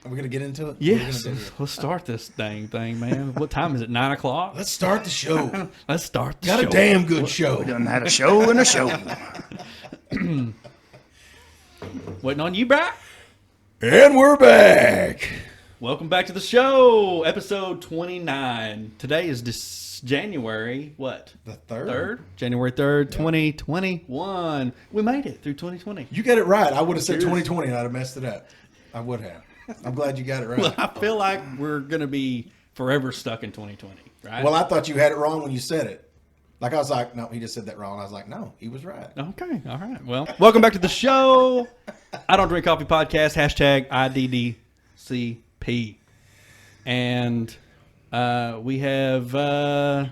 Are we going to get into it? Yes. Let's start this dang thing, man. What time is it? 9 o'clock? Let's start the show. Let's start the show. Got a damn good show. We done had a show and a show. Waiting on you, Brad. And we're back. Welcome back to the show. Episode 29. Today is January, what? The 3rd? January 3rd, 2021. We made it through 2020. You got it right. I would have said 2020 and I'd have messed it up. I would have. I'm glad you got it right. Well, I feel like we're going to be forever stuck in 2020, right? Well, I thought you had it wrong when you said it. Like, I was like, no, he just said that wrong. I was like, no, he was right. Okay, all right. Well, welcome back to the show. I Don't Drink Coffee Podcast, hashtag IDDCP. And we have... a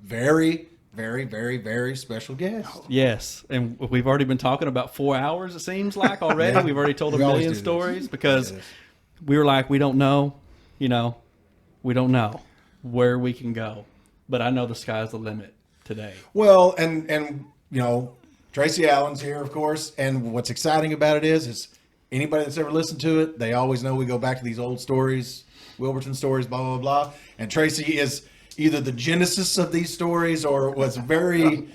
very, very, very, very special guest. Yes, and we've already been talking about 4 hours, it seems like, already. Yeah. We've already told a We always million do stories this. because Yes. we were like, we don't know, we don't know where we can go. But I know the sky's the limit today. Well, and Tracy Allen's here, of course. And what's exciting about it is anybody that's ever listened to it, they always know we go back to these old stories, Wilburton stories, blah, blah, blah. And Tracy is either the genesis of these stories or was very,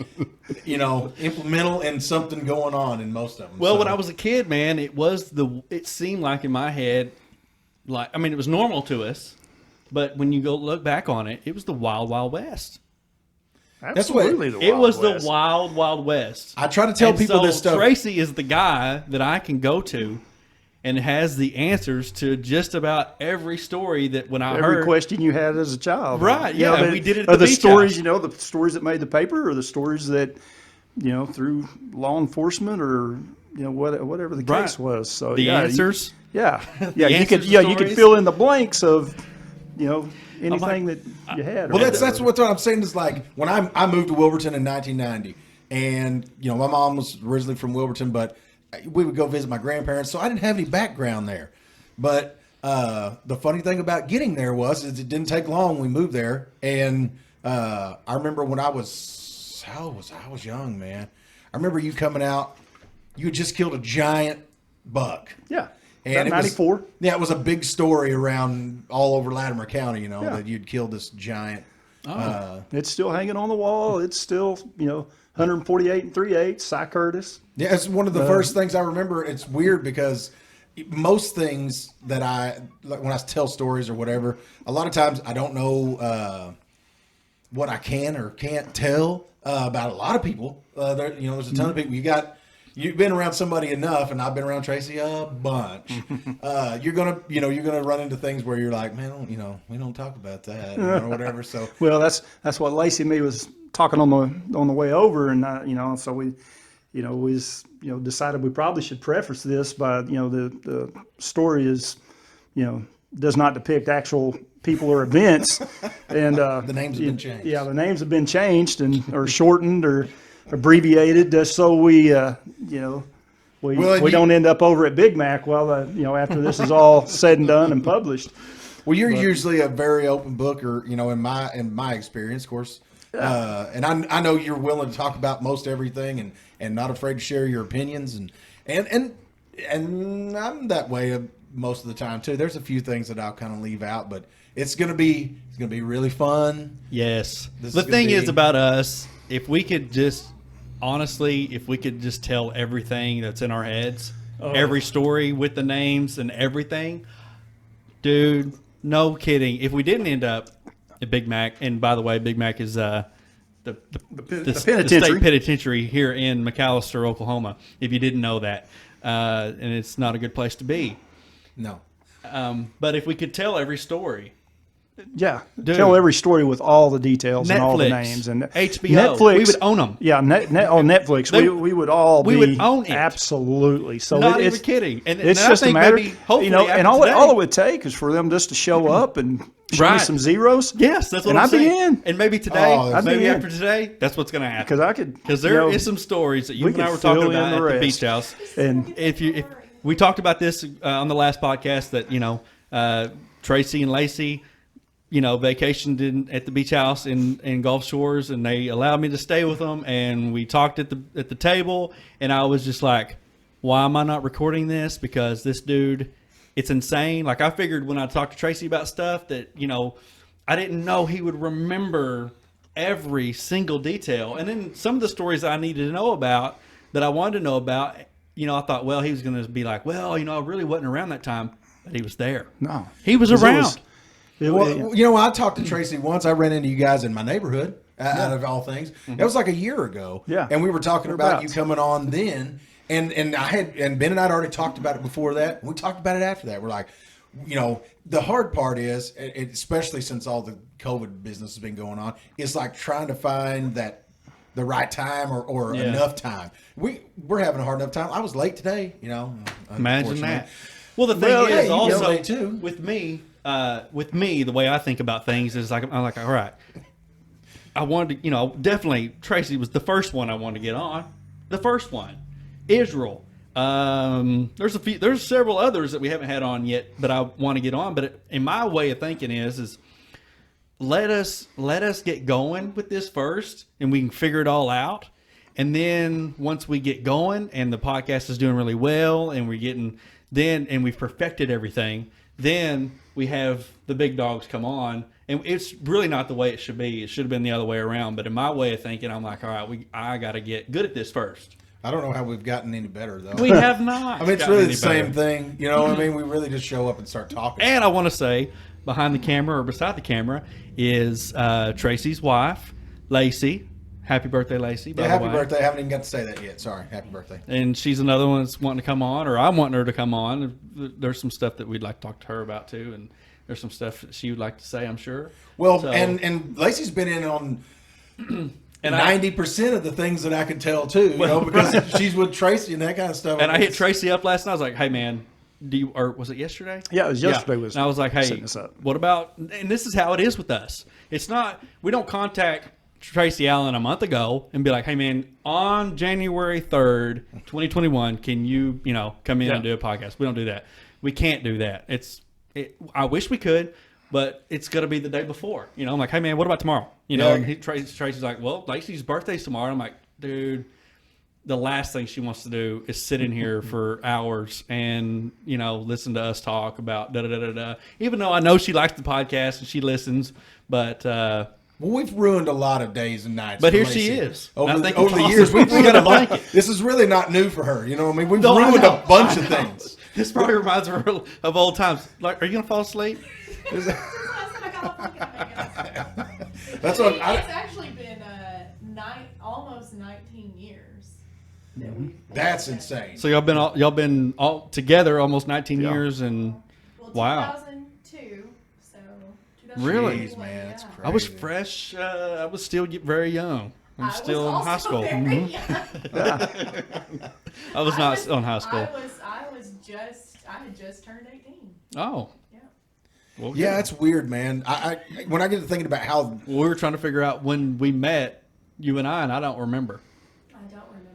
implemental in something going on in most of them. Well, when I was a kid, man, it seemed like in my head, it was normal to us. But when you go look back on it, it was the Wild Wild West. Absolutely, the Wild It was West. the Wild Wild West. I try to tell people this stuff. Tracy is the guy that I can go to and has the answers to just about every story that when I Every heard. question you had as a child. Right, You know, yeah, but we did it at are the the beach stories, house. the stories that made the paper or the stories that, through law enforcement or, whatever the Right. case was. So The answers. Yeah. The You answers could to you could stories. fill in the blanks of, anything that you had. Well, or that's whatever. what I'm saying is like when I moved to Wilburton in 1990, and my mom was originally from Wilburton, but we would go visit my grandparents, so I didn't have any background there. But the funny thing about getting there is it didn't take long. When we moved there, and I remember when I was young, man. I remember you coming out. You had just killed a giant buck. Yeah. And About 94. It was a big story around all over Latimer County, that you'd killed this giant. It's still hanging on the wall. It's still, 148 and 3/8, Cy Curtis. Yeah, it's one of the first things I remember. It's weird because most things that when I tell stories or whatever, a lot of times I don't know what I can or can't tell about a lot of people. There's a ton of people. You've been around somebody enough, and I've been around Tracy a bunch. You're gonna run into things where you're like, man, we don't talk about that or whatever. So, Well, that's what Lacey and me was talking on the way over, and so we, decided we probably should preface this by, the story is, does not depict actual people or events, and the names have been changed. Yeah, the names have been changed or shortened or abbreviated, just so we don't end up over at Big Mac after this is all said and done and published. Well, you're usually a very open book, or in my experience, of course. And I know you're willing to talk about most everything, and not afraid to share your opinions, and I'm that way most of the time too. There's a few things that I'll kind of leave out, but it's gonna be really fun. Yes. This The is gonna thing be- is about us, if we could just tell everything that's in our heads, every story with the names and everything, dude, no kidding. If we didn't end up at Big Mac, and by the way, Big Mac is the penitentiary. state penitentiary here in McAlester, Oklahoma, if you didn't know that. And it's not a good place to be. No. But if we could tell every story, Yeah, Dude. tell every story with all the details and all the Netflix, names and HBO, Netflix, we would own them. Yeah, Netflix, we would all we be would own it. absolutely. So Not it's even kidding. And it's and just I think a matter, maybe, hopefully, and after all today- it would take is for them just to show up and show me Right. some zeros. Yes, that's what and I'm I'd be saying. in. And maybe today, Oh, I'd be maybe in. after today, that's what's going to happen. Because I could, Because there is some stories that you we and I could were talking fill in about the at the rest. beach house. and If we talked about this on the last podcast, that Tracy and Lacey, vacationed at the beach house in Gulf Shores, and they allowed me to stay with them, and we talked at the table, and I was just like, why am I not recording this? Because this dude it's insane. Like I figured when I talked to Tracy about stuff that, I didn't know he would remember every single detail. And then some of the stories I needed to know about that I wanted to know about, I thought, well, he was going to be like, well, I really wasn't around that time, but he was there. No. He was around. Well, I talked to Tracy once. I ran into you guys in my neighborhood, out of all things. It was like a year ago. Yeah. And we were talking about you coming on then. And Ben and I had already talked about it before that. We talked about it after that. We're like, the hard part is, especially since all the COVID business has been going on, is like trying to find the right time or enough time. We're having a hard enough time. I was late today, Imagine that. Well, the thing is also late too. with me, the way I think about things is like, I'm like, all right, I wanted to, definitely Tracy was the first one I wanted to get on. The first one, Israel. There's several others that we haven't had on yet, but I want to get on. But in my way of thinking is let us get going with this first, and we can figure it all out. And then once we get going, and the podcast is doing really well, and and we've perfected everything, then we have the big dogs come on. And it's really not the way it should be. It should have been the other way around. But in my way of thinking, I'm like, all right, I got to get good at this first. I don't know how we've gotten any better, though. We have not. I mean, it's really the same thing. We really just show up and start talking. And I want to say, behind the camera or beside the camera is Tracy's wife, Lacey. Happy birthday, Lacey. Happy birthday. I haven't even got to say that yet. Sorry. Happy birthday. And she's another one that's wanting to come on, or I'm wanting her to come on. There's some stuff that we'd like to talk to her about, too. And there's some stuff that she would like to say, I'm sure. Well, and Lacey's been in on 90% of the things that I can tell, too, because she's with Tracy and that kind of stuff. And I hit Tracy up last night. I was like, hey, man, or was it yesterday? Yeah, it was yesterday. And I was like, hey, what about, and this is how it is with us. It's not, we don't contact Tracy Allen a month ago and be like, hey, man, on January 3rd, 2021, can you, come in and do a podcast? We don't do that. We can't do that. I wish we could, but it's going to be the day before. I'm like, hey, man, what about tomorrow? And Tracy's like, well, Lacey's birthday's tomorrow. I'm like, dude, the last thing she wants to do is sit in here for hours and, listen to us talk about da-da-da-da-da. Even though I know she likes the podcast and she listens, but... well, we've ruined a lot of days and nights. But here Lacey. She is. Over the years, we've got a blanket. This is really not new for her. We've ruined a bunch of things. This probably reminds her of old times. Like, are you going to fall asleep? That's what it's actually been almost 19 years. That's insane. So y'all been all together almost 19 years, and wow. 2002. So 2002. Really? Jeez, man, that's crazy. I was fresh. I was still very young. I'm still in high school. I was not in high school. I had just turned 18. Oh. Yeah. Well, yeah, it's weird, man. I when I get to thinking about how we were trying to figure out when we met, you and I don't remember. I don't remember.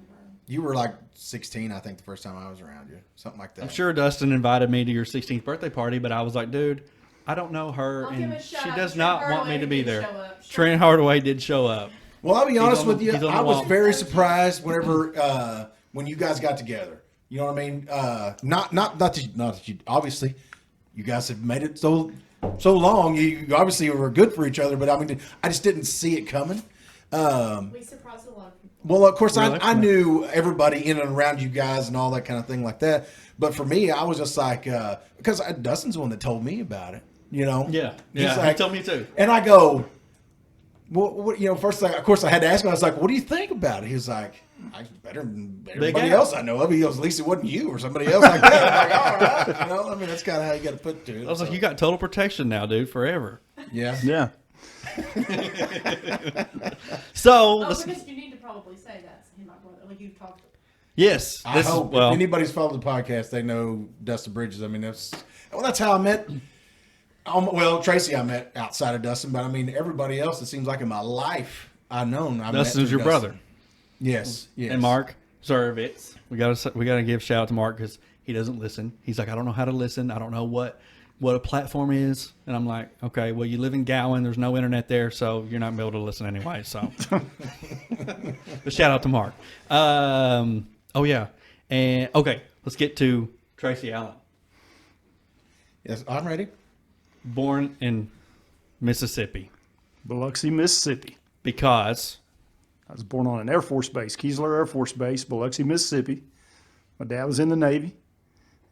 You were like 16, I think, the first time I was around you, something like that. I'm sure Dustin invited me to your 16th birthday party, but I was like, dude, I don't know her, and she does not want me to be there. Trent Hardaway did show up. Well, I'll be honest with you. I was very surprised whenever when you guys got together. You know what I mean? Not that you obviously you guys have made it so long. You obviously were good for each other, but I mean, I just didn't see it coming. We surprised a lot of people. Well, of course, I knew everybody in and around you guys and all that kind of thing like that. But for me, I was just like, because Dustin's the one that told me about it. Yeah. Like, he told me too. And I go, well, first thing, of course, I had to ask him. I was like, "What do you think about it?" He was like, "Better than everybody else I know of." He goes, "At least it wasn't you or somebody else like that." I'm like, all right, I mean, that's kind of how you got to put it to it. I was like, "You got total protection now, dude, forever." Yeah. Yeah. So, because you need to probably say that's him, my brother. Like you've talked. Yes. I hope if anybody's followed the podcast, they know Dustin Bridges. I mean, that's how I met. Well, Tracy, I met outside of Dustin, but I mean, everybody else, it seems like in my life, I've known. Dustin's your brother. Yes. And Mark Zervitz. We gotta give shout out to Mark because he doesn't listen. He's like, I don't know how to listen. I don't know what a platform is. And I'm like, okay, well, you live in Gowan. There's no internet there, so you're not gonna be able to listen anyway. So, but shout out to Mark. Oh yeah, and okay, let's get to Tracy Allen. Yes, I'm ready. Born in Mississippi. Biloxi, Mississippi. Because I was born on an Air Force base, Keesler Air Force Base, Biloxi, Mississippi. My dad was in the Navy,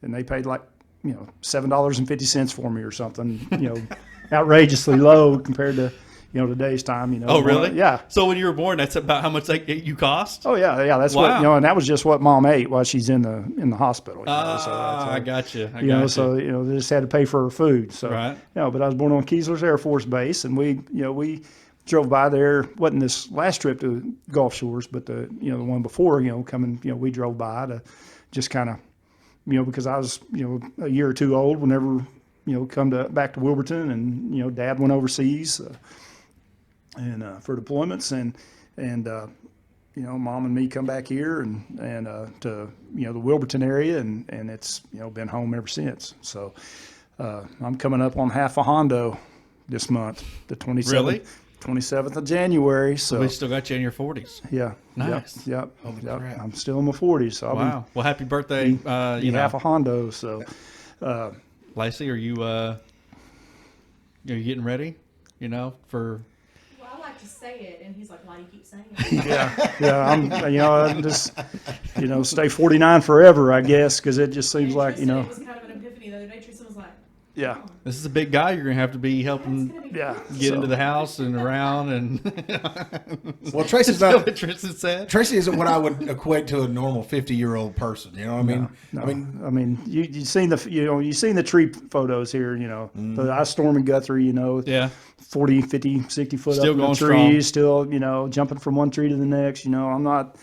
and they paid like, $7.50 for me or something, outrageously low compared to, today's time, oh really? Yeah. So when you were born, that's about how much you cost? Oh yeah. That's Wow. what, and that was just what mom ate while she's in the hospital. I got you. So they just had to pay for her food. So, Right. But I was born on Keesler's Air Force Base, and we drove by there. Wasn't this last trip to Gulf Shores, but the one before, coming, we drove by to just kind of, because I was, a year or two old whenever, come back to Wilburton, and, Dad went overseas, and for deployments, and Mom and me come back here and to the Wilburton area, and it's been home ever since. So I'm coming up on half a Hondo this month, the 27th. Really? 27th of January. So we still got you in your 40s. yeah, Nice. Yep. Holy Yep. crap. I'm still in my 40s. So I'll Wow. Well, happy birthday. be half a Hondo. So Lacey, are you getting ready? For Well, I like to say it, and he's like, "Why do you keep saying it?" I'm just stay 49 forever, I guess, because it just seems like It was kind of an epiphany the other day. Tristan was like, yeah. "Oh, this is a big guy. You're gonna have to be that's helping gonna be Yeah. cool." get So- into the house and around and. Well, Tracy's Is that not. what Tristan said? Tracy isn't what I would equate to a normal 50-year-old person. You know what I mean? No. I mean, you seen the tree photos here, the ice storm in Guthrie, Yeah. 40, 50, 60 foot Still up in the going trees, still, jumping from one tree to the next, I'm not,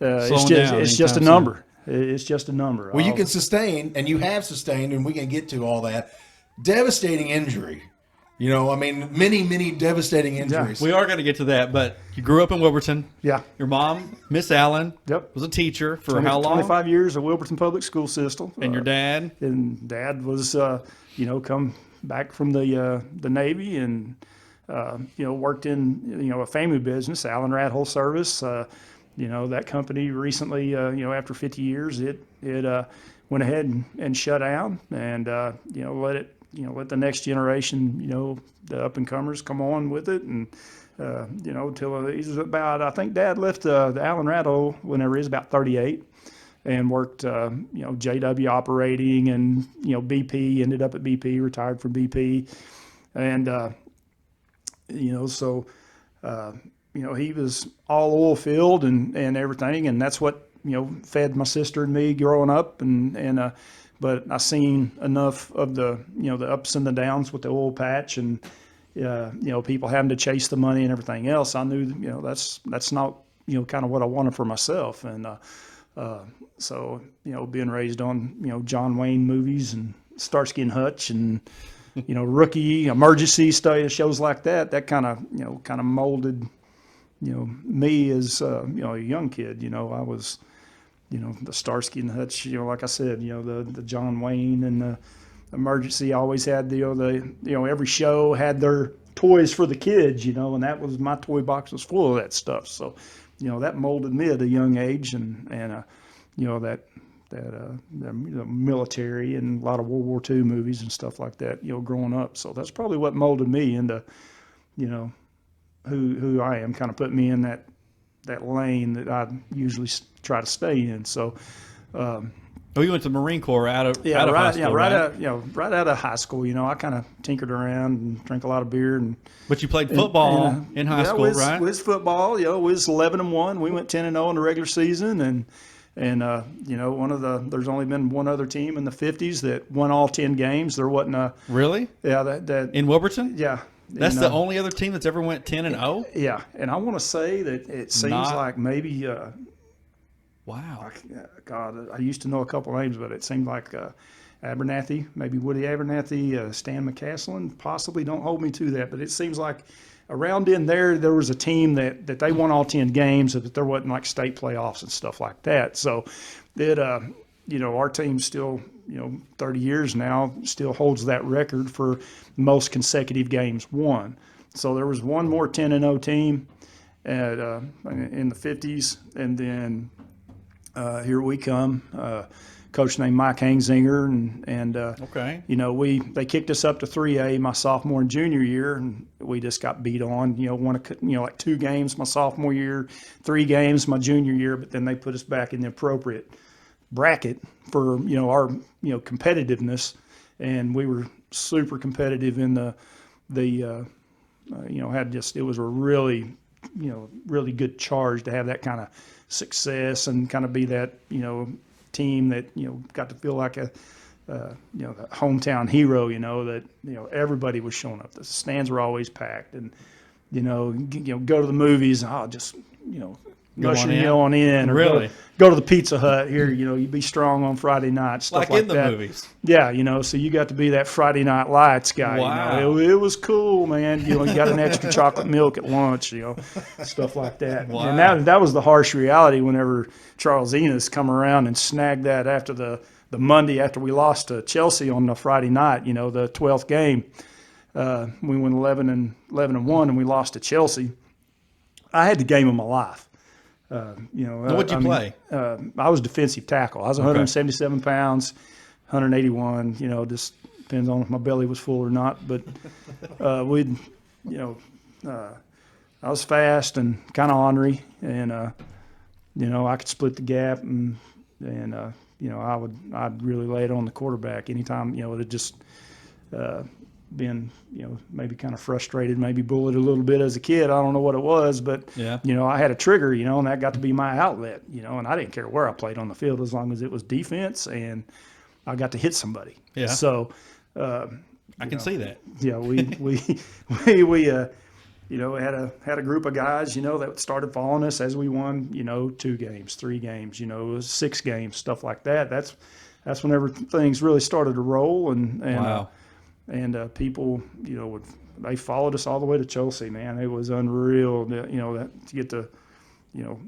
it's Slowing just, down it's just a anytime number. It's just a number. well, you can sustain, and you have sustained, and we can get to all that devastating injury. Many, many devastating injuries. We are going to get to that, but you grew up in Wilburton. Yeah. Your mom, Miss Allen, Yep. was a teacher for how long? 25 years at Wilburton Public School System. And your dad? And Dad was, come back from the Navy and, worked in, a family business, Allen Rat Hole Service. That company recently, after 50 years, it went ahead and shut down and, let the next generation, the up and comers come on with it. And, till he was about, I think Dad left the Allen Rat Hole whenever he was about 38. And worked, JW operating and, BP, ended up at BP, retired from BP. And, he was all oil filled and everything. And that's what, fed my sister and me growing up. But I seen enough of the, the ups and the downs with the oil patch and, people having to chase the money and everything else. I knew, that's not, kind of what I wanted for myself. And, so, being raised on, John Wayne movies and Starsky and Hutch and, Rookie, Emergency stuff, shows like that kind of molded, me as, a young kid. I was, the Starsky and Hutch, like I said, the John Wayne and the Emergency always had every show had their toys for the kids, and that was my toy box was full of that stuff. So, that molded me at a young age and the military and a lot of World War II movies and stuff like that, growing up. So that's probably what molded me into, who I am, kind of put me in that lane that I usually try to stay in. So, You went to the Marine Corps out of high school, right out of high school. I kind of tinkered around and drank a lot of beer and. But you played football in high school, right? With football, we was 11-1. We went 10-0 in the regular season, and there's only been one other team in the 50s that won all 10 games. There wasn't a Really? that In Wilburton? yeah. That's the only other team that's ever went 10-0? Yeah, and I want to say that it seems like maybe. Wow. God, I used to know a couple names, but it seemed like Abernathy, maybe Woody Abernathy, Stan McCaslin, possibly. Don't hold me to that, but it seems like around in there was a team that they won all 10 games, but there wasn't like state playoffs and stuff like that. So it, our team still, 30 years now, still holds that record for most consecutive games won. So there was one more 10-0 team in the 50s, and then here we come. coach named Mike Hangzinger, and Okay. you know, they kicked us up to 3A my sophomore and junior year, and we just got beat on. You know, like 2 games my sophomore year, 3 games my junior year, but then they put us back in the appropriate bracket for our competitiveness, and we were super competitive in the it was a really really good charge to have that kind of success and kind of be that team that got to feel like a the hometown hero, that everybody was showing up. The stands were always packed, and go to the movies and just usher you on in, or Really? go to the Pizza Hut here. You be strong on Friday night, stuff like in the that. movies. Yeah, so you got to be that Friday Night Lights guy. Wow. It was cool, man. You got an extra chocolate milk at lunch, stuff like that. Wow. And that was the harsh reality whenever Charles Enos come around and snagged that after the Monday after we lost to Chelsea on the Friday night. The 12th game. We went 11-1, and we lost to Chelsea. I had the game of my life. What'd you play? I was defensive tackle. I was 177 pounds, 181. Just depends on if my belly was full or not. But I was fast and kind of ornery, and I could split the gap, and I'd really lay it on the quarterback anytime. It had just been maybe kind of frustrated, maybe bullied a little bit as a kid. I don't know what it was, but Yeah. I had a trigger, and that got to be my outlet, and I didn't care where I played on the field as long as it was defense and I got to hit somebody. Yeah. So I can see that. yeah, we had a group of guys, that started following us as we won, 2 games, 3 games, 6 games, stuff like that. That's whenever things really started to roll, and Wow. People, they followed us all the way to Chelsea, man. It was unreal, to get to,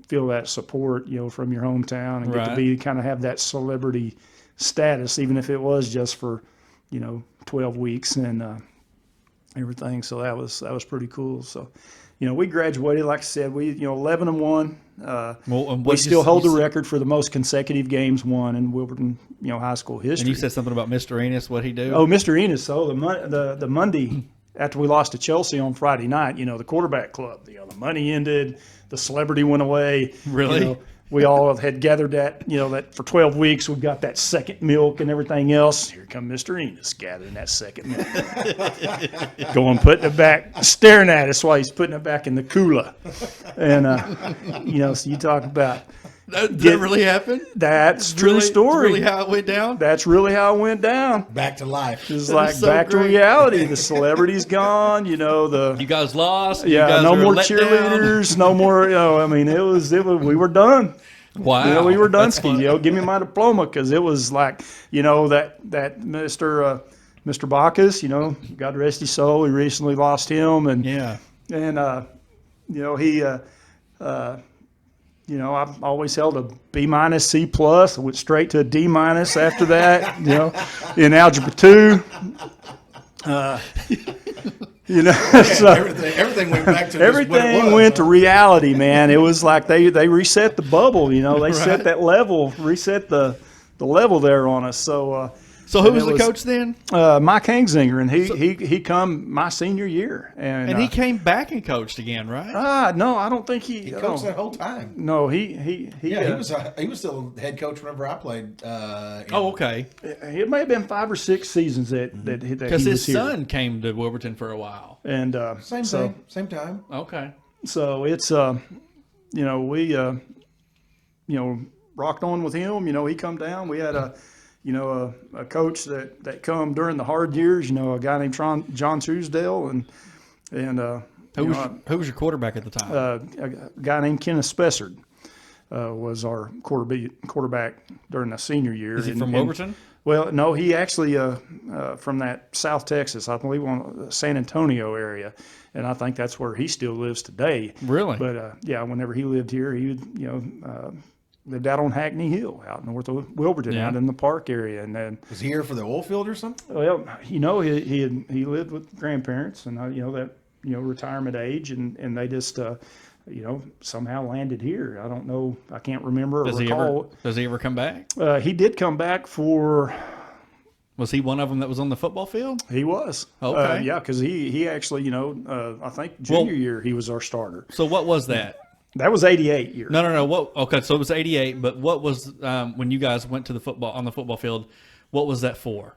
feel that support, from your hometown, and get to kind of have that celebrity status, even if it was just for, 12 weeks and everything. So that was pretty cool. So, we graduated, like I said, we 11-1. We still hold the record for the most consecutive games won in Wilburton, high school history. And you said something about Mr. Enos. What'd he do? Oh, Mr. Enos. So the Monday after we lost to Chelsea on Friday night, the quarterback club, the money ended, the celebrity went away. Really? We all had gathered that for 12 weeks. We've got that second milk and everything else. Here come Mr. Enos gathering that second milk. Going, putting it back, staring at us while he's putting it back in the cooler. And, so you talk about. Did that really happen? That's true story. Really how it went down? That's really how it went down. Back to life. It's That like is so back great. to reality. The celebrity's gone. You guys lost. You Yeah, guys no were more let cheerleaders, no more. It was. We were done. Down. Wow. We were done. That's Ski. fun. Give me my diploma, because it was like that Mr. Bacchus. God rest his soul. We recently lost him, and Yeah. he. I've always held a B-, C+. I went straight to a D- after that. In algebra 2. So Everything went back to just what it everything was. went to reality, man. It was like they reset the bubble. They set that level, reset the level there on us. So. So who And was it the was, coach then? Mike Hangzinger, and he come my senior year, And he came back and coached again, right? no, I don't think he. He coached that whole time. No, he Yeah, he was still head coach whenever I played. Okay. It may have been 5 or 6 seasons that Because he his was here. son came to Wilburton for a while. And Same thing, same time. Okay. So it's we rocked on with him. He come down. We had a coach that come during the hard years. A guy named John Truesdale, and Who was your quarterback at the time? a guy named Kenneth Spessard was our quarterback during the senior year. Is he from Wilburton? Well, no, he actually from that South Texas, I believe, on the San Antonio area, and I think that's where he still lives today. Really? But whenever he lived here, he would lived out on Hackney Hill, out north of Wilburton, out in the park area, and then Was he here for the oil field or something? well, he lived with grandparents, and that retirement age, and they just somehow landed here. I don't know. I can't remember or Does recall. he ever come back? He did come back for. Was he one of them that was on the football field? He was. Okay. Yeah, because he actually, I think junior year he was our starter. So what was that? That was 88 year. No. What? Okay, so it was 88. But what was when you guys went to the football field? What was that for?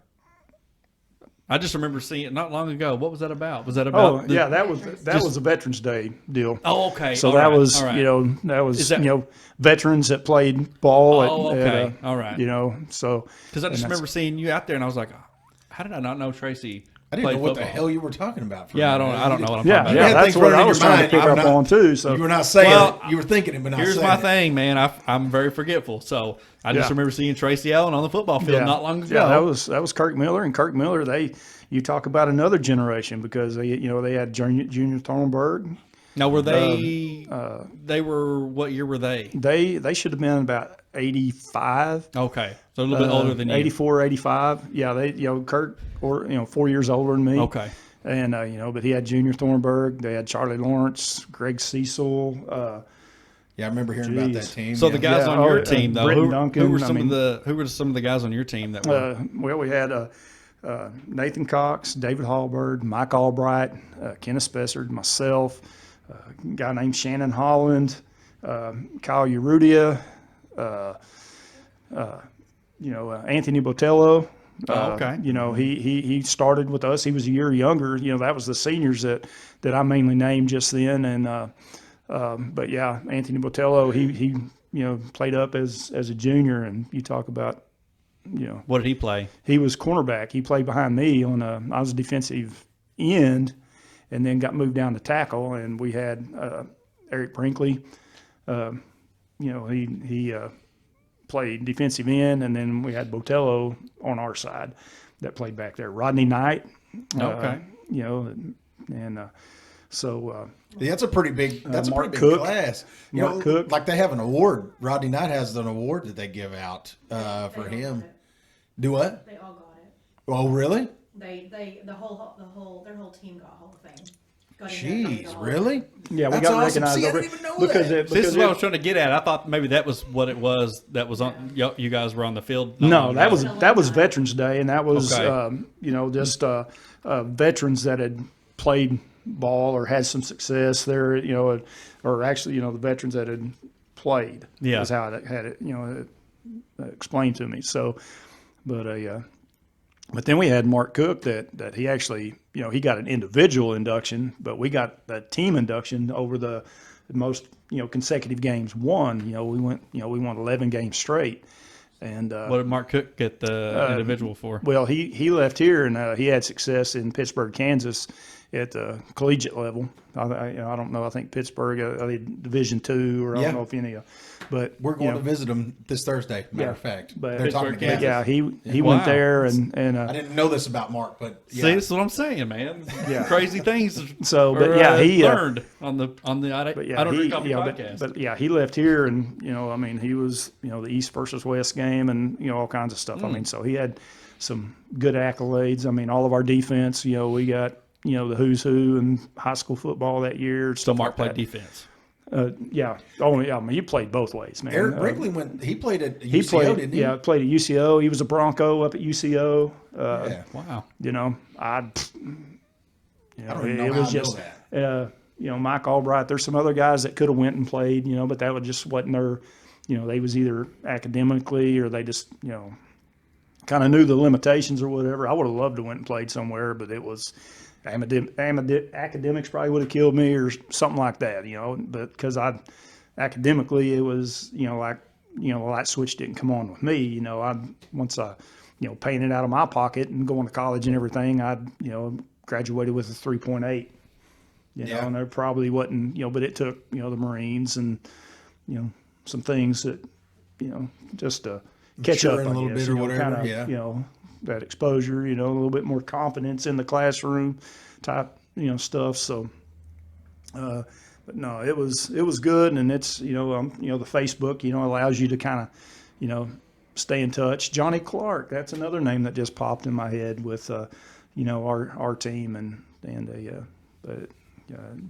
I just remember seeing it not long ago. What was that about? Was that about? That was a Veterans Day deal. Oh, okay. So All that right. was, All right. that was, Is that- veterans that played ball. Okay. All right. So. Because I just remember seeing you out there, and I was like, how did I not know Tracy? I didn't know played what the football? hell you were talking about. For a Yeah, minute. I don't know what I'm Yeah, talking yeah, about. that's things what running I in was your trying to mind. pick I'm up not- on too. So You were not saying Well, it. You were thinking it, but not Here's saying my it. thing, man. I'm very forgetful, so I just Yeah. remember seeing Tracy Allen on the football field not long ago. Yeah, that was Kirk Miller, and Kirk Miller. You talk about another generation because they had Junior Thornburg. Now, were they? They were. What year were they? They should have been about 85. Okay, so a little bit older than you. 84, 85. Yeah, Kirk, or 4 years older than me. Okay. And but he had Junior Thornburg. They had Charlie Lawrence, Greg Cecil. Yeah, I remember hearing about that team. So yeah. the guys on your team, though, Britton who Duncan, were some of the guys on your team that were? Well, we had Nathan Cox, David Hallbird, Mike Albright, Kenneth Spessard, myself, a guy named Shannon Holland, Kyle Urrutia, Anthony Botello. Okay. He started with us. He was a year younger. That was the seniors that I mainly named just then. And but yeah, Anthony Botello, he played up as a junior, and you talk about. What did he play? He was cornerback. He played behind me I was a defensive end, and then got moved down to tackle. And we had Eric Brinkley. He played defensive end, and then we had Botello on our side that played back there. Rodney Knight. Okay. So. Yeah, that's a pretty big. That's a Mark pretty big Cook. class. Mark Cook. Like they have an award. Rodney Knight has an award that they give out for They all him. got it. Do what? They all got it. Oh, really? Their whole team got Hall of Fame. Got in there, got Jeez, the Hall of really? Yeah, we That's got awesome. recognized See, I over didn't even know because that. it, This is because what I it- was trying to get at. I thought maybe that was what it was. That was on. You guys were on the field. No, that was Veterans Day, and that was Okay. just veterans that had played ball or had some success there, or actually the veterans that had played. Yeah. is how it had it explained to me. So, but then we had Mark Cook that he actually he got an individual induction, but we got the team induction over the most consecutive games won. We won 11 games straight. And What did Mark Cook get the individual for? well, he left here and he had success in Pittsburgh, Kansas, at the collegiate level. I don't know. I think Pittsburgh, Division II, or I Yeah. don't know if any. But We're going to visit them this Thursday. Matter of fact, but they're talking to Pittsburgh, Kansas. yeah, he Wow. went there and I didn't know this about Mark, but yeah. See, this is what I'm saying, man. Yeah. Crazy things. So, but are, yeah, he learned on the I But don't yeah, drink coffee but, podcast. but yeah, he left here, and he was the East versus West game, and all kinds of stuff. So he had some good accolades. All of our defense, we got the who's who in high school football that year. So stuff Mark like played that. defense. Yeah. Oh yeah. He played both ways, man. Eric Brinkley he played at UCO, He played. didn't he? Yeah, played at UCO. He was a Bronco up at UCO. Yeah. Wow. I don't even know it how was I know just that. Mike Albright. There's some other guys that could have went and played, but that was just wasn't their. They was either academically or they just kind of knew the limitations or whatever. I would have loved to went and played somewhere, but it was academics probably would have killed me or something like that, But because academically it was like the light switch didn't come on with me. Once I paying it out of my pocket and going to college and everything, I graduated with a 3.8. Yeah. And there probably wasn't but it took the Marines and some things that just to catch up Maturing a I little guess, bit or whatever, kinda, yeah. that exposure, a little bit more confidence in the classroom type, stuff. So, but no, it was good. And it's, the Facebook, allows you to kind of, stay in touch. Johnny Clark, that's another name that just popped in my head with, our team and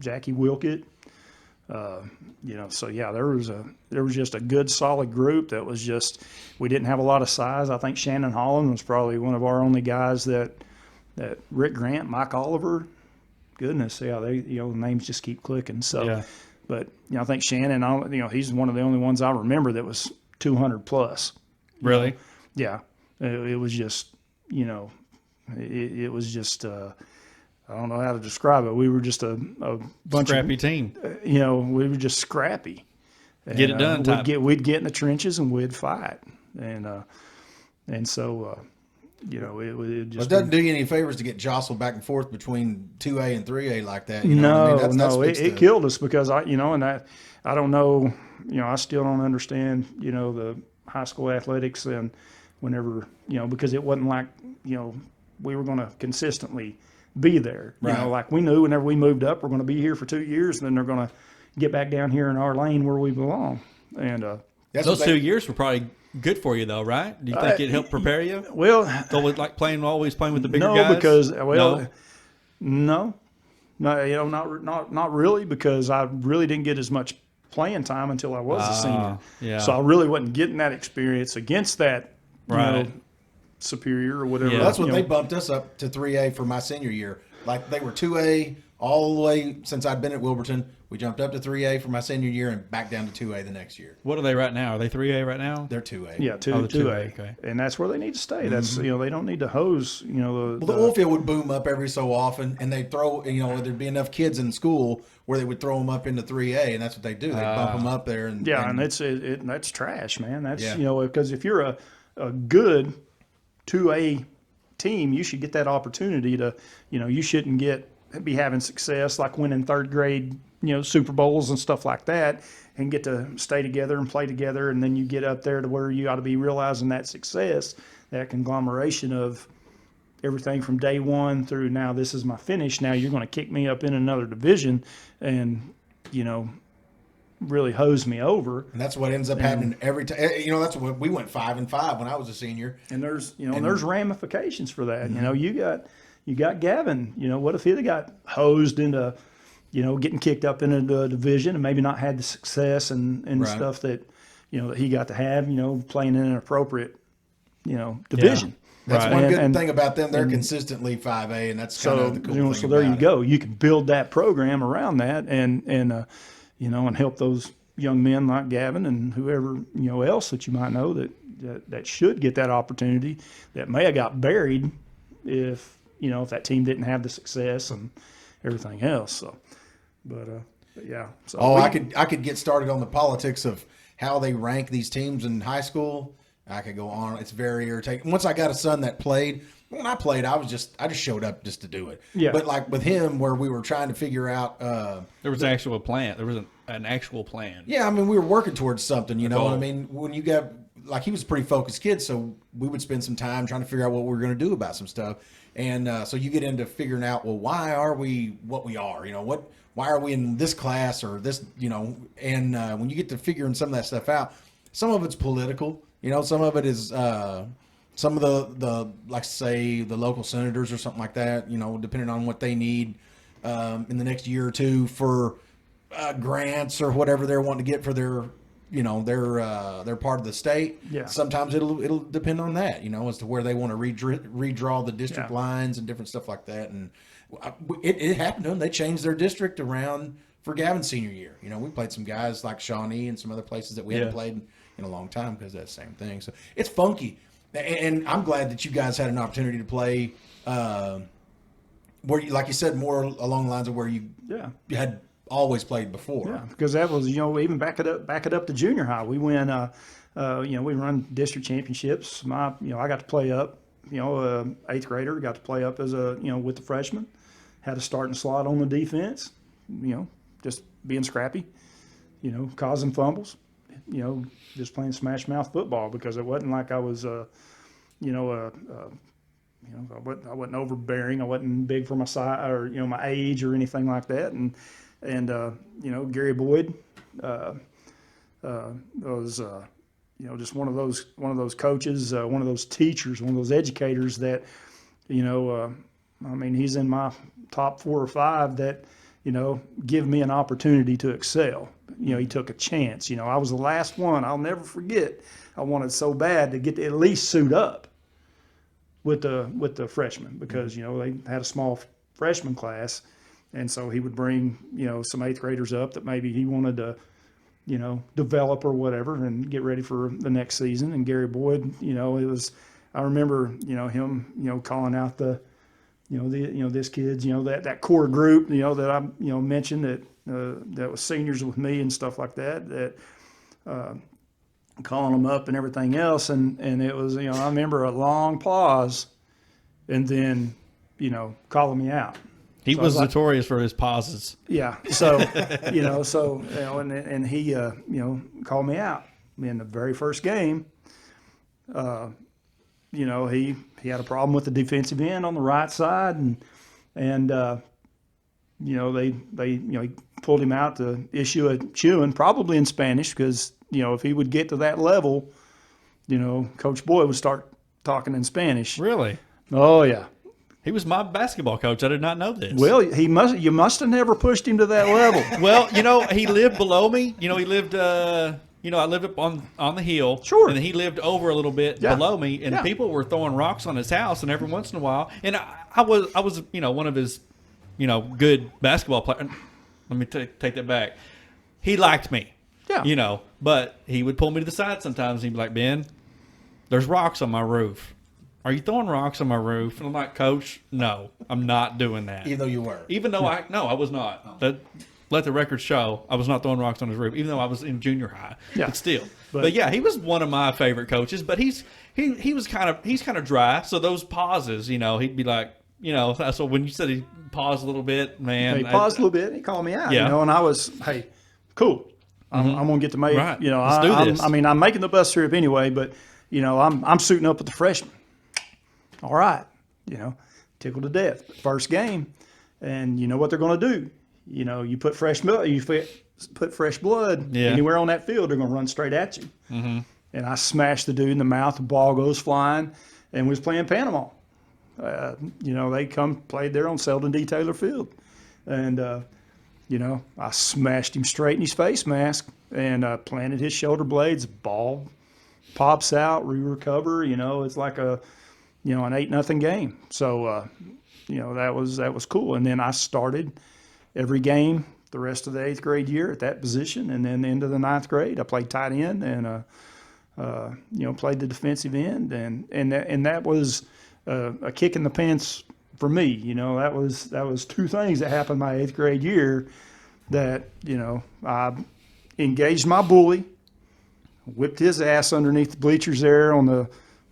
Jackie Wilkett, So yeah, there was just a good solid group that was just, we didn't have a lot of size. I think Shannon Holland was probably one of our only guys that Rick Grant, Mike Oliver, goodness, yeah, they, names just keep clicking. So, Yeah. but, I think Shannon, he's one of the only ones I remember that was 200 plus. Really? Yeah. It was just, it was just, I don't know how to describe it. We were just a bunch Scrappy team. we were just scrappy. Get it done type. We'd get in the trenches and we'd fight. And so, it just. Well, it doesn't do you any favors to get jostled back and forth between 2A and 3A like that. No, That's it killed us because I don't know, I still don't understand, the high school athletics and whenever, because it wasn't like, we were going to consistently be there. Right. Like we knew whenever we moved up, we're going to be here for 2 years, and then they're going to get back down here in our lane where we belong. And those 2 years were probably good for you, though, right? Do you think it helped prepare you? Well, Always playing with the bigger no, guys? because No? not really, because I really didn't get as much playing time until I was a senior. Yeah. So I really wasn't getting that experience against that, Right. superior or whatever. Yeah. Well, that's when they bumped us up to 3A for my senior year. Like they were 2A all the way since I'd been at Wilburton. We jumped up to 3A for my senior year and back down to 2A the next year. What are they right now? Are they 3A right now? They're 2A. Yeah, Oh, the 2A. okay. And that's where they need to stay. That's they don't need to hose. Well, the oil field would boom up every so often, and they'd throw. There'd be enough kids in school where they would throw them up into 3A, and that's what they do. They bump them up there, and yeah, and that's trash, man. That's Yeah. because if you're a good 2A team, you should get that opportunity to, you shouldn't be having success like winning third grade, Super Bowls and stuff like that, and get to stay together and play together, and then you get up there to where you ought to be realizing that success, that conglomeration of everything from day one through now. This is my finish. Now you're going to kick me up in another division, and really hose me over. and that's what ends up happening every time. That's what we went 5-5 when I was a senior. And there's there's ramifications for that. You got Gavin. What if he'd have got hosed into, getting kicked up into the division and maybe not had the success and Right. stuff that that he got to have. Playing in an appropriate division. That's Right. one good And- thing about them. They're consistently 5A, and that's kind So of the cool thing. so there you about it. go. You can build that program around that and help those young men like Gavin and whoever else that you might know that should get that opportunity, that may have got buried if that team didn't have the success and everything else. So, but yeah. So I could get started on the politics of how they rank these teams in high school. I could go on. It's very irritating. Once I got a son that played, when I played, I just showed up just to do it. Yeah. But like with him, where we were trying to figure out. There was an actual plan. There was an actual plan. Yeah, I mean, we were working towards something. You know goal. what I mean? When you got he was a pretty focused kid, so we would spend some time trying to figure out what we were going to do about some stuff. And so you get into figuring out, well, why are we what we are? Why are we in this class or this? And when you get to figuring some of that stuff out, some of it's political. Some of it is some of the like say the local senators or something like that. Depending on what they need in the next year or two for grants or whatever they're wanting to get for their their part of the state. Yeah. Sometimes it'll depend on that, as to where they want to redraw the district Yeah. lines and different stuff like that. And it happened to them. They changed their district around for Gavin's senior year. We played some guys like Shawnee and some other places that we hadn't played in a long time because of that same thing. So it's funky. And I'm glad that you guys had an opportunity to play where, like you said, more along the lines of where you had always played before. Yeah, because that was even back it up to junior high. We win we run district championships. I got to play up. Eighth grader got to play up as with the freshmen. Had a starting slot on the defense. Just being scrappy. Causing fumbles. Just playing smash mouth football because it wasn't like I was I wasn't overbearing. I wasn't big for my size or my age or anything like that. And Gary Boyd was just one of those coaches, one of those teachers, one of those educators that he's in my top 4 or 5 that give me an opportunity to excel. He took a chance. I was the last one. I'll never forget. I wanted so bad to get to at least suit up with the freshmen because, they had a small freshman class. And so he would bring, some eighth graders up that maybe he wanted to, develop or whatever and get ready for the next season. And Gary Boyd, I remember, him, calling out this kids, that core group, that I, mentioned that was seniors with me and stuff like that, calling them up and everything else. And it was, I remember a long pause and then, calling me out. He So was like, notorious for his pauses. yeah. So, and he, called me out in the very first game. He had a problem with the defensive end on the right side, and he pulled him out to issue a chewing, probably in Spanish, because if he would get to that level, Coach Boyd would start talking in Spanish. Really? Oh yeah. He was my basketball coach. I did not know this. Well, you must have never pushed him to that level. Well, he lived below me. He lived. I lived up on the hill. Sure. And he lived over a little bit Yeah. below me, and Yeah. people were throwing rocks on his house, and every once in a while, and I was one of his good basketball players. Let me take that back. He liked me. Yeah. But he would pull me to the side sometimes. And he'd be like, "Ben, there's rocks on my roof. Are you throwing rocks on my roof?" And I'm like, "Coach, no, I'm not doing that." Even though you were. Even though I was not. Let the record show I was not throwing rocks on his roof, even though I was in junior high. Yeah. But still. But- But yeah, he was one of my favorite coaches. But he was kind of dry. So those pauses, he'd be like, so when you said he paused a little bit, man. He paused a little bit. He called me out. Yeah. And I was, hey, cool. I'm gonna get to make. Right. Let's do this. I'm making the bus trip anyway, but I'm suiting up with the freshmen. All right, tickled to death. First game, and you know what they're gonna do. You put fresh blood. Put fresh blood Yeah. anywhere on that field, they're gonna run straight at you. Mm-hmm. And I smashed the dude in the mouth. The ball goes flying, and we was playing Panama. They played there on Selden D. Taylor Field, and I smashed him straight in his face mask and planted his shoulder blades. Ball pops out, we recover. It's like an 8-0 game. So that was cool. And then I started every game the rest of the 8th grade year at that position, and then into the 9th grade I played tight end and played the defensive end, and that was a kick in the pants for me. That was two things that happened my 8th grade year that I engaged my bully, whipped his ass underneath the bleachers there on the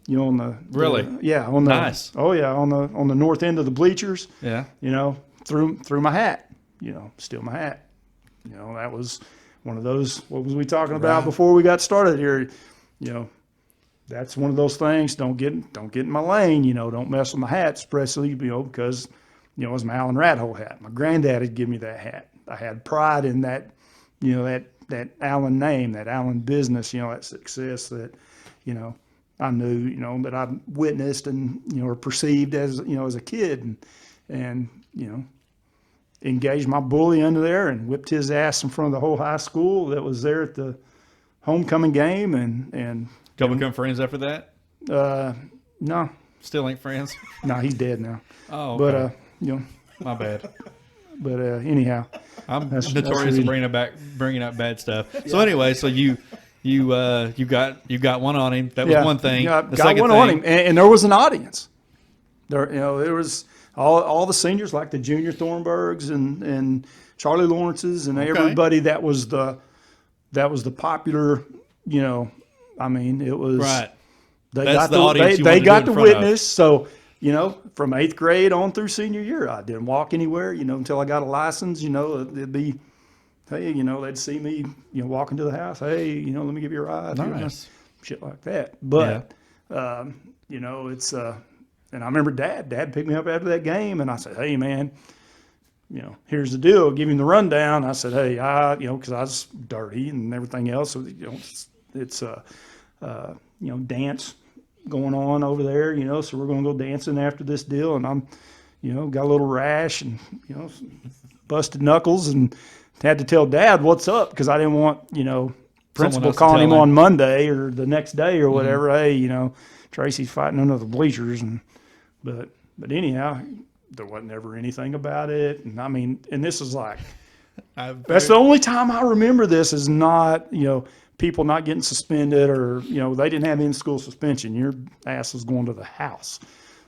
Really? on the Nice. Oh yeah, on the north end of the bleachers. Yeah. Through my hat. Steal my hat. That was one of those. What was we talking about before we got started here? That's one of those things. Don't get in my lane. Don't mess with my hat, especially because it was my Allen Rat Hole hat. My granddad had given me that hat. I had pride in that. That Allen name, that Allen business. That success that I knew. That I witnessed and or perceived as as a kid and engaged my bully under there and whipped his ass in front of the whole high school that was there at the homecoming game and Y'all become friends after that? no, Still ain't friends? he's dead now. Oh, okay. But My bad. but anyhow, I'm That's notorious for really- bringing up bad stuff. So anyway, so you got one on him. That was yeah, one thing. yeah, The got second one thing, on him, and there was an audience. There was all the seniors like the Junior Thornburgs and Charlie Lawrences and everybody that was the popular. It was right. They That's got the the audience you they wanted to got do the in front of. witness. So from 8th grade on through senior year, I didn't walk anywhere. Until I got a license. It'd be, hey, they'd see me, walking to the house. Hey, let me give you a ride. Nice. Shit like that. But it's and I remember Dad picked me up after that game, and I said, hey man, here's the deal. Give him the rundown. I said, hey, because I was dirty and everything else. So it's dance going on over there. So we're going to go dancing after this deal, and I'm got a little rash and, busted knuckles, and had to tell Dad what's up because I didn't want, principal else to calling him tell him. on Monday or the next day or whatever. Hey, Tracy's fighting under the bleachers, but anyhow, there wasn't ever anything about it. And I mean, and this is like, that's the only time I remember this is not, people not getting suspended or, they didn't have in-school suspension. Your ass was going to the house.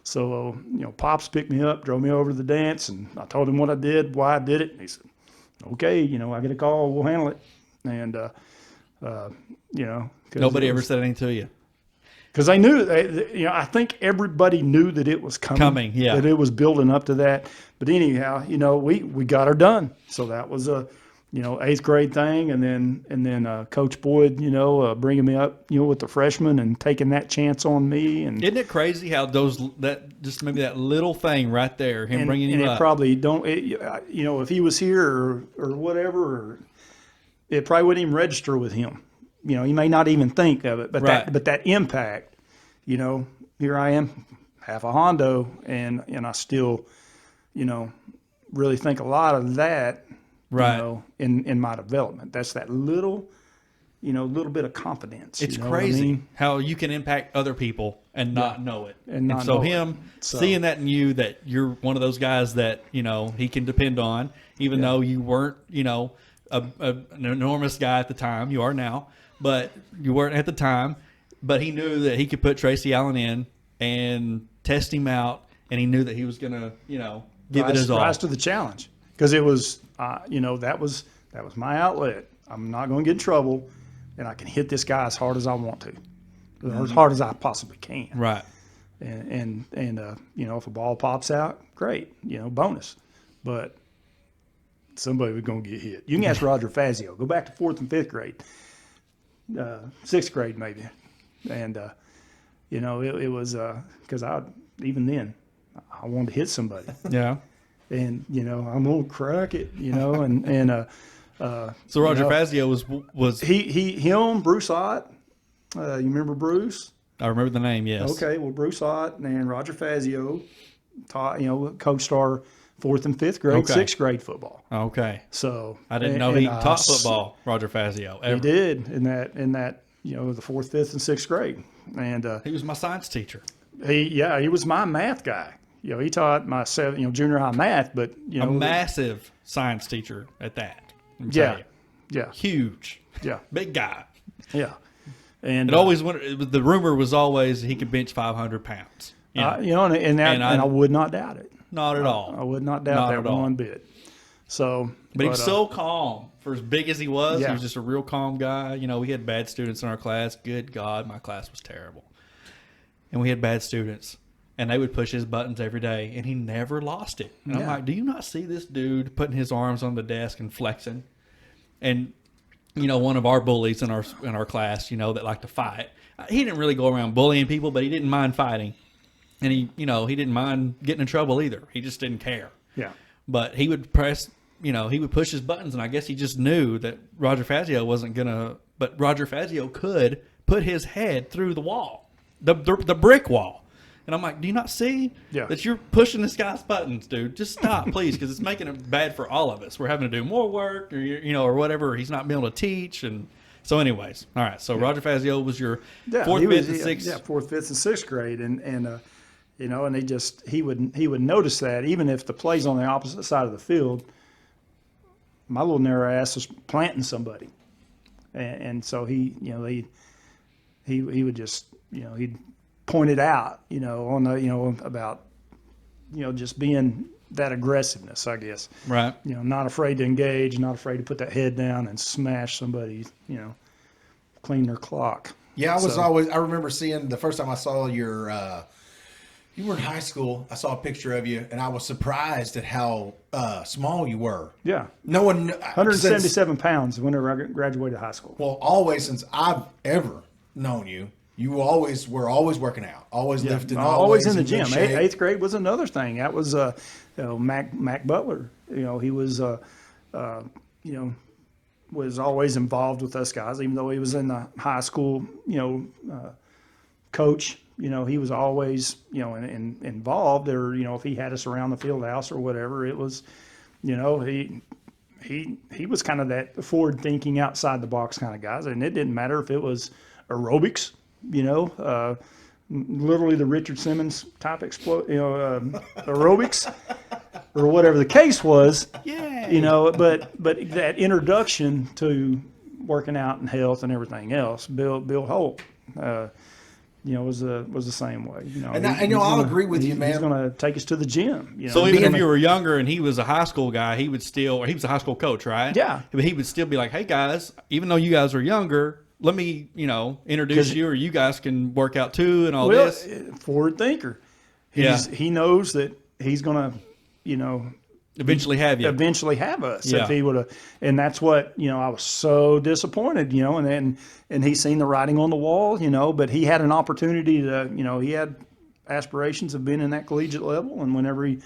So, Pops picked me up, drove me over to the dance, and I told him what I did, why I did it. And he said, okay, I get a call, we'll handle it. And, 'cause Nobody ever said anything to you. because they knew, I think everybody knew that it was coming. Yeah. That it was building up to that. But anyhow, we got her done. So that was a, 8th grade thing. And then Coach Boyd, bringing me up, with the freshmen and taking that chance on me. And Isn't it crazy how maybe that little thing right there, him bringing you it up. probably if he was here or whatever, it probably wouldn't even register with him. He may not even think of it, but Right. that impact, here I am, half a Hondo, and I still, really think a lot of that, Right. in my development. That's that little bit of confidence. It's you know what I crazy mean? how you can impact other people and not know it. And not so know it. him So- seeing that in you, that you're one of those guys that, he can depend on, even though you weren't, an enormous guy at the time. You are now, but you weren't at the time. But he knew that he could put Tracy Allen in and test him out, and he knew that he was going to, give it his all. Rise to the challenge, because it was, that was my outlet. I'm not going to get in trouble, and I can hit this guy as hard as I want to, or as hard as I possibly can. Right. And if a ball pops out, great, bonus. But somebody was going to get hit. You can ask Roger Fazio. Go back to 4th and 5th grade, 6th grade maybe, and it was because even then I wanted to hit somebody. Yeah. And I'm gonna crack it, So Roger Fazio was him, Bruce Ott. You remember Bruce? I remember the name. Yes. Okay, well Bruce Ott and Roger Fazio taught, coached our 4th and 5th grade, Okay. 6th grade football. Okay. So I didn't know he taught football. Roger Fazio. Ever. He did in that the 4th, 5th, and 6th grade, and He was my science teacher. he was my math guy. He taught my junior high math, but A massive science teacher at that. Let me yeah, tell you. yeah, Huge. yeah, Big guy. yeah. And It always the rumor was always he could bench 500 pounds. and I would not doubt it. Not at all. I would not doubt Not that at all. one bit. So, But he was so calm for as big as he was. Yeah. He was just a real calm guy. We had bad students in our class. Good God, my class was terrible. And we had bad students. And they would push his buttons every day. And he never lost it. And I'm Yeah. like, do you not see this dude putting his arms on the desk and flexing? And, one of our bullies in our class, that liked to fight. He didn't really go around bullying people, but he didn't mind fighting. And he didn't mind getting in trouble either. He just didn't care. yeah, But he would press, he would push his buttons, and I guess he just knew that Roger Fazio wasn't gonna. But Roger Fazio could put his head through the wall, the brick wall. And I'm like, do you not see that you're pushing this guy's buttons, dude? Just stop, please, because it's making it bad for all of us. We're having to do more work, or or whatever. He's not being able to teach, and so, anyways, all right. So Roger Fazio was your 4th, 5th, and 6th. Yeah, 4th, 5th, and 6th grade, and he would notice that even if the play's on the opposite side of the field, my little narrow ass was planting somebody, and so he would just he'd point it out on the about just being that aggressiveness, I guess. Right. Not afraid to engage, not afraid to put that head down and smash somebody, clean their clock. Yeah, So- I remember seeing the first time I saw your, you were in high school. I saw a picture of you, and I was surprised at how small you were. Yeah. No one, 177 pounds whenever I graduated high school. Well, always since I've ever known you, you were always working out, always lifting, Always in the good gym. shape. 8th grade was another thing. That was Mac Butler. He was was always involved with us guys, even though he was in the high school coach he was always, involved, or, if he had us around the field house or whatever, it was, he was kind of that forward thinking, outside the box kind of guys. And it didn't matter if it was aerobics, literally the Richard Simmons type aerobics or whatever the case was, but that introduction to working out and health and everything else, Bill Holt, was the same way. I'll agree with you, man. He's going to take us to the gym. So even if you were younger and he was a high school guy, he was a high school coach, right? Yeah. But he would still be like, hey guys, even though you guys are younger, let me, introduce you, or you guys can work out too and all this. Forward thinker. He knows that he's going to, eventually have us if he would have. And that's what, I was so disappointed, and he's seen the writing on the wall, but he had an opportunity to, he had aspirations of being in that collegiate level. And whenever he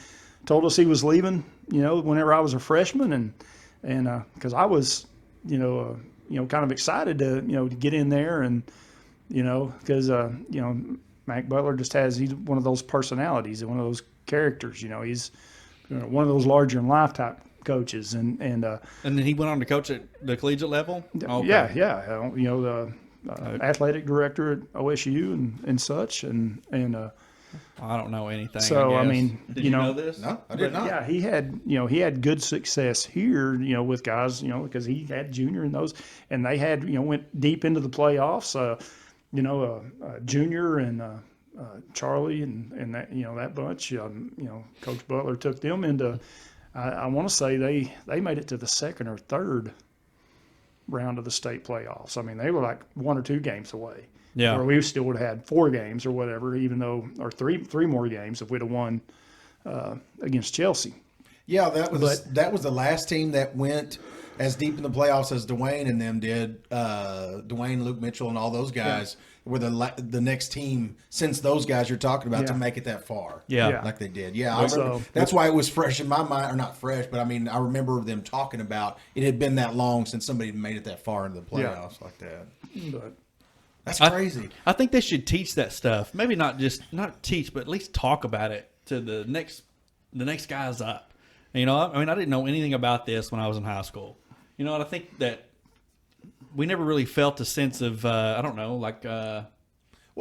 told us he was leaving, whenever I was a freshman and cause I was, kind of excited to, to get in there and, cause, Mac Butler he's one of those personalities and one of those characters, he's one of those larger than life type coaches. And then he went on to coach at the collegiate level? Okay. Yeah. The athletic director at OSU and such. And I don't know anything. So, I guess. Did you know this? No, I did not. Yeah, he had good success here, with guys, because he had Junior and those, and they had, went deep into the playoffs, Junior and Charlie and that, that bunch, Coach Butler took them into, I want to say they made it to the second or third round of the state playoffs. I mean, they were like 1 or 2 games away. Yeah. Where we still would have had 4 games or whatever, even though, or three more games if we'd have won against Chelsea. Yeah, that was the last team that went as deep in the playoffs as Dwayne and them did. Dwayne, Luke Mitchell, and all those guys were the next team since those guys you're talking about to make it that far. Yeah. Like they did. Yeah, I remember, that's why it was fresh in my mind, or not fresh, but I mean, I remember them talking about it had been that long since somebody had made it that far into the playoffs like that. But That's crazy. I think they should teach that stuff. Maybe not teach, but at least talk about it to the next guys up. I didn't know anything about this when I was in high school. And I think that we never really felt a sense of Well,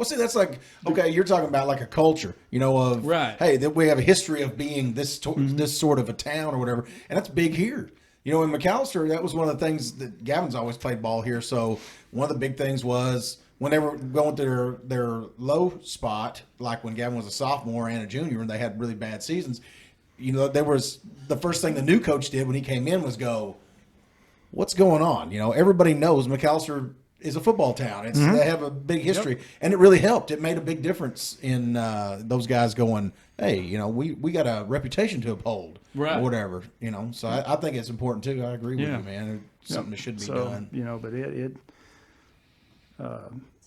see, that's like, okay, you're talking about like a culture, of, right. Hey, that we have a history of being this sort of a town or whatever, and that's big here. In McAllister, that was one of the things that Gavin's always played ball here. So one of the big things was when they were going through their low spot, like when Gavin was a sophomore and a junior, and they had really bad seasons, there was the first thing the new coach did when he came in was go, what's going on? Everybody knows McAllister is a football town. They have a big history, and it really helped. It made a big difference in those guys going, hey, we got a reputation to uphold, right, or whatever, So I think it's important too. I agree with you, man. It's something that should be done. But it It's a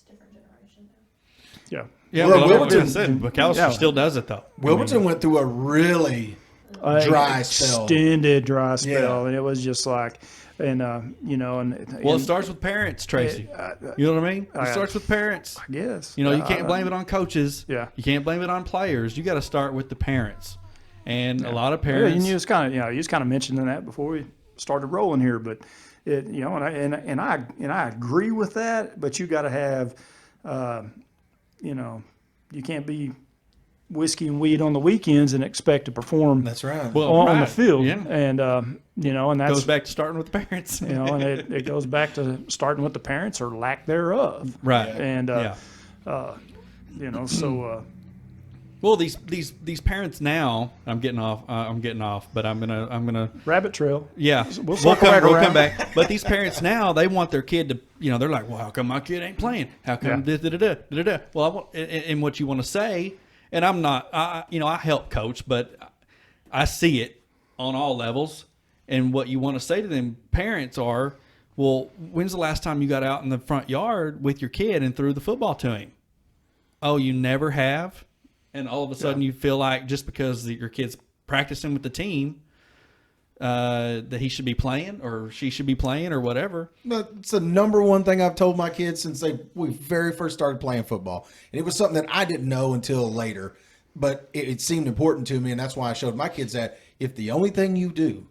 different generation now. yeah. Yeah, Well, Wilmington Wilmington- McAllister still does it though. Wilmington went through a really dry spell. Extended dry spell, Yeah. and it was just like, and It starts with parents, Tracy. You know what I mean? It starts with parents. I guess. You can't blame it on coaches. Yeah. You can't blame it on players. You got to start with the parents. And a lot of Yeah, parents. and you was kind of mentioning that before we started rolling here, but it, and I agree with that. But you got to have, you can't be whiskey and weed on the weekends and expect to perform. That's right. Well, on the right. field, Yeah. and and that's Goes back to starting with the parents. and it goes back to starting with the parents or lack thereof. Right. And so Well, these parents now. I'm getting off. But I'm gonna. rabbit trail. Yeah, We'll circle back we'll around. come back. But these parents now, they want their kid to, they're like, well, how come my kid ain't playing? How come Yeah. da-da-da-da-da-da? Well, I want, and what you want to say, and I'm not, I help coach, but I see it on all levels. And what you want to say to them parents are, well, when's the last time you got out in the front yard with your kid and threw the football to him? Oh, you never have? And all of a sudden you feel like just because your kid's practicing with the team, that he should be playing or she should be playing or whatever. It's the number one thing I've told my kids since we very first started playing football. And it was something that I didn't know until later, but it seemed important to me, and that's why I showed my kids that if the only thing you do,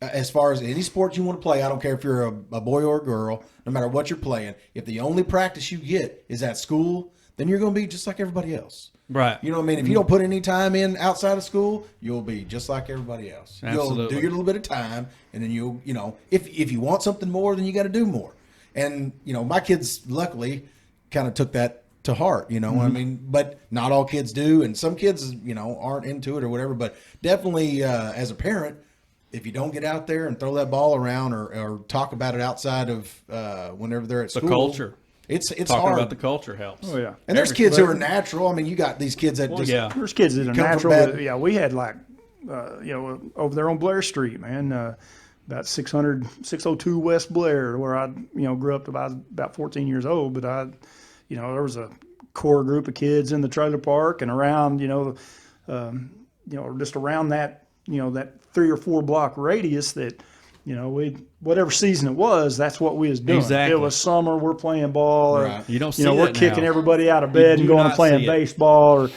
as far as any sport you want to play, I don't care if you're a boy or a girl, no matter what you're playing, if the only practice you get is at school, then you're going to be just like everybody else. Right. You know what I mean? If you don't put any time in outside of school, you'll be just like everybody else. Absolutely. You'll do your little bit of time, and then if you want something more, then you got to do more. And, my kids luckily kind of took that to heart, what I mean? But not all kids do, and some kids, aren't into it or whatever. But definitely as a parent, if you don't get out there and throw that ball around or talk about it outside of whenever they're at The school. culture. It's Talking hard. about the culture helps. Oh yeah. And there's kids who are natural. I mean, you got these kids that just yeah. There's kids that are come from natural. bad- But, yeah, we had over there on Blair Street, man, about 602 West Blair, where I, grew up. I was about 14 years old, but there was a core group of kids in the trailer park and around, just around that, that 3 or 4 block radius that. Whatever season it was, that's what we was doing. Exactly. It was summer, we're playing ball. Right. You don't see we're that kicking now. everybody out of bed do and going not and playing see it. baseball, or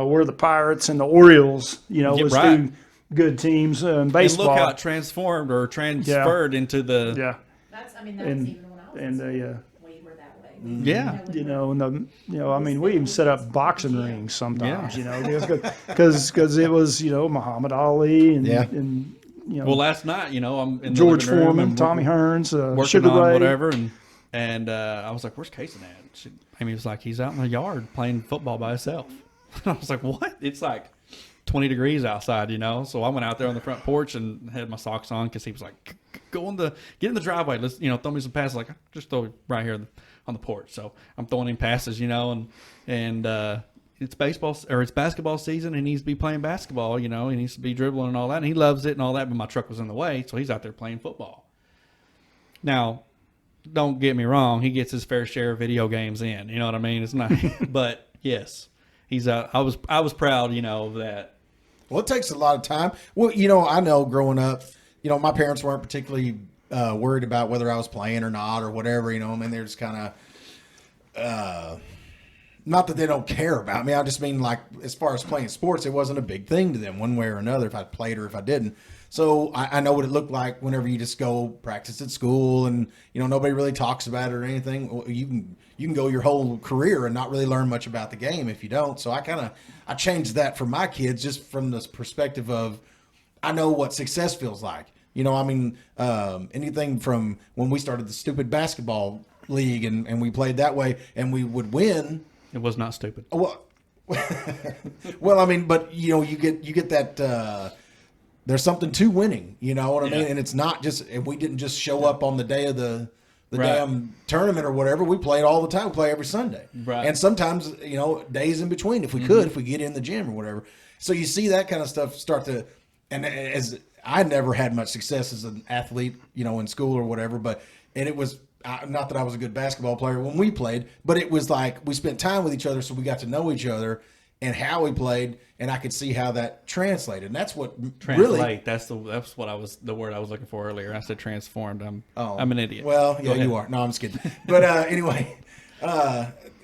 we're the Pirates and the Orioles. Was right. 2 good teams in And baseball. look how it transformed or transferred into the yeah, That's, that And- was even when I was and in they, school, we were that way. Yeah. we even set up boxing rings sometimes. Because it was Muhammad Ali and Yeah. and well, last night, I'm in the George living room Foreman, and Tommy Hearns, working Sugar on Ray, whatever, and I was like, "Where's Kason at?" Amy was like, "He's out in the yard playing football by himself." I was like, "What?" It's like 20 degrees outside, So I went out there on the front porch and had my socks on because he was like, "Get in the driveway. Let's throw me some passes." Like, just throw it right here on the porch. So I'm throwing him passes, and it's basketball season, and he needs to be playing basketball. He needs to be dribbling and all that, and he loves it and all that. But my truck was in the way, so he's out there playing football. Now, don't get me wrong; he gets his fair share of video games in. You know what I mean? It's not, but yes, he's out. I was proud, of that. Well, it takes a lot of time. Well, I know growing up, my parents weren't particularly worried about whether I was playing or not or whatever. I mean, they're just kind of. Not that they don't care about me. I just mean, like, as far as playing sports, it wasn't a big thing to them one way or another if I played or if I didn't. So I know what it looked like whenever you just go practice at school and, nobody really talks about it or anything. Well, you can go your whole career and not really learn much about the game if you don't. So I changed that for my kids just from this perspective of I know what success feels like. Anything from when we started the stupid basketball league and we played that way and we would win. It was not stupid. Well, but you get that there's something to winning, you know what I mean? And it's not just we didn't just show up on the day of the Right. damn tournament or whatever. We played all the time. We play every Sunday. Right. And sometimes, days in between if we could, if we get in the gym or whatever. So you see that kind of stuff start to, and as I never had much success as an athlete, in school or whatever, and it was, not that I was a good basketball player when we played, but it was like we spent time with each other, so we got to know each other and how we played, and I could see how that translated. And that's what Translate. really. That's what the word I was looking for earlier. I said transformed. I'm an idiot. Well, Go yeah, ahead. you are. No, I'm just kidding. But anyway,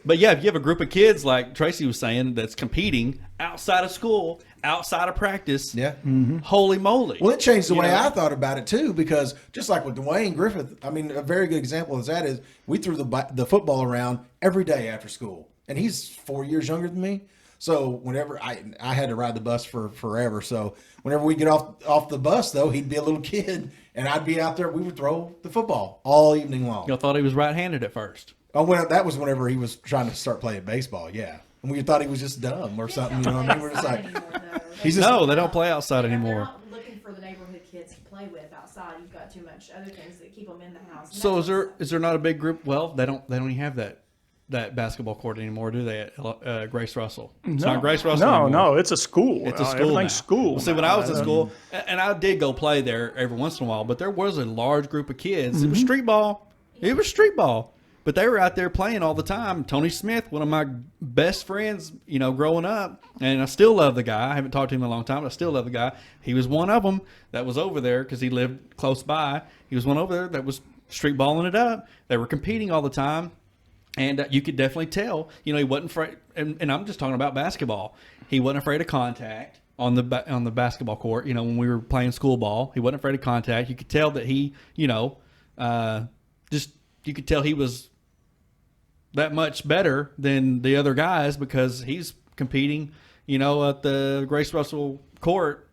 But yeah, if you have a group of kids like Tracy was saying that's competing outside of school, outside of practice, yeah. holy moly! Well, it changed the You way know? I thought about it too, because just like with Dwayne Griffith, I mean, a very good example of that is we threw the football around every day after school, and he's 4 years younger than me. So whenever I had to ride the bus for forever, so whenever we get off the bus though, he'd be a little kid, and I'd be out there. We would throw the football all evening long. Y'all thought he was right-handed at first. Oh, well, that was whenever he was trying to start playing baseball. Yeah, and we thought he was just dumb or something. You know what I mean? We're just like, he's just No, they don't play outside They're anymore. not looking for the neighborhood kids to play with outside. You've got too much other things that keep them in the house. And So that's is there not a big group? Well, they don't even have that basketball court anymore, do they? At Grace Russell. It's not Grace Russell. No, anymore. no, it's a school. It's a school. Everything's now. school. Well, see, when I was in school, and I did go play there every once in a while, but there was a large group of kids. It was street ball. It was street ball. But they were out there playing all the time. Tony Smith, one of my best friends, you know, growing up, and I still love the guy. I haven't talked to him in a long time, but I still love the guy. He was one of them that was over there because he lived close by. He was one over there that was street balling it up. They were competing all the time. And you could definitely tell, you know, he wasn't afraid. And I'm just talking about basketball. He wasn't afraid of contact on the basketball court. You know, when we were playing school ball, he wasn't afraid of contact. You could tell that he, you know, you could tell he was that much better than the other guys because he's competing, you know, at the Grace Russell court.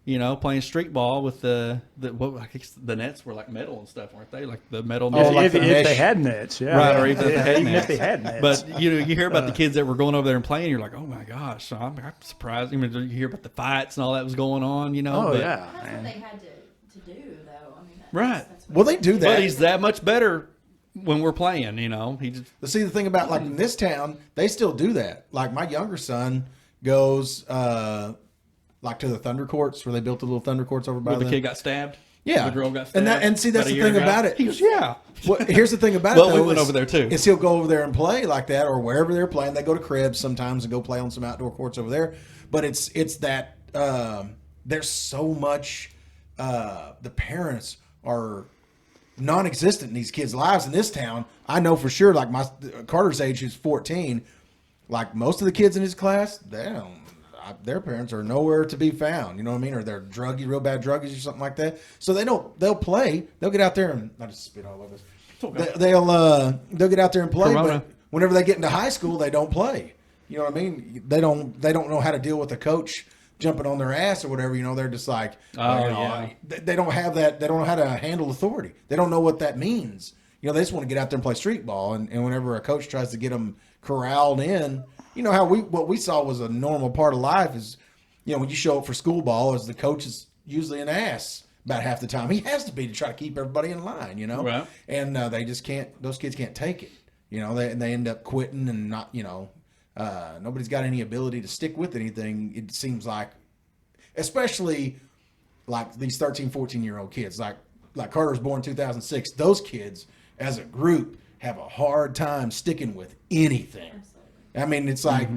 You know, playing street ball with I guess the nets were like metal and stuff, weren't they? Like the metal. Oh, nets. if they had nets, yeah. Right, or even if they had Even nets. if they had nets. But you know, you hear about the kids that were going over there and playing. You're like, oh my gosh! So I'm surprised. I mean, you hear about the fights and all that was going on. You know, Oh, but, yeah. That's what they had to do, though. I mean, Right. That's what Well, they do that. But he's that much better when we're playing. You know, he just But see, the thing about like in this town, they still do that. Like my younger son goes like to the Thunder Courts where they built the little Thunder Courts over by where the them. kid got stabbed. Yeah, the girl got stabbed. And see, that's about a the year thing ago. about it. He goes, yeah. Well, here's the thing about Well, it. we Though, went is- over there, too. Is he'll go over there and play like that, or wherever they're playing. They go to cribs sometimes and go play on some outdoor courts over there. But it's that there's so much. The parents are non-existent in these kids' lives in this town. I know for sure. Like Carter's age, who's 14. Like most of the kids in his class, their parents are nowhere to be found. You know what I mean? Or they're real bad druggies or something like that. So they'll play. They'll get out there and I just spit all over this. Okay. They'll get out there and play. Corona. But whenever they get into high school, they don't play. You know what I mean? They don't know how to deal with a coach jumping on their ass or whatever. You know, they're just like, yeah. They don't have that. They don't know how to handle authority. They don't know what that means. You know, they just want to get out there and play street ball. And whenever a coach tries to get them corralled in, you know how what we saw was a normal part of life is, you know, when you show up for school ball, as the coach is usually an ass about half the time. He has to be to try to keep everybody in line, you know. Right. And they just can't. Those kids can't take it. You know, they end up quitting and not. You know, nobody's got any ability to stick with anything. It seems like, especially like these 13, 14-year-old kids. Like Carter was born in 2006. Those kids, as a group, have a hard time sticking with anything. Absolutely. I mean, it's like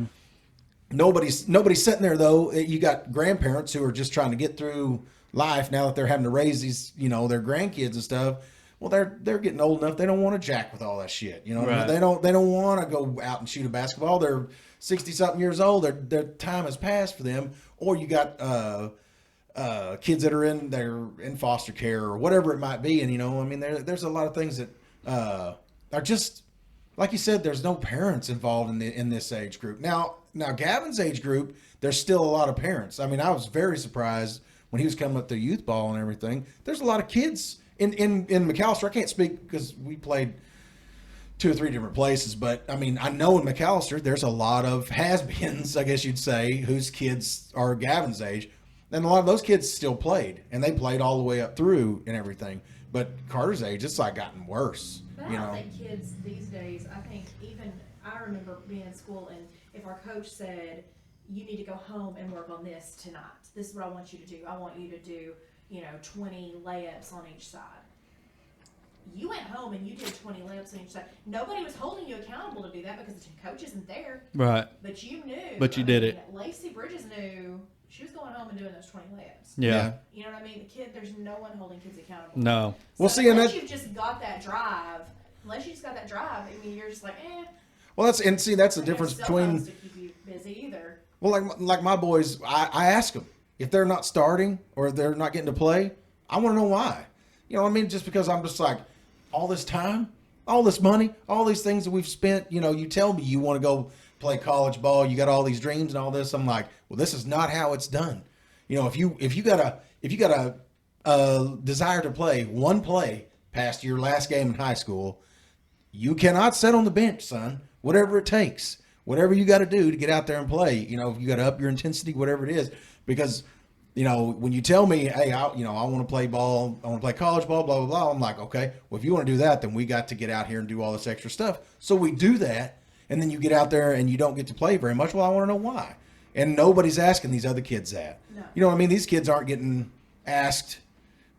nobody's sitting there though. You got grandparents who are just trying to get through life now that they're having to raise these, you know, their grandkids and stuff. Well, they're getting old enough. They don't want to jack with all that shit. You know, Right. they don't want to go out and shoot a basketball. They're 60-something years old. Their time has passed for them. Or you got kids that are in foster care or whatever it might be. And you know, I mean, there's a lot of things that are just. Like you said, there's no parents involved in this age group. Now Gavin's age group, there's still a lot of parents. I mean, I was very surprised when he was coming up to youth ball and everything. There's a lot of kids in McAllister. I can't speak because we played 2 or 3 different places, but I mean, I know in McAllister there's a lot of has-beens, I guess you'd say, whose kids are Gavin's age, and a lot of those kids still played, and they played all the way up through and everything. But Carter's age, it's like gotten worse. But I You don't know. think kids these days, I think even, I remember being in school and if our coach said, you need to go home and work on this tonight. This is what I want you to do. I want you to do, 20 layups on each side. You went home and you did 20 layups on each side. Nobody was holding you accountable to do that because the coach isn't there. Right. But you knew. But you did it. Lacey Bridges knew she was going home and doing those 20 layups. Yeah. You know what I mean? There's no one holding kids accountable. No. Well, So see, and unless that- you've just got that drive, I mean, you're just like, Well, that's the there's difference cell between. phones to keep you busy either. Well, like my boys, I ask them if they're not starting or they're not getting to play. I want to know why. You know what I mean? Just because I'm just like, all this time, all this money, all these things that we've spent. You know, you tell me you want to go play college ball, you got all these dreams and all this. I'm like, well, this is not how it's done. You know, if you got a desire to play one play past your last game in high school, you cannot sit on the bench, son. Whatever it takes, whatever you got to do to get out there and play. You know, you got to up your intensity, whatever it is. Because, you know, when you tell me, hey, I want to play ball, I want to play college ball, blah, blah, blah. I'm like, okay, well, if you want to do that, then we got to get out here and do all this extra stuff. So we do that. And then you get out there and you don't get to play very much. Well, I want to know why. And nobody's asking these other kids that. No. You know what I mean? These kids aren't getting asked,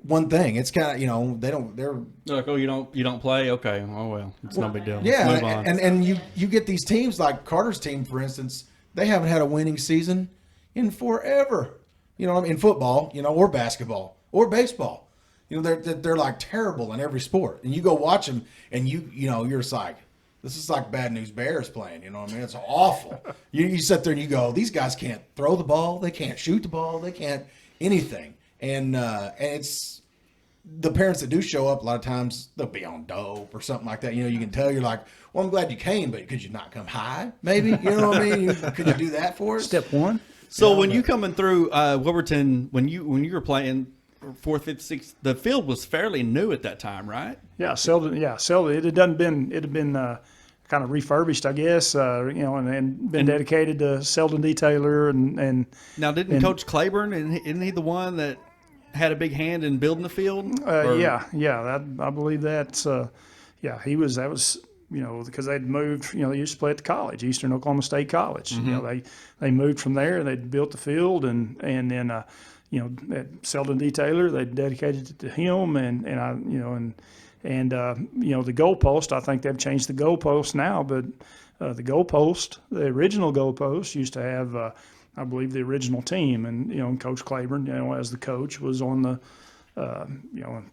one thing. It's kind of they're They're like, oh, you don't play? Okay, oh well, it's no big deal. Let's yeah, move on. and you get these teams like Carter's team, for instance. They haven't had a winning season in forever. In football, or basketball or baseball. They're like terrible in every sport. And you go watch them, and you're just like, this is like Bad News Bears playing. It's awful. You sit there and you go, these guys can't throw the ball, they can't shoot the ball, they can't anything. And it's the parents that do show up. A lot of times they'll be on dope or something like that. You can tell you're like, well, I'm glad you came, but could you not come high? Maybe you know what I mean. Could you do that for us? Step one. So when you coming through Wilburton, when you were playing 4th, 5th, 6th, the field was fairly new at that time, right? Yeah, Selden. Yeah, Selden. It had been kind of refurbished, I guess. And been dedicated to Selden Detailer and. Now, didn't Coach Claiborne, isn't he the one that had a big hand in building the field? Yeah. I believe that's. He was. That was. Because they'd moved. They used to play at the college, Eastern Oklahoma State College. Mm-hmm. They moved from there. They'd built the field, and then at Selden Detailer, they dedicated it to him, and the goalpost. I think they've changed the goalpost now, but the original goalpost used to have, I believe, the original team, and Coach Claiborne, as the coach, was on the.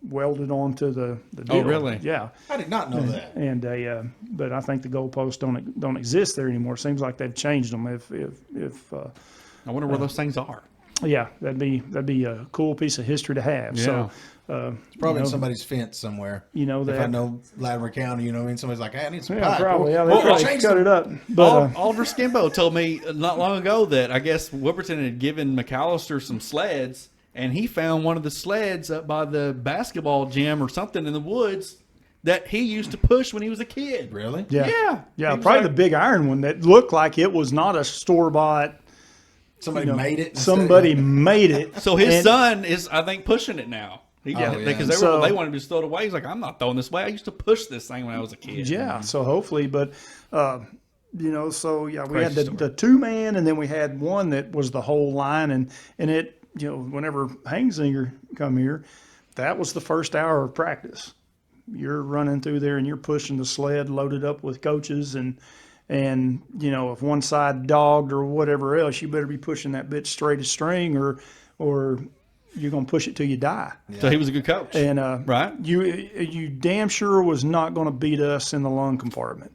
Welded onto the deal. Oh, really? Yeah. I did not know that. And but I think the goalposts don't exist there anymore. It seems like they've changed them. If I wonder where those things are. yeah, that'd be a cool piece of history to have. Yeah. So It's probably in somebody's fence somewhere. that if I know Latimer County, somebody's like, hey, I need some yeah, pipe. probably yeah, they We'll probably change cut them. it up. But Oliver Skimbo told me not long ago that I guess Wilburton had given McAllister some sleds, and he found one of the sleds up by the basketball gym or something in the woods that he used to push when he was a kid. Really? yeah, Yeah. He was probably like- the big iron one that looked like it was not a store bought. Somebody made it. Somebody made it. So his And- son is, I think, pushing it now. Because they wanted to throw it away. He's like, I'm not throwing this away. I used to push this thing when I was a kid. Yeah, so hopefully, but we had Crazy the 2-man, and then we had one that was the whole line, and it whenever Hangsinger come here, that was the first hour of practice. You're running through there and you're pushing the sled loaded up with coaches, and if one side dogged or whatever else, you better be pushing that bitch straight as string, or you're gonna push it till you die. So he was a good coach. And right? you damn sure was not going to beat us in the lung compartment.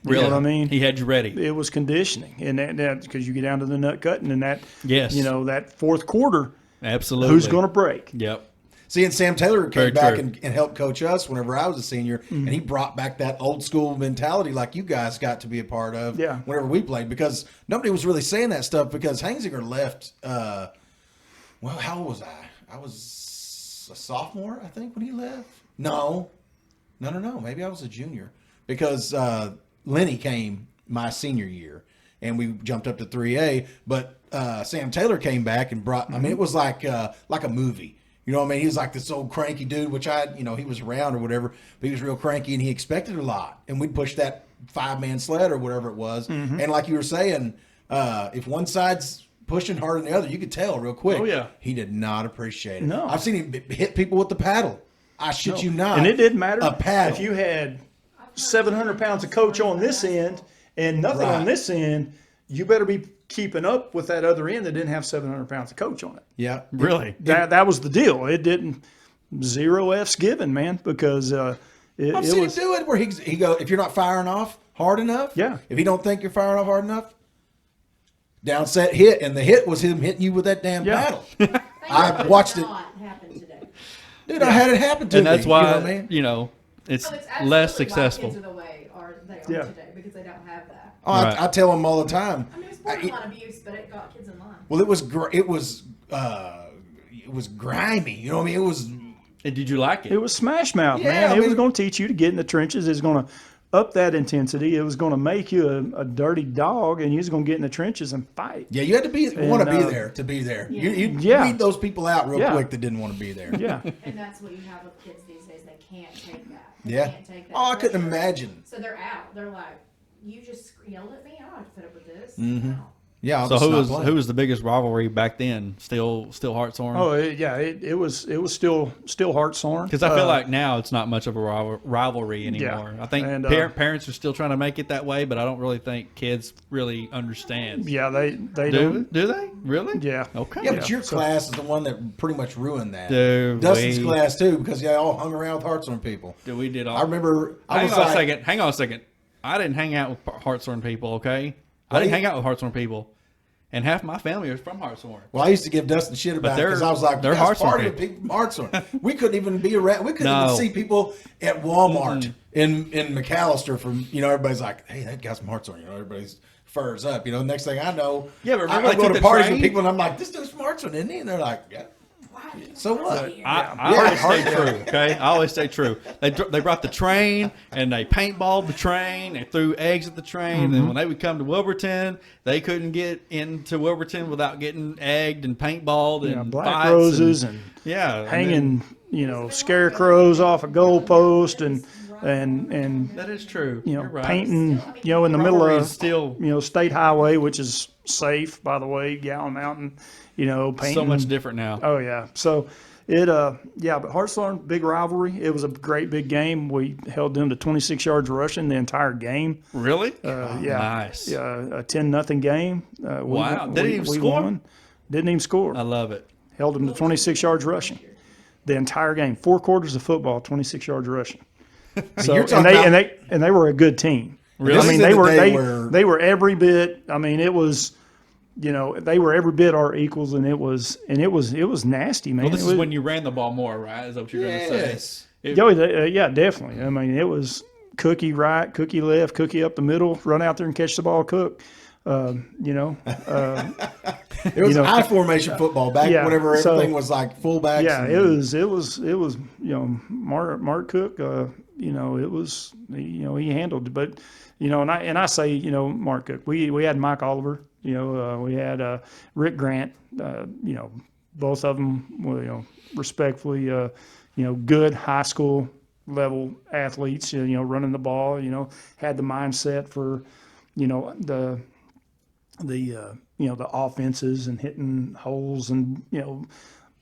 You Really? know what I mean? He had you ready. It was conditioning, and that because you get down to the nut cutting, and that Yes. that fourth quarter, Absolutely. who's going to break? Yep. See, and Sam Taylor Very came back true. and helped coach us whenever I was a senior, and he brought back that old school mentality like you guys got to be a part of Yeah. whenever we played, because nobody was really saying that stuff because Hangsinger left, how old was I? I was a sophomore, I think, when he left. No. Maybe I was a junior because Lenny came my senior year, and we jumped up to 3A, but Sam Taylor came back and brought, I mean, it was like a movie. You know what I mean? He was like this old cranky dude, which he was around or whatever, but he was real cranky and he expected a lot. And we'd push that 5-man sled or whatever it was. And like you were saying, if one side's pushing harder than the other, you could tell real quick. Oh, yeah. He did not appreciate it. No. I've seen him hit people with the paddle. I shit you not. And it didn't matter A paddle. if you had 700 pounds of coach on this end and nothing on Right. this end. You better be keeping up with that other end that didn't have 700 pounds of coach on it. Yeah. Really? That was the deal. It didn't zero F's given, man, because I've it seen was him do it where he go, if you're not firing off hard enough, Yeah. if he don't think you're firing off hard enough, down set hit, and the hit was him hitting you with that damn Yeah. paddle. I watched it. Happen today. Dude, I had it happen to And me. that's why, you know what I mean? it's Oh, it's absolutely less why successful. kids are the way they are Yeah. today because they don't have that. Oh, Right. I tell them all the time. I mean, it's borderline abuse, but it got kids in line. Well, it was grimy. You know what I mean? It was. And did you like it? It was smash mouth, Yeah, man. I It was mean- going to teach you to get in the trenches. It was going to up that intensity. It was going to make you a dirty dog, and you was going to get in the trenches and fight. Yeah, you had to want to be uh, there to be there. Yeah. You Yeah. beat those people out real Yeah. quick that didn't want to be there. Yeah, And that's what you have with kids these days. They can't take that. They Yeah. can't take that Oh, I couldn't pressure. imagine. So they're out. They're like, you just yelled at me. I don't have to put up with this. Mm-hmm. No. Yeah. I'll So just not who play. was the biggest rivalry back then? Still Hartshorn? Oh it was still Hartshorn. Because I feel like now it's not much of a rivalry anymore. I think And, parents are still trying to make it that way, but I don't really think kids really understand. yeah they Do don't. they really? Yeah. Okay. Yeah, but your class is the one that pretty much ruined that. Do Dustin's we- class too, because y'all all hung around with Hartshorn people. We did all. I remember. I was Hang on like, a second. Hang on a second. I didn't hang out with Hartshorn people. Okay. I Well, didn't he- hang out with Hartshorn people, and half my family was from Hartshorn. Well, I used to give Dustin shit about it because they're- I was like, they're "You guys Hartshorn party with people from Hartshorn." We couldn't even be around. We couldn't No. even see people at Walmart in McAllister. From everybody's like, "Hey, that guy's from Hartshorn." Everybody's furs up. Next thing I know, Yeah, but I remember they go took to the parties train? with people, and I'm like, "This dude's from Hartshorn, isn't he?" And they're like, "Yeah." So what? I always stay true. Okay, I always stay true. They brought the train and they paintballed the train. They threw eggs at the train. And then when they would come to Wilburton, they couldn't get into Wilburton without getting egged and paintballed and Yeah, black fights roses and yeah, hanging, scarecrows off a goalpost and that is true. You're right. painting, in the middle Rivalry of is still State Highway, which is safe, by the way, Gallon Mountain, painting. so much different now. Oh yeah. So but Hartshorn, big rivalry. It was a great big game. We held them to 26 yards rushing the entire game. Really? Yeah. Nice. Yeah, a 10-0 game. Wow. Didn't even we score? won. Didn't even score. I love it. Held them to 26 yards rushing. The entire game, 4 quarters of football, 26 yards rushing. So You're and talking they about- and they were a good team. Really? I mean, This is they the were day they where- they were every bit. I mean, it was, they were every bit our equals, and it was nasty, man. Well, this It is was- when you ran the ball more, right? Is that what you're going to say? Yes. yeah, definitely. I mean, it was cookie right, cookie left, cookie up the middle, run out there and catch the ball, cook. It was high formation football back Yeah, whenever so- everything was like fullbacks. Yeah, and- it was Mark Cook. It was he handled it, but and I say Mark Cook. We had Mike Oliver. We had Rick Grant. Both of them were respectfully good high school level athletes. Running the ball. Had the mindset for the offenses and hitting holes and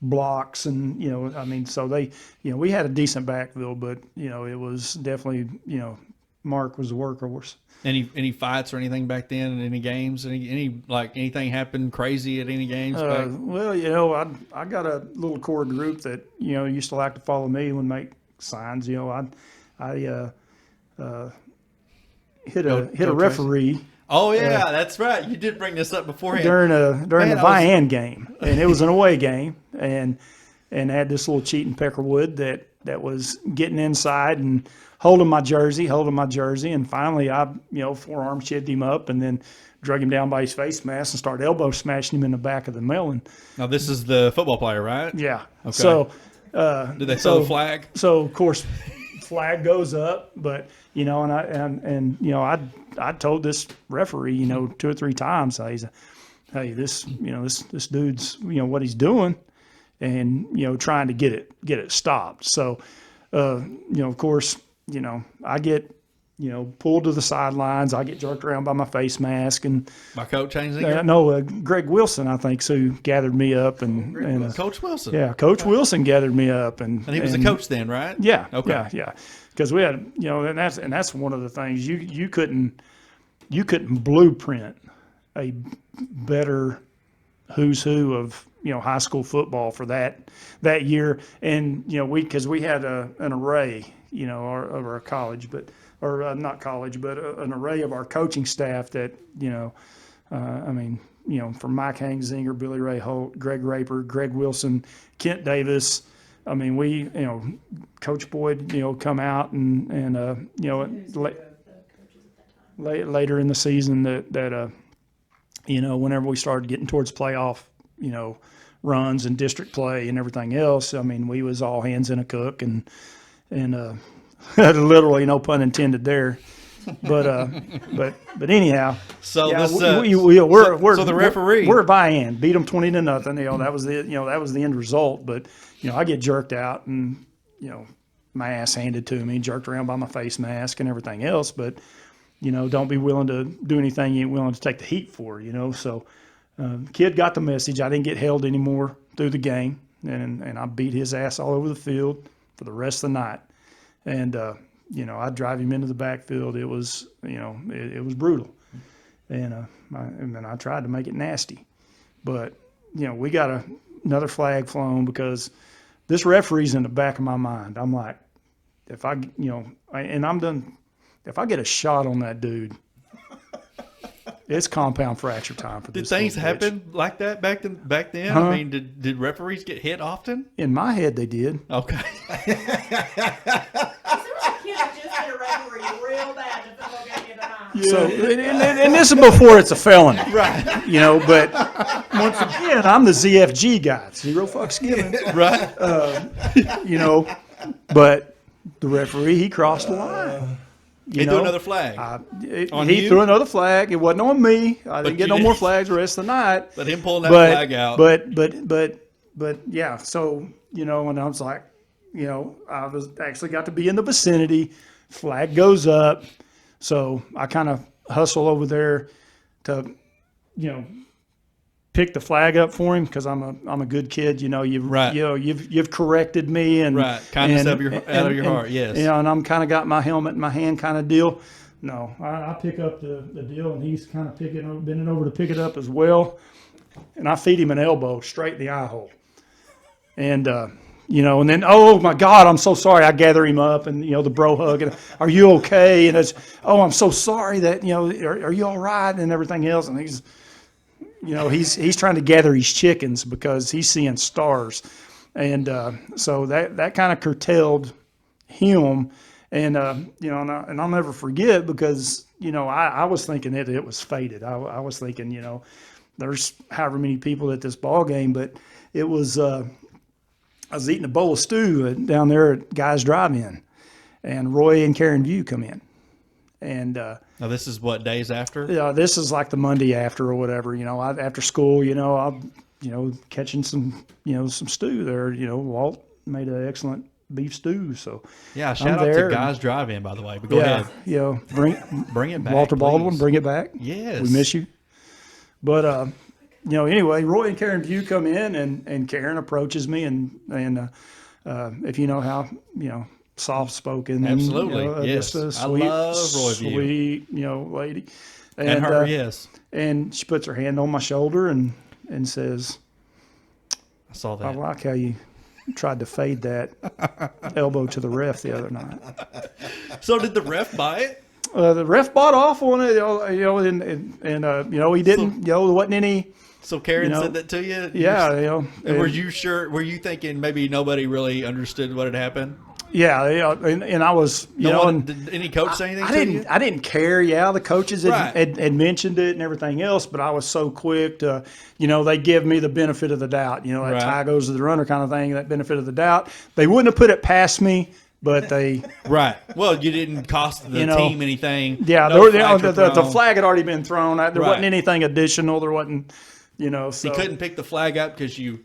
blocks and I mean, so they we had a decent backfield, but it was definitely Mark was the workhorse. Any fights or anything back then in any games? Any like anything happened crazy at any games back? Well, I got a little core group that used to like to follow me and make signs. I hit a Tracy. referee Oh yeah, that's right. You did bring this up beforehand. during Man, the I was- Vian game, and it was an away game, and had this little cheating Peckerwood that was getting inside and holding my jersey, and finally I forearm chipped him up and then drug him down by his face mask and started elbow smashing him in the back of the melon. Now this is the football player, right? Yeah. Okay. So Did they throw the flag? So of course, flag goes up, but I told this referee 2 or 3 times, hey, this dude's what he's doing, and trying to get it stopped. So of course I get pulled to the sidelines. I get jerked around by my face mask, and My coach changing Greg Wilson, I think, who gathered me up, and Coach Wilson. yeah, Coach Wilson gathered me up, and And he was the coach then, right? Yeah. Okay. Yeah. Because we had, and that's one of the things you couldn't blueprint a better who's who of high school football for that year, and because we had an array of our college, not college, but an array of our coaching staff that from Mike Hangzinger, Billy Ray Holt, Greg Raper, Greg Wilson, Kent Davis. I mean, we, Coach Boyd, come out and later in the season that whenever we started getting towards playoff, runs and district play and everything else, I mean, we was all hands in a cook and literally, no pun intended there. But anyhow, So yeah, this, we're so the referee. we're buy-in, beat them 20-0. That was the end result. But I get jerked out and my ass handed to me, jerked around by my face mask and everything else. But don't be willing to do anything you ain't willing to take the heat for, So kid got the message. I didn't get held anymore through the game, and I beat his ass all over the field for the rest of the night. And, I'd drive him into the backfield. It was, it was brutal. And then I tried to make it nasty. But, we got another flag flown because this referee's in the back of my mind. I'm like, if I get a shot on that dude, it's compound fracture time for Did this. Did things little bitch. happen like that back then? Huh? I mean, did referees get hit often? In my head, they did. Okay. There was a kid that just hit a referee real bad to football game the other night. So, and this is before it's a felony. Right. But once again, I'm the ZFG guy. Zero fucks given. Right. But the referee, he crossed the line. He threw another flag. On He you? threw another flag. It wasn't on me. I didn't get you no more did. flags the rest of the night. But him pulling that flag out. But yeah. So and I was like, I was actually got to be in the vicinity. Flag goes up, so I kind of hustle over there to, pick the flag up for him because I'm a good kid. You've corrected me and Right. Kindness out of your heart. Yes. And I'm kind of got my helmet in my hand kind of deal. No, I pick up the deal, and he's kind of bending over to pick it up as well. And I feed him an elbow straight in the eye hole. And, and then, oh my God, I'm so sorry. I gather him up and, the bro hug and, are you okay? And it's, oh, I'm so sorry that, are you all right? And everything else. And he's trying to gather his chickens because he's seeing stars. And so that kind of curtailed him. And, and I'll never forget because, I was thinking that it was fated. I was thinking, there's however many people at this ball game, but it was, I was eating a bowl of stew down there at Guys Drive-In, and Roy and Karen View come in. And Now, this is what, days after? this is like the Monday after or whatever, after school, I'm, catching some, some stew there. Walt made an excellent beef stew. So Yeah, I'm shout out there to Guys Drive-In, by the way. But go yeah, ahead. Bring it back, Walter Baldwin, please. bring it back. Yes. We miss you. But, anyway, Roy and Karen View come in, and Karen approaches me, and if you know how, soft-spoken. Absolutely, and, yes. just a I sweet, love Roy View. sweet, lady. And her, yes. And she puts her hand on my shoulder and says, I saw I that. like how you tried to fade that elbow to the ref the other night. So did the ref buy it? The ref bought off on it, and he didn't, there wasn't any. So Karen said that to you? Yeah, And were you sure? Were you thinking maybe nobody really understood what had happened? Yeah, and I was, Did any coach say anything to you? I didn't care. Yeah, the coaches Right. had mentioned it and everything else, but I was so quick to, they give me the benefit of the doubt. That Right. tie goes to the runner kind of thing. That benefit of the doubt. They wouldn't have put it past me, but they. Right. Well, you didn't cost the team anything. Yeah, No the flags were flag thrown. had already been thrown. There Right. wasn't anything additional. There wasn't, so. You couldn't pick the flag up because you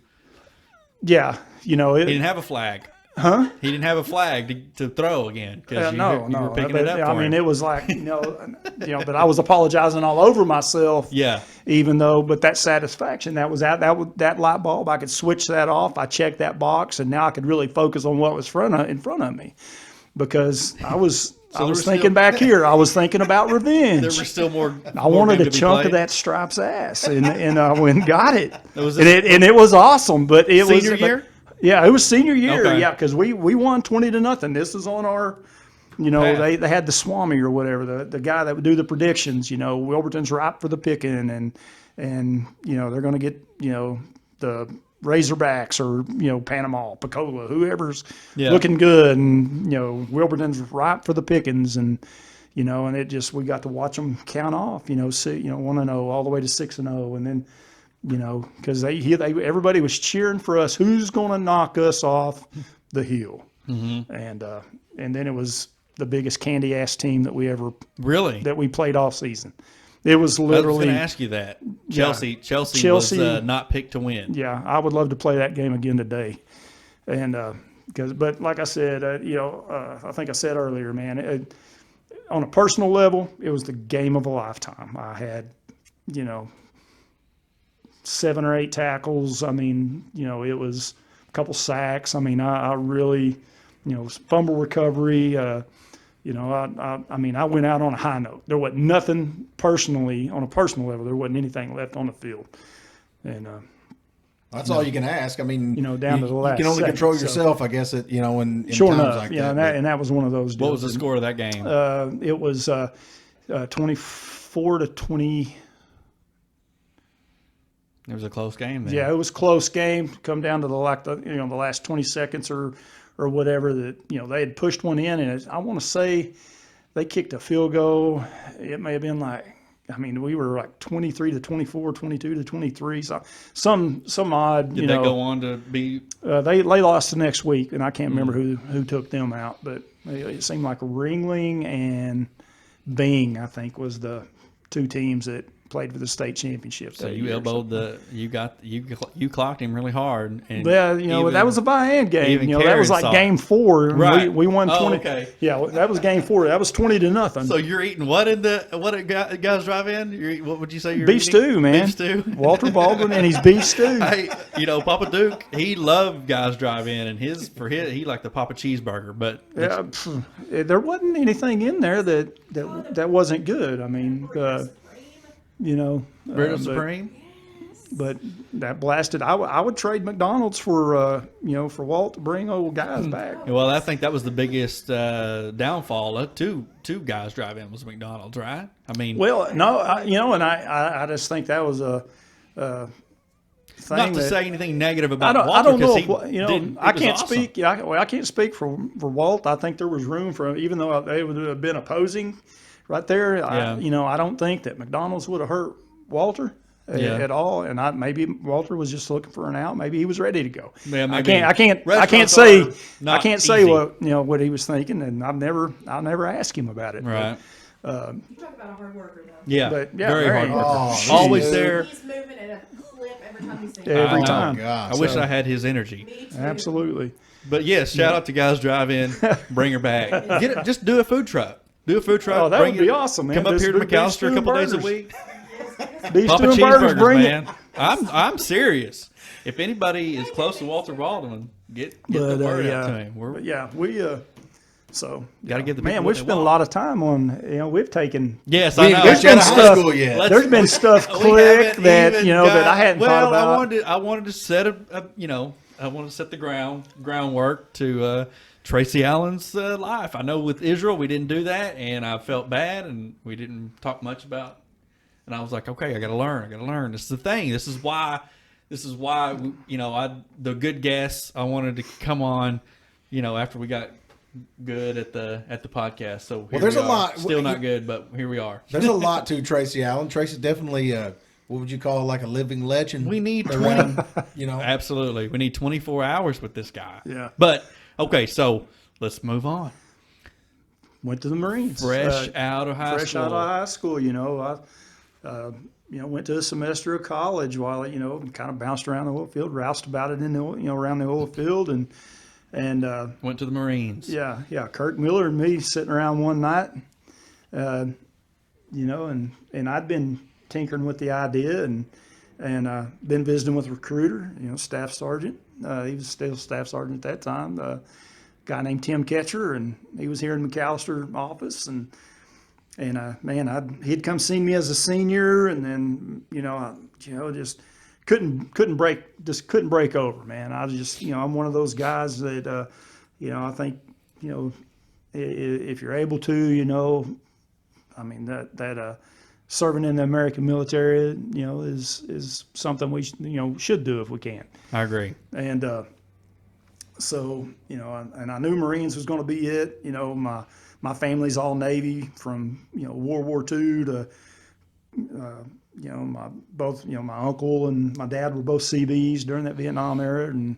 Yeah, he didn't have a flag. Huh? He didn't have a flag to throw again because you no, were picking but, it up for I mean, him. it was like, but I was apologizing all over myself. Yeah. Even though, but that satisfaction, that was that light bulb, I could switch that off. I checked that box, and now I could really focus on what was in front of me, because I was thinking back here. I was thinking about revenge. There were still more. I wanted a game to be chunk played. of that Stripes ass, and I went and got it. Was and it was awesome. But it was Senior year? Yeah, it was senior year. Okay. Yeah, because we won 20-0. This is on our. Path. They had the Swami or whatever, the guy that would do the predictions. Wilburton's ripe for the picking, and they're going to get the Razorbacks or Panama, Picola, whoever's looking good, and Wilburton's ripe for the pickings, and and it just, we got to watch them count off, 1-0 all the way to 6-0, and then because everybody was cheering for us, who's going to knock us off the hill, and then it was the biggest candy ass team that we ever that we played all season. It was literally. I was going to ask you that. Chelsea was not picked to win. Yeah, I would love to play that game again today, and but like I said, I think I said earlier, man, on a personal level, it was the game of a lifetime. I had, 7 or 8 tackles. I mean, it was a couple sacks. I mean, I really, fumble recovery. I mean, I went out on a high note. There wasn't nothing personally on a personal level. There wasn't anything left on the field, and that's all you can ask. I mean, down to the last. You can only second, control so- yourself, I guess. In Sure times enough, like yeah, that. and that was one of those. What was the deals. score of that game? It was 24-20. It was a close game then. Yeah, it was a close game. Come down to the last 20 seconds or whatever that they had pushed one in, and I want to say they kicked a field goal. It may have been we were like 23-24, 22-23. So some odd. Did they go on to be? They lost the next week, and I can't remember who took them out, but it seemed like Ringling and Bing, I think, was the 2 teams that played for the state championship. So you elbowed you clocked him really hard. And Yeah, that was a by-hand game. That was like game 4. And Right. we won 20. Oh, okay. Yeah, that was game 4. That was 20-0. So you're eating what at Guys Drive In? What would you say you're Beef eating? stew, man. Beef stew. Walter Baldwin and his beef stew. Hey, Papa Duke, he loved Guys Drive In, and he liked the Papa Cheeseburger. But Yeah, there wasn't anything in there that wasn't good. I mean, Burrito Supreme. But that blasted. I would trade McDonald's for Walt to bring old guys back. Well, I think that was the biggest downfall to Guys Drive In was McDonald's, right? I mean, Well, no, I just think that was a thing. not to that, say anything negative about I Walter, don't know. because I can't speak. I can't speak for Walt. I think there was room for, even though they would have been opposing, right there. Yeah. I don't think that McDonald's would have hurt Walter at all. And maybe Walter was just looking for an out. Maybe he was ready to go. Yeah, I maybe. can't Restaurants say are not I can't say easy. what he was thinking, and I'll never ask him about it. right? You talk about a hard worker, though. Yeah, But, yeah, very very hard worker. Oh, Always geez. there. He's moving at a clip every time he's seen Every I know. time. God. I wish So- I had his energy. Me too. Absolutely. But yes, shout out to Guys Drive In. Bring her back. Just do a food truck. Do a food truck. Oh, that bring would be it- awesome, man. Come up Just here to do beef McAllister stew a and couple days a burgers. week. Beef Papa stew and burgers, cheeseburgers, bring man. it. I'm serious. If anybody is close to Walter Baldwin, get the word out to him. But yeah, we so Gotta give the man, people we've what they spent a want. lot of time on. We've taken. Yes, We I ain't know. got you out of high stuff- school yet. Let's- There's been stuff We click haven't that even that I hadn't thought about. I wanted to set I wanted to set the groundwork to Tracy Allen's life. I know with Israel we didn't do that, and I felt bad, and we didn't talk much about. And I was like, okay, I got to learn. This is the thing. This is why. The good guests. I wanted to come on. After we got good at the podcast. So here there's we a are. lot- Still not good, but here we are. There's a lot to Tracy Allen. Tracy's definitely, what would you call, like a living legend? We need around, Absolutely. We need 24 hours with this guy. Yeah. But, okay, so let's move on. Went to the Marines. Fresh out of high fresh school. out of high school. I went to a semester of college while kind of bounced around the oil field, roused about it around the oil field, and Went to the Marines. yeah, Kurt Miller and me sitting around one night, and I'd been tinkering with the idea and been visiting with a recruiter, staff sergeant. He was still staff sergeant at that time. A guy named Tim Ketcher, and he was here in McAllister office, and he'd come see me as a senior, and then just couldn't break over, man. I just I'm one of those guys that I think if you're able to, that serving in the American military is something we should do if we can. I agree. And so and I knew Marines was going to be it. My family's all Navy from World War II to my uncle and my dad were both CBs during that Vietnam era, and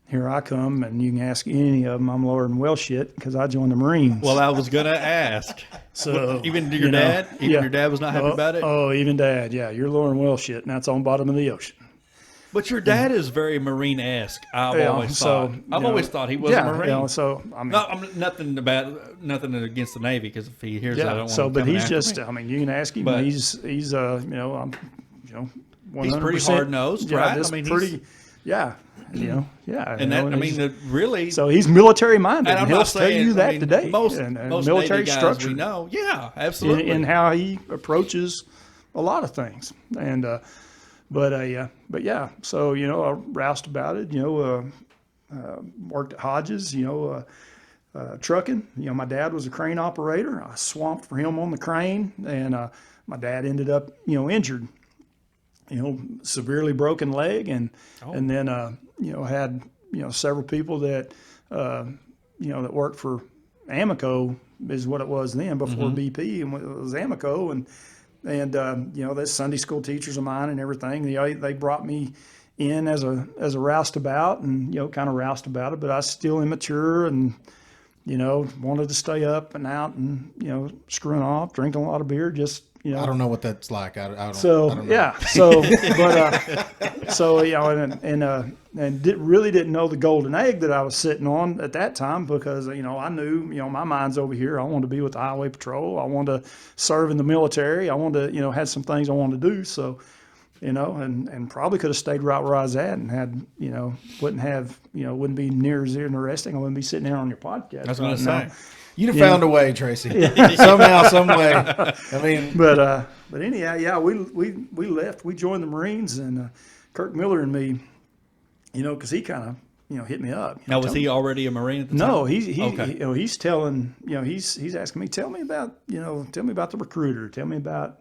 here I come, and you can ask any of them, I'm lower than well shit because I joined the Marines. Well, I was going to ask. So Even your dad? Even your dad was not happy about it? Oh, even Dad, yeah, you're lower than well shit, and that's on the bottom of the ocean. But your dad is very Marine-esque. I've Yeah, always so, thought. you I've know, always thought he was yeah, a Marine. you know, so I mean, No, nothing against the Navy, because if he hears that, I don't want so him but coming he's after just, me. I mean, you can ask him. But- he's you know, I'm, you know, 100%. He's pretty hard-nosed, right? Just I mean, pretty, yeah, you know, yeah. And you know, that, I mean, he's- really. so he's military minded, And I'm and he'll not tell saying you that I mean, today. Most and Navy military guys structure we know, yeah, absolutely. in how he approaches a lot of things. And but yeah, so you know, I roused about it. You know, worked at Hodges. You know, trucking. You know, my dad was a crane operator. I swamped for him on the crane, and my dad ended up, you know, injured. You know, severely broken leg, and then you know, had, you know, several people that you know, that worked for Amoco, is what it was then, before BP, and it was Amoco, and you know, there's Sunday school teachers of mine and everything. They brought me in as a roustabout, and you know, kind of roused about it, but I was still immature and, you know, wanted to stay up and out and, you know, screwing off, drinking a lot of beer, just, you know. I don't know what that's like. I don't. So I don't know. yeah, so but so you know, and really didn't know the golden egg that I was sitting on at that time, because you know, I knew, you know, my mind's over here. I wanted to be with the Highway Patrol. I wanted to serve in the military. I wanted to, you know, had some things I wanted to do. So, you know, and probably could have stayed right where I was at and had, you know, wouldn't be near as interesting. I wouldn't be sitting here on your podcast. I was going to right now. say. You'd have found a way, Tracy. Somehow, some way. I mean, But anyhow, yeah, we left. We joined the Marines, and Kirk Miller and me, you know, because he kind of, you know, hit me up. Now, was he already a Marine at the time? No, Okay. you know, he's telling, you know, he's asking me, tell me about the recruiter, tell me about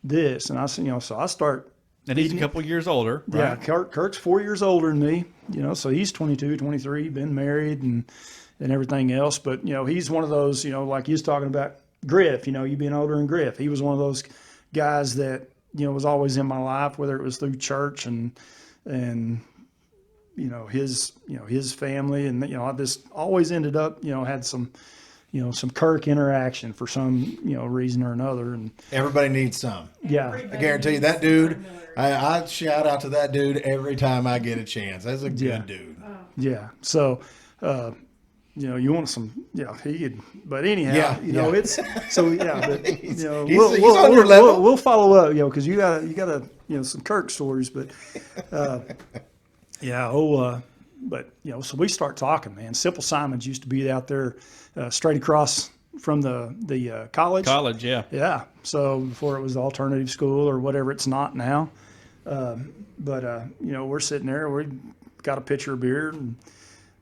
this, and I said, you know, so I start. And he's a couple years older, Yeah, right? Kirk's 4 years older than me, you know, so he's 22, 23, been married and everything else. But, you know, he's one of those, you know, like he was talking about Griff, you know, you being older than Griff. He was one of those guys that, you know, was always in my life, whether it was through church and you know, his family. And, you know, I just always ended up, you know, had some Kirk interaction for some, you know, reason or another. And everybody needs some. yeah, I guarantee you that dude. I shout out to that dude every time I get a chance. That's a good dude. yeah. So, you know, you want some, yeah, he could, but anyhow, Yeah, you know, yeah. it's, so yeah, but, you know, he's on your level. We'll follow up, you know, because you got you know, some Kirk stories, but, yeah, but, you know, so we start talking, man. Simple Simons used to be out there straight across from the college. College, yeah. Yeah. So before it was the alternative school or whatever it's not now. But you know, we're sitting there, we got a pitcher of beer and,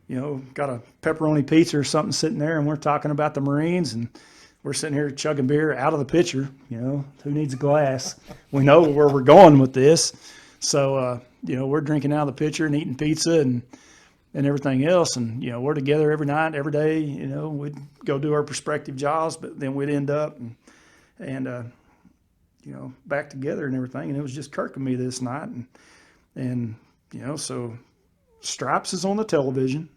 you know, got a pepperoni pizza or something sitting there, and we're talking about the Marines, and we're sitting here chugging beer out of the pitcher. You know, who needs a glass? We know where we're going with this. So, you know, we're drinking out of the pitcher and eating pizza and everything else. And, you know, we're together every night, every day. You know, we'd go do our prospective jobs, but then we'd end up and you know, back together and everything. And it was just Kirk and me this night. And you know, so Stripes is on the television,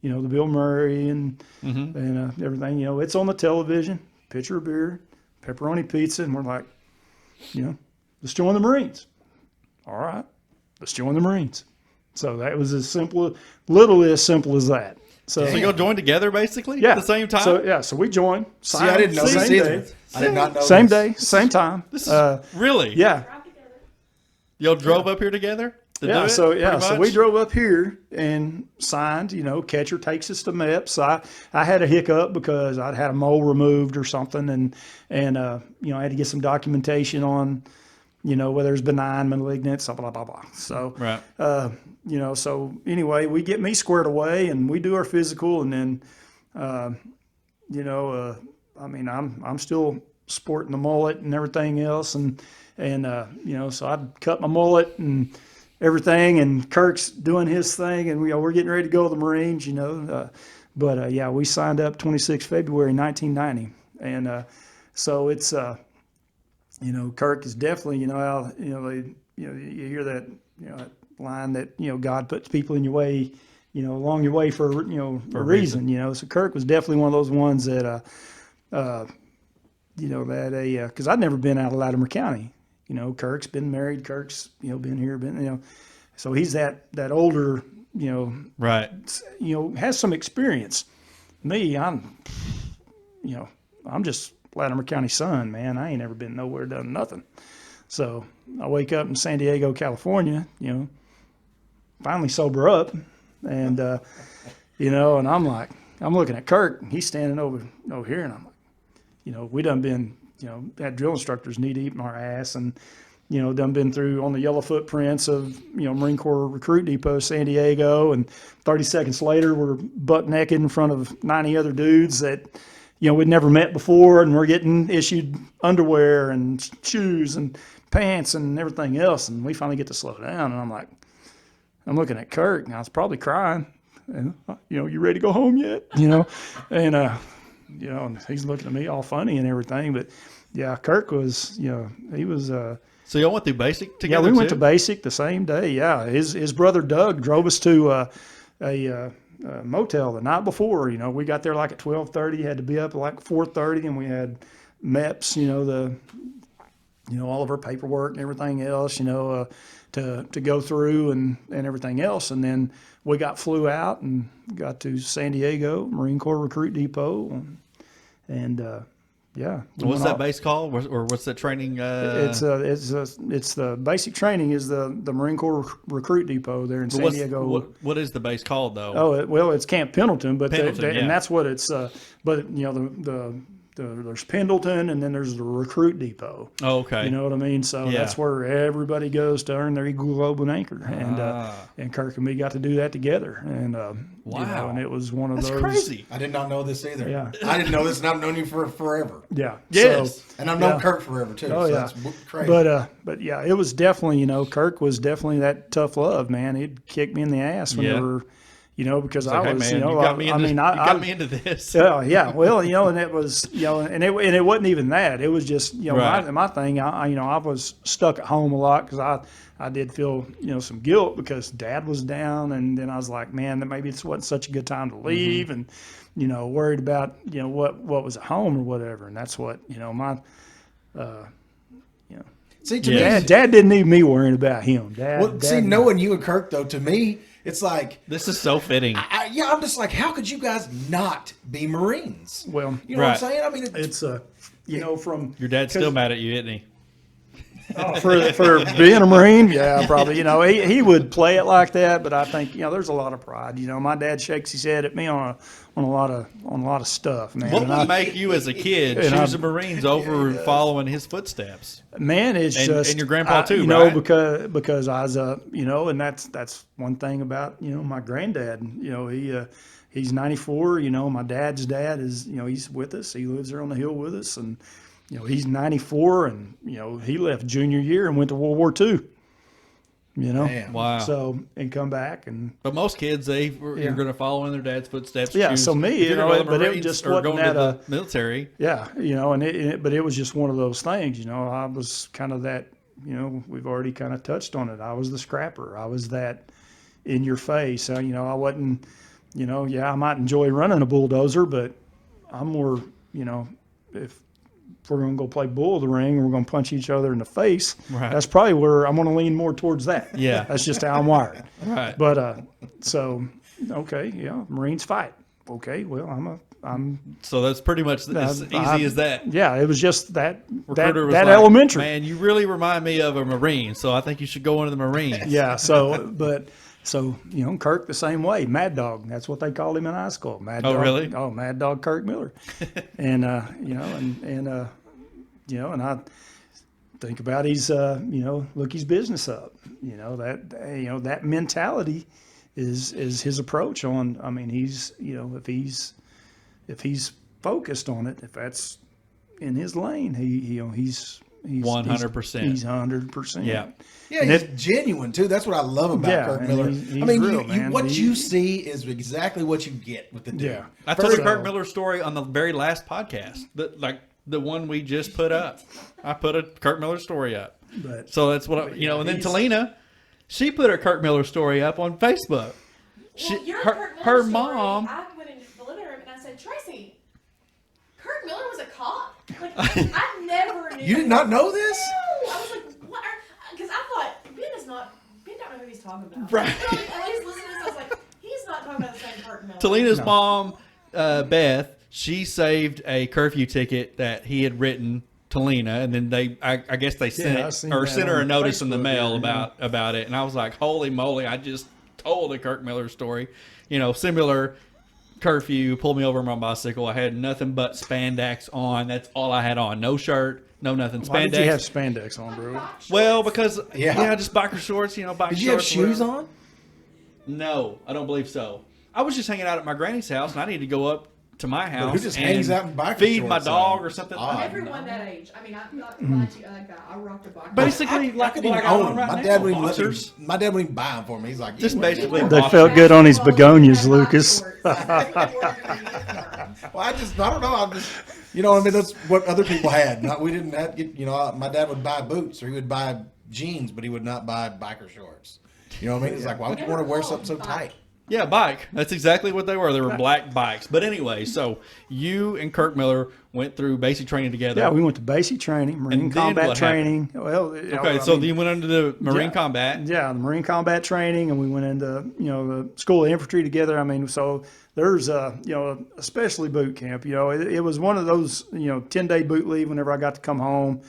you know, the Bill Murray and everything, you know, it's on the television, pitcher of beer, pepperoni pizza. And we're like, you know, let's join the Marines. All right, let's join the Marines. So that was literally as simple as that. So you'll join together basically yeah, at the same time? So yeah, so we joined. See, I didn't know this same either. day. I did not know Same this. day, same time. Really? Yeah. Y'all drove up here together to do Yeah, it? so pretty so we much? drove up here and signed. You know, catcher takes us to MEPS. I had a hiccup because I'd had a mole removed or something, and you know, I had to get some documentation on, you know, whether it's benign, malignant, blah blah blah blah. So Right. you know, so anyway, we get me squared away and we do our physical, and then you know, I mean, I'm still sporting the mullet and everything else, and you know, so I'd cut my mullet and everything, and Kirk's doing his thing, and we're getting ready to go to the Marines, you know. But yeah, we signed up 26 February 1990, and so it's you know, Kirk is definitely, you know, how, you know, you hear that, you know, that line that, you know, God puts people in your way, you know, along your way for, you know, a reason, you know. So Kirk was definitely one of those ones that you know, that because I'd never been out of Latimer County. You know, Kirk's been married. Kirk's, you know, been here, you know. So he's that older, Right. Has some experience. Me, I'm just Latimer County son, man. I ain't ever been nowhere, done nothing. So I wake up in San Diego, California, finally sober up, and and I'm looking at Kirk, and he's standing over here, and I'm like, we done been, had drill instructors knee deep in our ass, and done been through on the yellow footprints of Marine Corps Recruit Depot, San Diego, and 30 seconds later we're buck naked in front of 90 other dudes that we'd never met before, and we're getting issued underwear and shoes and pants and everything else, and we finally get to slow down, and I'm looking at Kirk, and I was probably crying, and you ready to go home yet? And and he's looking at me all funny and everything, but yeah, Kirk was, he was. So y'all went through basic together? Yeah, we went too? to basic the same day. Yeah, his brother Doug drove us to a motel the night before. We got there like at 12:30, had to be up at like 4:30, and we had MEPS, all of our paperwork and everything else, to go through and everything else. And then we flew out and got to San Diego Marine Corps Recruit Depot, and yeah. What's that base called, or what's that training? It's the basic training is the Marine Corps Recruit Depot there in San Diego. What is the base called though? Oh, it's Camp Pendleton, but Pendleton, and that's what it's. But there's Pendleton, and then there's the Recruit Depot. Oh, okay. You know what I mean? So that's where everybody goes to earn their Eagle Globe and Anchor, and Kirk and me got to do that together, and wow, and it was one of That's those. crazy. I did not know this either. Yeah. I didn't know this, and I've known you for forever. Yeah. Yes. So, And I've known Kirk forever too. Oh, so yeah. that's crazy. But yeah, it was definitely, Kirk was definitely that tough love, man. He'd kick me in the ass whenever, because Like, I was, hey, man, you got me into this. Yeah. Well, and it was, and it wasn't even that. It was just, Right. my thing. I was stuck at home a lot because I did feel, some guilt because Dad was down, and then I was like, man, that maybe it wasn't such a good time to leave, and worried about what was at home or whatever, and that's what See, to me, Dad didn't need me worrying about him. Dad, knowing you and Kirk though, to me, it's like, This is so fitting. I'm just like, how could you guys not be Marines? Well, You know what I'm saying? I mean, it's from Your dad's still mad at you, isn't he? for being a Marine, yeah, probably. He would play it like that, but I think there's a lot of pride. My dad shakes his head at me on a lot of stuff, man. What And would make you as a kid choose the Marines over following his footsteps? Man, it's And your grandpa too, right? because I was and that's one thing about my granddad. He's 94. My dad's dad is he's with us. He lives there on the hill with us, and he's 94, and he left junior year and went to World War II. Damn. Wow. So and come back But most kids, you're going to follow in their dad's footsteps. Yeah, choose- so me, if you're gonna go to the but it Marines just or wasn't going that, to the military. Yeah, but it was just one of those things, I was kind of that, we've already kind of touched on it. I was the scrapper. I was that in your face. I wasn't, I might enjoy running a bulldozer, but I'm more, if we're going to go play bull of the ring and we're going to punch each other in the face, Right. that's probably where I'm going to lean more towards that. Yeah. That's just how I'm wired. Right. But, okay, yeah, Marines fight. Okay, well, I'm So that's pretty much as easy as that. yeah, it was just that Recruiter was that like, elementary. Man, you really remind me of a Marine, so I think you should go into the Marines. Yeah, so Kirk the same way. Mad Dog, that's what they called him in high school. Mad Oh, Dog. really? Oh, Mad Dog Kirk Miller. And and I think about look his business up. That mentality is his approach on. I mean, he's if he's focused on it, if that's in his lane, he's 100%. He's 100%. Yeah. Yeah, he's genuine too. That's what I love about Kirk and Miller. he's I mean, real, man. what you see is exactly what you get with the dude. Yeah. I told the So- Kirk Miller story on the very last podcast, the one we just put up. I put a Kirk Miller story up. But So that's what and then Talina, she put her Kirk Miller story up on Facebook. Well, your her Kirk Miller her story, mom. I went into the living room and I said, Tracy, Kirk Miller was a cop. Like, I never knew. You did not know this? No, I was like, what? Because I thought Ben don't know who he's talking about. Right. At least listening to this, I was like, he's not talking about the same Kurt Miller. Talina's mom, Beth, she saved a curfew ticket that he had written Talina, and then I guess they I seen that sent her a on notice in the Facebook mail here, about it, and I was like, holy moly! I just told a Kirk Miller story, similar curfew. Pulled me over on my bicycle. I had nothing but spandex on. That's all I had on. No shirt, no nothing. Spandex. Why did you have spandex on, bro? Well, because Yeah. just biker shorts. Biker Did you have shorts, shoes whatever. on? No, I don't believe so. I was just hanging out at my granny's house, and I needed to go up to my house. who just and hangs out in biker feed my shorts dog on? or something? Odd. Everyone that age. I mean, I'm not gonna lie to you like that. I rocked a bike. Basically, I like couldn't what I even got own on them. right My now, dad wouldn't let me. boxers. My dad wouldn't even buy them for me. He's like, Just "You- basically They boxers. felt good on his begonias, Lucas. Well, I don't know. I'm just, I mean, that's what other people had. We didn't have, my dad would buy boots or he would buy jeans, but he would not buy biker shorts. You know what I mean? It's like, why would you want to wear something so tight? Yeah, bike. That's exactly what they were. They were black bikes. But anyway, so you and Kirk Miller went through basic training together. Yeah, we went to basic training, Marine And then combat what happened? training. Well, Okay, so you went under the Marine combat. Yeah, the Marine combat training, and we went into the School of Infantry together. I mean, so there's especially boot camp. It was one of those 10-day boot leave. Whenever I got to come home,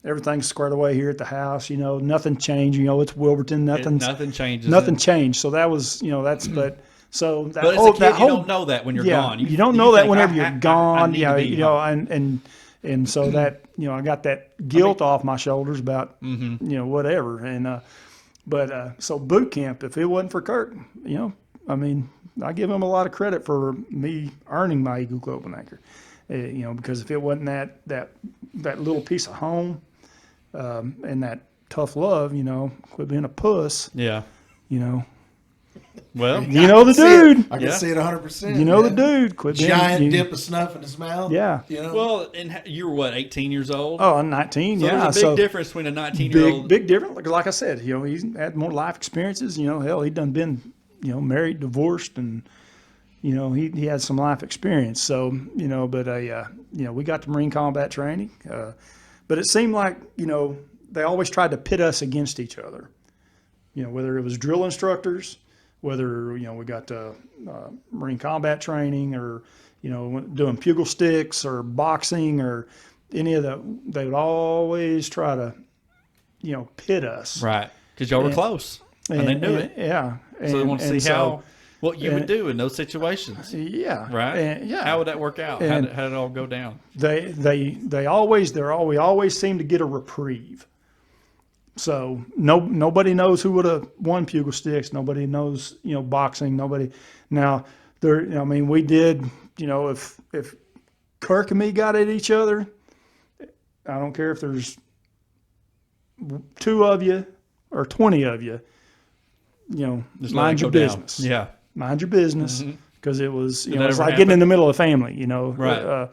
everything's squared away here at the house. Nothing changed. It's Wilburton. Nothing changes. Nothing changed. So that was that's but. So that But as whole, a kid, that you whole, don't know that when you're yeah, gone. You don't know that think, whenever you're gone. need to be home. And so that I got that guilt off my shoulders about whatever. And so boot camp, if it wasn't for Kirk, I mean, I give him a lot of credit for me earning my Eagle Globe and Anchor. Because if it wasn't that little piece of home and that tough love, quit being a puss, Yeah. you know. Well, The dude. I can Yeah. see it 100%. The dude. Quit being Giant dip of snuff in his mouth. Yeah. well, and you were what, 18 years old? Oh, I'm 19. So yeah. there's a big difference between a 19-year-old. Big difference. Like I said, he's had more life experiences. Hell, he done been, married, divorced, and he had some life experience. So but we got the Marine combat training. But it seemed like they always tried to pit us against each other. Whether it was drill instructors, whether we got Marine combat training, or doing pugil sticks or boxing or any of that, they would always try to pit us. Right. Because y'all were close. And they knew it. Yeah. So they want to see what you would do in those situations. Yeah. Right? And, yeah. How would that work out? How did it all go down? We always seem to get a reprieve. So nobody knows who would have won pugil sticks. Nobody knows, boxing. Nobody. Now we did. If Kirk and me got at each other, I don't care if there's 2 of you or 20 of you. Just mind your let it go business. down. Yeah. Mind your business, because it was Did it that was ever like getting in happen? the middle of the family. Right.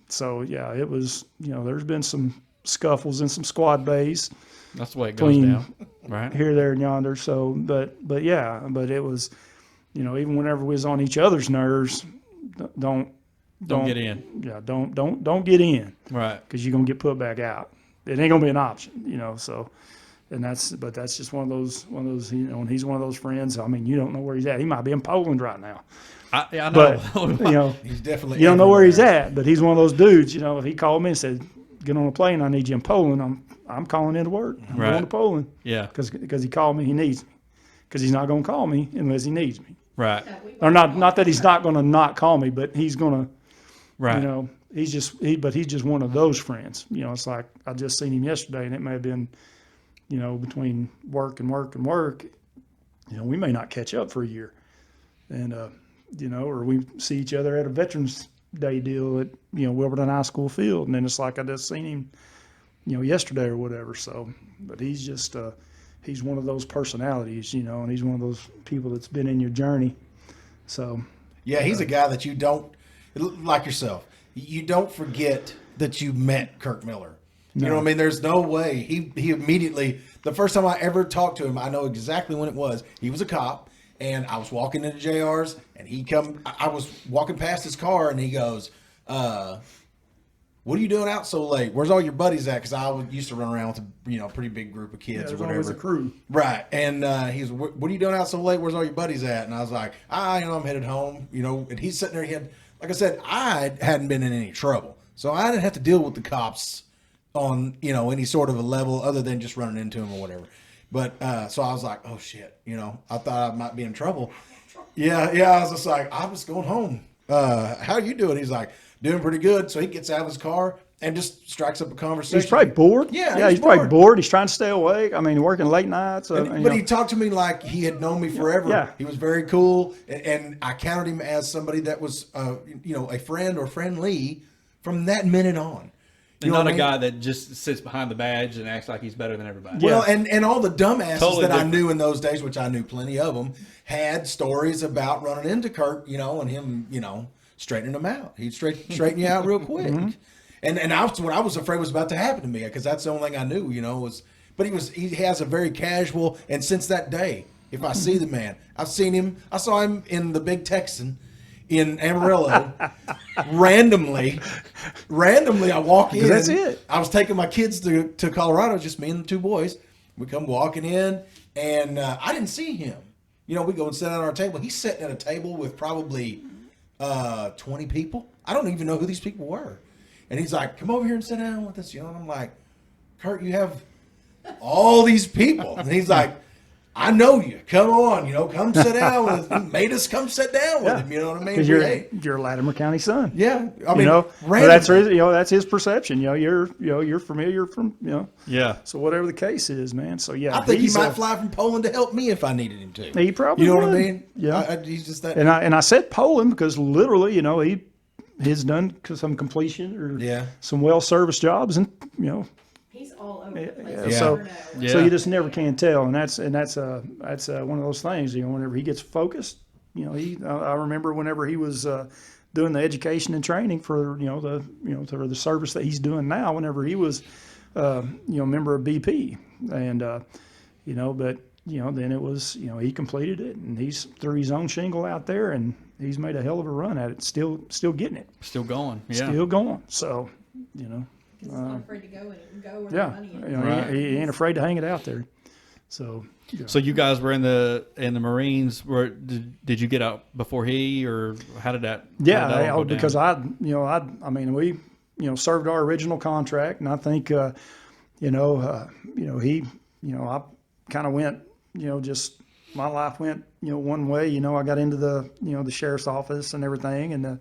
So yeah, it was. There's been some scuffles in some squad bays That's the way it goes Between- down. Right. here, there, and yonder. So, but it was, even whenever we was on each other's nerves, don't Don't get in. Yeah, don't get in, Right. because you're gonna get put back out. It ain't gonna be an option, So, and that's just one of those, and he's one of those friends. I mean, you don't know where he's at. He might be in Poland right now, I know. but He's definitely. you don't know where he's everywhere. at. But he's one of those dudes. If he called me and said, "Get on a plane, I need you in Poland," I'm calling into work. I'm Right. going to Poland. Yeah. Because he called me, he needs me. Because he's not going to call me unless he needs me. Right. Or not that he's not going to not call me, but he's going to, Right. he's just one of those friends. It's like I just seen him yesterday, and it may have been, between work and work and work, we may not catch up for a year, and or we see each other at a Veterans Day deal at Wilburton High School field, and then it's like I just seen him, yesterday or whatever. So, but he's just he's one of those personalities, and he's one of those people that's been in your journey. So Yeah, he's a guy that you don't, like yourself, you don't forget that you met Kirk Miller. You know what I mean? There's no way. He immediately, the first time I ever talked to him, I know exactly when it was. He was a cop, and I was walking into JR's, and I was walking past his car, and he goes, what are you doing out so late? Where's all your buddies at? Because used to run around with a pretty big group of kids or There's whatever. always a crew. Right. And he's, what are you doing out so late? Where's all your buddies at? And I was like, I'm headed home, and he's sitting there. Like I said, I hadn't been in any trouble. So I didn't have to deal with the cops on, any sort of a level other than just running into him or whatever. But, so I was like, oh shit, I thought I might be in trouble. Yeah. I was just like, I was going home. How are you doing? He's like, doing pretty good. So he gets out of his car and just strikes up a conversation. He's probably bored. Yeah, he's probably bored. He's trying to stay awake. I mean, working late nights. But he talked to me like he had known me forever. Yeah. He was very cool, and I counted him as somebody that was, a friend or friendly from that minute on. And not a guy that just sits behind the badge and acts like he's better than everybody. Well, and all the dumbasses Totally that different. I knew in those days, which I knew plenty of them, had stories about running into Kurt, and him, straightening them out. He'd straighten you out real quick. And what I was afraid was about to happen to me, because that's the only thing I knew, was. But he has a very casual, and since that day, if I see the man, I've seen him. I saw him in the Big Texan in Amarillo. randomly, I walk in. That's it. I was taking my kids to Colorado, just me and the two boys. We come walking in, and I didn't see him. We go and sit down at our table. He's sitting at a table with probably 20 people. I don't even know who these people were. And he's like, come over here and sit down with us. And I'm like, Kurt, you have all these people. And he's like, I know you. Come on, come sit down with us. He made us come sit down with him. You know what I mean? Because you're a Latimer County son. Yeah. I mean, but randomly. that's his perception. You're familiar from. Yeah. So whatever the case is, man. So yeah, I think he might fly from Poland to help me if I needed him to. He probably. You know would. what I mean? Yeah. He's just that. And I said Poland because literally, he's done some completion or some well service jobs, and He's all over the place. Yeah. You So- never know. Yeah. So you just never can tell, and that's one of those things. Whenever he gets focused, I remember whenever he was doing the education and training for the service that he's doing now. Whenever he was a member of BP, and but then it was he completed it, and he's threw his own shingle out there, and he's made a hell of a run at it. Still getting it. Still going. Yeah. Still going. So 'Cause he's not afraid to go where the yeah, money is. Right. he ain't afraid to hang it out there. So. So you guys were in the Marines. Did you get out before he, or how did that? Yeah, how did that all go because down? we served our original contract, and I think I kind of went just my life went one way. I got into the sheriff's office and everything, and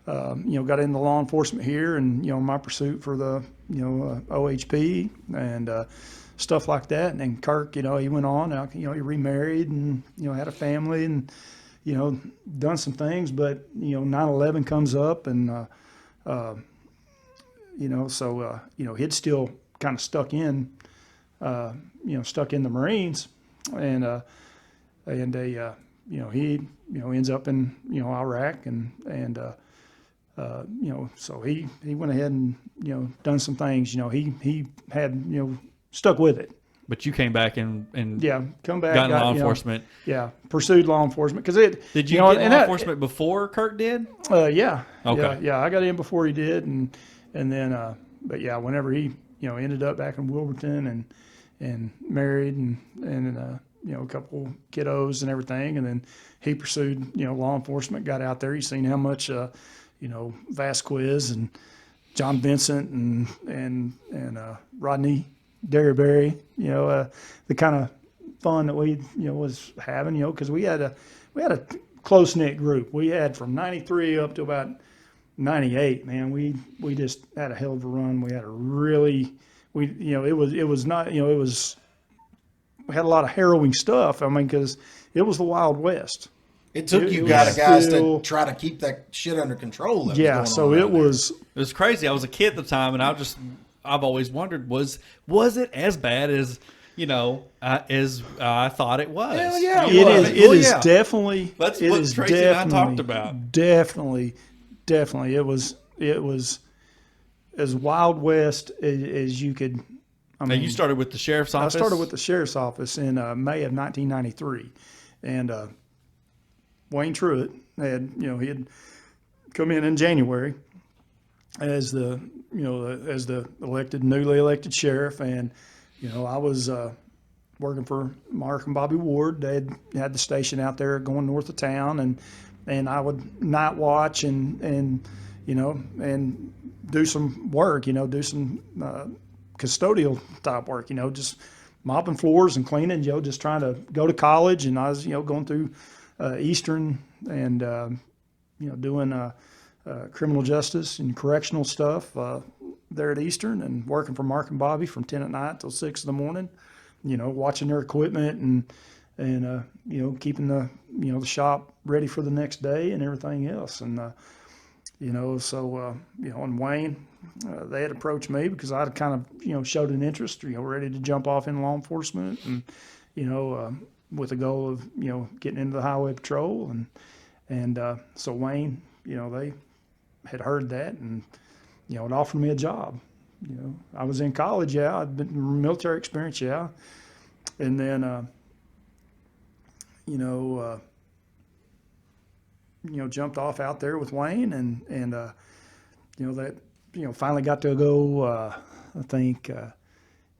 got into law enforcement here, and my pursuit for the OHP and stuff like that. And then Kirk, he went on, he remarried and had a family and done some things, but 9/11 comes up, and he'd still kind of stuck in the Marines, and he ends up in Iraq, and so he went ahead and done some things. He had stuck with it. But you came back and Come back, got in law enforcement. Pursued law enforcement because it. Did you get law enforcement before Kirk did? Yeah. Okay. Yeah, I got in before he did, and then but yeah, whenever he ended up back in Wilburton and married and a couple kiddos and everything, and then he pursued law enforcement, got out there. He's seen how much Vasquez and John Vincent and Rodney Derryberry, the kind of fun that we was having, because we had a close knit group. We had from '93 up to about '98. Man, we just had a hell of a run. We had we had a lot of harrowing stuff. I mean, because it was the Wild West. It took you was guys still- to try to keep that shit under control. That Yeah, was so going on it around there. was. It was crazy. I was a kid at the time, and I've always wondered, was it as bad as I thought it was? Hell yeah, You know what I mean? It Well, is yeah. definitely. That's it what is Tracy and I definitely- talked about. Definitely. It was as Wild West as you could. Now, you started with the sheriff's I office? started with the sheriff's office in May of 1993, and Wayne Truitt he had come in January, as the newly elected sheriff, and I was working for Mark and Bobby Ward. They had the station out there going north of town, and I would night watch and do some work, do some custodial type work, just mopping floors and cleaning, just trying to go to college. And I was, going through Eastern and, doing criminal justice and correctional stuff there at Eastern, and working for Mark and Bobby from 10 at night till 6 in the morning, watching their equipment and keeping the shop ready for the next day and everything else. And and Wayne, they had approached me because I'd kind of showed an interest, ready to jump off in law enforcement, and with the goal of getting into the highway patrol, and so Wayne, they had heard that, and it offered me a job. I was in college, I'd been military experience, and then jumped off out there with Wayne, and that finally got to go. I think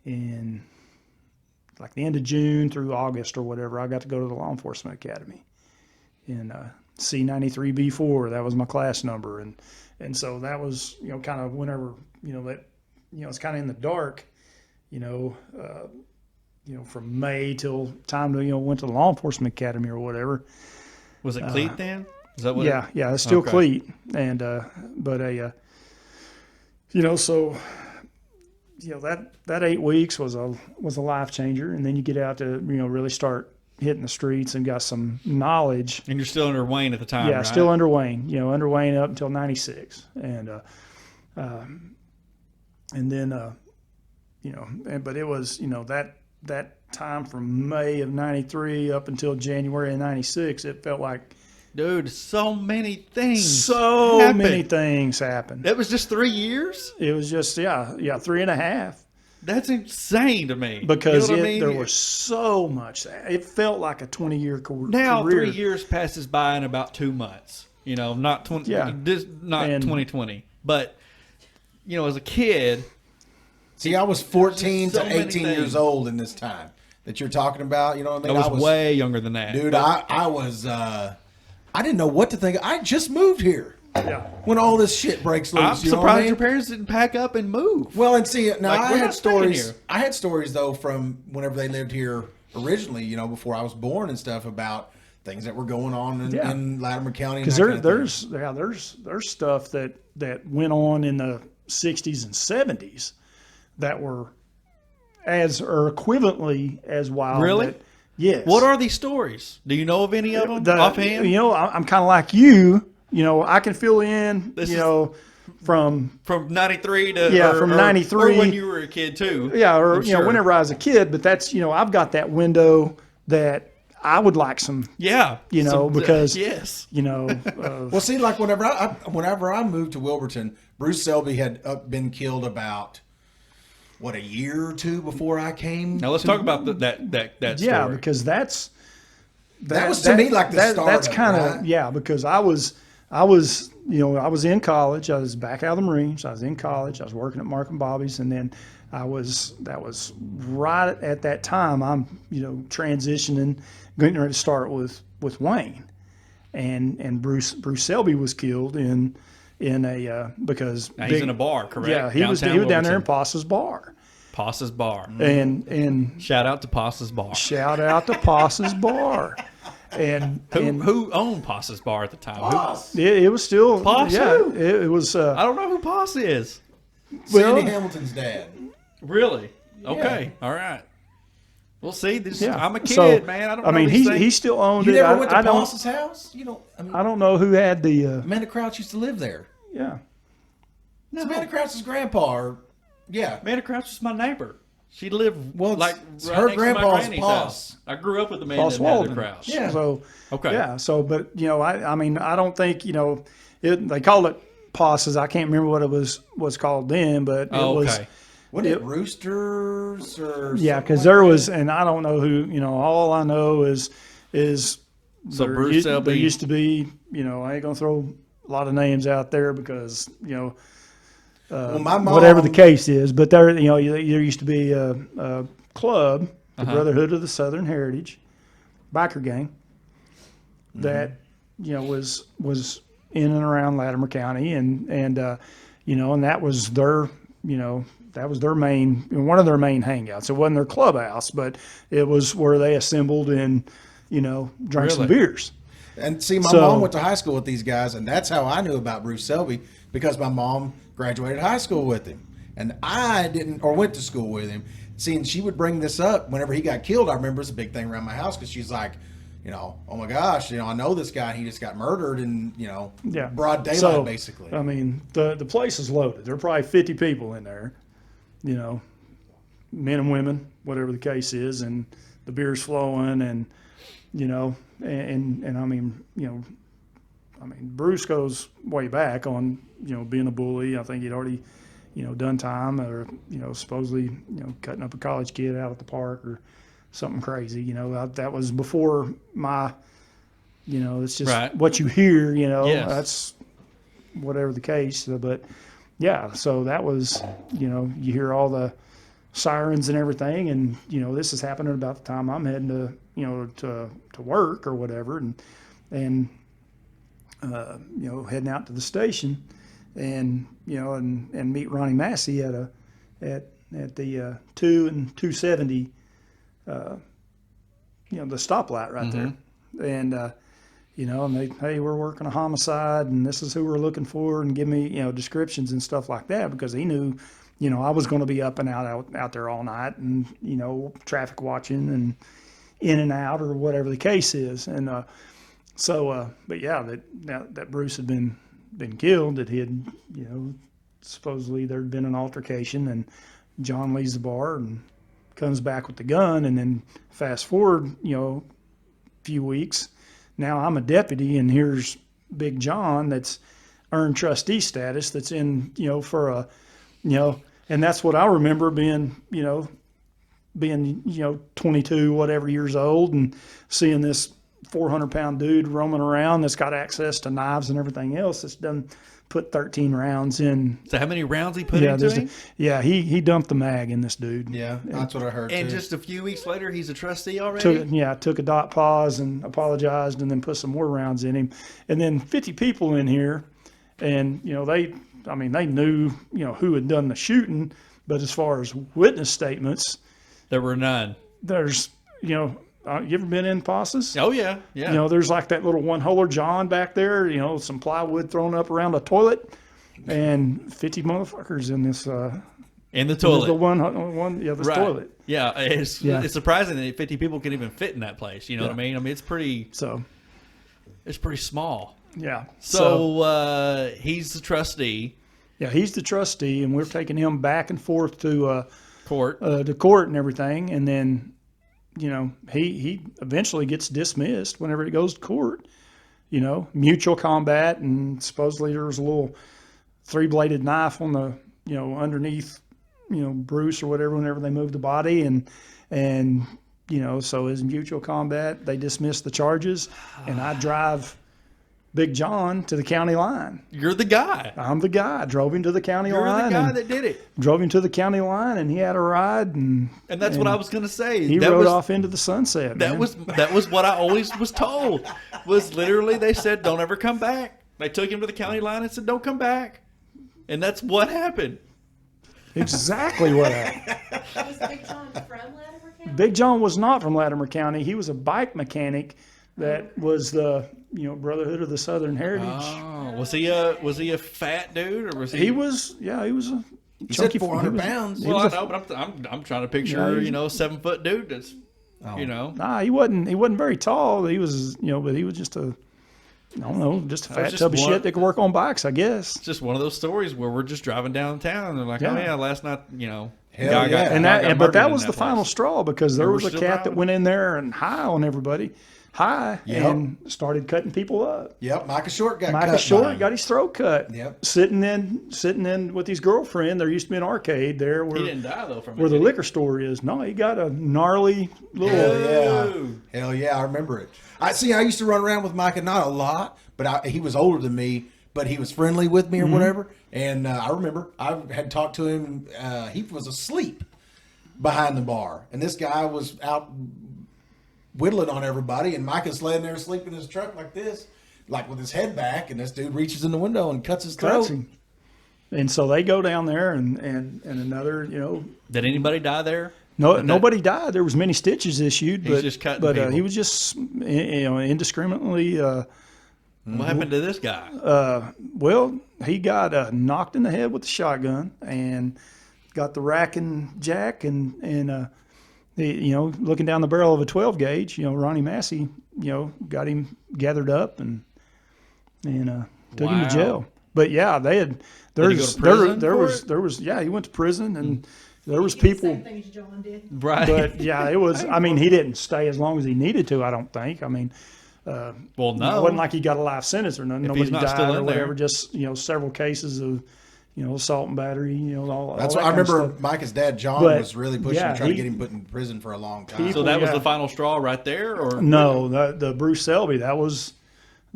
in like the end of June through August or whatever, I got to go to the Law Enforcement Academy in C93B4. That was my class number, and so that was kind of whenever that it's kind of in the dark, from May till time to went to the Law Enforcement Academy or whatever. Was it cleat then? Is that what? Yeah, it's still Okay. cleat, and so that 8 weeks was a life changer, and then you get out to really start hitting the streets and got some knowledge. And you're still under Wayne at the time, Yeah, right? still under Wayne, under Wayne up until 96, and then but it was that time from May of 93 up until January of 96, it felt like Dude, so many things. so happened. many things happened. That was just 3 years? It was just 3.5. That's insane to me. Because You know what I mean? there was so much. It felt like a 20-year career. Now 3 years passes by in about 2 months. Not 20. Yeah. Not And- 2020. But as a kid, See, I was 14 So to many 18 things. years old in this time that you're talking about. You know what I I mean? was way younger than that. Dude, I was, I didn't know what to think. I just moved here Yeah. when all this shit breaks loose. I'm you know what I surprised mean? your parents didn't pack up and move. Well, and see, now Like, I we're had not staying stories. here. I had stories though from whenever they lived here originally. Before I was born and stuff about things that were going on in Latimer County. Because there's stuff that went on in the 60s and 70s that were or equivalently as wild. Really? Yes. What are these stories? Do you know of any of them offhand? I'm kind of like you. I can fill in. This from 93 to from 93 or when you were a kid too. or I'm sure. whenever I was a kid. But that's I've got that window that I would like some. Yeah, because yes, Well, see, like whenever I moved to Wilburton, Bruce Selby had been killed about a year or two before I came. Now let's talk about that story. Yeah, because that was to me like the start That's of it, kind of right? because I was I was in college. I was back out of the Marines. I was in college. I was working at Mark and Bobby's, and then that was right at that time. I'm transitioning, getting ready to start with Wayne, and Bruce Selby was killed in a because Now, he's in a bar, correct? Yeah, he was down there in Passa's bar. Passa's Bar. And Shout out to Passa's Bar. shout out to Passa's bar. And Who owned Passa's Bar at the time? it was still Poss yeah, who? it was I don't know who Pass is. well, Sandy Hamilton's dad. Really? Okay. All right. We'll see. yeah. I'm a kid, So, man. I don't I know mean, these things. he still owned You it. never went to I don't Boss's house? You don't. I mean, I don't know who had the Amanda Crouch used to live there. yeah. It's Amanda Crouch's grandpa. Yeah. Amanda Crouch was my neighbor. She lived Well, like it's right her next to my grandpa's granny's boss. house. I grew up with Amanda Boss and Amanda Walden. Crouch. Yeah. So Okay. yeah. So but I mean I don't think they called it Passa's. I can't remember what it was called then, but it Oh, was. okay. What it Roosters or Yeah, because something there like was, that? and I don't know who. All I know is So there Bruce u- Selby. There used to be. I ain't gonna throw a lot of names out there because Well, my mom, whatever the case is. But there used to be a club, the Brotherhood of the Southern Heritage, biker gang, that was in and around Latimer County, and that was their main, one of their main hangouts. It wasn't their clubhouse, but it was where they assembled and drank some beers. And see, my mom went to high school with these guys, and that's how I knew about Bruce Selby, because my mom graduated high school with him, and I didn't, or went to school with him. Seeing she would bring this up whenever he got killed, I remember it's a big thing around my house, because she's like, oh my gosh, I know this guy, and he just got murdered in, broad daylight, basically. I mean, the place is loaded. There are probably 50 people in there, men and women, whatever the case is, and the beer's flowing, and and I mean, Bruce goes way back on, being a bully. I think he'd already, done time, or, supposedly, cutting up a college kid out at the park or something crazy. That was before my, it's just what you hear, that's whatever the case. But yeah, so that was, you hear all the sirens and everything, and this is happening about the time I'm heading to to work or whatever, and heading out to the station, and and meet Ronnie Massey at the 2 and 270, the stoplight right there, and and they, hey, we're working a homicide, and this is who we're looking for, and give me descriptions and stuff like that, because he knew I was going to be up and out there all night, and traffic watching and in and out, or whatever the case is. And but yeah, that Bruce had been killed, that he had supposedly there'd been an altercation, and John leaves the bar and comes back with the gun, and then fast forward a few weeks, now I'm a deputy, and here's Big John that's earned trustee status, that's in for a and that's what I remember being 22 whatever years old, and seeing this 400-pound dude roaming around that's got access to knives and everything else, that's done put 13 rounds in. So how many rounds he put into him? Yeah, he dumped the mag in this dude. Yeah, that's what I heard. And too. just a few weeks later, he's a trustee already? Took a dot pause and apologized, and then put some more rounds in him. And then 50 people in here, and they knew who had done the shooting, but as far as witness statements, there were none. There's you ever been in Passes? Oh yeah. There's like that little one-holer John back there, some plywood thrown up around a toilet, and 50 motherfuckers in this in the toilet. The one toilet. Yeah, it's surprising that 50 people can even fit in that place. You know what I mean? I mean, it's pretty small. Yeah. So he's the trustee. Yeah, he's the trustee, and we're taking him back and forth to court and everything, and then he eventually gets dismissed whenever it goes to court. Mutual combat, and supposedly there was a little 3-bladed knife on the underneath Bruce or whatever whenever they moved the body, and so as mutual combat, they dismissed the charges, and I drive Big John to the county line. You're the guy. I'm the guy. I drove him to the county You're line. You're the guy that did it. Drove him to the county line, and he had a ride. And that's what I was going to say. He rode off into the sunset. That was what I always was told. Was literally they said, "Don't ever come back." They took him to the county line and said, "Don't come back," and that's what happened. Exactly what happened. Was Big John from Latimer County? Big John was not from Latimer County. He was a bike mechanic that was the Brotherhood of the Southern Heritage. Oh, was he a fat dude, or was he? He was a he said 400 pounds. Well, I know, but I'm trying to picture 7-foot dude that's Nah, he wasn't very tall. He was but he was just a fat tub of shit that could work on bikes, I guess. It's just one of those stories where we're just driving downtown and they're like, oh yeah, last night, but that was the final straw, because there was a cat that went in there and high on everybody. And started cutting people up. Yep, Micah Short got his throat cut. Yep, sitting in with his girlfriend. There used to be an arcade there where he didn't die though from where the liquor store is. No, he got a gnarly little. Hell yeah, I remember it. I used to run around with Micah, not a lot, but he was older than me. but he was friendly with me or whatever. And I remember I had talked to him. He was asleep behind the bar, and this guy was out whittling on everybody, and Micah's laying there asleep in his truck like this, like with his head back, and this dude reaches in the window and cuts his throat. And so they go down there, and another, Did anybody die there? No, nobody died. There was many stitches issued, He's just cutting but people. he was just indiscriminately. What happened to this guy? Well, he got knocked in the head with a shotgun and got the rack and jack, and looking down the barrel of a 12 gauge, Ronnie Massey, got him gathered up and took him to jail. But yeah, they had. Did he go to prison there for was it? there was yeah, he went to prison, and there was He did the people. same things John did. Right. But yeah, it was. I mean, he didn't stay as long as he needed to. I don't think. I mean, well, it no. wasn't like he got a life sentence or nothing. If Nobody he's not died still or in whatever. there. Just That's several cases of assault and battery. All what that I kind of remember. stuff. Micah's dad, John, But, was really pushing yeah, to try to he- get him put in prison for a long time. So that was yeah. the final straw right there, or No, the Bruce Selby. That was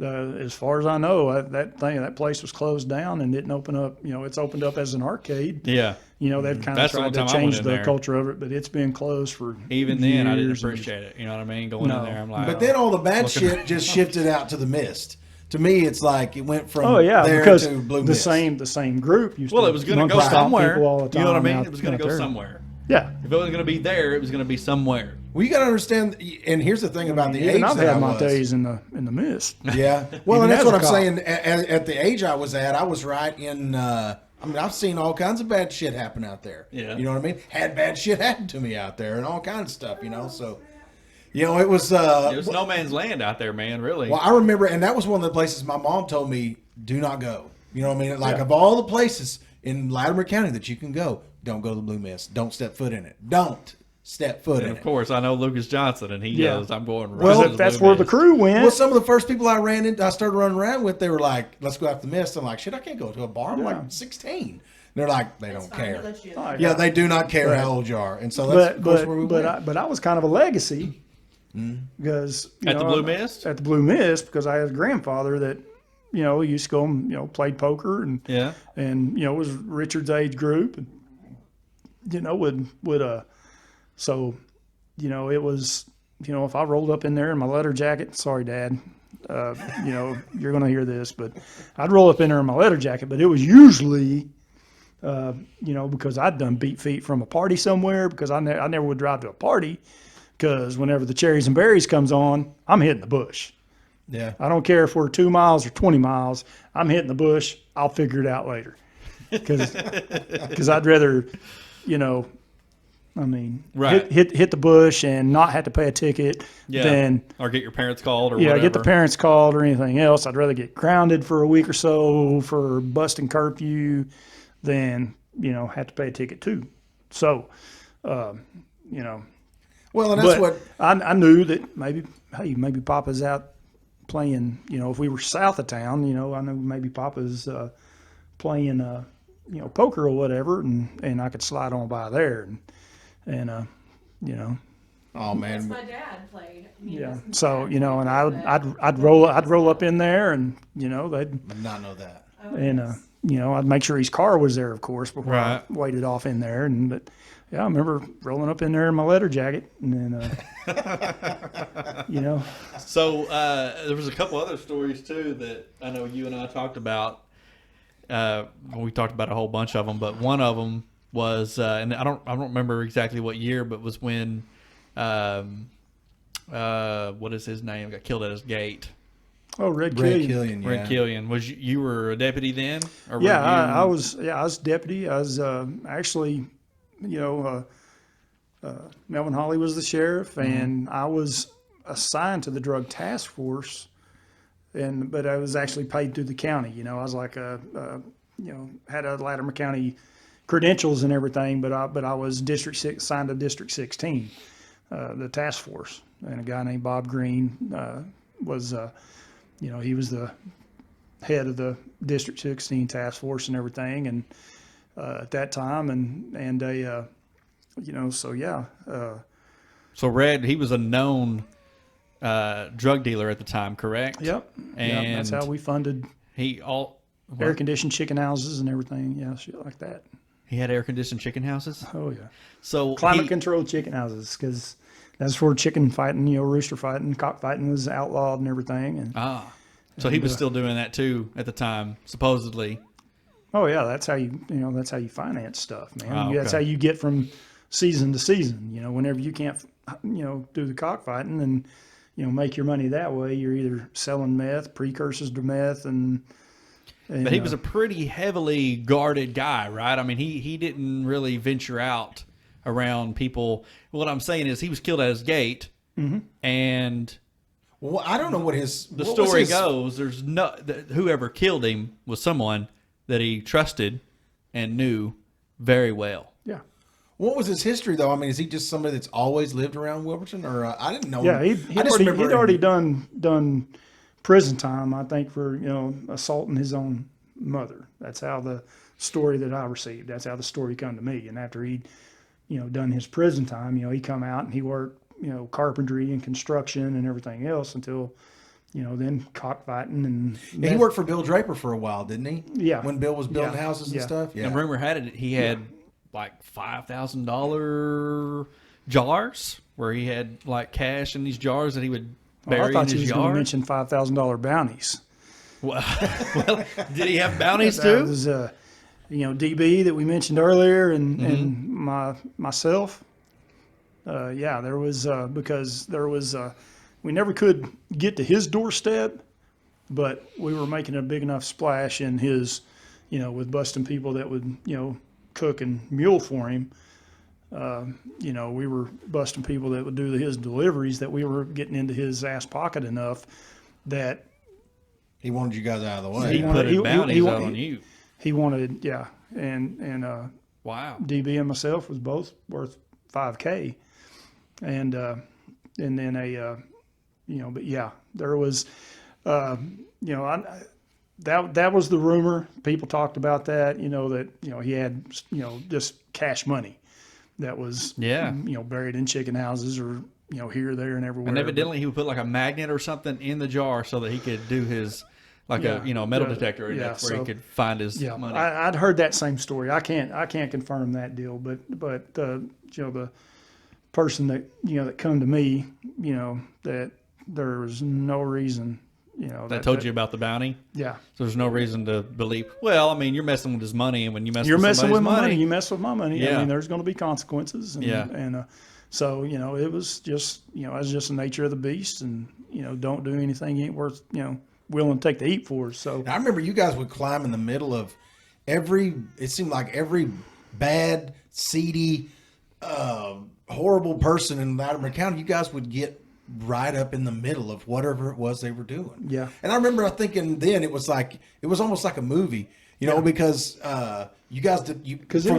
as far as I know. That place was closed down and didn't open up. It's opened up as an arcade. Yeah. They've kind of That's the tried only to time I change went in the there. culture of it, but it's been closed for Even then, I didn't years and- appreciate it. You know what I mean? Going No. in there, I'm like, But then all the bad Looking- shit just shifted out to the mist. To me, it's like it went from Oh yeah, there because to Blue the Mist. same group used well, to it was going to monkey go stomp somewhere. people all the You know what I time mean? out- It was going to out go there. somewhere. Yeah. If it was going to be there, it was going to be somewhere. Well, you got to understand, and here's the thing about the age Even I've that had I my was. days in the mist. Yeah. Well, Even and that's as what a I'm cop. saying. At the age I was at, I was right in. I've seen all kinds of bad shit happen out there. Yeah. You know what I mean? Had bad shit happen to me out there, and all kinds of stuff. So, it was. It was no man's land out there, man. Really. Well, I remember, and that was one of the places my mom told me, do not go. You know what I mean? Like, of all the places in Latimer County that you can go, don't go to the Blue Mist. Don't step foot in it. Don't step foot And in of it. course, I know Lucas Johnson, and he Yeah. goes, "I'm going." Right Well, to the that's Blue where the Mist." crew went. Well, some of the first people I ran into, I started running around with, they were like, let's go after the Mist. I'm like, shit, I can't go to a bar. I'm like 16. They're like, they It's don't fine, we'll care. let you do Oh, that. Yeah, they do not care how old you are. And so that's, of course, where we went. but I was kind of a legacy because At the Blue Mist? at the Blue Mist because I had a grandfather that he used to go and played poker and Yeah. was Richard's age group and would so it was if I rolled up in there in my leather jacket, sorry Dad, you're gonna hear this, but I'd roll up in there in my leather jacket, but it was usually because I'd done beat feet from a party somewhere because I never would drive to a party because whenever the Cherries and Berries comes on, I'm hitting the bush. Yeah. I don't care if we're 2 miles or 20 miles. I'm hitting the bush. I'll figure it out later. Because I'd rather, Right. hit the bush and not have to pay a ticket Yeah. than Or get your parents called, or whatever. get the parents called or anything else. I'd rather get grounded for a week or so for busting curfew than have to pay a ticket too. So, Well, and that's but what. I knew that maybe Papa's out playing. If we were south of town, I know maybe Papa's playing, poker or whatever, and I could slide on by there, and Oh, That's man. my dad played. yeah. So and I'd roll up in there, and they'd Did not know that. and I'd make sure his car was there, of course, before Right. I waited off in there, but. Yeah, I remember rolling up in there in my leather jacket, and then, So there was a couple other stories too that I know you and I talked about. We talked about a whole bunch of them, but one of them was, and I don't remember exactly what year, but was when, what is his name? Got killed at his gate. oh, Red Red Killian. Killian, yeah. Red Killian. Was you were a deputy then? Or were Yeah, you- I was. Yeah, I was deputy. I was actually, Melvin Hawley was the sheriff, and I was assigned to the drug task force, but I was actually paid through the county. I was like had a Latimer County credentials and everything, but I was assigned to District 16, the task force, and a guy named Bob Green was, he was the head of the District 16 task force and everything, and at that time, and they, so yeah. So Red, he was a known drug dealer at the time, correct? Yep. And that's how we funded. he air conditioned chicken houses and everything. Yeah, shit like that. He had air conditioned chicken houses. Oh yeah, So climate controlled chicken houses, because that's where chicken fighting, rooster fighting, cock fighting was outlawed and everything. And so he was still doing that too at the time, supposedly. oh yeah, that's how that's how you finance stuff, man. Oh, That's how okay. you get from season to season. Whenever you can't, do the cockfighting and make your money that way, you're either selling meth, precursors to meth, and But he was a pretty heavily guarded guy, right? I mean, he didn't really venture out around people. What I'm saying is he was killed at his gate, and Well, I don't know what his the what was story his- goes, there's no whoever killed him was someone that he trusted and knew very well. yeah. What was his history, though? I mean, is he just somebody that's always lived around Wilburton, or I didn't know? Yeah, him. he'd I just remember him- already done prison time, I think, for assaulting his own mother. That's how the story that I received. That's how the story come to me. And after he'd done his prison time, he come out and he worked carpentry and construction and everything else until then cockfighting and Yeah, he worked for Bill Draper for a while, didn't he? Yeah. When Bill was building Yeah. houses and Yeah. stuff. Yeah. And rumor had it he had like $5,000 jars where he had like cash in these jars that he would I bury in thought you his was going to yard. mention $5,000 bounties. Well, did he have bounties That too? was DB that we mentioned earlier, and myself. Yeah, there was because there was we never could get to his doorstep, but we were making a big enough splash in his, with busting people that would cook and mule for him. We were busting people that would do his deliveries, that we were getting into his ass pocket enough that He wanted you guys out of the way. He put his he- bounties he- out on you. he wanted, yeah, and Wow. DB and myself was both worth $5K, and then but yeah, there was, that was the rumor. People talked about that, that he had just cash money that was buried in chicken houses or here, there, and everywhere. And evidently he would put like a magnet or something in the jar so that he could do his a metal detector, and that's where he could find his money. I'd heard that same story. I can't confirm that deal, but the person that that come to me, that there was no reason, that told you about the bounty. Yeah, So there's no reason to believe. Well, I mean, you're messing with his money, and when you mess you're with messing with somebody's my money. You mess with my money. Yeah. I mean, there's going to be consequences. And, Yeah. and so it was just that's just the nature of the beast, and don't do anything you ain't worth willing to take the heat for. So I remember you guys would climb in the middle of it seemed like every bad, seedy, horrible person in Latimer County, you guys would get right up in the middle of whatever it was they were doing. Yeah. And I remember thinking then it was almost like a movie, because you guys did, because it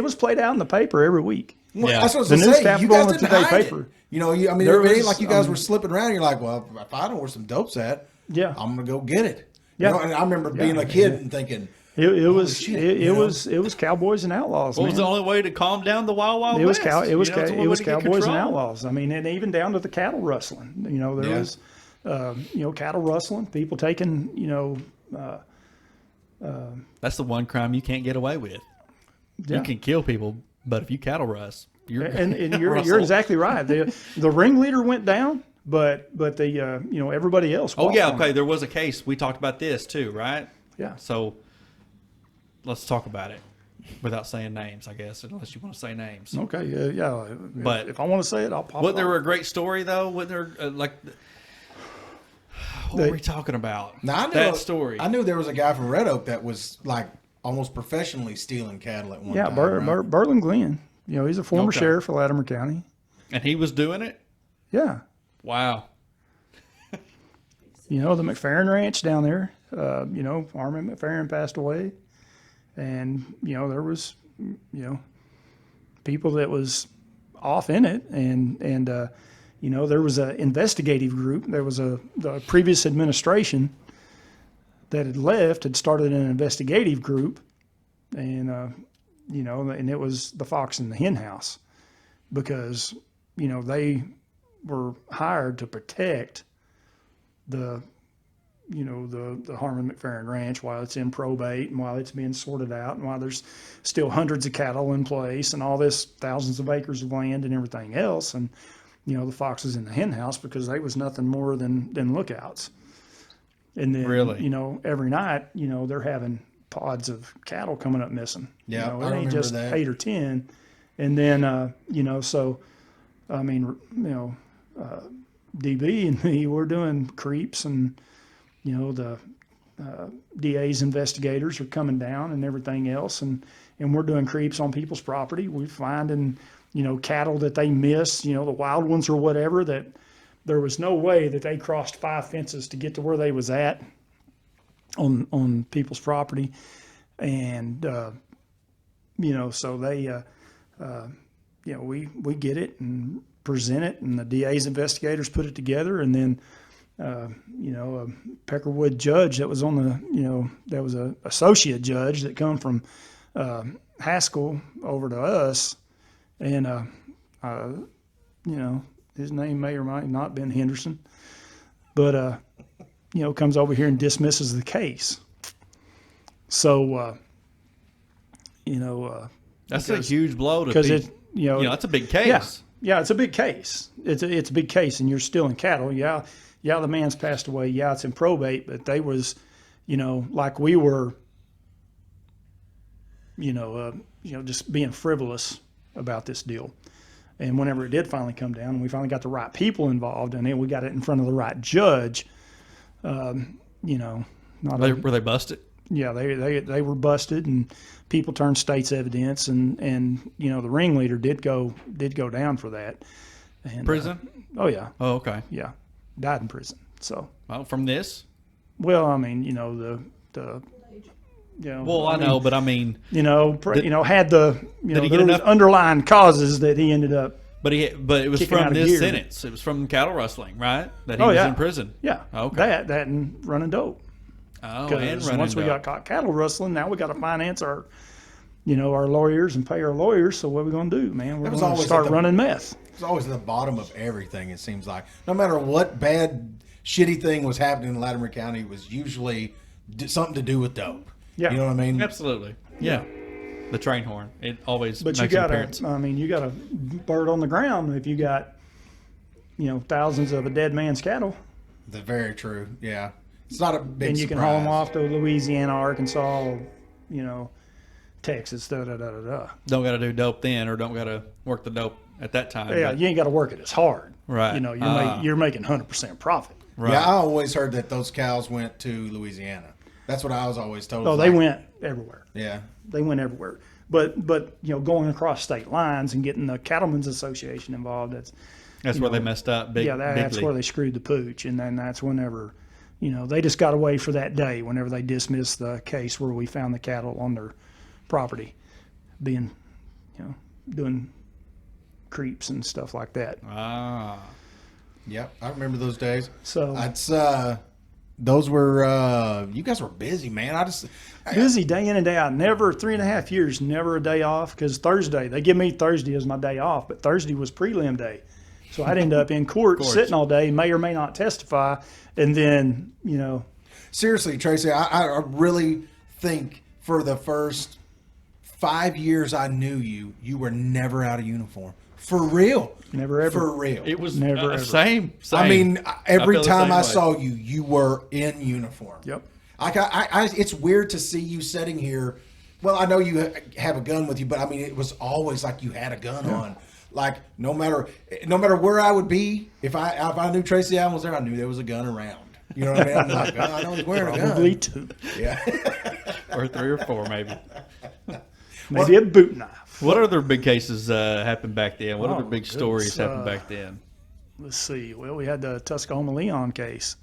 was played out in the paper every week. Well, Yeah. that's what I was The gonna News say. You Capital guys and didn't Today hide paper. it. I mean, There it ain't was, like you guys were slipping around. You're like, well, if I know where some dope's at, Yeah. I'm gonna go get it. Yeah. And I remember being a kid and thinking, It was shit, it was cowboys and outlaws. What was man. the only way to calm down the wild It was west? it was That's the only it way was to get cowboys and control. outlaws. I mean, and even down to the cattle rustling. There Yeah. was cattle rustling, people taking That's the one crime you can't get away with. yeah. You can kill people, but if you cattle rust, you're and you're Russell. exactly right. The ringleader went down, but the everybody else. Oh walked yeah, on okay. it. There was a case. We talked about this too, right? Yeah. So let's talk about it without saying names, I guess, unless you want to say names. Okay. Yeah. But- if I want to say it, I'll pop. Wasn't it there off. a great story though? Wasn't there what were we talking about? now I knew that story. I knew there was a guy from Red Oak that was like almost professionally stealing cattle at one Yeah, time. right? Berlin Glenn. He's a former Okay. sheriff of Latimer County. And he was doing it. Yeah. Wow. The McFerrin Ranch down there, Armin McFerrin passed away. And, there was, people that was off in it. And there was an investigative group. There was the previous administration that had left, had started an investigative group. And, and it was the Fox and the Hen House because, they were hired to protect the the Harmon McFerrin Ranch while it's in probate and while it's being sorted out and while there's still hundreds of cattle in place and all this thousands of acres of land and everything else. And, the foxes in the hen house because they was nothing more than lookouts. And then, Really? Every night, they're having pods of cattle coming up missing. Yeah, it I ain't remember just that. 8 or 10. And then, so, I mean, DB and me, we're doing creeps and, the DA's investigators are coming down and everything else. And we're doing creeps on people's property. We're finding, cattle that they miss, the wild ones or whatever, that there was no way that they crossed 5 fences to get to where they was at on people's property. And, so they, we get it and present it, and the DA's investigators put it together, and then a Peckerwood judge that was on the that was a associate judge that come from Haskell over to us, and his name may or might not been Henderson, but comes over here and dismisses the case. So That's a huge blow to because people. it That's a big case. Yeah, it's a big case. It's a big case, and you're still in cattle. Yeah, the man's passed away. Yeah, it's in probate, but they was, like we were, just being frivolous about this deal. And whenever it did finally come down, and we finally got the right people involved, and then we got it in front of the right judge. Were they busted? Yeah, they were busted, and people turned state's evidence, and the ringleader did go down for that. And, Prison? Oh yeah. Oh, okay. Yeah, died in prison. So. Well, from this? Well, I mean, the. Well, I know, but I mean, had the did he there get was enough? underlying causes that he ended up. But it was Kicking out from of this gear. sentence. It was from cattle rustling, right? That he was in prison. Yeah. Okay. That and running dope. Oh, and Because running once we got dope. caught cattle rustling, now we got to finance our lawyers and pay our lawyers. So what are we going to do, man? We're That was going to always start at the- running meth. It's always at the bottom of everything, it seems like. No matter what bad, shitty thing was happening in Latimer County, it was usually something to do with dope. Yeah. You know what I mean? Absolutely. Yeah. The train horn. It always But makes you an got appearance. you got a bird on the ground if you got, thousands of a dead man's cattle, That's very true. Yeah. It's not a big and you can haul them off to Louisiana, Arkansas, Texas, da da da da da. Don't got to do dope then, or don't got to work the dope at that time. Yeah, but- you ain't got to work it as hard. Right. You're making 100% profit. right. Yeah, I always heard that those cows went to Louisiana. That's what I was always told. Oh, they went everywhere. Yeah. They went everywhere. But going across state lines and getting the Cattlemen's Association involved, That's where they messed up. that's where they screwed the pooch. And then that's whenever, they just got away for that day whenever they dismissed the case where we found the cattle on their property being, doing creeps and stuff like that. Ah. Yep. I remember those days. So That's those were you guys were busy, man. busy day in and day out. Never 3.5 years, never a day off. Because Thursday, they give me Thursday as my day off, but Thursday was prelim day, so I'd end up in court sitting all day, may or may not testify, and then Seriously, Tracy, I really think for the first 5 years I knew you, you were never out of uniform. For real. Never ever. For real. It was Never, ever. same. I mean, every feel the time same I way. saw you, you were in uniform. Yep. It's weird to see you sitting here. Well, I know you have a gun with you, but I mean, it was always like you had a gun on. Like no matter where I would be, if I knew Tracy Allen was there, I knew there was a gun around. You know what I mean? I'm like, oh, I know he's wearing a gun. Probably 2, Yeah. or 3 or 4 maybe. maybe a boot knife. What other big cases happened back then? What other Oh, big goodness, stories happened back then? Let's see. Well, we had the Tuscaloosa Leon case.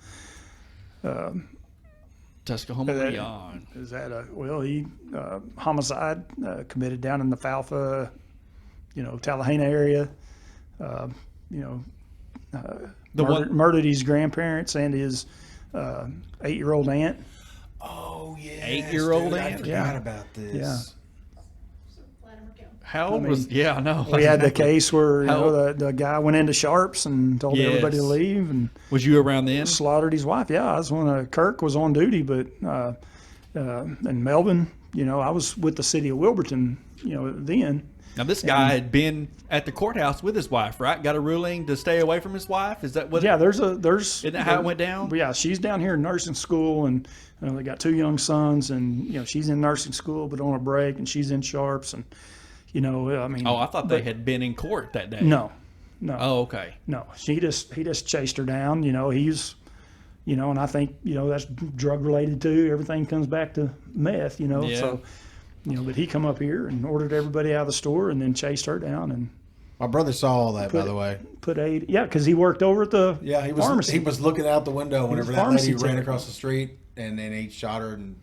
Tuscaloosa that- Leon. Is that he homicide committed down in the Falfa, Tallahassee area. Murdered his grandparents and his 8-year-old aunt. Oh yeah. 8-year-old I aunt? forgot Yeah. about this. Yeah. Latimer County. How old was? Yeah, I know. We had the case where How- the guy went into Sharps and told everybody to Yes. leave and Was you around then? slaughtered his wife. Yeah, I was when Kirk was on duty, but and Melvin, I was with the city of Wilburton, then. Now this guy had been at the courthouse with his wife, right? Got a ruling to stay away from his wife. Is that what? Yeah, there's Isn't that how it went down? Yeah, she's down here in nursing school, and they got 2 young sons, and she's in nursing school, but on a break, and she's in Sharps, and I mean. Oh, I thought they had been in court that day. No. Oh, okay. No, he just chased her down. He's, and I think that's drug related too. Everything comes back to meth. Yeah. So, but he come up here and ordered everybody out of the store and then chased her down and My brother saw all that, by the way. put aid. Yeah, because he worked over at the pharmacy. He was looking out the window whenever that pharmacy lady ran tech. across the street, and then he shot her. And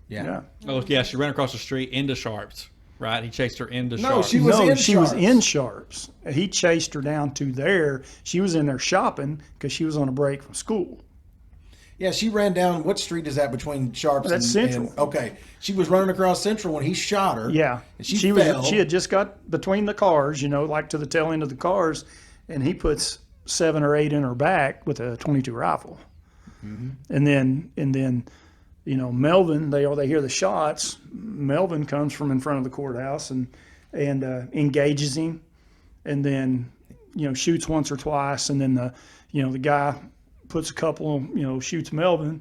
Yeah. Oh, yeah. She ran across the street into Sharps, right? He chased her into No, Sharps. she was in she was Sharps. in Sharps. He chased her down to there. She was in there shopping because she was on a break from school. Yeah, she ran down. What street is that between Sharps That's and Central. and- okay, she was running across Central when he shot her. Yeah, and she fell. She had just got between the cars, like to the tail end of the cars, and he puts 7 or 8 in her back with a .22 rifle, and then Melvin, they hear the shots. Melvin comes from in front of the courthouse and engages him, and then shoots once or twice, and then the guy puts a couple, shoots Melvin,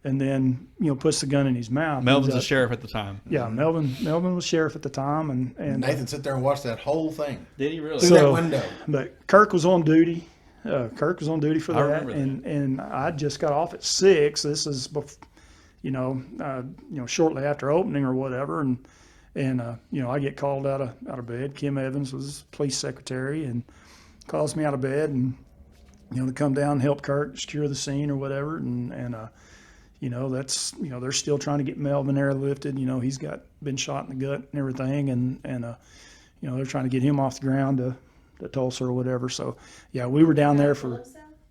and then puts the gun in his mouth. Melvin's Ends a up- sheriff at the time. Yeah, Melvin was sheriff at the time, and Nathan sit there and watched that whole thing Did he really? through that window. But Kirk was on duty. Kirk was on duty for I that, remember that. and I just got off at 6. This is, shortly after opening or whatever, and I get called out of bed. Kim Evans was police secretary and calls me out of bed and to come down and help Kirk secure the scene or whatever, and that's they're still trying to get Melvin airlifted. He's been shot in the gut and everything, and they're trying to get him off the ground to Tulsa or whatever. So yeah, we were down there for.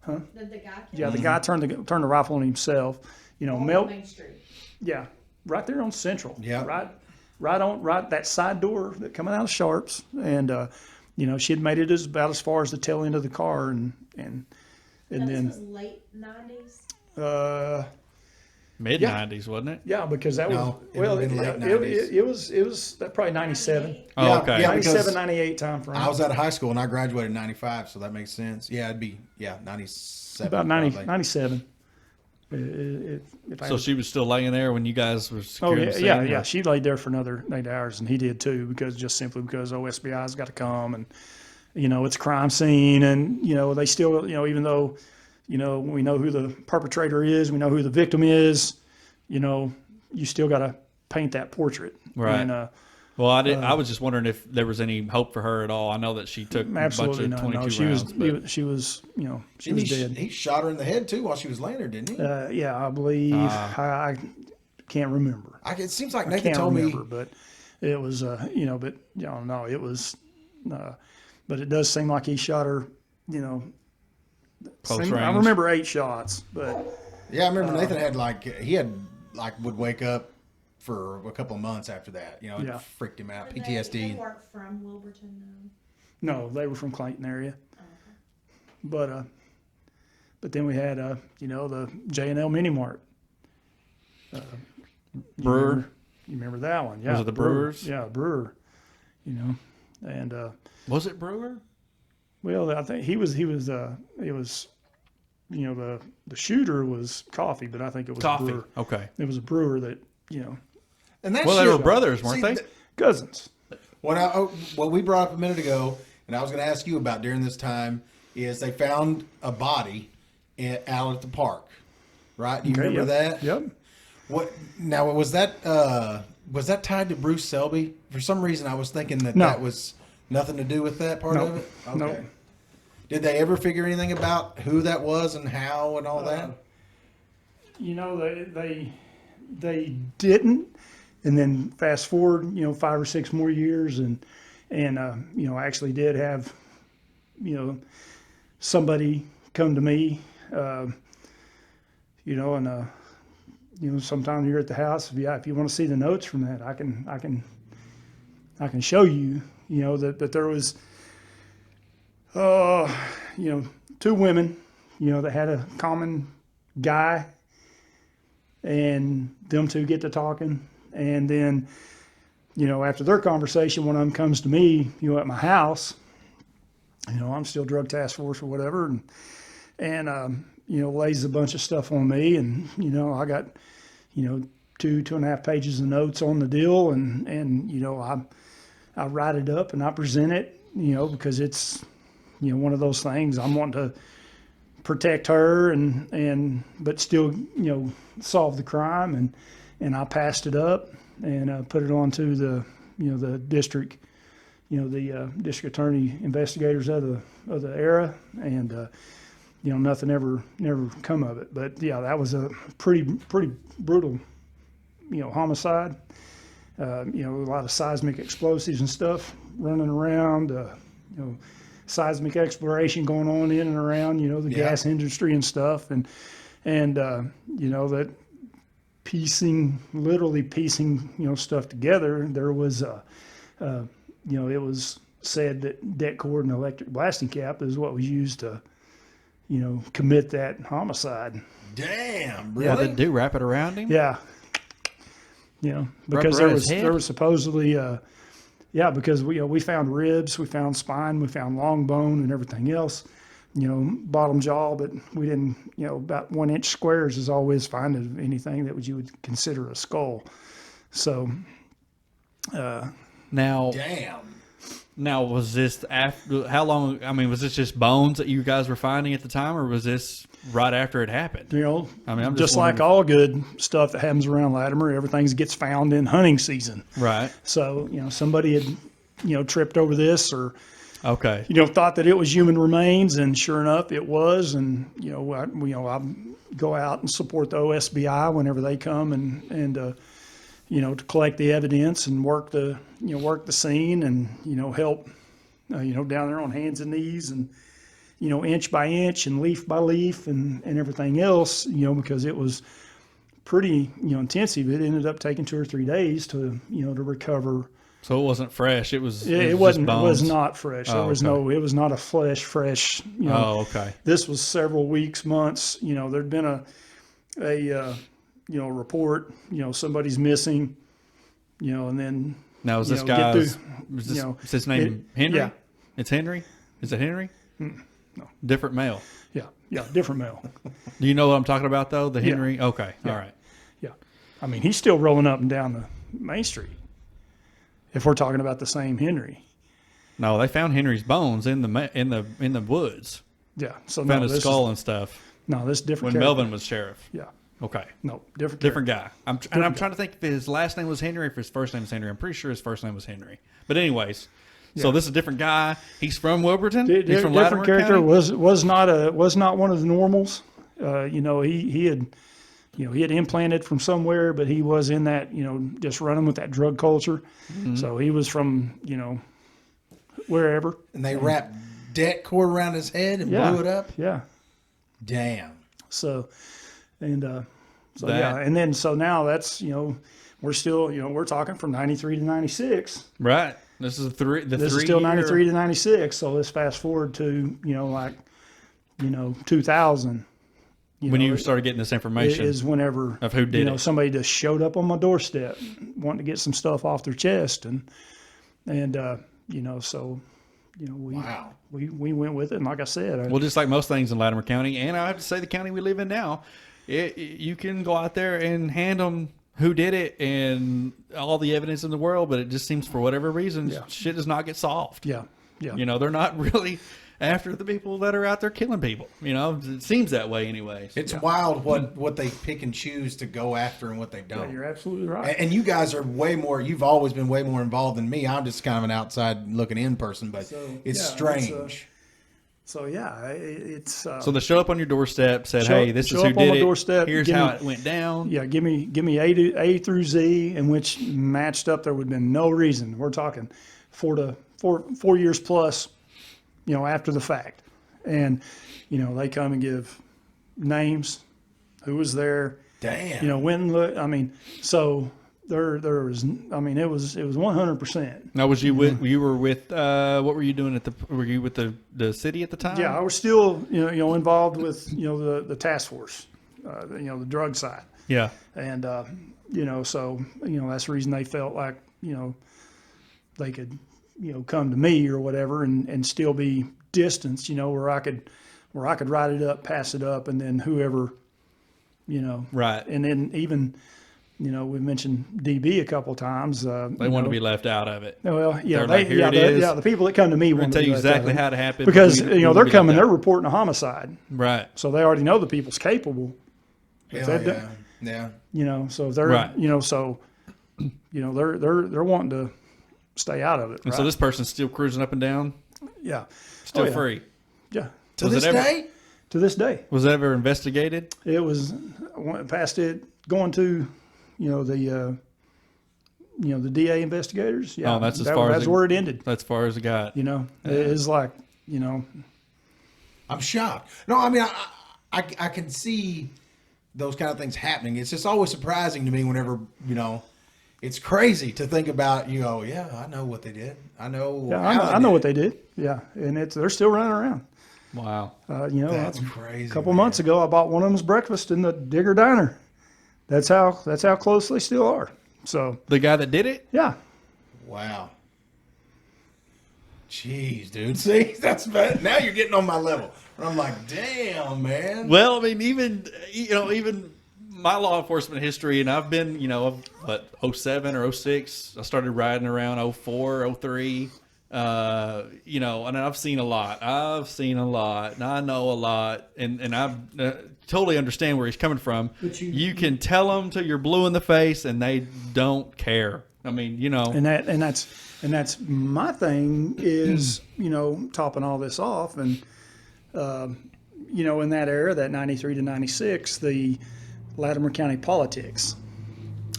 Huh? Did the guy kill Yeah, the guy turned the rifle on himself. on Mel. Main Street? Yeah, right there on Central. Yeah. Right that side door that coming out of Sharps, and she had made it about as far as the tail end of the car, and Now, then this was late 90s. Mid 90s, wasn't it? yeah, because that No, was well, it would've been late it 90s. was probably 97, Oh, Yeah, okay. yeah. because 97, 98 time frame. I was out of high school and I graduated in '95, so that makes sense. Yeah, it'd be 97. about 90, probably. 97. If I So she was still laying there when you guys were Oh securing yeah, the scene? yeah, or- yeah. She laid there for another 8 hours, and he did too, because OSBI's got to come, and it's a crime scene, and they still, even though we know who the perpetrator is, we know who the victim is, you still got to paint that portrait. Right. And, Well, I was just wondering if there was any hope for her at all. I know that she took absolutely a bunch of not. 22 No, she rounds. was, but- she was, she Didn't was dead. He shot her in the head too while she was laying there, didn't he? Yeah, I believe. I can't remember. It seems like I Nathan can't told remember, me. but it was, no, it was, but it does seem like he shot her, Close I range. remember 8 shots, but Yeah, I remember Nathan would wake up for a couple of months after that. It Yeah. freaked him out. They PTSD. weren't from Wilburton, though. no, they were from Clayton area. But then we had, the J&L Mini Mart. Brewer? You remember that one? Yeah. Was it the Brewer. Brewers? Yeah, Brewer. And Was it Brewer? well, I think it was the shooter was Coffee, but I think it was Coffee. Brewer. Okay. It was a Brewer that And that Well, they shit- were brothers, weren't see, they? cousins. What we brought up a minute ago, and I was going to ask you about during this time, is they found a body out at the park, right? Do you remember that? Yep. What now? Was that tied to Bruce Selby? For some reason, I was thinking that No. that was nothing to do with that part No. of it. No. Did they ever figure anything about who that was and how and all that? They didn't, and then fast forward 5 or 6 more years, and I actually did have somebody come to me, sometime you're at the house. If you want to see the notes from that, I can I can show you, that there was, two women, that had a common guy, and them two get to talking. And then, after their conversation, one of them comes to me, at my house, I'm still drug task force or whatever. And lays a bunch of stuff on me. And, I got, 2.5 pages of notes on the deal. And I write it up and I present it, because it's, one of those things I'm wanting to protect her but still, solve the crime. And I passed it up and put it onto the district, the district attorney investigators of the era. And, nothing never come of it. But yeah, that was a pretty brutal, homicide. A lot of seismic explosives and stuff running around, seismic exploration going on in and around, the gas industry and stuff. And that literally piecing, stuff together, there was, it was said that det cord and electric blasting cap is what was used to, commit that homicide. Damn, What really? did it do? Wrap it around him? Yeah. Because around his head? there was supposedly, because we found ribs, we found spine, we found long bone and everything else, bottom jaw, but we didn't, about 1 inch squares is always fine of anything that you would consider a skull. So, Now, Damn. Now, was this after? How long? I mean, was this just bones that you guys were finding at the time, or was this right after it happened? I mean, I'm just like all good stuff that happens around Latimer, everything gets found in hunting season. Right. So, somebody had, tripped over this or, Okay. thought that it was human remains, and sure enough, it was. And I go out and support the OSBI whenever they come and to collect the evidence and work the scene and help down there on hands and knees and inch by inch and leaf by leaf and everything else, because it was pretty intensive. It ended up taking 2 or 3 days to to recover. So it wasn't fresh. It was. It just wasn't. bones? It was not fresh. Oh, There was okay. It was not a fresh. Oh, okay. This was several weeks, months. There'd been a report. Somebody's missing. And then Now, is this get guy's? through, Is his name Henry? yeah. It's Henry. Is it Henry? No. Different male. Yeah, different male. Do you know what I'm talking about though? The Yeah. Henry. Okay. All right. Yeah, I mean he's still rolling up and down the Main Street. If we're talking about the same Henry. No, they found Henry's bones in the woods. Yeah. So Found no, his skull and stuff this is different. when character. Melvin was sheriff. Yeah. Okay. No, different. Different character. guy. I'm trying to think if his last name was Henry or if his first name was Henry. I'm pretty sure his first name was Henry. But anyways, so this is a different guy. He's from Wilburton. He's from Latimer Different character. County? Was not one of the normals. He had implanted from somewhere, but he was in that just running with that drug culture. Mm-hmm. So he was from wherever. And they wrapped det cord around his head and Yeah. blew it up? Yeah. Damn. So, and That- and then so now that's we're still we're talking from 93 to 96. Right. This is This is still 93 to 96. So let's fast forward to 2000. When you started getting this information is whenever of who did it. somebody just showed up on my doorstep wanting to get some stuff off their chest and so Wow. we went with it, and like I said, Well, just like most things in Latimer County, and I have to say the county we live in now, you can go out there and hand them who did it and all the evidence in the world, but it just seems for whatever reason, shit does not get solved. yeah. They're not really after the people that are out there killing people. It seems that way anyways. It's wild what they pick and choose to go after and what they don't. You're absolutely right. And you guys are you've always been way more involved than me. I'm just kind of an outside looking in person, but it's strange. It's So they show up on your doorstep, said, Show- "Hey, this is show who up on did my it. doorstep, Here's give how me- it went down." yeah, give me A through Z, in which matched up. There would have been no reason. We're talking 4 years plus, after the fact, and they come and give names, who was there, Damn. when look. I mean, so there was, I mean, it was 100%. Now, was you with? You were with? What were you doing at the? Were you with the city at the time? Yeah, I was still, involved with, the task force, the drug side. Yeah. And, so, that's the reason they felt like, they could, come to me or whatever and still be distanced, where I could write it up, pass it up, and then whoever, Right. And then even, we mentioned DB a couple of times. They want to be left out of it. Well, yeah, They're like, "Here it is." the people that come to me We're want gonna to tell you exactly how to happen because but we they're won't be coming, left they're out. reporting a homicide, Right. so they already know the people's capable. If Hell they've yeah. done- Yeah. So if they're, Right. they're wanting to stay out of it. And Right? so this person's still cruising up and down, yeah, still Oh, yeah. free. Yeah, To Was this it ever- day? to this day, Was that ever investigated? it was I went past it going to, the DA investigators. Yeah, Oh, that's as far as that's it- where it ended. That's far as it got. It's like, I'm shocked. No, I mean, I can see those kind of things happening. It's just always surprising to me whenever, it's crazy to think about, yeah, I know what they did. I know. yeah, how I know did what it. they did. Yeah, and they're still running around. Wow. That's crazy. A couple months ago, I bought one of them's breakfast in the Digger Diner. That's how close they still are. So The guy that did it? yeah, Wow. Jeez, dude. See, that's bad. Now you're getting on my level. And I'm like, damn, man. Well, I mean, even my law enforcement history, and I've been, what, 07 or 06, I started riding around 04, 03, and I've seen a lot. And I know a lot, and I totally understand where he's coming from. But you can tell them till you're blue in the face, and they don't care. I mean, and that's my thing is topping all this off and in that era, that 93 to 96, the Latimer County politics,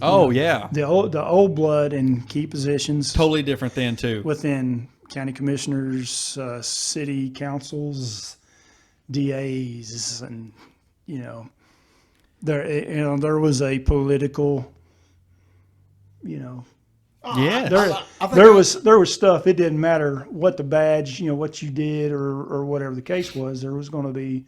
oh yeah, the old blood and key positions totally different then too. within county commissioners, city councils, DAs, and there was a political, Yes. there was stuff. It didn't matter what the badge, what you did or whatever the case was. There was going to be,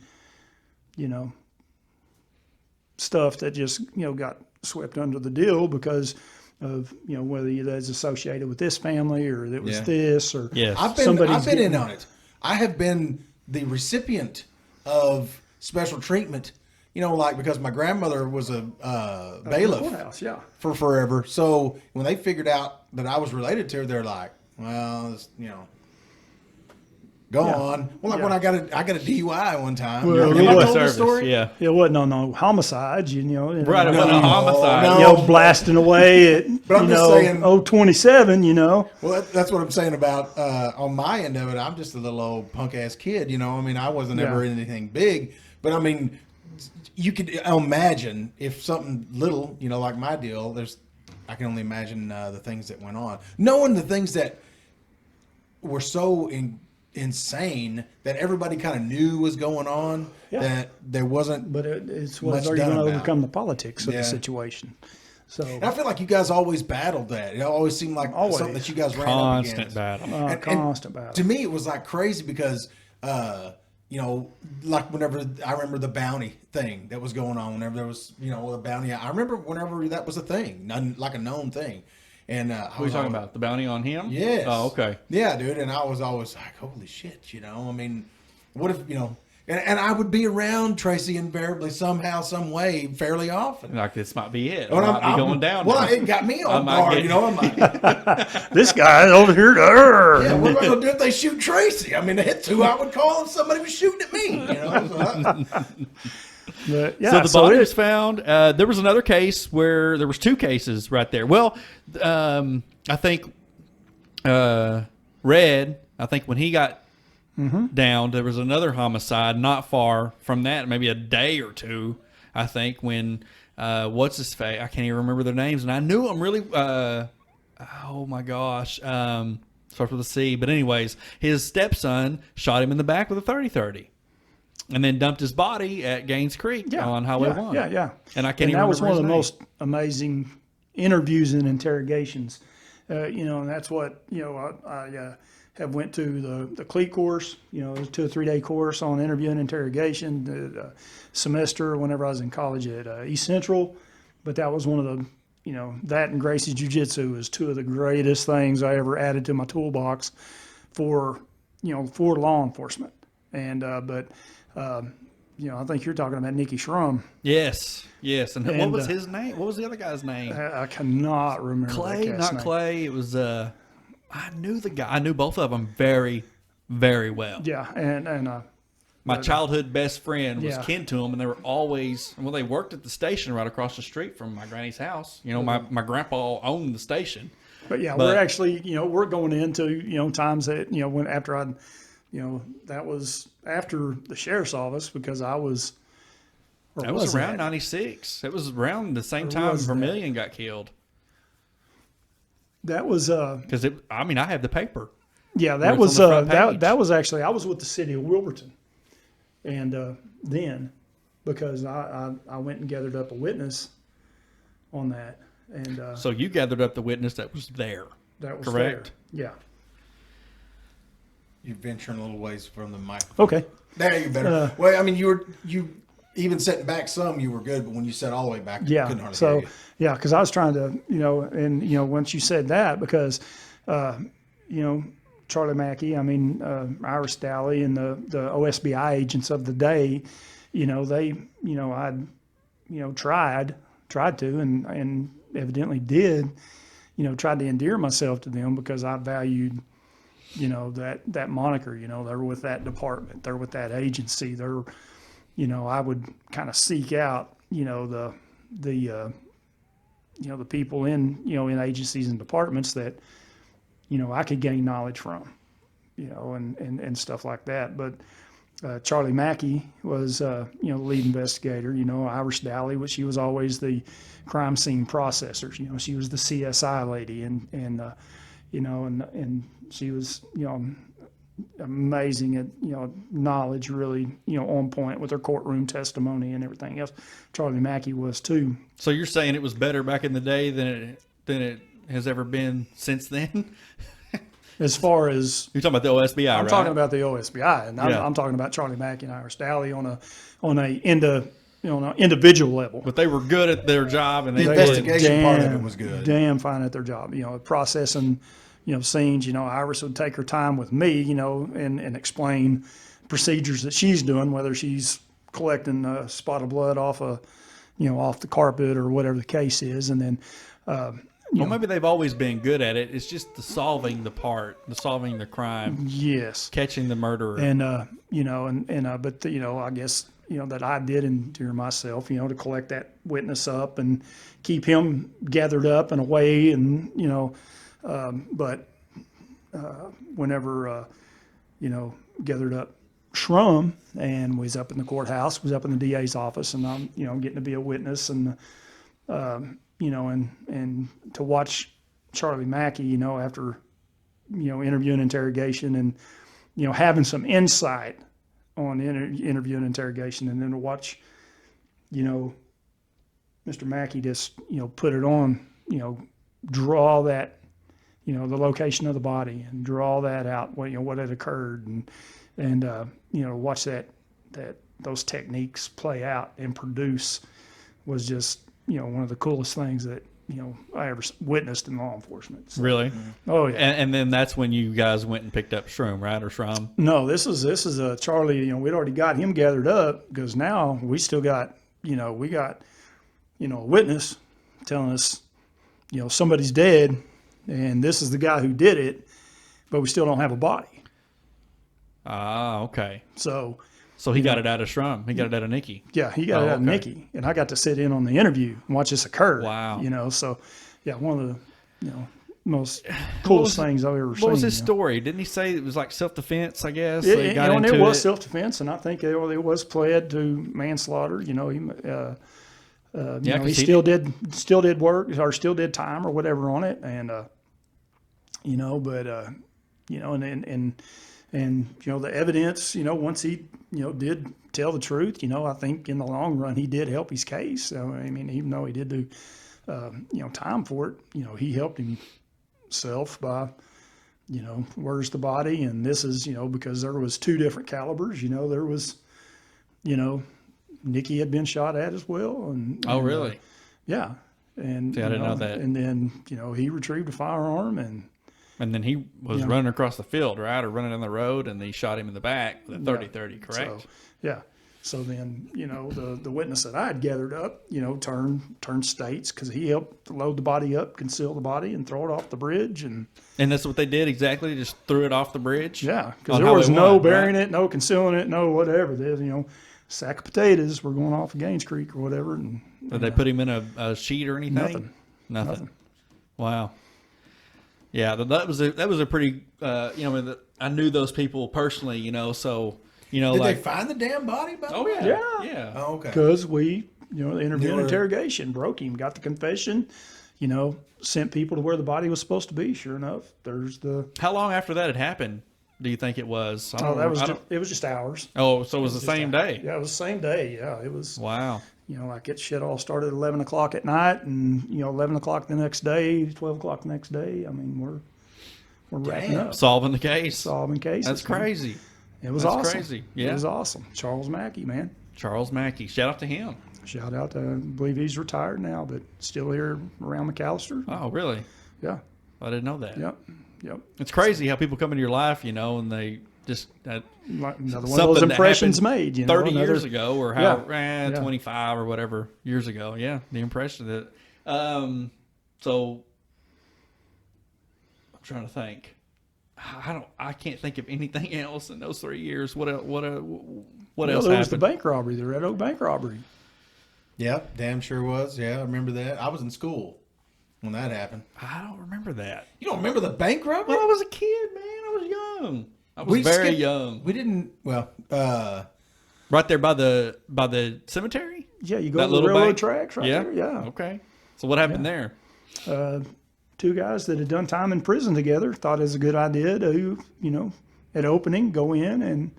stuff that just got swept under the deal because of whether that's associated with this family or it was Yeah. this or Yes. I've been in on it. I have been the recipient of special treatment, because my grandmother was a bailiff courthouse, yeah. for forever. So when they figured out that I was related to her, they're like, well, go on. Well, like when I got a DUI one time. Well, Have it I was told the service, story? yeah. It wasn't on no homicides, Right, it you wasn't a homicide. no. blasting away at But I'm just saying- 027, Well, that's what I'm saying about on my end of it. I'm just a little old punk ass kid, I mean, I wasn't ever in anything big, but I mean, you could imagine if something little, like my deal. I can only imagine the things that went on, knowing the things that were so insane that everybody kind of knew was going on. Yeah. That there wasn't. But it's much are you done going to about. overcome the politics of Yeah. the situation? So And I feel like you guys always battled that. It always seemed like Always. something that you guys ran up Constant against. battle. And constant battle. To me, it was like crazy because, like whenever I remember the bounty thing that was going on, whenever there was, a bounty. I remember whenever that was a thing, like a known thing. And What are you talking about? The bounty on him? Yes. Oh, okay. Yeah, dude. And I was always like, holy shit, I mean, what if, and I would be around Tracy invariably somehow, some way, fairly often. Like this might be it. It And might be going down. Well, now. it got me I on might guard, get- I'm like, this guy over here, yeah, what am I going to do if they shoot Tracy? I mean, that's who I would call if somebody was shooting at me, but, So the body was found. There was another case where there was two cases right there. Well, I think Red. I think when he got down, there was another homicide not far from that, maybe a day or two. I think when what's his face? I can't even remember their names, and I knew them really. Oh my gosh, starts with a C. But anyways, his stepson shot him in the back with a 30-30. And then dumped his body at Gaines Creek on Highway 1. Yeah. And I can't And even that was remember one of the his most amazing, interviews and interrogations. And that's what, I have went to the CLEAT course, it was a 2 or 3 day course on interview and interrogation, the semester whenever I was in college at East Central. But that was one of the, that and Gracie's Jiu-Jitsu is 2 of the greatest things I ever added to my toolbox for law enforcement. And, I think you're talking about Nicky Schrum. Yes. And what And, was his name? What was the other guy's name? I cannot remember Clay, that not name. Clay. It was I knew the guy. I knew both of them very, very well. Yeah, and My childhood best friend was Yeah. kin to him, and they were always they worked at the station right across the street from my granny's house. My grandpa owned the station. But yeah, But- we're actually, we're going into, times that, when after I, that was after the sheriff's office because I was, or That was around that? 96. It was around the same Or time was that? Vermillion got killed. That was, Because I have the paper. yeah, Where that it's was, on the front page. that was actually, I was with the city of Wilburton. And then, because I went and gathered up a witness on that. And So you gathered up the witness that was there. that was correct. there. Yeah. You're venturing a little ways from the microphone. Okay. There, you better. Well, I mean, you even setting back some, you were good, but when you set all the way back, you couldn't Yeah. hardly So, hear you. yeah, because I was trying to, once you said that, because, Charlie Mackey, Iris Dally and the OSBI agents of the day, they, I'd, tried to, and evidently did, tried to endear myself to them because I valued, that moniker, they're with that department, they're with that agency, they're, I would kind of seek out, the people in, in agencies and departments that, I could gain knowledge from, and stuff like that. But Charlie Mackey was, the lead investigator, Iris Dally, which she was always the crime scene processor. She was the CSI lady and she was, amazing at, knowledge, really, on point with her courtroom testimony and everything else. Charlie Mackey was too. So you're saying it was better back in the day than it has ever been since then? As far as You're talking about the OSBI, I'm right? talking about the OSBI, and Yeah. I'm talking about Charlie Mackey and Iris Dally on a individual level. But they were good at their job, and The they investigation part of it was good. Damn fine at their job. Processing, scenes. Iris would take her time with me, and explain procedures that she's doing, whether she's collecting a spot of blood off off the carpet or whatever the case is, and then. Well, maybe they've always been good at it. It's just the solving the crime, Yes. catching the murderer. And but I guess that I did endear myself, to collect that witness up and keep him gathered up and away, and but whenever gathered up Schrum and was up in the courthouse, was up in the DA's office, and I'm getting to be a witness, and and to watch Charlie Mackey, after interview and interrogation, and having some insight on interview and interrogation, and then to watch Mr. Mackey just put it on, draw that the location of the body and draw that out, what had occurred, and watch those techniques play out and produce was just one of the coolest things that I ever witnessed in law enforcement. So, Really? oh yeah. And then that's when you guys went and picked up Shroom, right? Or Shrum? No, this is a Charlie. We'd already got him gathered up because now we still got we got a witness telling us somebody's dead, and this is the guy who did it, but we still don't have a body. Ah, okay. So he got it out of Shrum. He got it out of Nicky. yeah, he got it out of okay. Nicky, and I got to sit in on the interview and watch this occur. Wow. So yeah, one of the most coolest things I've ever seen. What was his story? Didn't he say it was like self-defense, I guess? Yeah, So he and, got and into it was self-defense, and I think it was pled to manslaughter. He 'cause he he still did work or still did time or whatever on it, and the evidence, once he did tell the truth, I think in the long run he did help his case. So I mean, even though he did do time for it. He helped himself by, where's the body? And this is, because there was 2 different calibers. There was, Nikki had been shot at as well. Oh, really? Yeah. And See, I didn't know that. And then, he retrieved a firearm and then he was running across the field, right? Or running down the road, and they shot him in the back with a 30-30, correct? So, yeah. So then, the witness that I had gathered up, turned states because he helped load the body up, conceal the body, and throw it off the bridge. And that's what they did exactly? Just threw it off the bridge? Yeah, because On there was Highway no 1, burying right? it, no concealing it, no whatever. There's, sack of potatoes. We're going off of Gaines Creek or whatever. And Did they put him in a sheet or anything? Nothing. Wow. Yeah, that was a pretty. I knew those people personally. So Did they find the damn body? By the Oh way? yeah, Yeah. yeah. Oh, okay. Because we, the interview and were- interrogation broke him, got the confession, sent people to where the body was supposed to be. Sure enough, there's the. How long after that had happened do you think it was? It was just hours. Oh, so it was the same day. Yeah, it was the same day. Yeah, it was. Wow. Like it shit all started at 11 o'clock at night, and 11 o'clock the next day, 12 o'clock the next day. I mean, we're wrapping up, Solving the case. solving cases. That's crazy. It was That's awesome. crazy. Yeah. It was awesome. Charles Mackey, man. Charles Mackey. Shout out to him. Shout out to, I believe he's retired now, but still here around McAllister. Oh, really? Yeah. I didn't know that. Yep. It's crazy how people come into your life, and they just Like another one of something those that impressions happened made. 30 years ago, or how Yeah. 25 or whatever years ago. Yeah, the impression that. So I'm trying to think. I can't think of anything else in those 3 years. What else There was happened? the bank robbery, the Red Oak bank robbery. Yep, damn sure was. Yeah, I remember that. I was in school when that happened. I don't remember that. You don't remember the bank robbery? Well, I was a kid, man. I was young. I was very young. We didn't. Well, Right there by the cemetery. Yeah, you go That to the little railroad bank? tracks right there. Yeah. Okay. So what happened there? 2 guys that had done time in prison together thought it was a good idea to, at opening, go in and,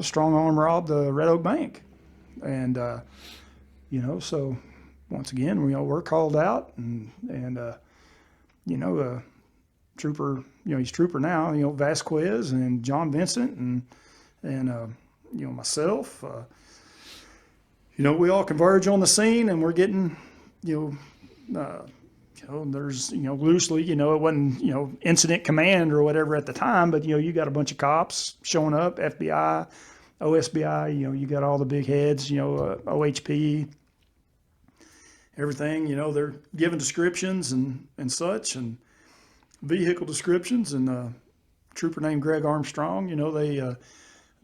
strong arm rob the Red Oak Bank. And, so once again, we're called out and trooper, he's trooper now, Vasquez and John Vincent and myself, we all converge on the scene and we're getting, there's, loosely, it wasn't, incident command or whatever at the time, but, you got a bunch of cops showing up, FBI, OSBI, you got all the big heads, OHP, everything, they're giving descriptions and such and vehicle descriptions and a trooper named Greg Armstrong, they,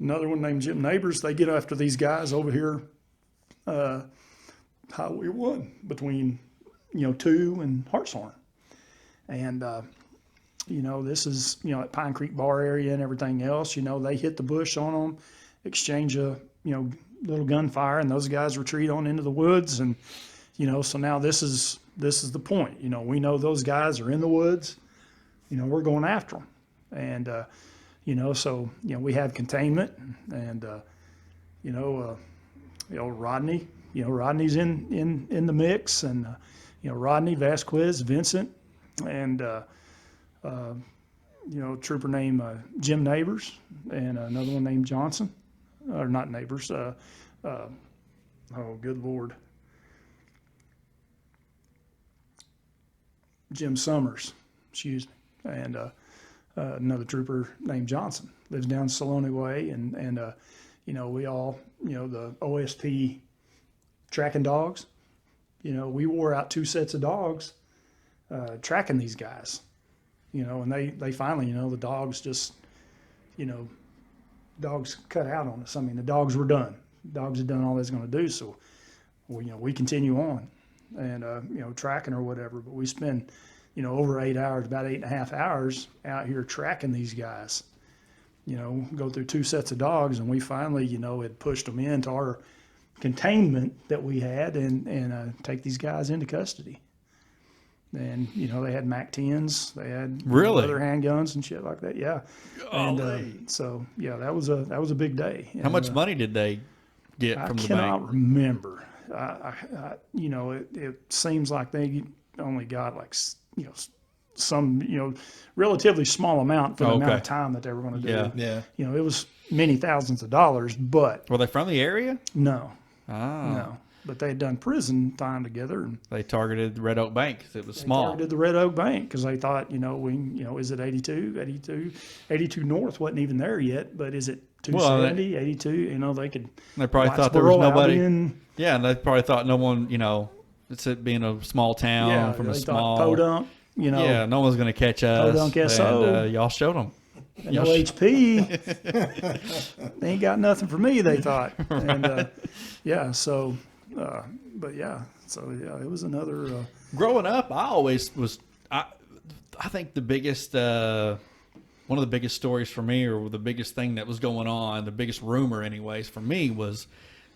another one named Jim Neighbors, they get after these guys over here, Highway 1 between 2 and Hartshorn. And, this is, at Pine Creek Bar area and everything else, they hit the bush on them, exchange a, little gunfire, and those guys retreat on into the woods. And, so now this is the point, we know those guys are in the woods, we're going after them. And, so, we have containment and, Rodney, Rodney's in the mix and, Rodney, Vasquez, Vincent, and, trooper named Jim Neighbors and another one named Johnson, or not Neighbors, oh, good Lord. Jim Summers, excuse me, and another trooper named Johnson lives down Saloni Way, and we all, the OSP tracking dogs, we wore out 2 sets of dogs tracking these guys, and they finally, the dogs just, dogs cut out on us. I mean, the dogs were done. Dogs had done all they was going to do, so we continue on and tracking or whatever. But we spend over 8 hours, about 8.5 hours out here tracking these guys. Go through 2 sets of dogs, and we finally had pushed them into our containment that we had and take these guys into custody. And they had MAC-10s, they had Really? other handguns and shit like that. Yeah, and so yeah, that was a big day. How much money did they get I from the cannot bank? remember. it seems like they only got like, some, relatively small amount for the amount Okay. of time that they were going to do. Yeah. Yeah. It was many thousands of dollars, but Were they from the area? no, Oh. no. But they had done prison time together, and They targeted the Red Oak Bank because it was they small. targeted the Red Oak Bank because they thought, is it 82 North wasn't even there yet, but is it 270, 82? They could. They probably thought there was Whitesboro, nobody. Albion, Yeah, and they probably thought no one, it's it being a small town from a they small. thought Podunk, Yeah, no one's going to catch us. Podunk SO. And, y'all showed them. and OHP. They ain't got nothing for me, they thought. And it was another. Growing up, I always was. I think the biggest, one of the biggest stories for me, or the biggest thing that was going on, the biggest rumor, anyways, for me was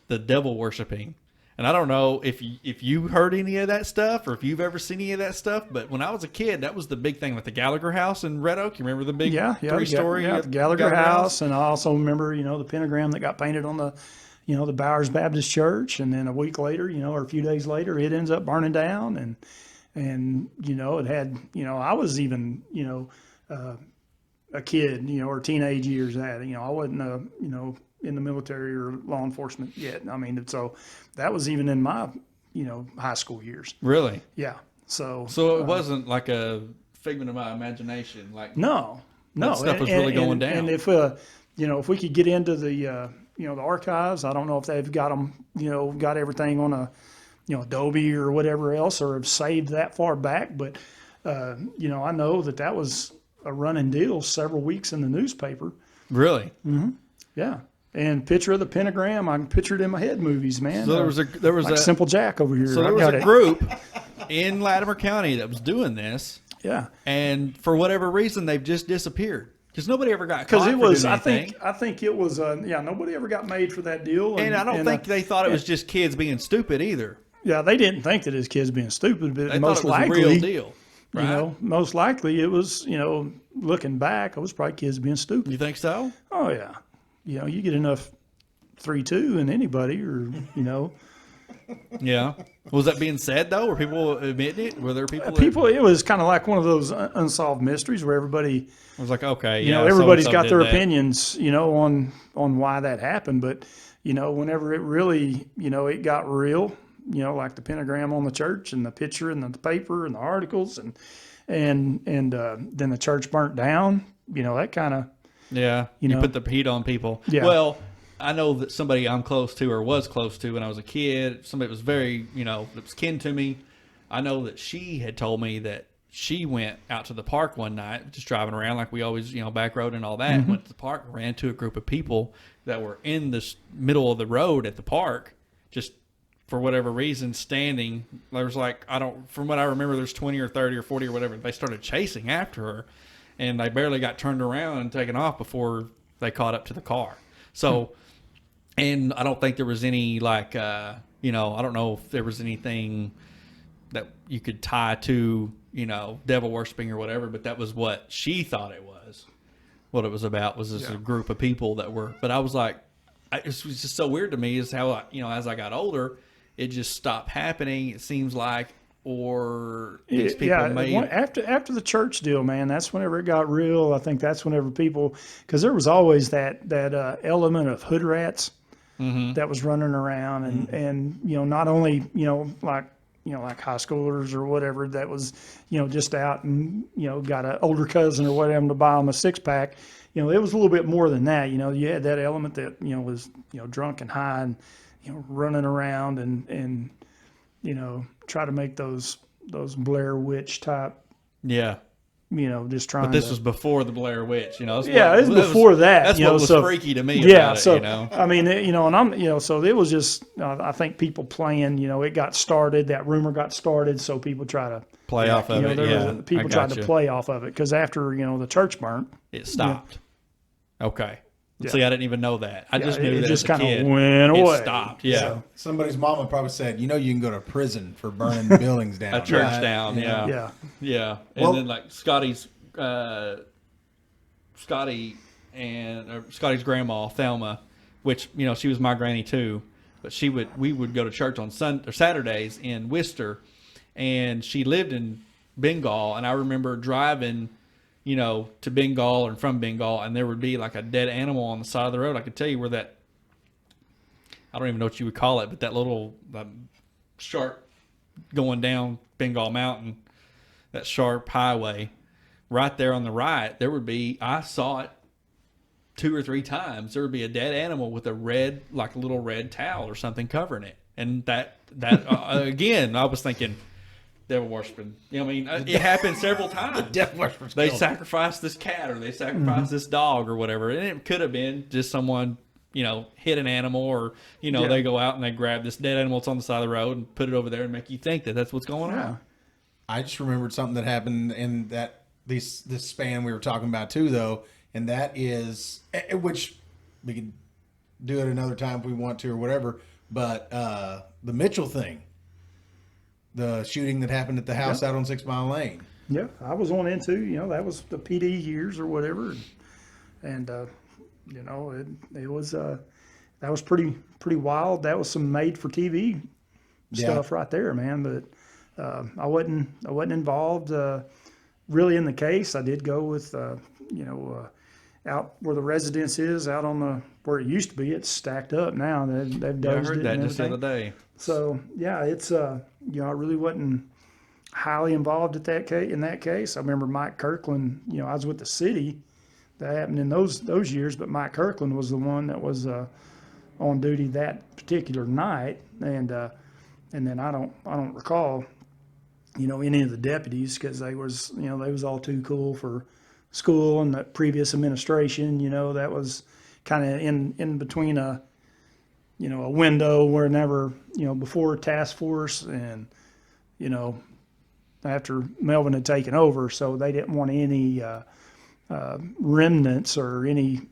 the devil worshiping. And I don't know if you heard any of that stuff or if you've ever seen any of that stuff, but when I was a kid, that was the big thing with the Gallagher House in Red Oak. You remember the big three-story? The Gallagher House, and I also remember the pentagram that got painted on the the Bowers Baptist Church, and then a week later, or a few days later, it ends up burning down, and it had I was even a kid or teenage years at I wasn't in the military or law enforcement yet. I mean, so that was even in my high school years. Really? Yeah. So it wasn't like a figment of my imagination. Like no, that stuff was really going down. And if if we could get into the the archives, I don't know if they've got them got everything on a Adobe or whatever else, or have saved that far back. But I know that was a running deal several weeks in the newspaper. Really? Yeah. And picture of the pentagram, I can picture it in my head movies, man. So there was like a Simple Jack over here. So there was a group in Latimer County that was doing this. Yeah. And for whatever reason, they've just disappeared because nobody ever got caught. Because it was, I think it was, nobody ever got made for that deal. And I don't think they thought it was just kids being stupid either. Yeah, they didn't think that his kids being stupid, but They most thought it was likely, a real deal. Right? Most likely it was, looking back, it was probably kids being stupid. You think so? Oh yeah, you get enough 3-2 in anybody, or Yeah. Was that being said though? Were people admitting it? Were there people? It was kind of like one of those unsolved mysteries where everybody. I was like, okay, everybody's so-and-so got did their that. opinions, on why that happened, but whenever it really, it got real, like the pentagram on the church and the picture and the paper and the articles and then the church burnt down, that kind of. Yeah, you put the heat on people. Yeah. Well, I know that somebody I'm close to or was close to when I was a kid, somebody that was very, that was kin to me. I know that she had told me that she went out to the park one night, just driving around like we always, back road and all that. Went to the park, ran into a group of people that were in the middle of the road at the park, just for whatever reason, standing. There was from what I remember, there's 20 or 30 or 40 or whatever. They started chasing after her, and they barely got turned around and taken off before they caught up to the car. So, and I don't think there was any I don't know if there was anything that you could tie to, devil worshiping or whatever, but that was what she thought it was. What it was about was just a group of people that were, but I was like, it was just so weird to me is how, as I got older, it just stopped happening. It seems like, or these people made. After the church deal, man, that's whenever it got real. I think that's whenever people, because there was always that element of hood rats that was running around, and not only like high schoolers or whatever that was just out and got an older cousin or whatever to buy them a 6-pack. It was a little bit more than that. You had that element that was drunk and high and running around and try to make those Blair Witch type. Yeah. Just trying. But this to, was before the Blair Witch, it was before that. That's what was freaky to me. Yeah. About So it, I mean, and I'm, so it was just. I think people playing. It got started. That rumor got started, so people try to play off of it. People tried to play off of it because after the church burnt, it stopped. Okay. See, I didn't even know that. I just knew it that just as a kid, went away. It stopped. Yeah. So, Somebody's mama probably said, you can go to prison for burning buildings down. A church right? down. Yeah. And Well- then like Scotty's grandma Thelma, which she was my granny too. but we would go to church on Saturdays in Worcester, and she lived in Bengal, and I remember driving, to Bengal and from Bengal, and there would be like a dead animal on the side of the road. I could tell you where that, I don't even know what you would call it, but that little sharp going down Bengal Mountain, that sharp highway, right there on the right, there would be, I saw it 2 or 3 times. There would be a dead animal with a little red towel or something covering it. And that again, I was thinking, devil worshiping. It happened several times. Devil worshipers. They sacrificed this cat, or they sacrificed this dog, or whatever. And it could have been just someone, hit an animal, or, they go out and they grab this dead animal that's on the side of the road and put it over there and make you think that that's what's going on. I just remembered something that happened in this span we were talking about too, though, and that is, which we could do it another time if we want to or whatever, but the Mitchell thing, the shooting that happened at the house out on 6 Mile Lane. Yeah, I was on in too. That was the PD years or whatever, and it was that was pretty wild. That was some made for TV stuff right there, man. But I wasn't involved really in the case. I did go with out where the residence is, out on where it used to be. It's stacked up now. They've dozed I heard it that and just the everything. other day. So yeah, it's I really wasn't highly involved in that case. I remember Mike Kirkland. I was with the city. That happened in those years, but Mike Kirkland was the one that was on duty that particular night, and then I don't recall any of the deputies, because they was all too cool for school and the previous administration. That was kind of in between a window whenever, before task force and, after Melvin had taken over. So they didn't want any remnants or anything,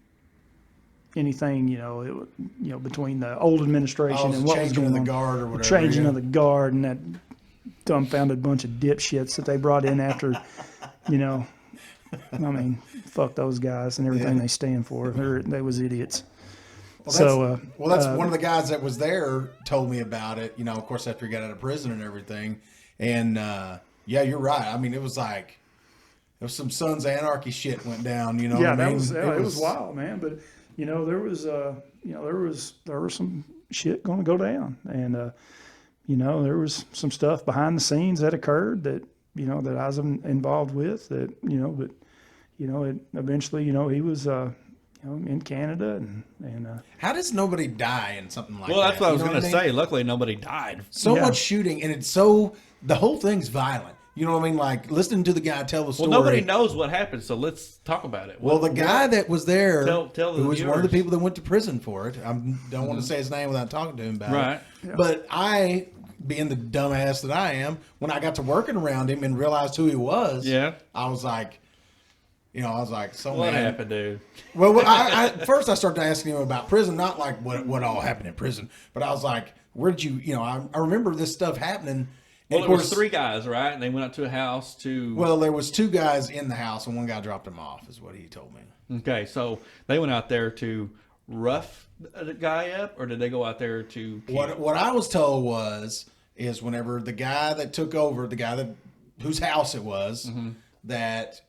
between the old administration and what was changing going of the on. guard or whatever. Changing of the guard and that dumbfounded bunch of dipshits that they brought in after, fuck those guys and everything they stand for. They was idiots. Well, that's one of the guys that was there told me about it. Of course, after he got out of prison and everything. And yeah, you're right. It was like there was some Sons of Anarchy shit went down. It was wild, man. But there was there was some shit going to go down, and there was some stuff behind the scenes that occurred that that I was involved with. That but it eventually he was. In Canada and how does nobody die in something like that? Well, that's what I was You know going to what I mean? say. Luckily, nobody died. So much shooting, and it's the whole thing's violent. You know what I mean? Like listening to the guy tell the story. Well, nobody knows what happened, so let's talk about it. Well, the guy that was there, tell who was one of the viewers. people that went to prison for it. I don't want to say his name without talking to him about Right. it. Yeah. But I, being the dumbass that I am, when I got to working around him and realized who he was, I was like, so What man. happened, dude? Well, I first I started asking him about prison, not like what all happened in prison, but I was like, where did you, I remember this stuff happening. Well, And there was 3 guys, right? And they went up to a house to... Well, there was 2 guys in the house, and one guy dropped him off, is what he told me. Okay, so they went out there to rough the guy up, or did they go out there to... What I was told is whenever the guy that took over, whose house it was, that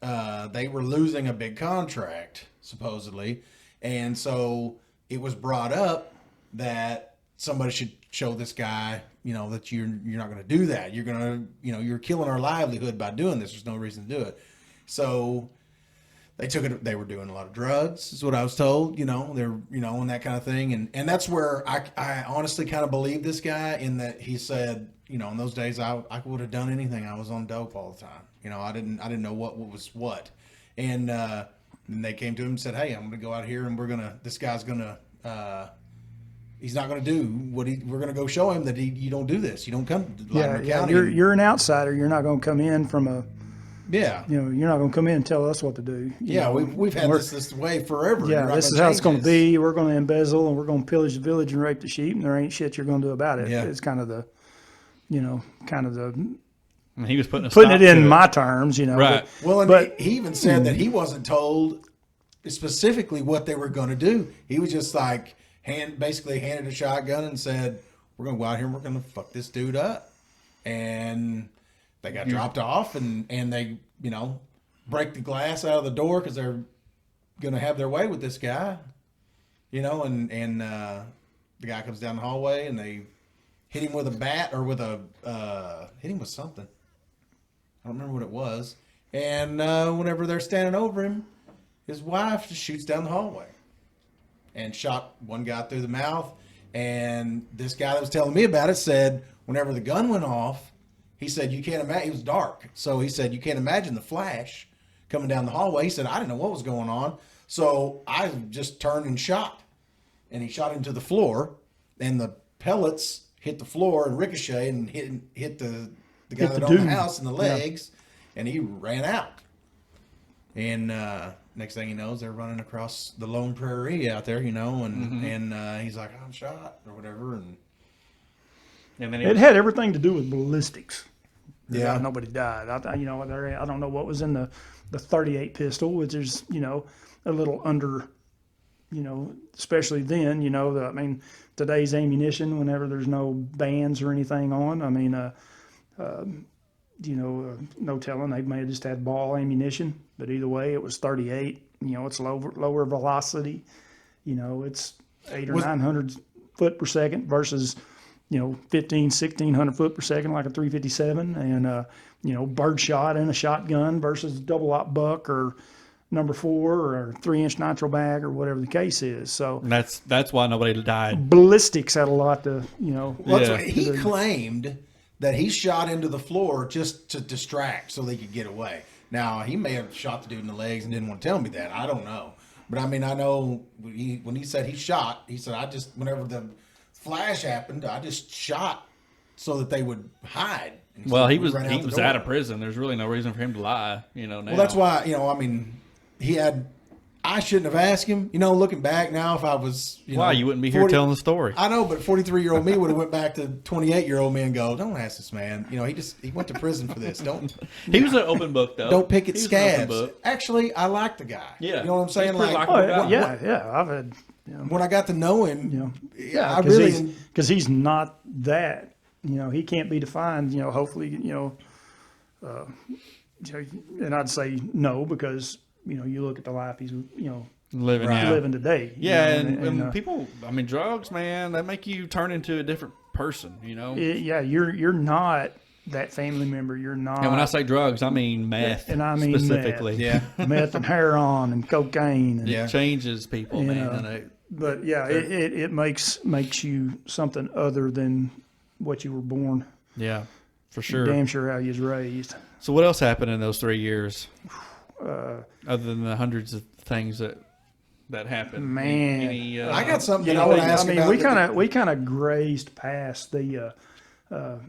they were losing a big contract, supposedly. And so it was brought up that somebody should show this guy, that you're not going to do that. You're going to, you're killing our livelihood by doing this. There's no reason to do it. So they took it. They were doing a lot of drugs, is what I was told. They're, and that kind of thing. And that's where I honestly kind of believe this guy in that he said, in those days I would have done anything. I was on dope all the time. I didn't know what was what. And then they came to him and said, hey, I'm going to go out here and this guy's going to, he's not going to do what we're going to go show him that you don't do this. You don't come to Latimer County. You're an outsider. You're not going to come in from a, yeah. you're not going to come in and tell us what to do. We've had this way forever. Yeah, this is how it's going to be. We're going to embezzle and we're going to pillage the village and rape the sheep, and there ain't shit you're going to do about it. Yeah. It's kind of the, And he was putting it in my terms, Right. But he even said that he wasn't told specifically what they were going to do. He was just like, basically handed a shotgun and said, "We're gonna go out here and we're gonna fuck this dude up." And they got dropped off, and they, break the glass out of the door because they're gonna have their way with this guy, and the guy comes down the hallway and they hit him with a bat or hit him with something. I don't remember what it was. And whenever they're standing over him, his wife just shoots down the hallway and shot one guy through the mouth. And this guy that was telling me about it said whenever the gun went off, he said, you can't imagine, it was dark. So he said, you can't imagine the flash coming down the hallway. He said, I didn't know what was going on. So I just turned and shot. And he shot him to the floor. And the pellets hit the floor and ricochet and hit the guy that owned the house in the legs. Yeah. And he ran out. And next thing he knows, they're running across the lone prairie out there, and he's like, I'm shot or whatever. And then it had everything to do with ballistics. Yeah. Nobody died. I don't know what was in the 38 pistol, which is, a little under, especially then, today's ammunition, whenever there's no bands or anything on, no telling. They may have just had ball ammunition, but either way, it was 38. It's lower velocity. It's 800 or 900 foot per second versus, 1,600 foot per second like a 357, and bird shot in a shotgun versus double op buck or number 4 or 3-inch nitro bag or whatever the case is. So that's why nobody died. Ballistics had a lot to he claimed that he shot into the floor just to distract so they could get away. Now, he may have shot the dude in the legs and didn't want to tell me that. I don't know. But, I know when he said he shot, he said, whenever the flash happened, I just shot so that they would hide. Well, he was out of prison. There's really no reason for him to lie, now. Well, that's why, I shouldn't have asked him. Looking back now, if I was, why you wouldn't be here telling the story? I know, but 43-year-old me would have went back to 28-year-old me and go, "Don't ask this man. He went to prison for this. Don't." He was an open book though. Don't pick at scabs. Actually, I like the guy. Yeah, you know what I'm saying? I've had. When I got to know him, I really because he's not that. He can't be defined. Hopefully, and I'd say no because. You look at the life he's, living today. Yeah, and people, drugs, man, they make you turn into a different person, You're not that family member. You're not. And when I say drugs, I mean meth. And I mean specifically. Meth. Meth and heroin and cocaine. And, it changes people, man. But it makes you something other than what you were born. Yeah, for sure. You're damn sure how you was raised. So what else happened in those 3 years? Other than the hundreds of things that happened, man. I got something I want to ask about. We kind of grazed past the, the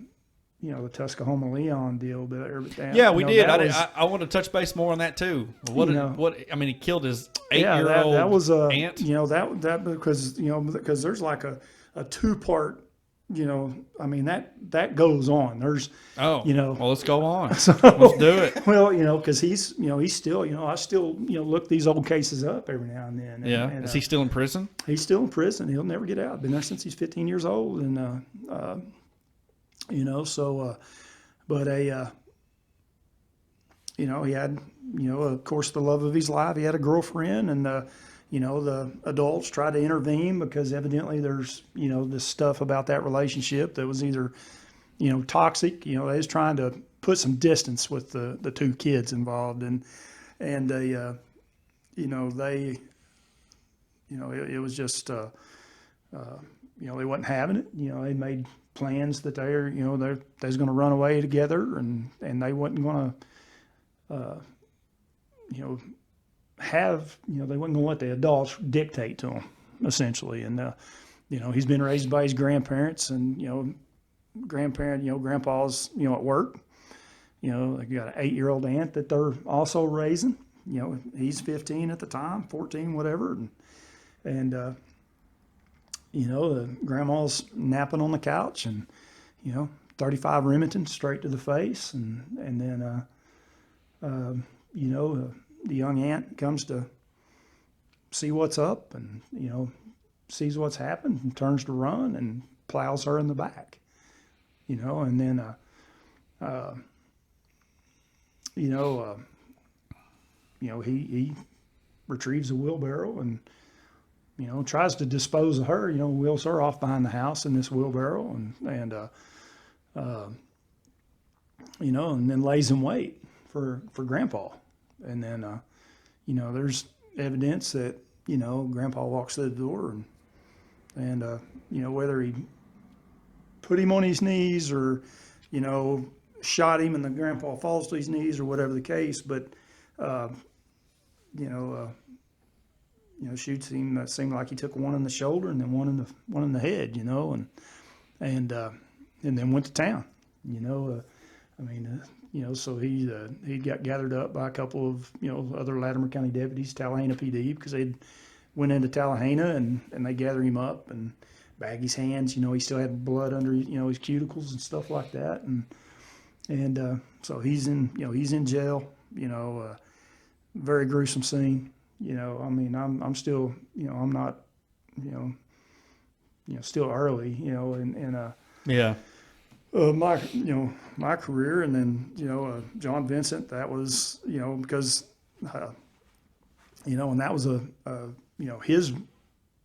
Tuskahoma Leon deal, but yeah, we did. I want to touch base more on that too. He killed his 8-year-old that was a aunt. That because there's like a 2-part. That goes on. There's, well, let's go on. So, let's do it. Well, because he's still, I still, look these old cases up every now and then. And, is he still in prison? He's still in prison. He'll never get out. Been there since he's 15 years old. And, he had, of course, the love of his life. He had a girlfriend and, the adults tried to intervene because evidently there's, this stuff about that relationship that was either, toxic. They was trying to put some distance with the 2 kids involved, and they, it was just, they wasn't having it. They made plans that they was going to run away together, and they wasn't going to, they wasn't going to let the adults dictate to them, essentially. And, he's been raised by his grandparents and, grandpa's, at work. They got an 8-year-old aunt that they're also raising. He's 15 at the time, 14, whatever. And the grandma's napping on the couch and, 35 Remington straight to the face. And then, the young aunt comes to see what's up and, sees what's happened and turns to run and plows her in the back, and then, he retrieves a wheelbarrow and, tries to dispose of her, wheels her off behind the house in this wheelbarrow and then lays in wait for Grandpa. And then, there's evidence that, Grandpa walks through the door and whether he put him on his knees or, shot him and the Grandpa falls to his knees or whatever the case, but, shoots him. It seemed like he took one in the shoulder and then one in the head, and then went to town, so he got gathered up by a couple of, other Latimer County deputies, Tallahassee PD, because they went into Tallahassee and they gathered him up and bag his hands. He still had blood under, his cuticles and stuff like that. And so he's in jail, very gruesome scene. I'm still, I'm not, still early, Yeah. My career, and then, John Vincent, that was, because, and that was his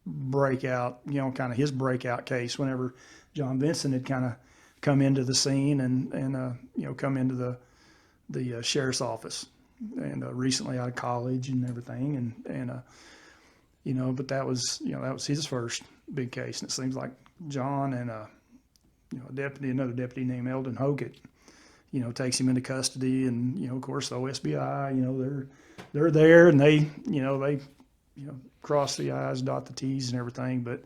breakout, kind of his breakout case whenever John Vincent had kind of come into the scene and come into the sheriff's office and recently out of college and everything. But that was his first big case. And it seems like John and, another deputy named Eldon Hoggett, takes him into custody, and of course the OSBI, they're there, and they cross the I's, dot the T's, and everything. But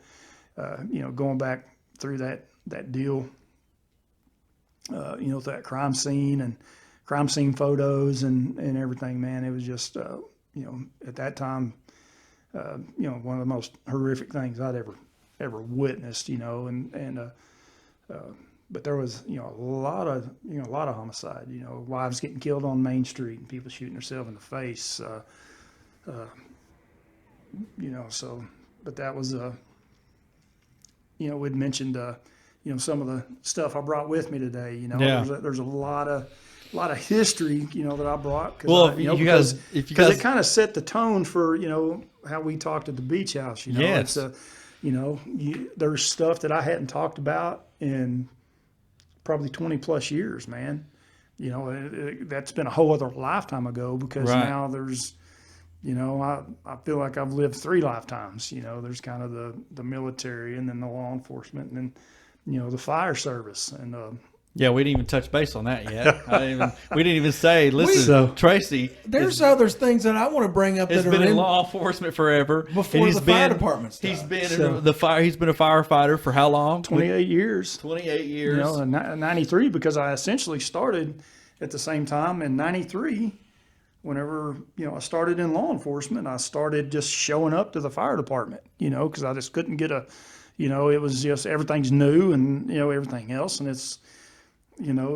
going back through that deal, that crime scene and crime scene photos and everything, man, it was just at that time, one of the most horrific things I'd ever witnessed, but there was, a lot of homicide, wives getting killed on Main Street and people shooting themselves in the face, but that was, we'd mentioned, some of the stuff I brought with me today, Yeah. there's a lot of history, that I brought. Well, because if you guys, it kind of set the tone for, how we talked at the beach house, Yes. It's there's stuff that I hadn't talked about in probably 20 plus years, man. That's been a whole other lifetime ago, because Right. now there's, I feel like I've lived 3 lifetimes. There's kind of the military, and then the law enforcement, and then, the fire service. And yeah, we didn't even touch base on that yet. We didn't even say, listen, So- Tracy. There's other things that I want to bring up Has that been are in law enforcement forever. Before and he's the fire been- department stuff. He's been So- in the fire. He's been a firefighter for how long? 28 years. 28 years. In 93, because I essentially started at the same time in 93. Whenever, I started in law enforcement, I started just showing up to the fire department, because I just couldn't get it was just, everything's new and, everything else. And it's, one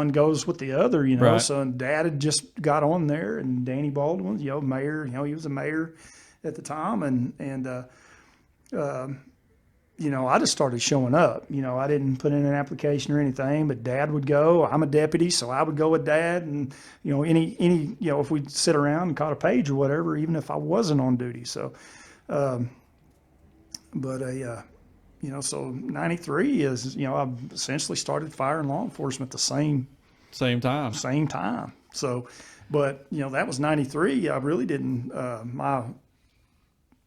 goes with the other, Right. So Dad had just got on there, and Danny Baldwin, mayor, he was a mayor at the time. I just started showing up. I didn't put in an application or anything, but Dad would go. I'm a deputy, so I would go with Dad. And, if we'd sit around and caught a page or whatever, even if I wasn't on duty. So, so 93 is, I essentially started fire and law enforcement the same Same time. So, but, that was 93. I really didn't, my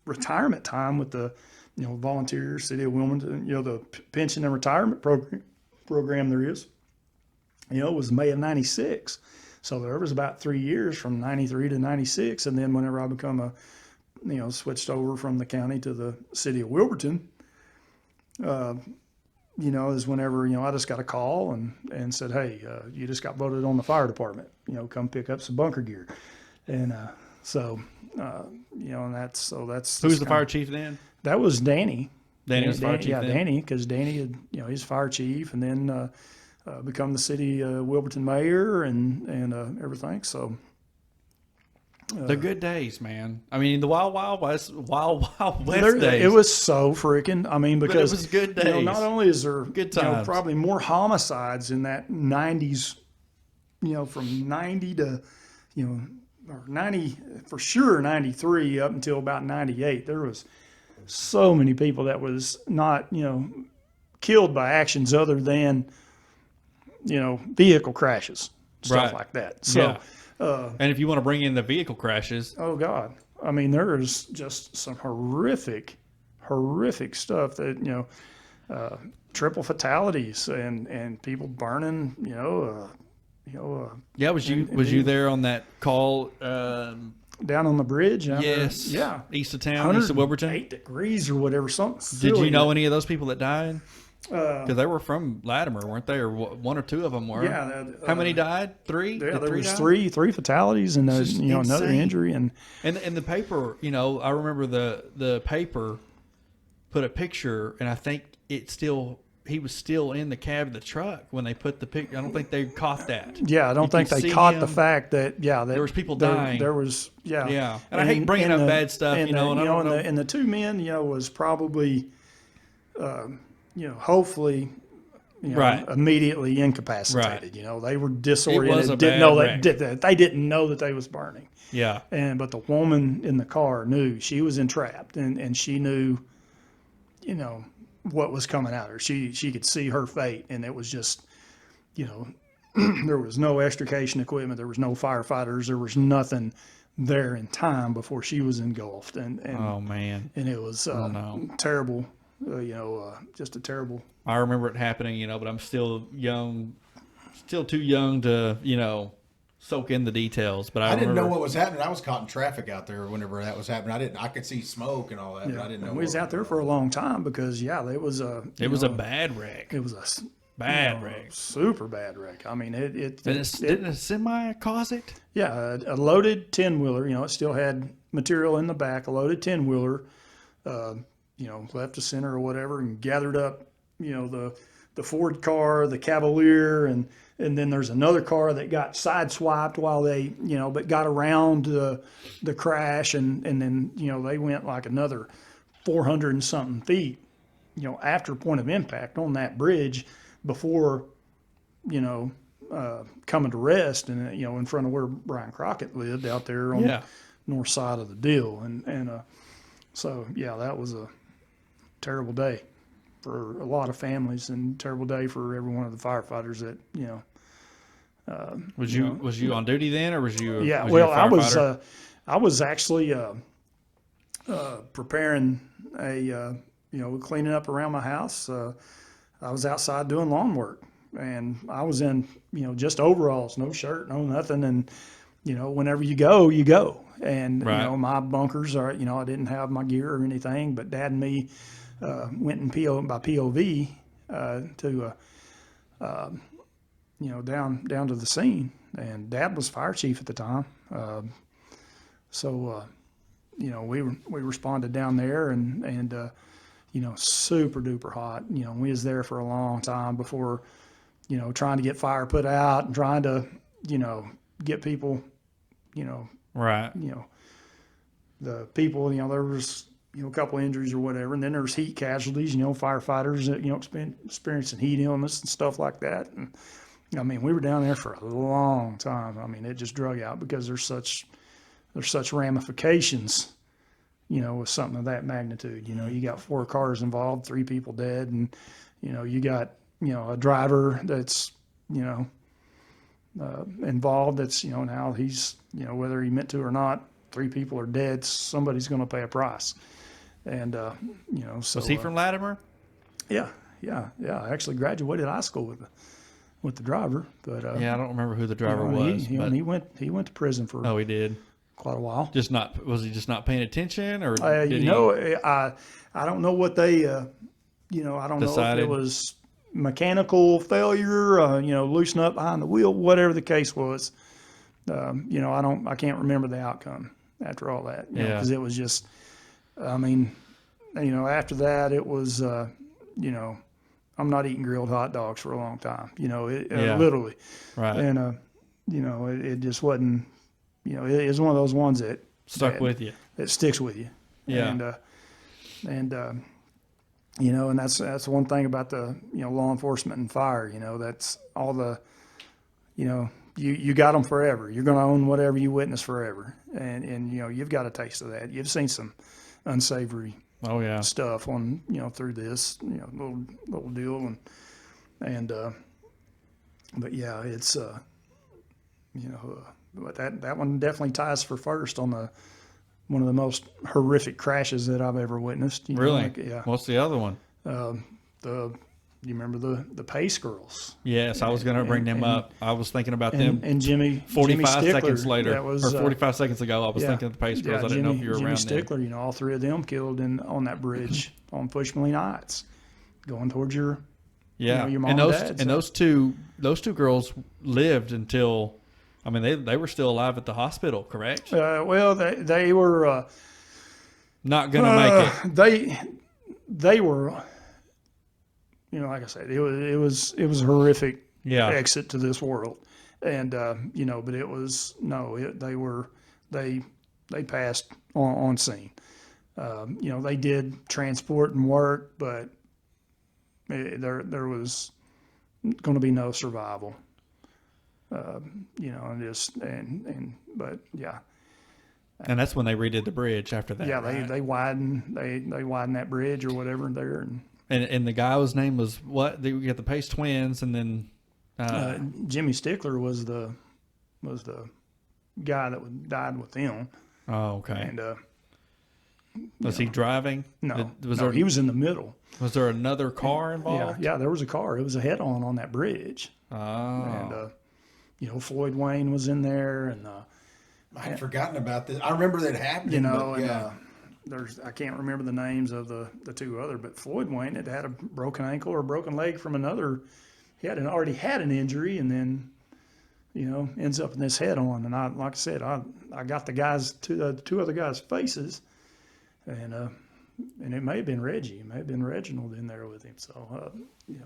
retirement time with the, volunteer city of Wilmington, the pension and retirement program there is, was May of 96. So there was about 3 years from 93 to 96. And then whenever I become switched over from the county to the city of Wilburton, is whenever, I just got a call and said, hey, you just got voted on the fire department, come pick up some bunker gear. And, and that's Who's the fire chief then? That was Danny. Danny was fire chief Yeah, then? Danny, because Danny had, he's fire chief, and then become the city Wilburton mayor and everything. So, The good days, man. I mean, the Wild Wild West, There- days. It was so freaking. I mean, because was good You know, days. not only is there Good you know, times. probably more homicides in that '90s, you know, from '90 to, you know, or '90 for sure '93 up until about '98. There was so many people that was not, you know, killed by actions other than, you know, vehicle crashes, stuff Right. like that. So. And if you want to bring in the vehicle crashes, Oh God! I mean, there is just some horrific stuff that triple fatalities and people burning. yeah, was you there on that call? Down on the bridge. Yes, Yeah. east of town, east of Wilburton. 8 degrees or whatever. Something. Did Silly. you know any of those people that died? Because they were from Latimer, weren't they? Or one or two of them were. Yeah. How many died? Three. Yeah, Did there was die? three fatalities and just another insane. injury and the paper, I remember the paper put a picture, and I think he was still in the cab of the truck when they put the picture. I don't think they caught that. yeah, I don't think could they see caught the him. fact that There was people dying. There was Yeah, and I hate bringing up bad stuff, and and I don't know. And the two men, was probably, hopefully, Right. immediately incapacitated. Right. They were It was disoriented, a didn't bad know wreck. that they didn't know that they was burning. Yeah, But the woman in the car knew she was entrapped, and she knew, what was coming at her. She could see her fate, and it was just, there was no extrication equipment, there was no firefighters, there was nothing there in time before she was engulfed, and oh man, and it was no. terrible, just a terrible. I remember it happening, but I'm still too young to soak in the details. But I didn't know remember- what was happening. I was caught in traffic out there whenever that was happening. I could see smoke and all that, but I didn't know. And we was out there for a long time because it was a It was a bad wreck. it was a Bad wreck. super bad wreck. I mean Didn't a semi cause it? Yeah, a loaded 10-wheeler, it still had material in the back, a loaded 10-wheeler, left to center or whatever, and gathered up, the Ford car, the Cavalier, and then there's another car that got sideswiped while they, but got around the crash, and then, they went like another 400 and something feet, after point of impact on that bridge before, coming to rest, and in front of where Brian Crockett lived out there on the north side of the deal, and so that was a terrible day for a lot of families, and terrible day for every one of the firefighters that Was you on duty then, or was you? Was you a I was actually preparing cleaning up around my house. I was outside doing lawn work, and I was in, just overalls, no shirt, no nothing. And, whenever you go, you go. And, Right. My bunkers are, I didn't have my gear or anything, but Dad and me went in by POV to, down to the scene. And Dad was fire chief at the time. We responded down there and super duper hot. We was there for a long time before, trying to get fire put out and trying to, get people, Right. the people, there was, a couple injuries or whatever. And then there's heat casualties, firefighters that, experiencing heat illness and stuff like that. And I mean, we were down there for a long time. I mean, it just drug out because there's such ramifications, with something of that magnitude. You got 4 cars involved, 3 people dead, and, you got, a driver that's, involved that's, now he's, whether he meant to or not, 3 people are dead, somebody's going to pay a price. And, so. Was he from Latimer? Yeah. I actually graduated high school with the driver, but. Yeah, I don't remember who the driver was. But... He went to prison for. Oh, he did. Quite a while. Was he just not paying attention, or I don't know what they, I don't Decided. know if it was mechanical failure, loosen up behind the wheel, whatever the case was. I can't remember the outcome after all that, because it was just, after that it was, I'm not eating grilled hot dogs for a long time, literally. Right. And, it just wasn't, it is one of those ones that Stuck with you. that sticks with you. Yeah. And and that's one thing about the law enforcement and fire. That's all the you got them forever. You're going to own whatever you witness forever, and you've got a taste of that. You've seen some unsavory Oh yeah. stuff on through this little deal, and but yeah, it's but that one definitely ties for first on one of the most horrific crashes that I've ever witnessed. Really? Yeah. What's the other one? You remember the Pace girls? Yes, I was going to bring them up. I was thinking about them. And Jimmy 45 Stickler, seconds later, that was, or 45 seconds ago, I was yeah, thinking of the Pace Girls. yeah, I didn't know if you were Jimmy around Stickler. All three of them killed on that bridge on Pushmilly Heights, going towards your Yeah, your mom and and those dad, and those two girls lived until, I mean, they were still alive at the hospital, correct? well, they were Not gonna make it. they were, like I said, it was a horrific Yeah. exit to this world, and but it was they passed on scene. They did transport and work, but there was going to be no survival. But yeah. And that's when they redid the bridge after that. Yeah, right? they widened that bridge or whatever there, And the guy's name was what? They got the Pace twins, and then Jimmy Stickler was the guy that died with them. oh, okay. And Was he driving? no, Was he was in the middle. Was there another car involved? Yeah, there was a car. It was a head-on that bridge. Oh. And Floyd Wayne was in there, and I had forgotten about this. I remember that happening. but yeah. I can't remember the names of the two other, but Floyd Wayne had a broken ankle or a broken leg from another. He already had an injury, and then ends up in this head on. And like I said, I got the two other guys' faces, and it may have been Reggie, it may have been Reginald in there with him. So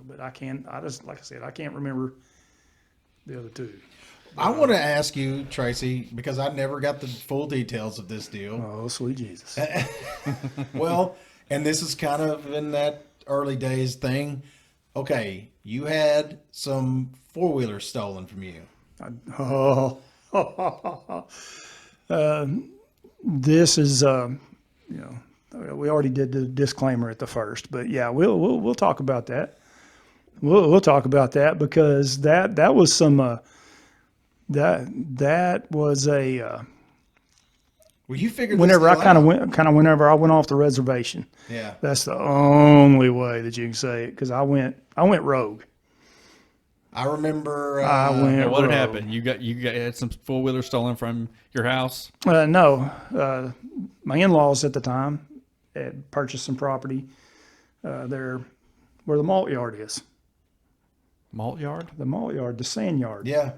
but I can't remember the other two. I want to ask you, Tracy, because I never got the full details of this deal. Oh, sweet Jesus. Well, and this is kind of in that early days thing. Okay, you had some four-wheelers stolen from you. This is we already did the disclaimer at the first, but yeah, we'll talk about that. We'll talk about that because that was some that was a Well, you figured whenever this I deal out. whenever I went off the reservation. Yeah. That's the only way that you can say it, because I went rogue. I remember. I went Now, what rogue. had happened? You had some four wheelers stolen from your house. No, my in-laws at the time had purchased some property there where the malt yard is. Malt yard. The malt yard, the sand yard. Yeah.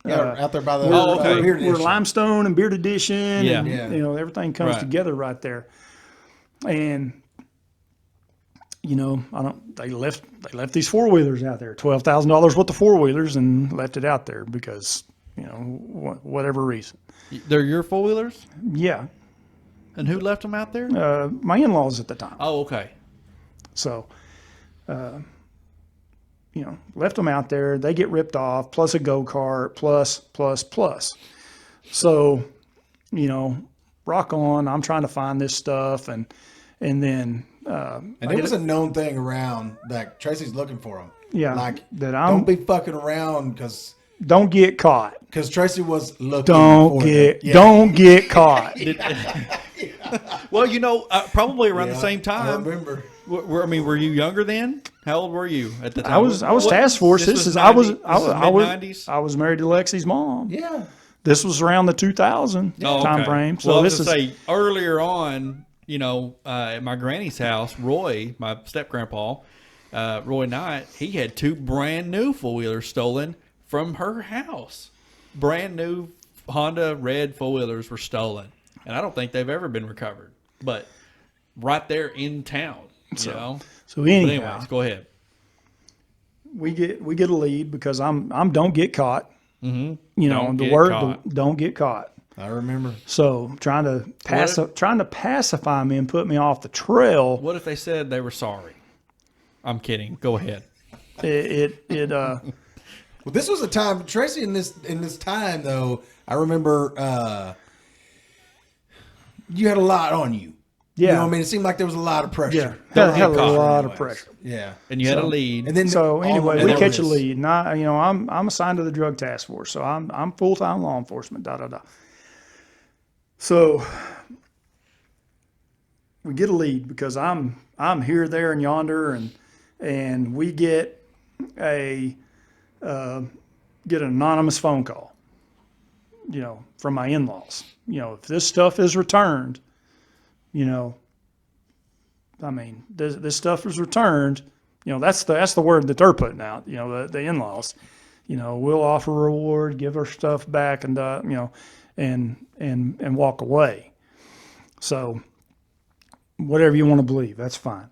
Yeah, out there by the Oh, okay. Beard Where Edition. limestone and beard edition, Yeah. and Yeah. everything comes Right. together right there. And they left these four wheelers out there, $12,000 worth of four wheelers, and left it out there because whatever reason. They're your four wheelers. Yeah, And who left them out there? my in-laws at the time. Oh, okay. So, left them out there. They get ripped off, plus a go-kart, plus. So, rock on. I'm trying to find this stuff, and then. And it was a known thing around that Tracy's looking for him. Yeah, Like, that don't be fucking around because don't get caught. Tracy was looking Don't for get them. Yeah. don't get caught. Well, probably around the Yeah, same I time. remember. Were you younger then? How old were you at the time? I was What- task force. This was I was mid-90s? I was married to Lexi's mom. Yeah. This was around the 2000 Oh, time okay. frame. So well, I this was is gonna say earlier on, at my granny's house, Roy, my step grandpa, Roy Knight, he had two brand new four wheelers stolen from her house. Brand new Honda red four wheelers were stolen, and I don't think they've ever been recovered. But right there in town, So But anyhow, anyways, go ahead. we get a lead because I'm don't get caught. Mm-hmm. You know, Don't the get word caught. don't get caught. I remember. So trying to pacify me and put me off the trail. What if they said they were sorry? I'm kidding. Go ahead. Well, this was a time, Tracy. In this time, though, I remember you had a lot on you. Yeah. You know what I mean? It seemed like there was a lot of pressure. Had a caught. lot of pressure. Yeah. And you had a lead. And then So anyway, all we the catch a risks. lead. And I'm assigned to the drug task force, so I'm full time law enforcement. So we get a lead because I'm here, there, and yonder, and we get an anonymous phone call, from my in-laws. If this stuff is returned, this stuff is returned. That's the word that they're putting out. The in-laws. We'll offer a reward, give our stuff back, and and walk away. So whatever you want to believe, that's fine.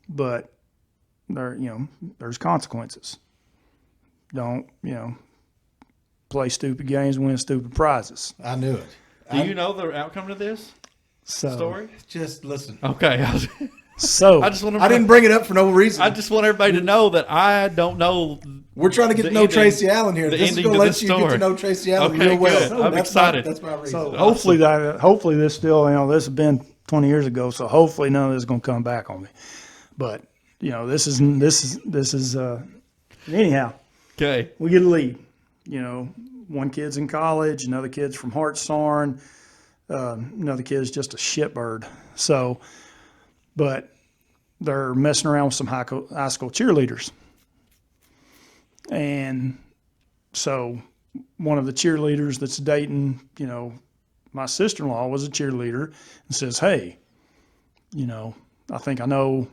But there's consequences. Don't play stupid games and win stupid prizes. I knew it. Do you know the outcome to this story? Just listen. Okay. So I just want to. I didn't bring it up for no reason. I just want everybody to know that I don't know. We're trying to get the to know ending- Tracy Allen here. the This is ending going to to let this you get story. to know Tracy Allen Okay, real well. good. I'm That's excited. that's my reason. So hopefully this still, this has been 20 years ago. So hopefully none of this is going to come back on me. But this is anyhow. Okay. We get a lead. One kid's in college, another kid's from Hartshorn, another kid's just a shitbird. So, but they're messing around with some high school cheerleaders, and so one of the cheerleaders that's dating, my sister-in-law was a cheerleader, and says, "Hey, I think I know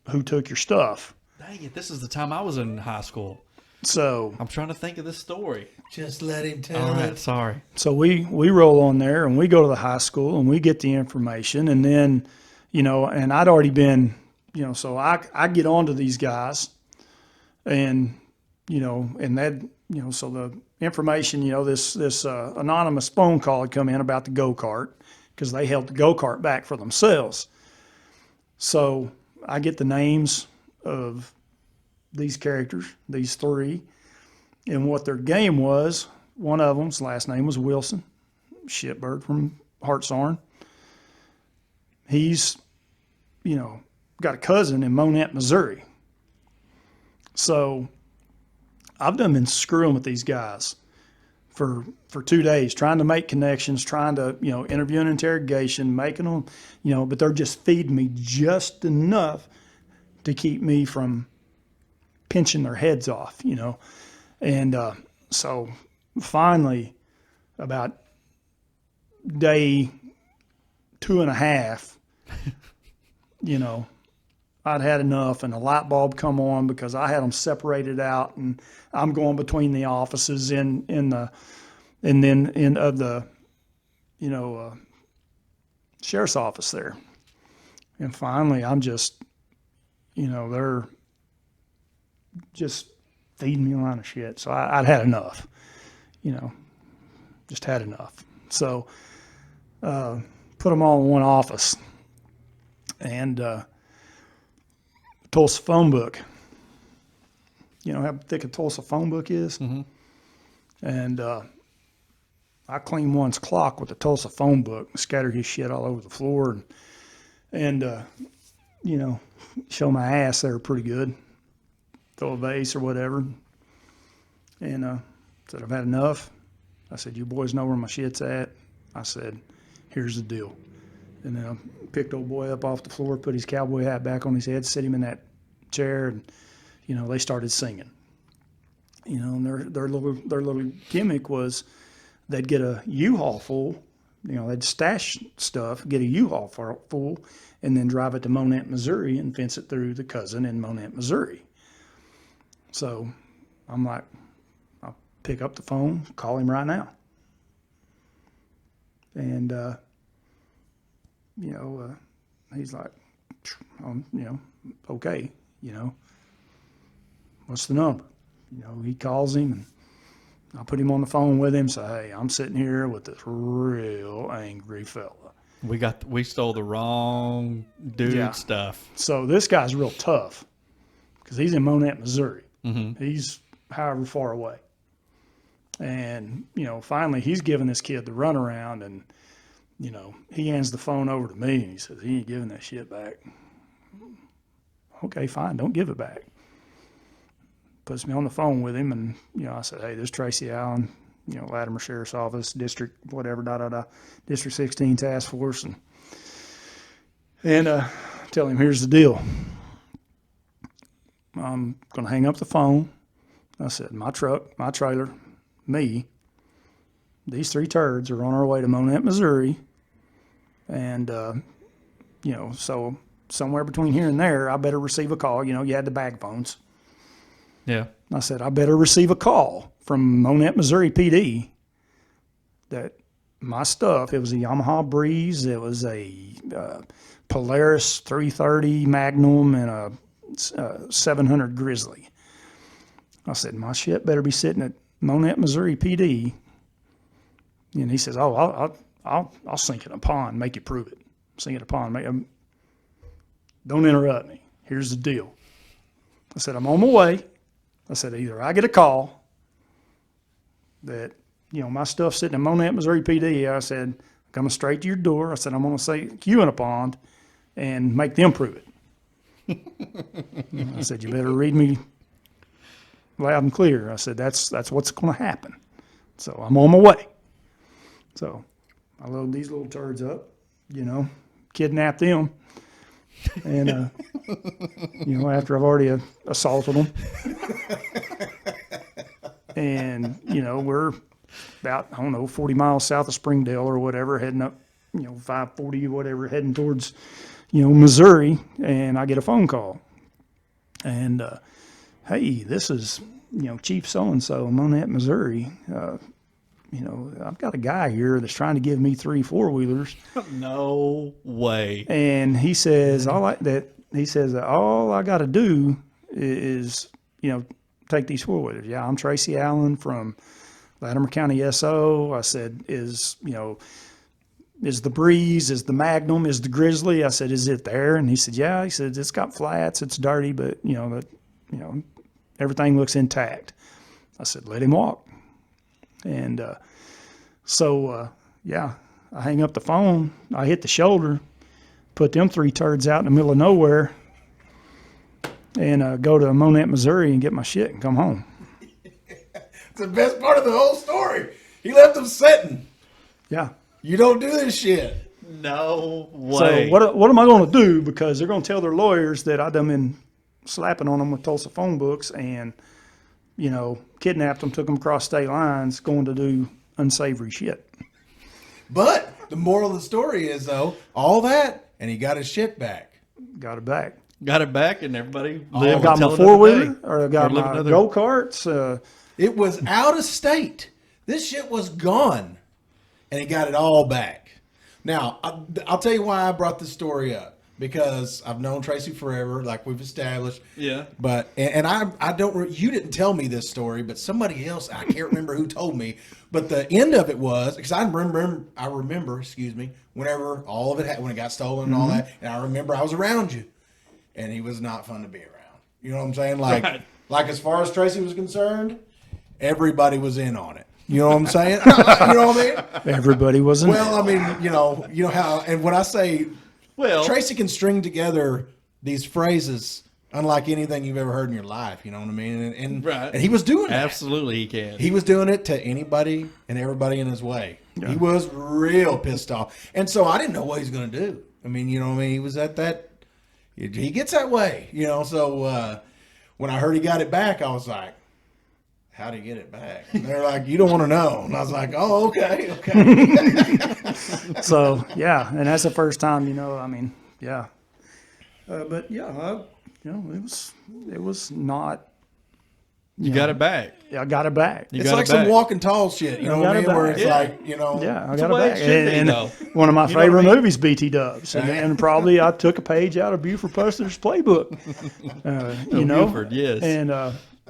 who took your stuff." Dang it! This is the time I was in high school. So I'm trying to think of this story. Just let him tell All right. it. Sorry. So we roll on there and we go to the high school and we get the information, and then, and I'd already been, so I get on to these guys, and, and that, so the information, this anonymous phone call had come in about the go-kart because they held the go-kart back for themselves. So I get the names of these characters, these three, and what their game was. One of them's last name was Wilson, shitbird from Hartshorn. He's, got a cousin in Monette, Missouri. So I've done been screwing with these guys for 2 days, trying to make connections, trying to, interview and interrogation, making them, but they're just feeding me just enough to keep me from pinching their heads off, And so finally, about day 2.5, I'd had enough, and a light bulb come on because I had them separated out, and I'm going between the offices in the sheriff's office there. And finally, I'm just, they're just feeding me a line of shit. So I'd had enough, just had enough. So put them all in one office, and Tulsa phone book. You know how thick a Tulsa phone book is? Mm-hmm. And I cleaned one's clock with a Tulsa phone book, scattered his shit all over the floor, and show my ass there pretty good. Throw a vase or whatever. And said, I've had enough. I said, you boys know where my shit's at. I said, here's the deal. And then I picked old boy up off the floor, put his cowboy hat back on his head, set him in that chair, and they started singing. And their little gimmick was they'd get a U-Haul full, they'd stash stuff, get a U-Haul full, and then drive it to Monette, Missouri, and fence it through the cousin in Monette, Missouri. So I'm like, I'll pick up the phone, call him right now. And, he's like, okay, what's the number? He calls him, I put him on the phone with him. Say, hey, I'm sitting here with this real angry fella. We stole the wrong dude Yeah. stuff. So this guy's real tough because he's in Monette, Missouri. He's however far away. And, finally he's giving this kid the runaround, and, he hands the phone over to me and he says, he ain't giving that shit back. Okay, fine. Don't give it back. Puts me on the phone with him, and, I said, hey, this is Tracy Allen, Latimer Sheriff's Office, District, whatever, District 16 Task Force. And tell him, here's the deal. I'm going to hang up the phone. I said, my truck, my trailer, me, these 3 turds are on our way to Monette, Missouri. And, so somewhere between here and there, I better receive a call. You had the bag phones. Yeah. I said, I better receive a call from Monette, Missouri PD that my stuff, it was a Yamaha Breeze, it was a Polaris 330 Magnum, and a 700 Grizzly. I said, my shit better be sitting at Monette, Missouri PD. And he says, oh, I'll sink in a pond, make you prove it. Sink in a pond. Don't interrupt me. Here's the deal. I said, I'm on my way. I said, either I get a call that, my stuff's sitting in Monette, Missouri PD. I said, coming straight to your door. I said, I'm going to sink you in a pond and make them prove it. I said, you better read me loud and clear. I said, that's what's going to happen. So I'm on my way. So I load these little turds up, kidnap them. And, after I've already assaulted them. And, we're about, 40 miles south of Springdale or whatever, heading up, 540 or whatever, heading towards, Missouri. And I get a phone call. And, hey, this is, Chief so-and-so, Monette, Missouri. I've got a guy here that's trying to give me 3 4-wheelers. No way. And he says, all I got to do is, take these 4-wheelers. Yeah, I'm Tracy Allen from Latimer County SO. I said, is the Breeze, is the Magnum, is the Grizzly? I said, is it there? And he said, yeah. He said, it's got flats, it's dirty, but, everything looks intact. I said, let him walk. And I hang up the phone. I hit the shoulder, put them 3 turds out in the middle of nowhere, and go to Monette, Missouri, and get my shit and come home. It's the best part of the whole story. He left them sitting. Yeah. You don't do this shit. No way. So what am I going to do? Because they're going to tell their lawyers that I done been slapping on them with Tulsa phone books and, kidnapped them, took them across state lines, going to do unsavory shit. But the moral of the story is, though, all that, and he got his shit back. Got it back. Got it back, and everybody I lived got my until another 4-wheeler, day. or I got live my another- go-karts. It was out of state. This shit was gone, and he got it all back. Now, I'll tell you why I brought this story up. Because I've known Tracy forever, like we've established. Yeah. But you didn't tell me this story, but somebody else, I can't remember who told me. But the end of it was, because I remember, whenever all of it when it got stolen and all that, and I remember I was around you, and he was not fun to be around. You know what I'm saying? Like as far as Tracy was concerned, everybody was in on it. You know what I'm saying? You know what I mean? Everybody was in. Well, I mean, you know how, and when I say. Well, Tracy can string together these phrases unlike anything you've ever heard in your life. You know what I mean? And right. And he was doing that. Absolutely, he can. He was doing it to anybody and everybody in his way. Yeah. He was real pissed off. And so I didn't know what he was going to do. I mean, you know what I mean? He was at that. He gets that way, So when I heard he got it back, I was like, how'd he get it back? And they're like, you don't want to know. And I was like, oh, okay. So, yeah, and that's the first time, yeah. But, yeah, it was not. You got it back. I got it back. It's like some walking tall shit, you know what I mean? Where it's Yeah. like, Yeah, I It's got the it way back. it should be, And though. one of my You know what favorite I mean? movies, BT Dubs. And probably I took a page out of Buford Puster's playbook. Buford, yes. And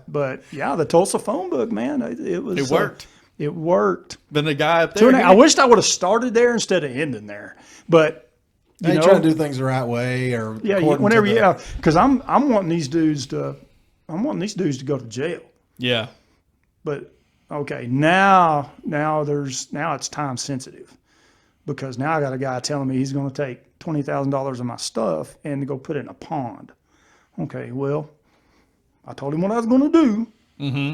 But yeah, the Tulsa phone book, man, it was. It worked. It worked. Then the guy up there. I wished I would have started there instead of ending there. But They trying to do things the right way, or yeah, because I'm wanting these dudes to go to jail. Yeah. But okay, now it's time sensitive, because now I got a guy telling me he's going to take $20,000 of my stuff and to go put it in a pond. Okay, well, I told him what I was going to do. Mm-hmm.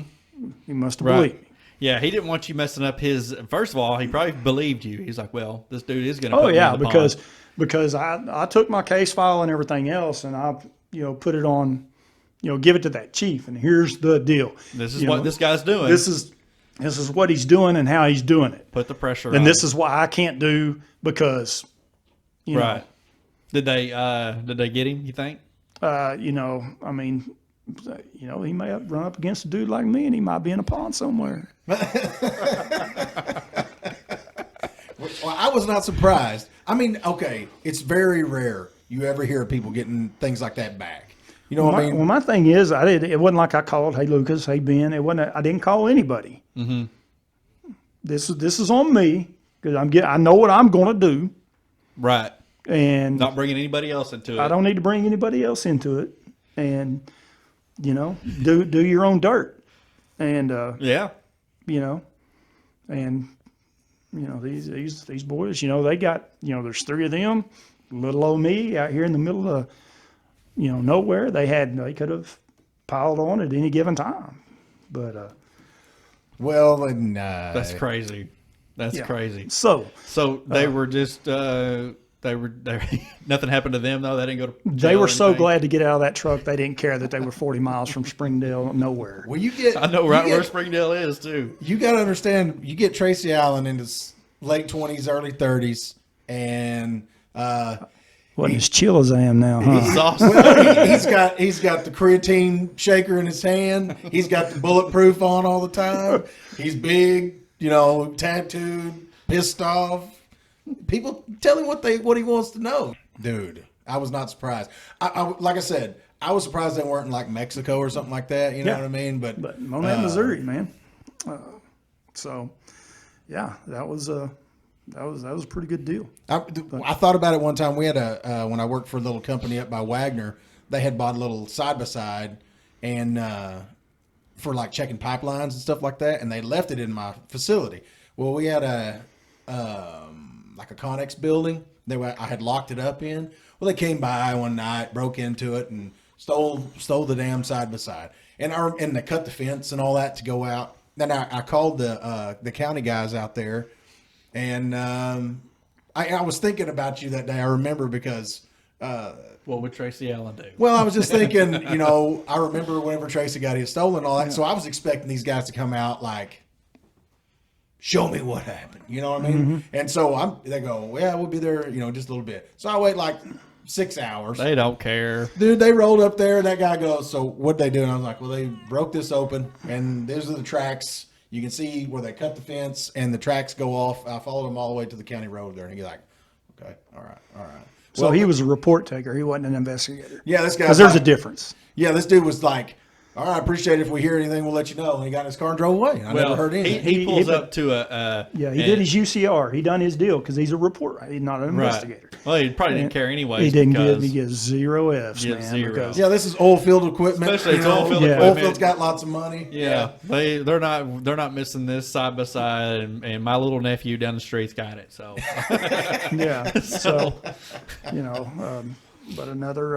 He must have believed me. Yeah, he didn't want you messing up his. First of all, he probably believed you. He's like, well, this dude is going to. Oh put yeah, me in the because I took my case file and everything else, and I put it on, give it to that chief, and here's the deal. This is what this guy's doing. This is what he's doing and how he's doing it. Put the pressure on. And this is why I can't do, because, right. Did they get him? You think? I mean, he may have run up against a dude like me, and he might be in a pond somewhere. Well, I was not surprised. I mean, okay, it's very rare you ever hear people getting things like that back. You know what I mean? Well, my thing is, it wasn't like I called, hey Lucas, hey Ben. I didn't call anybody. Mm-hmm. This is on me, because I know what I'm going to do. Right. And not bringing anybody else into it. I don't need to bring anybody else into it. And do your own dirt. And yeah. And these boys, they got, there's three of them, little old me out here in the middle of nowhere. They could have piled on at any given time. But that's crazy. That's crazy. So they were just they were nothing happened to them though. They didn't go to jail. They were so glad to get out of that truck. They didn't care that they were 40 miles from Springdale, nowhere. Well, I know where Springdale is too. You got to understand. You get Tracy Allen in his late 20s, early 30s, and wasn't as chill as I am now, huh? Well, he's got the creatine shaker in his hand. He's got the bulletproof on all the time. He's big, tattooed, pissed off. People tell him what he wants to know. Dude, I was not surprised. I like I said, I was surprised they weren't in like Mexico or something like that. You know what I mean? But Monett, Missouri, man. So, yeah, that was a pretty good deal. I thought about it one time. We had when I worked for a little company up by Wagner, they had bought a little side by side, and for like checking pipelines and stuff like that, and they left it in my facility. Well, we had a Connex building. I had locked it up in. Well, they came by one night, broke into it, and stole the damn side by side, and they cut the fence and all that to go out. Then I called the county guys out there. And I was thinking about you that day. I remember because what would Tracy Allen do? Well, I was just thinking, I remember whenever Tracy got his stolen and all that. So I was expecting these guys to come out like, show me what happened. You know what I mean? Mm-hmm. And so they go, yeah, we'll be there, just a little bit. So I wait like 6 hours. They don't care. Dude, they rolled up there and that guy goes, so what'd they do? And I was like, well, they broke this open and these are the tracks. You can see where they cut the fence and the tracks go off. I followed them all the way to the county road there. And he's like, okay, all right. So he was a report taker. He wasn't an investigator. Yeah, this guy. Because there's a difference. Yeah, this dude was like, all right, I appreciate it. If we hear anything, we'll let you know. And he got in his car and drove away. I never heard anything. He pulls up to a... he did his UCR. He done his deal because he's a reporter. He's not an investigator. Well, he probably didn't care anyway. He gets 0 Fs, man. Zero. Yeah, this is oil field equipment. Especially it's oil field equipment. Oil field's got lots of money. Yeah, they're not missing this side by side, and my little nephew down the street's got it. So yeah, so but another,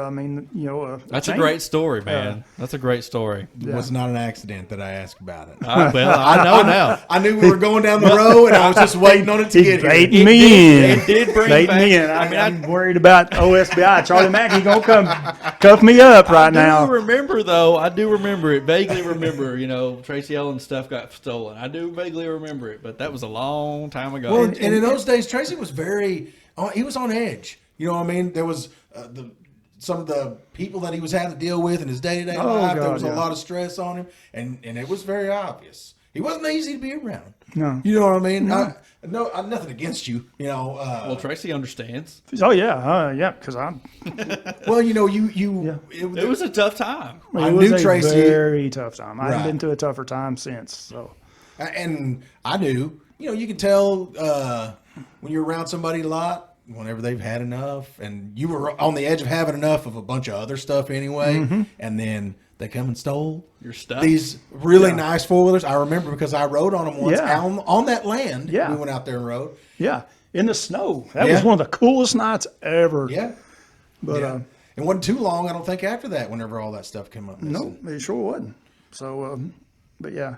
that's a great story, man. That's a great story. It was not an accident that I asked about it. I know now. I knew we were going down the road, and I was just waiting on it to get here. It did bring me in. I'm worried about OSBI. Charlie Mackey gonna come cuff me up right now. I do remember it. Vaguely remember, Tracy Allen stuff got stolen. I do vaguely remember it, but that was a long time ago. Well, and in those days, Tracy was he was on edge. You know what I mean? There was some of the people that he was having to deal with in his day-to-day life. There was a lot of stress on him, and it was very obvious. He wasn't easy to be around. No. You know what I mean? No, I'm nothing against you. You know. Well, Tracy understands. Oh yeah, yeah. Because Well, you know, you. It was a tough time. I it was knew a Tracy- very tough time. I haven't Right. been through a tougher time since. So And I knew, you know, you can tell when you're around somebody a lot, whenever they've had enough, and you were on the edge of having enough of a bunch of other stuff anyway, and then they come and stole Your stuff. these really nice four-wheelers. I remember because I rode on them once Yeah. on that land. Yeah. We went out there and rode. yeah, in the snow. That Yeah. was one of the coolest nights ever. Yeah. But Yeah. It wasn't too long, I don't think, after that, whenever all that stuff came up. no, it sure wasn't. So, but yeah,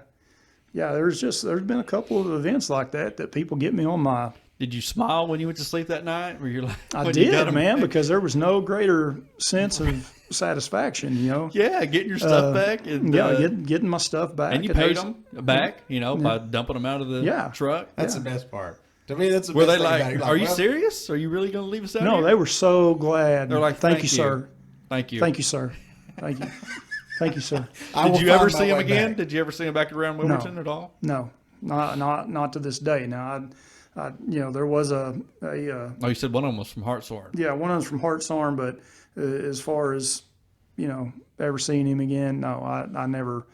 there's been a couple of events like that people get me on my. Did you smile when you went to sleep that night? Were you like, I when you got did, 'em man, back? because there was no greater sense of satisfaction, you know. Yeah, getting your stuff back. And, Getting my stuff back. and you paid there's- them back, you know, by dumping them out of the Yeah. truck. That's the best part. To me, that's the Were best they thing about like, it. You're are you well, serious? Are you really going to leave us out No, here? they were so glad. They're like, thank you, sir. Thank you. Thank you, sir. Thank you. Thank you, sir. I Did will you ever find my see him way again? back. Did you ever see him back around Wilmington at all? No, not to this day. Now, you know, there was a Oh, you said one of them was from Hartshorn. yeah, one of them's from Hartshorn, but as far as, you know, ever seeing him again, no, I never,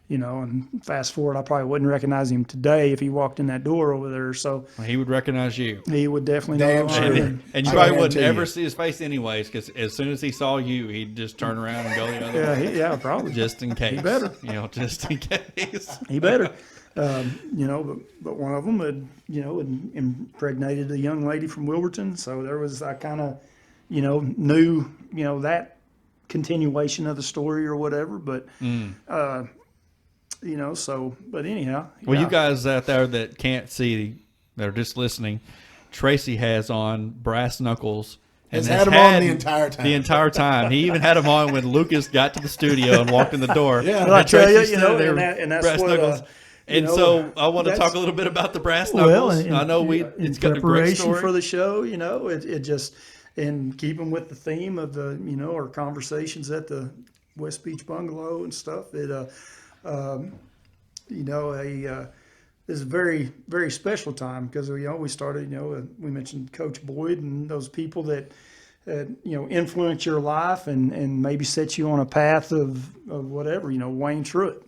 you know, and fast forward, I probably wouldn't recognize him today if he walked in that door over there. So He would recognize you. he would definitely Damn know. sure. And you I probably wouldn't guarantee ever you. see his face anyways, because as soon as he saw you, he'd just turn around and go the other way. Yeah, probably. Just in case. better. You know, just in case. He better. You know, but one of them had, you know, had impregnated a young lady from Wilburton. So there was, I kind of, you know, knew, you know, that continuation of the story or whatever. But, you know, so, but anyhow. Well, yeah. you guys out there that can't see, that are just listening, Tracy has on brass knuckles. Has had 'em on the entire time. The entire time. He even had them on when Lucas got to the studio and walked in the door. Yeah. Well, I And tell you, Tracy's you know, standing there and with that's brass what, knuckles. you And know, so I want to that's- talk a little bit about the brass Well, knuckles. and- I know in it's got a great preparation story. for the show, you know, it just, and keeping with the theme of the, you know, our conversations at the West Beach Bungalow and stuff, it, you know, is a very, very special time because we always started, you know, we mentioned Coach Boyd and those people that you know, influence your life and maybe set you on a path of whatever, you know. Wayne Truitt,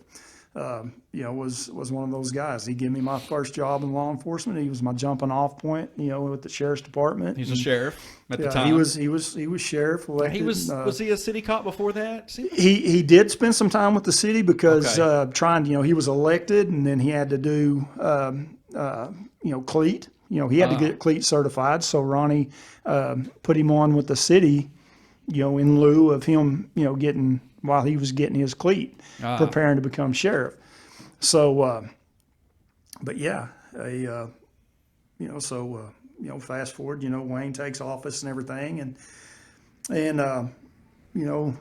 you know, was one of those guys. He gave me my first job in law enforcement. He was my jumping off point, you know, with the sheriff's department. He's a sheriff at the Yeah, time. he was sheriff. Elected. He was he a city cop before that? He did spend some time with the city because Okay. you know, he was elected and then he had to do you know, cleat. You know, he had to get cleat certified. So Ronnie put him on with the city, you know, in lieu of him, you know, while he was getting his cleat, preparing to become sheriff. So, but yeah, you know, so you know, fast forward, you know, Wayne takes office and everything, and you know,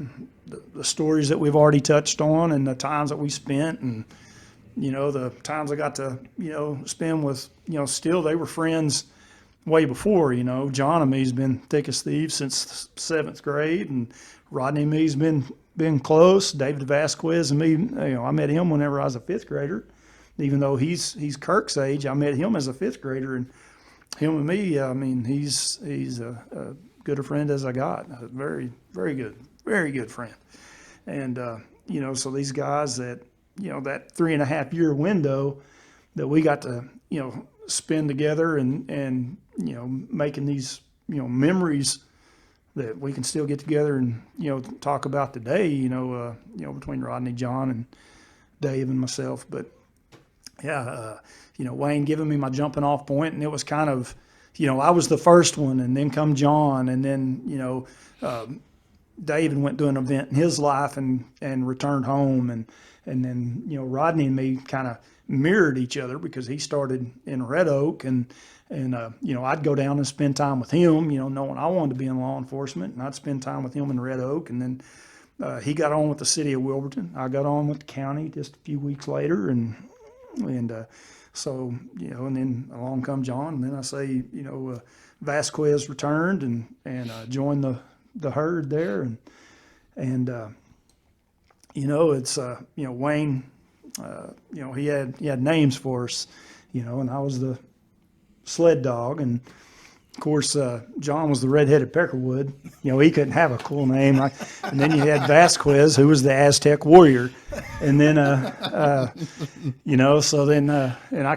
the stories that we've already touched on and the times that we spent and, you know, the times I got to, you know, spend with, you know, still they were friends way before, you know. John and me's been thick as thieves since 7th grade, and Rodney and me's been close. David Vasquez and me, you know, I met him whenever I was a 5th grader. Even though he's Kirk's age, I met him as a 5th grader, and him and me, I mean, he's a good a friend as I got. A very, very good friend. And, you know, so these guys that, you know, that 3.5 year window that we got to, you know, spend together and, you know, making these, you know, memories that we can still get together and, you know, talk about today, you know, between Rodney, John, and Dave and myself. But yeah, you know, Wayne giving me my jumping off point, and it was kind of, you know, I was the first one, and then come John, and then, you know, David went to an event in his life and returned home, and then, you know, Rodney and me kind of mirrored each other because he started in Red Oak, and you know, I'd go down and spend time with him, you know, knowing I wanted to be in law enforcement, and I'd spend time with him in Red Oak, and then he got on with the city of Wilburton. I got on with the county just a few weeks later, and so, you know, and then along come John, and then I say, you know, Vasquez returned and joined the herd there, and you know, it's you know, Wayne, you know, he had names for us, and I was the sled dog, and of course, John was the redheaded peckerwood. He couldn't have a cool name. And then you had Vasquez, who was the Aztec warrior. And then, so then, and I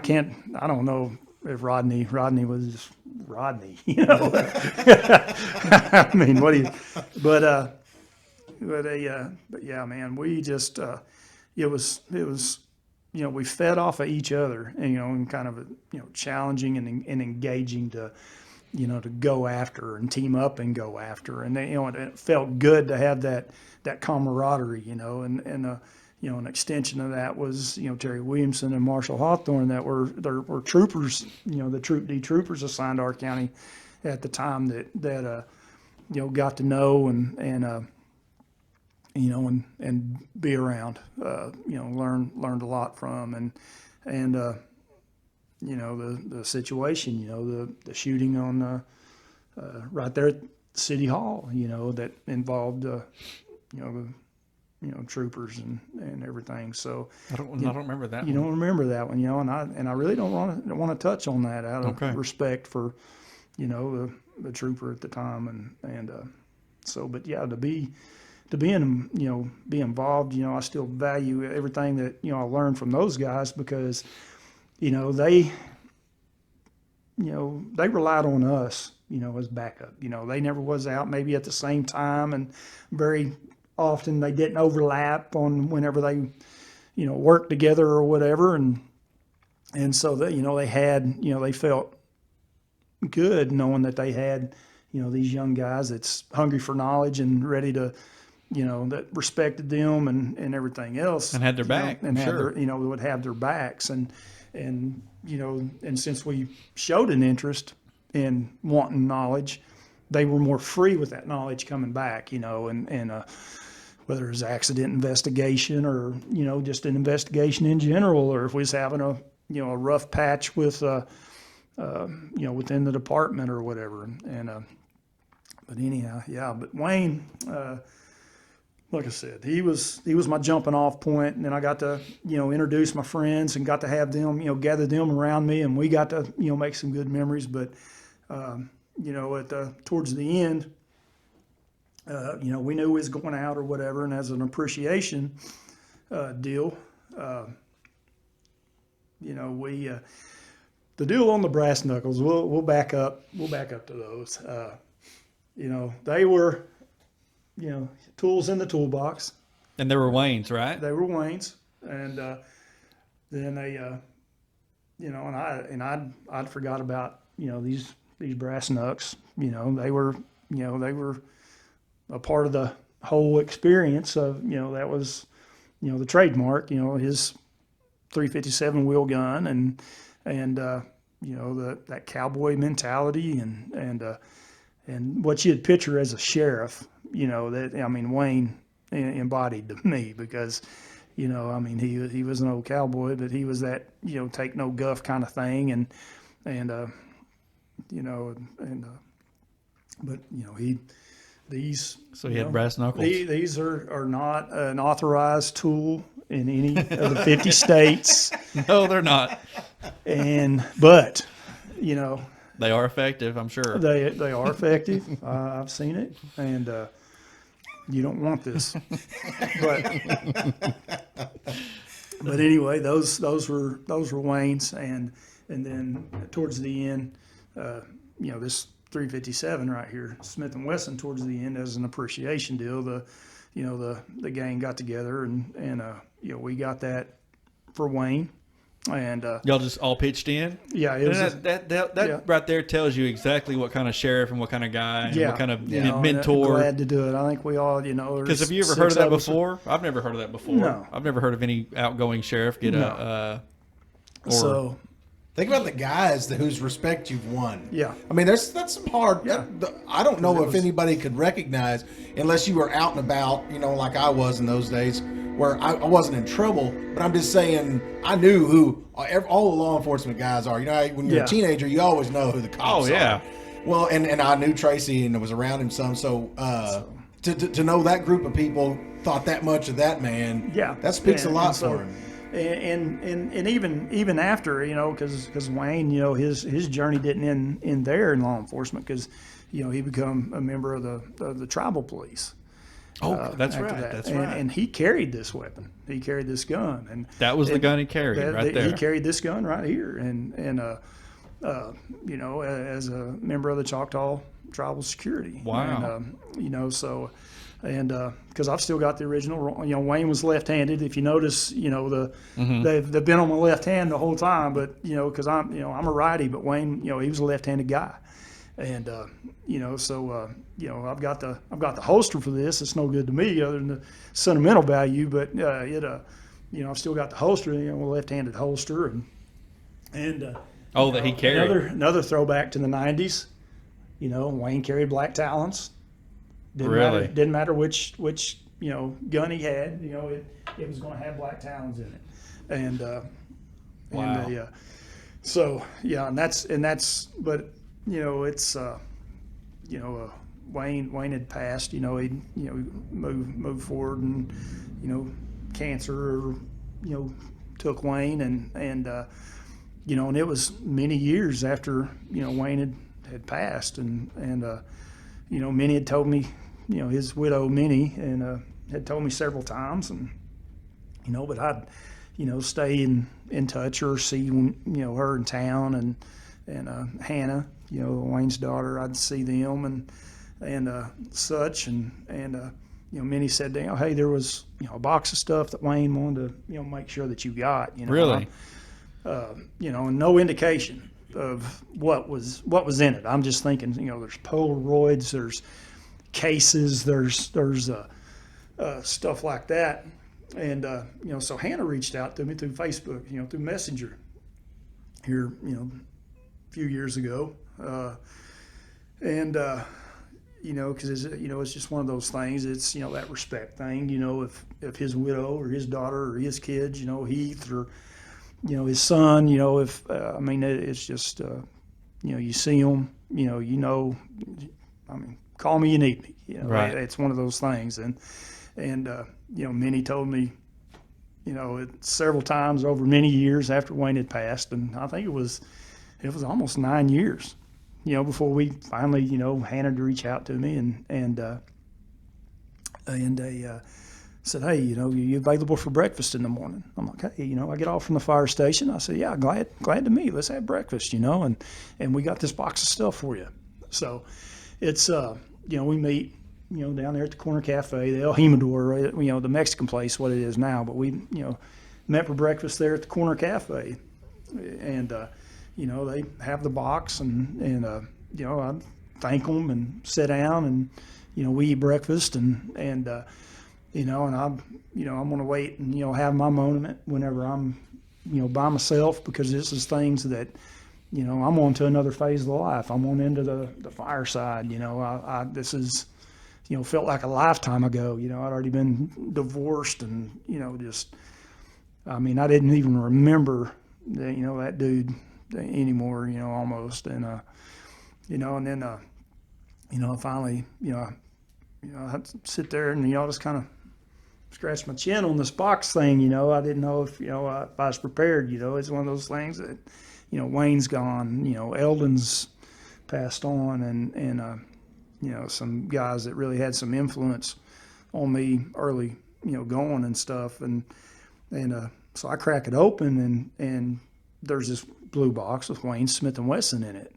don't know if Rodney was just Rodney, I mean, but yeah, man, we just, it was, we fed off of each other, and kind of, challenging and engaging to go after and team up and go after. And they, it felt good to have that camaraderie, and an extension of that was, Terry Williamson and Marshall Hawthorne that were troopers, the Troop D troopers assigned to our county at the time that got to know and be around, learned a lot from, and the situation, the shooting on right there at City Hall, that involved troopers and everything. So I don't remember that. You one. don't remember that one, and I really don't want to touch on that out of respect for the trooper at the time, and so, but yeah, to be involved, I still value everything that I learned from those guys, because they relied on us, as backup. They never was out maybe at the same time, and very often they didn't overlap on whenever they, worked together or whatever. And so that, they had, they felt good knowing that they had, these young guys that's hungry for knowledge and ready to, that respected them and everything else. And had their back. And sure. had their, would have their backs. And since we showed an interest in wanting knowledge, they were more free with that knowledge coming back, and whether it was accident investigation or, just an investigation in general, or if we was having a rough patch with, within the department or whatever. But anyhow, yeah, but Wayne, like I said, he was my jumping off point, and then I got to, introduce my friends and got to have them, gather them around me, and we got to, make some good memories. But, towards the end, we knew we was going out or whatever, and as an appreciation deal, the deal on the brass knuckles, we'll back up to those. They were, tools in the toolbox. And they were Wayne's, right? They were Wayne's, and then they, and I'd forgot about these brass knucks. They were a part of the whole experience of that was the trademark. His 357 wheel gun and that cowboy mentality and what you'd picture as a sheriff. Wayne embodied to me, because he was an old cowboy, but he was that take no guff kind of thing, but these. So he had brass knuckles. These are not an authorized tool in any of the 50 states. No, they're not. But they are effective, I'm sure. They are effective. I've seen it, and you don't want this. But anyway, those were Wayne's, and then towards the end, this 357 right here, Smith & Wesson, towards the end, as an appreciation deal, the gang got together and we got that for Wayne. And y'all just all pitched in. Yeah, it was that right there tells you exactly what kind of sheriff and what kind of guy and what kind of mentor. I'm glad to do it. I think we all, Because have you ever heard of that before? I've never heard of that before. No. I've never heard of any outgoing sheriff get so think about the guys whose respect you've won. Yeah. I mean, that's some hard. Yeah. I don't know if anybody could recognize, unless you were out and about, like I was in those days, where I wasn't in trouble. But I'm just saying, I knew who all the law enforcement guys are. When you're a teenager, you always know who the cops are. Well, and I knew Tracy and was around him some. So to know that group of people thought that much of that man, that speaks a lot for him. and even after, because Wayne, his journey didn't end there in law enforcement, because he became a member of the tribal police. Oh, that's right. That. That's right. And he carried this weapon. He carried this gun, and that was the gun he carried right there. He carried this gun right here, and as a member of the Choctaw Tribal Security. Wow. And, so. And because I've still got the original, Wayne was left-handed. If you notice, they've been on my left hand the whole time. But because I'm a righty, but Wayne, he was a left-handed guy, and so I've got the holster for this. It's no good to me other than the sentimental value, but I've still got the holster, a left-handed holster, and that he carried. Another throwback to the '90s. Wayne carried black talons. Didn't matter which gun he had. It was going to have black talons in it, and wow. And that's but it's Wayne had passed. He moved forward, and cancer took Wayne, and it was many years after Wayne had passed, and Minnie had told me, his widow Minnie, and had told me several times, and but I'd stay in touch or see her in town, and Hannah, Wayne's daughter, I'd see them and such, and Minnie said, hey, there was a box of stuff that Wayne wanted to make sure that you got, really, and no indication of what was in it. I'm just thinking, there's Polaroids, there's cases, there's stuff like that, and so Hannah reached out to me through Facebook, through Messenger here, a few years ago, and because it's just one of those things. It's that respect thing. If his widow or his daughter or his kids, Heath or his son, it's just, you see him, call me, you need me, right. It's one of those things. And Minnie told me, several times over many years after Wayne had passed. And I think it was almost 9 years, before we finally, Hannah to reach out to me and said, hey, you available for breakfast in the morning? I'm like, hey, I get off from the fire station. I said, yeah, glad to meet. Let's have breakfast, and we got this box of stuff for you. So it's, we meet, down there at the corner cafe, the El Jimador, the Mexican place, what it is now. But we, met for breakfast there at the corner cafe, and they have the box, and I thank them and sit down, and we eat breakfast, and I'm going to wait and, have my moment whenever I'm, by myself, because this is things that, I'm on to another phase of life. I'm on into the fireside. This is, felt like a lifetime ago. I'd already been divorced, and, I didn't even remember that dude anymore, almost. And, and then, finally, I sit there and, just kind of scratch my chin on this box thing. I didn't know if, if I was prepared. It's one of those things that, Wayne's gone, Eldon's passed on, and some guys that really had some influence on me early, going and stuff. And so I crack it open, and there's this blue box with Wayne Smith & Wesson in it.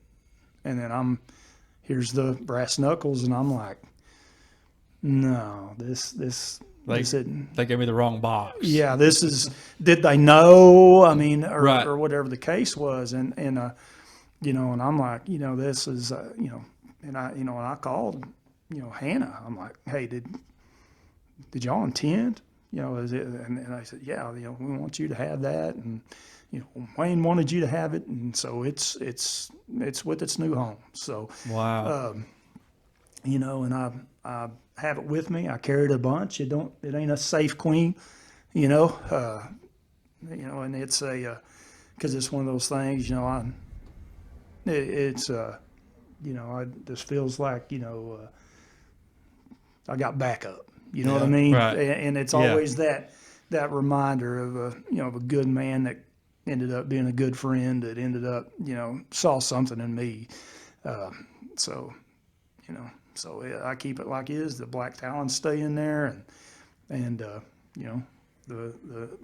And then here's the brass knuckles, and I'm like, no, this they gave me the wrong box. Yeah, this is. Did they know? Right. Or whatever the case was, and and I'm like, this is, and I called, Hannah. I'm like, hey, did y'all intend? Is it? And I said, yeah, we want you to have that, and Wayne wanted you to have it, and so it's with its new home. So wow. And I have it with me. I carry it a bunch. It ain't a safe queen, and it's because it's one of those things, it just feels like, I got backup, what I mean? Right. And it's always that, that reminder of a good man that ended up being a good friend, that ended up, saw something in me. So yeah, I keep it like is. The black talons stay in there, and the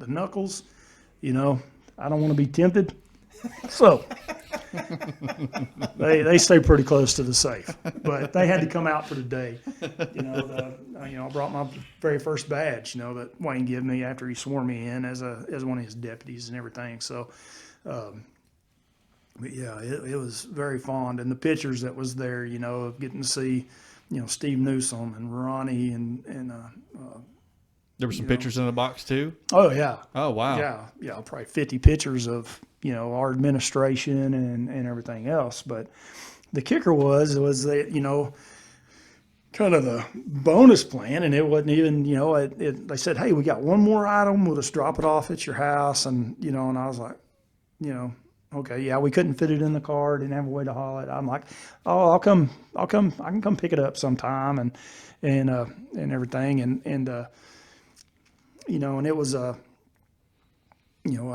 knuckles, I don't want to be tempted. So they stay pretty close to the safe, but they had to come out for the day. I brought my very first badge, that Wayne gave me after he swore me in as one of his deputies and everything. So, but yeah, it was very fond, and the pictures that was there, of getting to see, Steve Newsom and Ronnie and There were some pictures in the box too. oh yeah, Oh wow. yeah, probably 50 pictures of our administration and everything else. But the kicker was that kind of the bonus plan, and it wasn't even they said, hey, we got one more item, we'll just drop it off at your house, and and I was like, okay, yeah, we couldn't fit it in the car, didn't have a way to haul it. I'm like, oh, I can come pick it up sometime, and everything, and it was I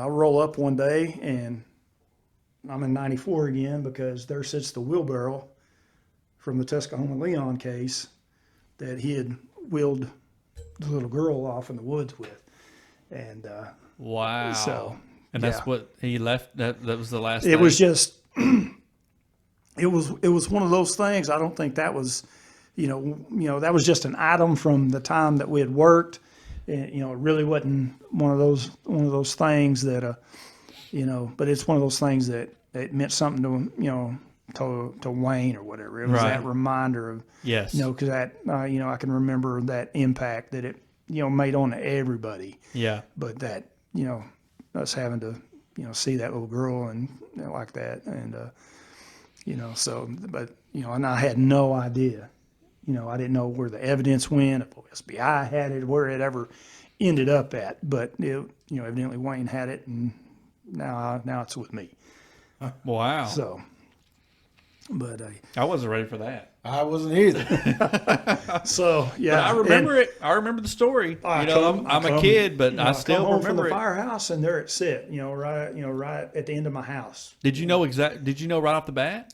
roll up one day and I'm in 94 again, because there sits the wheelbarrow from the Tuscaloosa Leon case that he had wheeled the little girl off in the woods with. And Wow. so, and that's yeah. what he left. That was the last. It thing? was just it was one of those things. I don't think that was that was just an item from the time that we had worked. And, it really wasn't one of those things that but it's one of those things that meant something to Wayne or whatever. It was Right. that reminder of Yes. because that I can remember that impact that it made on everybody. Yeah. But that us having to see that little girl and like that, and so, but and I had no idea. I didn't know where the evidence went, if SBI had it, where it ever ended up at. But evidently Wayne had it, and now it's with me. Wow. So, but I wasn't ready for that. I wasn't either. so yeah, But I remember it. I remember the story. I'm a kid, but I still come home from remember the it. firehouse, and there it sit. Right at the end of my house. Did you know Did you know right off the bat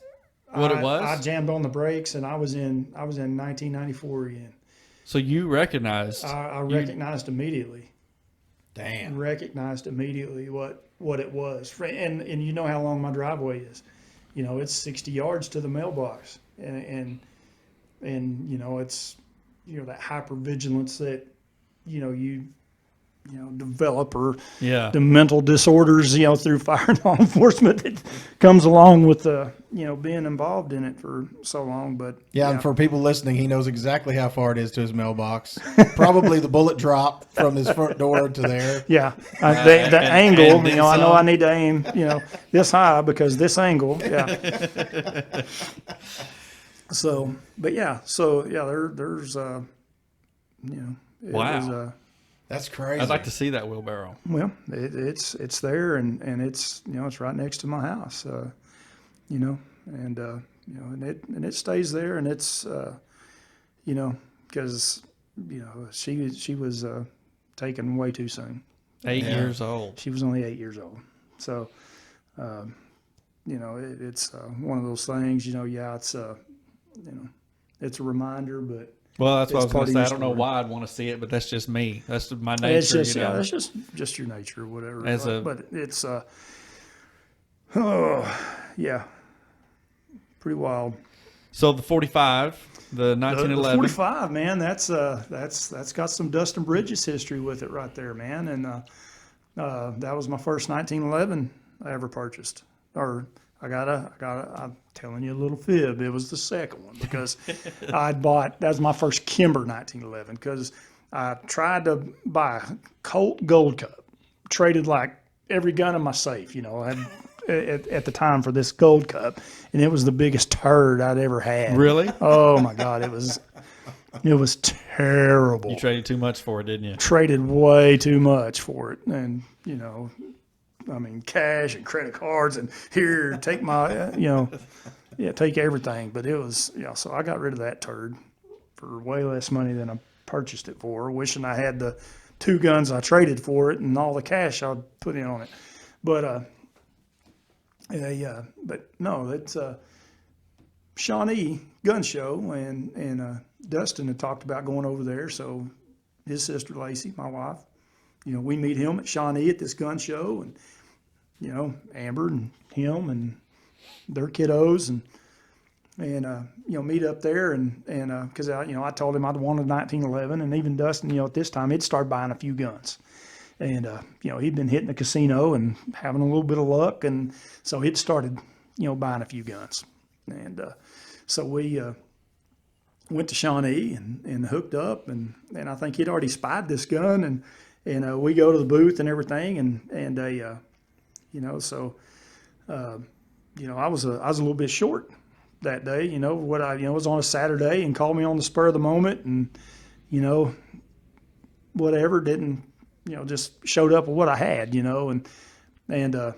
what it was? I jammed on the brakes, and I was in 1994 again. So you recognized? I recognized immediately. Damn. Recognized immediately what it was, and you know how long my driveway is. It's 60 yards to the mailbox, and it's that hypervigilance that you develop, or Yeah. the mental disorders through fire and law enforcement that comes along with being involved in it for so long. But Yeah, and for people listening, he knows exactly how far it is to his mailbox. Probably the bullet drop from his front door to there. yeah, the angle. and then I know some. I need to aim this high because this angle. Yeah. So, but yeah, there's it Wow. was, That's crazy. I'd like to see that wheelbarrow. well, it's there, and it's it's right next to my house, and and it stays there, and it's because she was taken way too soon. 8 Yeah. years old. She was only 8 years old, so it's one of those things. It's a reminder, but Well, that's what I It's was going part to of say. I your don't know story. why I'd want to see it, but that's just me. That's my nature. it's just you know. it's just your nature or whatever. As but it's yeah, pretty wild. So the 45, the The 1911. 45, man, that's got some Dustin Bridges history with it right there, man. And that was my first 1911 I ever purchased. Or I'm telling you a little fib. It was the second one, because that was my first Kimber 1911, because I tried to buy a Colt Gold Cup, traded like every gun in my safe, I had at the time for this Gold Cup, and it was the biggest turd I'd ever had. Really? Oh my God, it was terrible. You traded too much for it, didn't you? Traded way too much for it, and cash and credit cards, and here, take my, take everything. But it was, so I got rid of that turd for way less money than I purchased it for, wishing I had the 2 guns I traded for it and all the cash I put in on it. But but no, it's Shawnee Gun Show, and Dustin had talked about going over there. So his sister Lacey, my wife, we meet him at Shawnee at this gun show, and Amber and him and their kiddos, and meet up there, and because I told him I'd wanted a 1911, and even Dustin, at this time he'd started buying a few guns, and he'd been hitting the casino and having a little bit of luck, and so he'd started buying a few guns, and so we went to Shawnee and hooked up, and I think he'd already spied this gun, and we go to the booth and everything, and so I was a little bit short that day, it was on a Saturday, and called me on the spur of the moment, and whatever, didn't just showed up with what I had, and I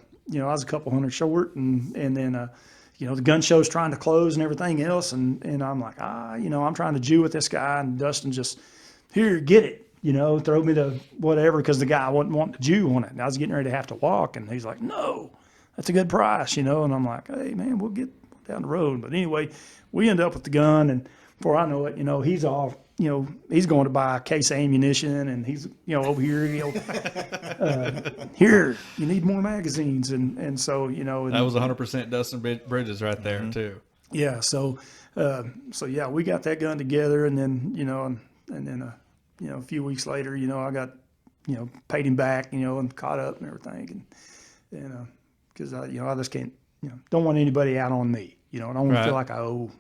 was a couple hundred short, and then the gun show's trying to close and everything else, and I'm like, I'm trying to Jew with this guy, and Dustin just, here, get it, throw me the whatever, because the guy wasn't wanting to Jew on it, and I was getting ready to have to walk, and he's like, no, that's a good price, and I'm like, hey man, we'll get down the road. But anyway, we end up with the gun, and before I know it, he's off, he's going to buy a case of ammunition, and he's, over here, here, you need more magazines, and so, and, That was 100% Dustin Bridges right there too. yeah. So yeah, we got that gun together, and then, and then, a few weeks later, I got, paid him back, and caught up and everything, and because I just can't, don't want anybody out on me, I don't want to feel like I owe,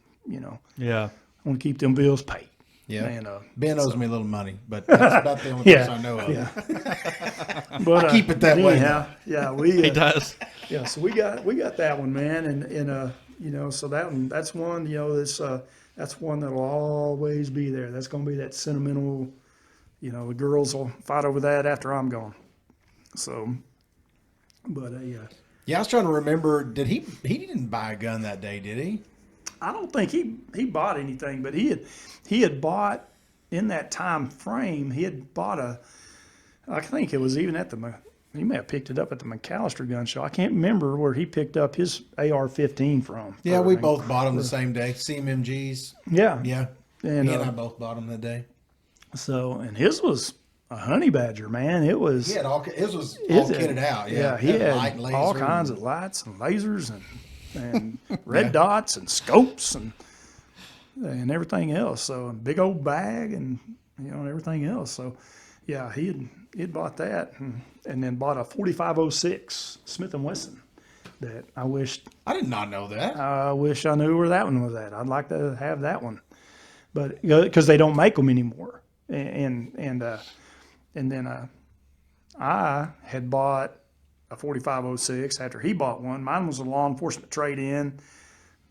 Yeah. I want to keep them bills paid. Yeah. And, Ben owes me a little money, but that's about the only person I know of. Yeah. But I keep it that way. Yeah, He does. yeah. So we got that one, man, and so that's one, that's one that'll always be there. That's going to be that sentimental, the girls will fight over that after I'm gone. So, but Yeah, I was trying to remember. He didn't buy a gun that day, did he? I don't think he bought anything, but he had bought in that time frame. He had bought I think it was even at he may have picked it up at the McAllister gun show. I can't remember where he picked up his AR-15 from. Yeah, we both bought them the same day. CMMGs. Yeah. Yeah. And, he and I both bought them that day. So, and his was a honey badger, man. It was. He had all kitted out. Yeah, he had light and all laser kinds of lights and lasers and red dots and scopes and everything else. So a big old bag and and everything else. So yeah, he'd bought that and then bought a 4506 Smith & Wesson that I did not know that. I wish I knew where that one was at. I'd like to have that one, but because they don't make them anymore. And then I had bought a 4506 after he bought one. Mine was a law enforcement trade-in.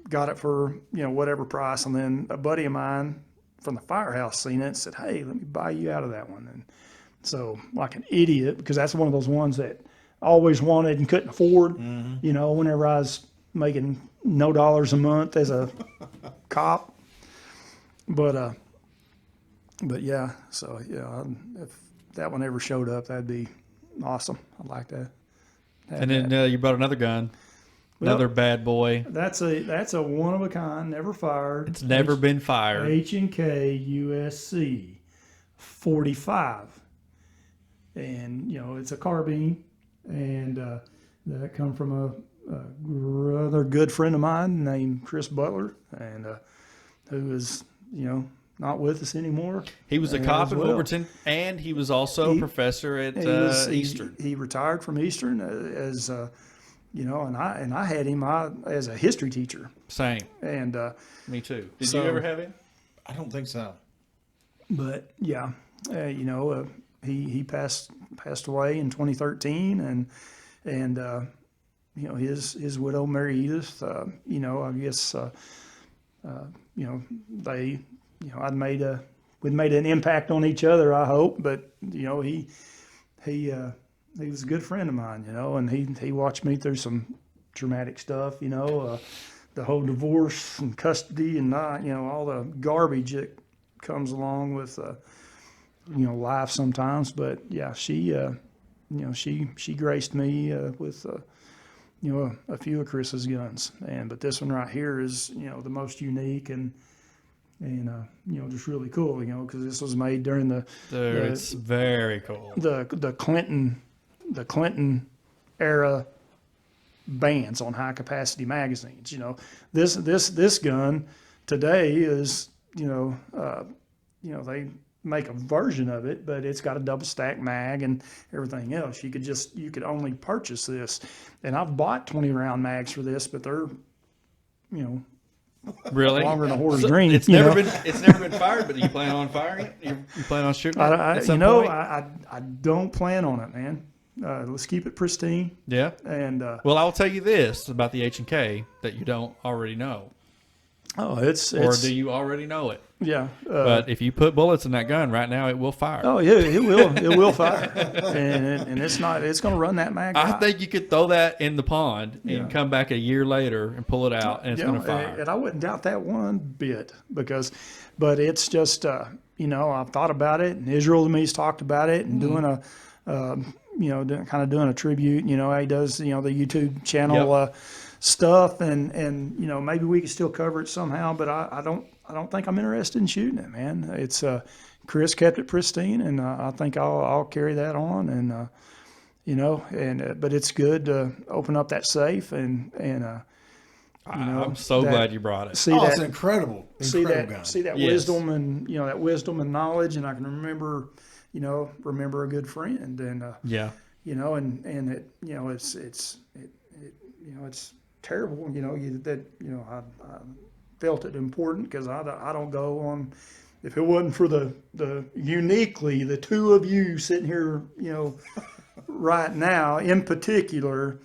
Got it for whatever price, and then a buddy of mine from the firehouse seen it and said, "Hey, let me buy you out of that one." And so, like an idiot, because that's one of those ones that I always wanted and couldn't afford. Mm-hmm. Whenever I was making no dollars a month as a cop, but yeah. So yeah, if that one ever showed up, that'd be awesome. I'd like that. And then you brought another gun, another bad boy. That's a one of a kind, never fired. It's never been fired. H&K USC 45, and it's a carbine, and that come from a rather good friend of mine named Chris Butler, and who is not with us anymore. He was a cop in Wilburton, and he was also a professor at Eastern. He retired from Eastern as and I had him as a history teacher. Same. And me too. Did you ever have him? I don't think so. But yeah, he passed away in 2013, and his widow Mary Edith. I guess we'd made an impact on each other, I hope, but he was a good friend of mine, and he watched me through some traumatic stuff, the whole divorce and custody and all the garbage that comes along with life sometimes. But yeah, she graced me with a few of Chris's guns, but this one right here is the most unique and just really cool, because this was made during It's very cool. the Clinton era bans on high capacity magazines. This gun today is they make a version of it, but it's got a double stack mag and everything else. You could only purchase this, and I've bought 20 round mags for this, but they're Really longer than a horse green. It's never been fired, but do you plan on firing it? You plan on shooting it at some point? I don't plan on it, man. Let's keep it pristine. Yeah. And well, I'll tell you this about the H&K that you don't already know. Oh, or do you already know it? Yeah. But if you put bullets in that gun right now, it will fire. Oh yeah, it will. It will fire, and it's going to run that mag. I think you could throw that in the pond and come back a year later and pull it out, and it's going to fire. And I wouldn't doubt that one bit but it's just I've thought about it, and Israel to me's talked about it, and doing a doing a tribute. He does the YouTube channel. Stuff and maybe we could still cover it somehow, but I don't think I'm interested in shooting it, man. It's Chris kept it pristine, and I think I'll carry that on, and but it's good to open up that safe and I'm so glad you brought it. It's incredible. See that Yes. wisdom and that wisdom and knowledge, and I can remember a good friend, and and it it's terrible, I felt it important because I don't go on. If it wasn't for the uniquely the two of you sitting here, right now in particular,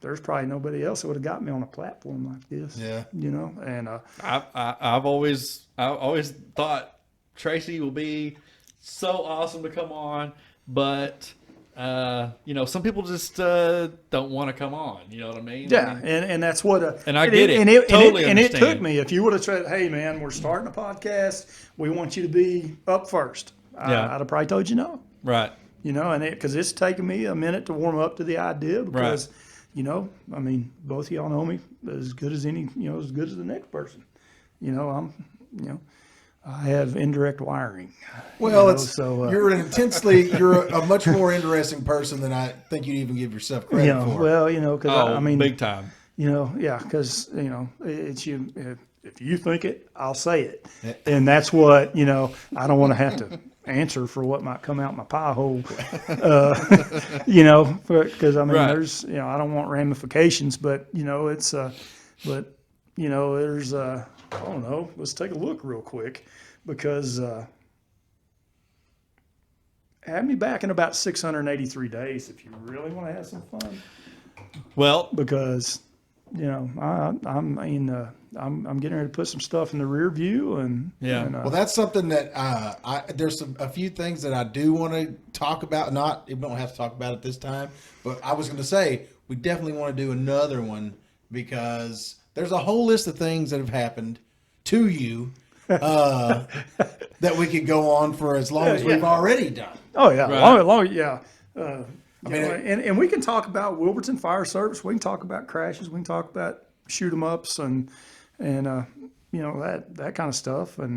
there's probably nobody else that would have got me on a platform like this. Yeah. And I've always thought Tracy will be so awesome to come on, but some people just don't want to come on. You know what I mean? Yeah, and that's what. And I get it. Totally and it understand. took me. If you would have said, "Hey, man, we're starting a podcast. We want you to be up first," I'd have probably told you no. Right. And because it's taken me a minute to warm up to the idea because, both of y'all know me as good as any, as good as the next person. I have indirect wiring. Well, you're you're a much more interesting person than I think you'd even give yourself credit for. Well, because big time. Because it's you. If you think it, I'll say it, and that's what I don't want to have to answer for what might come out my pie hole. Because Right. there's I don't want ramifications, but it's there's I don't know. Let's take a look real quick because have me back in about 683 days if you really want to have some fun. Well, Because I'm getting ready to put some stuff in the rear view and Well, that's something that there's a few things that I do want to talk about. We don't have to talk about it this time, but I was going to say we definitely want to do another one because there's a whole list of things that have happened to you that we could go on for as long as we've already done. Oh yeah, Right. long yeah. And we can talk about Wilburton Fire Service. We can talk about crashes. We can talk about shoot 'em ups and that kind of stuff. But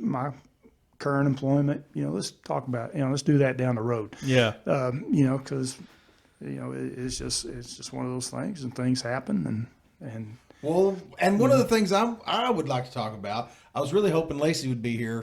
my current employment. Let's talk about let's do that down the road. yeah. Because it's just one of those things, and things happen, and Well, and one of the things I would like to talk about, I was really hoping Lacey would be here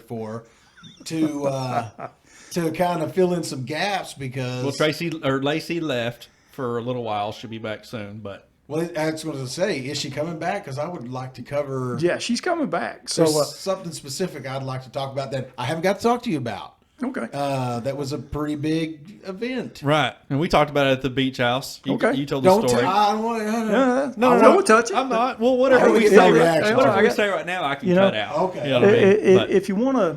to kind of fill in some gaps because. Well, Lacey left for a little while. She'll be back soon, but. Well, I was going to say, is she coming back? Because I would like to cover. yeah, she's coming back. So There's something specific I'd like to talk about that I haven't got to talk to you about. okay. That was a pretty big event. Right, and we talked about it at the beach house. You told the Don't story. I don't want to. No, don't touch it. I'm not. Well, whatever we get say, no reaction. whatever we say right now, I can cut out. Okay. You know what I mean? But- If you want to,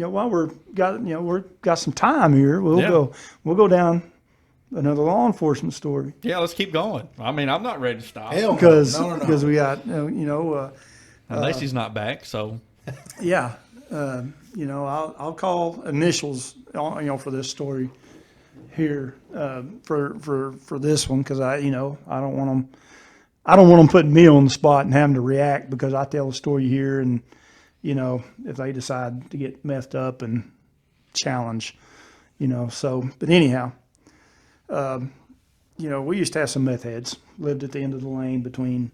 while we're got some time here, we'll go down another law enforcement story yeah, let's keep going. I mean, I'm not ready to stop. Hell no. because No. we got And Lacey's not back, so Yeah. I'll call initials, for this story here, for this one, because I don't want them putting me on the spot and having to react because I tell a story here, and if they decide to get messed up and challenge, So, but anyhow, we used to have some meth heads lived at the end of the lane between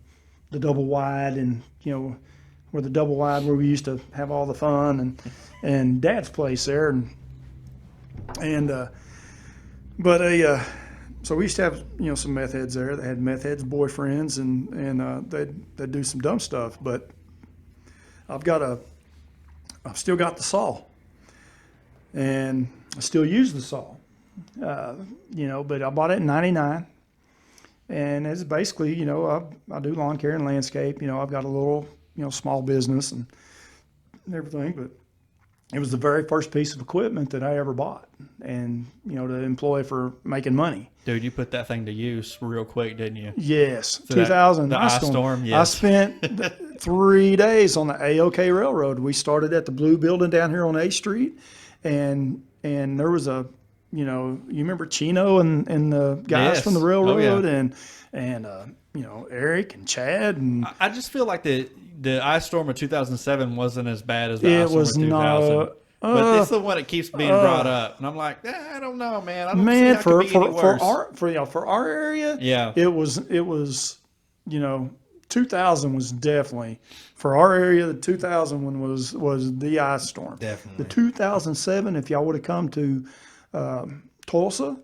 the double wide and where the double wide where we used to have all the fun and Dad's place there and so we used to have some meth heads there. They had meth heads boyfriends and they'd do some dumb stuff. But I've still got the saw, and I still use the saw. But I bought it in '99, and it's basically I do lawn care and landscape. I've got a little small business and everything, but it was the very first piece of equipment that I ever bought, and to employ for making money. Dude, you put that thing to use real quick, didn't you? Yes, So 2000 the ice storm. Yes. I spent 3 days on the AOK Railroad. We started at the Blue Building down here on 8th Street, and there was you remember Chino and the guys Yes. from the railroad, Oh, yeah. and Eric and Chad, and I just feel like the ice storm of 2007 wasn't as bad as the it ice storm was of 2000. not. But it's the one that keeps being brought up, and I'm like, I don't know, man. I don't see Man, how it could be any worse. for our area, Yeah. it was 2000 was definitely for our area. The 2000 one was the ice storm. Definitely. The 2007, if y'all would have come to Tulsa,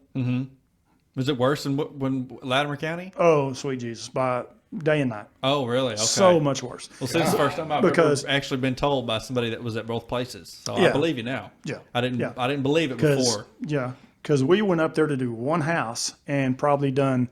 Was it worse than when Latimer County? oh sweet Jesus, by day and night, Oh, really? Okay. so much worse. Well, since it's the first time I've Because- ever actually been told by somebody that was at both places, so I Yeah. believe you now. Yeah. I didn't. Yeah. I didn't believe it before. Because we went up there to do one house and probably done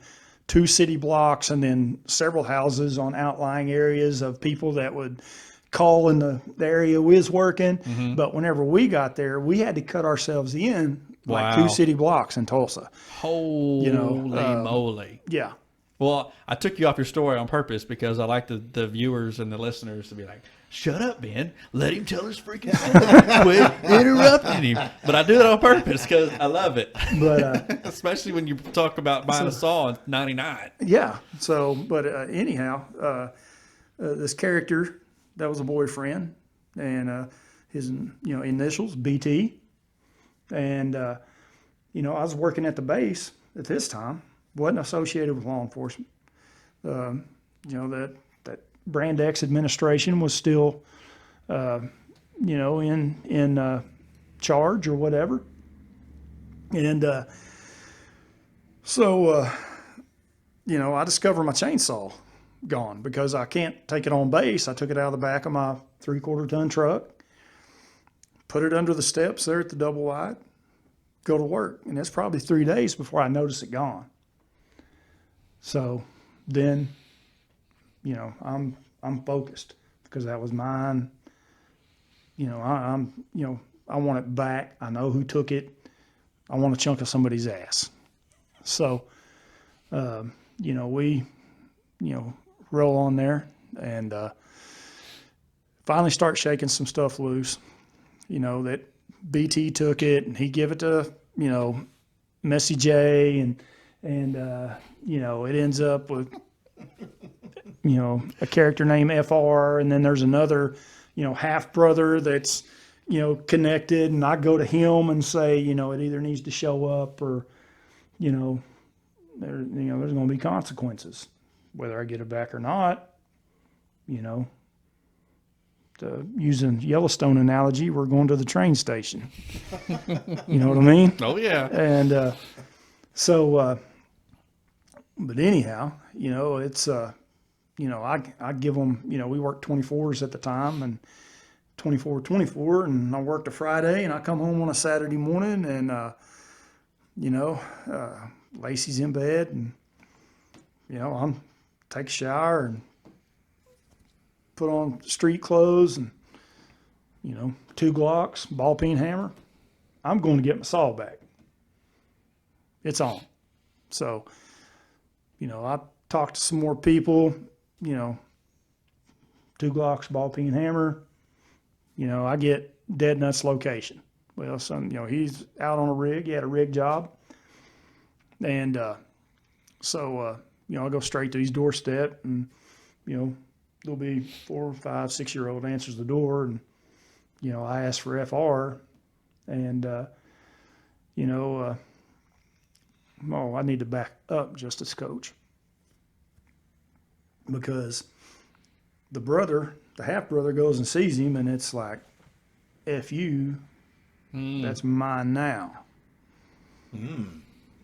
2 city blocks and then several houses on outlying areas of people that would call in the area we was working. Mm-hmm. But whenever we got there, we had to cut ourselves in like Wow. 2 city blocks in Tulsa. Holy moly! Yeah. Well, I took you off your story on purpose because I like the viewers and the listeners to be like, "Shut up, Ben. Let him tell his freaking story. Quit interrupting him." But I do that on purpose because I love it, But especially when you talk about buying a saw in '99. yeah. So, but anyhow, this character that was a boyfriend, and his initials BT, and I was working at the base at this time. Wasn't associated with law enforcement. That Brand X administration was still, in charge or whatever, and so I discovered my chainsaw gone because I can't take it on base. I took it out of the back of my 3/4 ton truck, put it under the steps there at the double wide, go to work, and it's probably 3 days before I notice it gone. So then, I'm focused because that was mine. I want it back. I know who took it. I want a chunk of somebody's ass. So, we, roll on there and finally start shaking some stuff loose. That BT took it and he give it to, Messy J and it ends up with, a character named FR, and then there's another, half brother that's, connected, and I go to him and say, it either needs to show up or, there's going to be consequences, whether I get it back or not. To use a Yellowstone analogy, we're going to the train station. You know what I mean? Oh yeah. And but anyhow, it's I give them, we worked 24s at the time and 24, and I worked a Friday and I come home on a Saturday morning and Lacey's in bed and I'm take a shower and put on street clothes and 2 Glocks, ball peen hammer. I'm going to get my saw back. It's on. So, I talked to some more people, 2 Glocks, ball peen hammer, I get dead nuts location. Well, he's out on a rig. He had a rig job. And so I go straight to his doorstep, and, there'll be 4, 5, 6-year-old answers the door, and, I ask for FR, and, I need to back up, Justice Coach, because the half brother goes and sees him, and it's like, F you, that's mine now.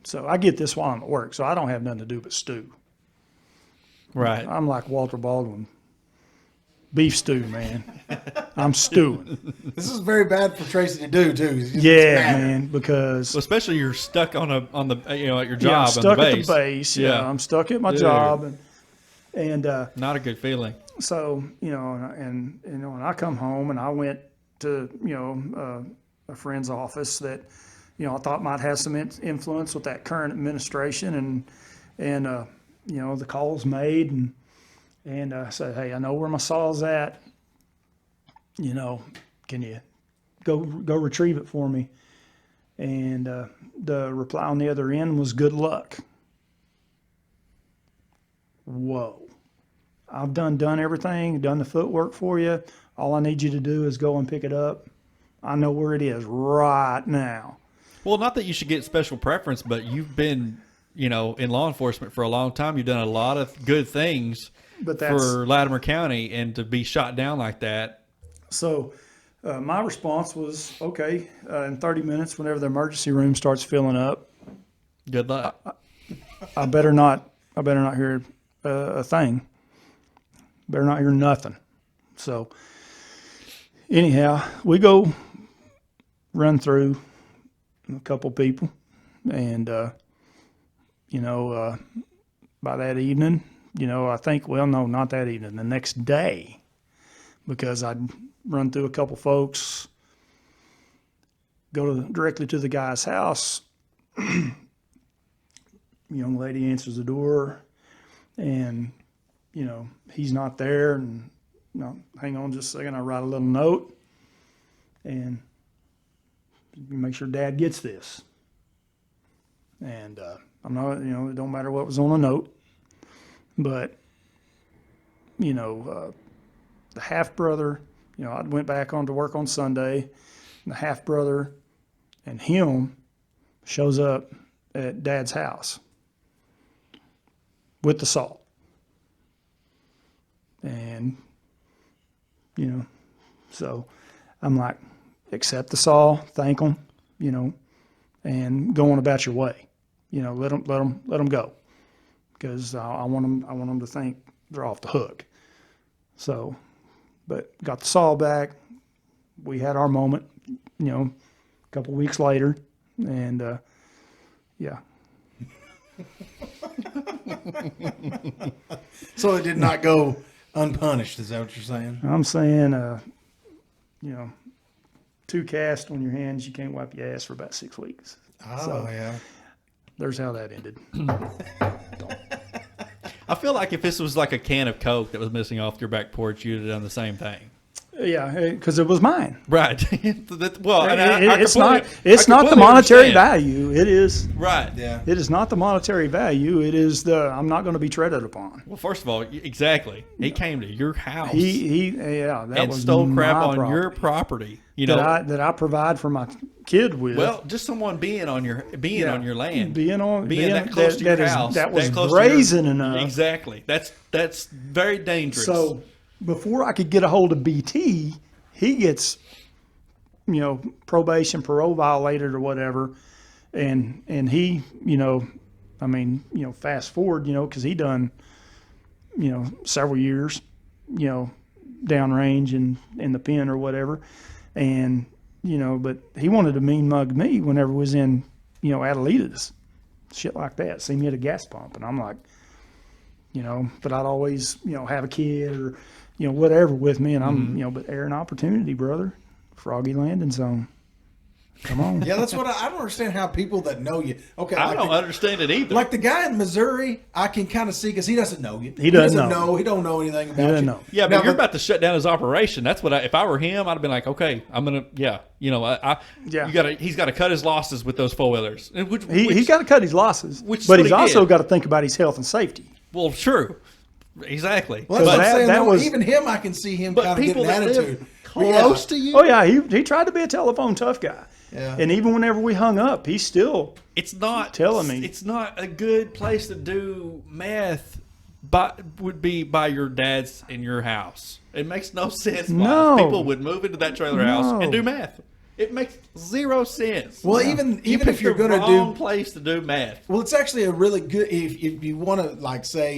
So I get this while I'm at work, so I don't have nothing to do but stew. Right. I'm like Walter Baldwin. Beef stew, man. I'm stewing. This is very bad for Tracy to do too. Yeah, man, because Well, especially you're stuck on the at your I'm job stuck on the at base. the base. Yeah, Yeah. I'm stuck at my Dude. job, and Not a good feeling. so and when I come home, and I went to a friend's office that I thought might have some influence with that current administration, and the call's made, and I said, hey, I know where my saw's at. Can you go retrieve it for me? And the reply on the other end was, good luck. Whoa. I've done everything, done the footwork for you. All I need you to do is go and pick it up. I know where it is right now. Well, not that you should get special preference, but you've been, in law enforcement for a long time. You've done a lot of good things But that's for Latimer County, and to be shot down like that. so. My response was, okay, in 30 minutes, whenever the emergency room starts filling up, Good luck. I better not hear a thing. Better not hear nothing. So anyhow, we go run through a couple people, and by that evening, I think, well, no, not that evening, the next day, because I'd run through a couple folks, go directly to the guy's house. Young lady answers the door, and he's not there, and hang on just a second, I write a little note and make sure Dad gets this. And I'm not, it don't matter what was on the note, but the half brother, I went back on to work on Sunday, and the half brother and him shows up at Dad's house with the saw. And, so I'm like, accept the saw, thank them, and go on about your way. Let them go, because I want them to think they're off the hook. So, but got the saw back. We had our moment, a couple weeks later, and yeah. So it did not go unpunished. Is that what you're saying? I'm saying, 2 casts on your hands, you can't wipe your ass for about 6 weeks. Oh, So- yeah. There's how that ended. I feel like if this was like a can of Coke that was missing off your back porch, you'd have done the same thing. Yeah, because it was mine. Right. Well, and It's not the monetary value. It is. Right. Yeah. It is not the monetary value. It is I'm not going to be treaded upon. Well, first of all, exactly. He came to your house That and was stole crap my on property your property. that I provide for my kid with. Well, just someone being on your land, being that close to your house, that was close brazen to enough. Exactly. That's very dangerous. So before I could get a hold of BT, he gets, probation, parole violated or whatever, and he, fast forward, because he done, several years, downrange in the pen or whatever, and but he wanted to mean mug me whenever it was in, Adelitas, shit like that. See me at a gas pump, and I'm like, but I'd always, have a kid or, whatever with me, and I'm, but air and opportunity, brother, Froggy Landing Zone. Come on. Yeah, that's what I don't understand how people that know you. Okay, I like don't understand it either. like the guy in Missouri, I can kind of see because he doesn't know you. He doesn't know. He don't know anything about doesn't you. know. yeah, but Now, you're about to shut down his operation. That's what if I were him, I'd have been like, okay, I'm gonna, yeah, Yeah. he's got to cut his losses with those 4-wheelers. He's got to cut his losses, which is but what he's he also did. got to think about his health and safety. well, true, exactly. Well, that's what I'm that- saying. that though, was- even him, I can see him But kind of people getting that attitude. live close to you, Oh yeah, he tried to be a telephone tough guy. Yeah. And even whenever we hung up, he still it's not telling me. it's not a good place to do meth. But would be by your dad's in your house. It makes no sense why No. people would move into that trailer house No. and do meth. It makes zero sense. Well, even You if picked you're the going to wrong do, place to do meth. well, it's actually a really good if you want to like say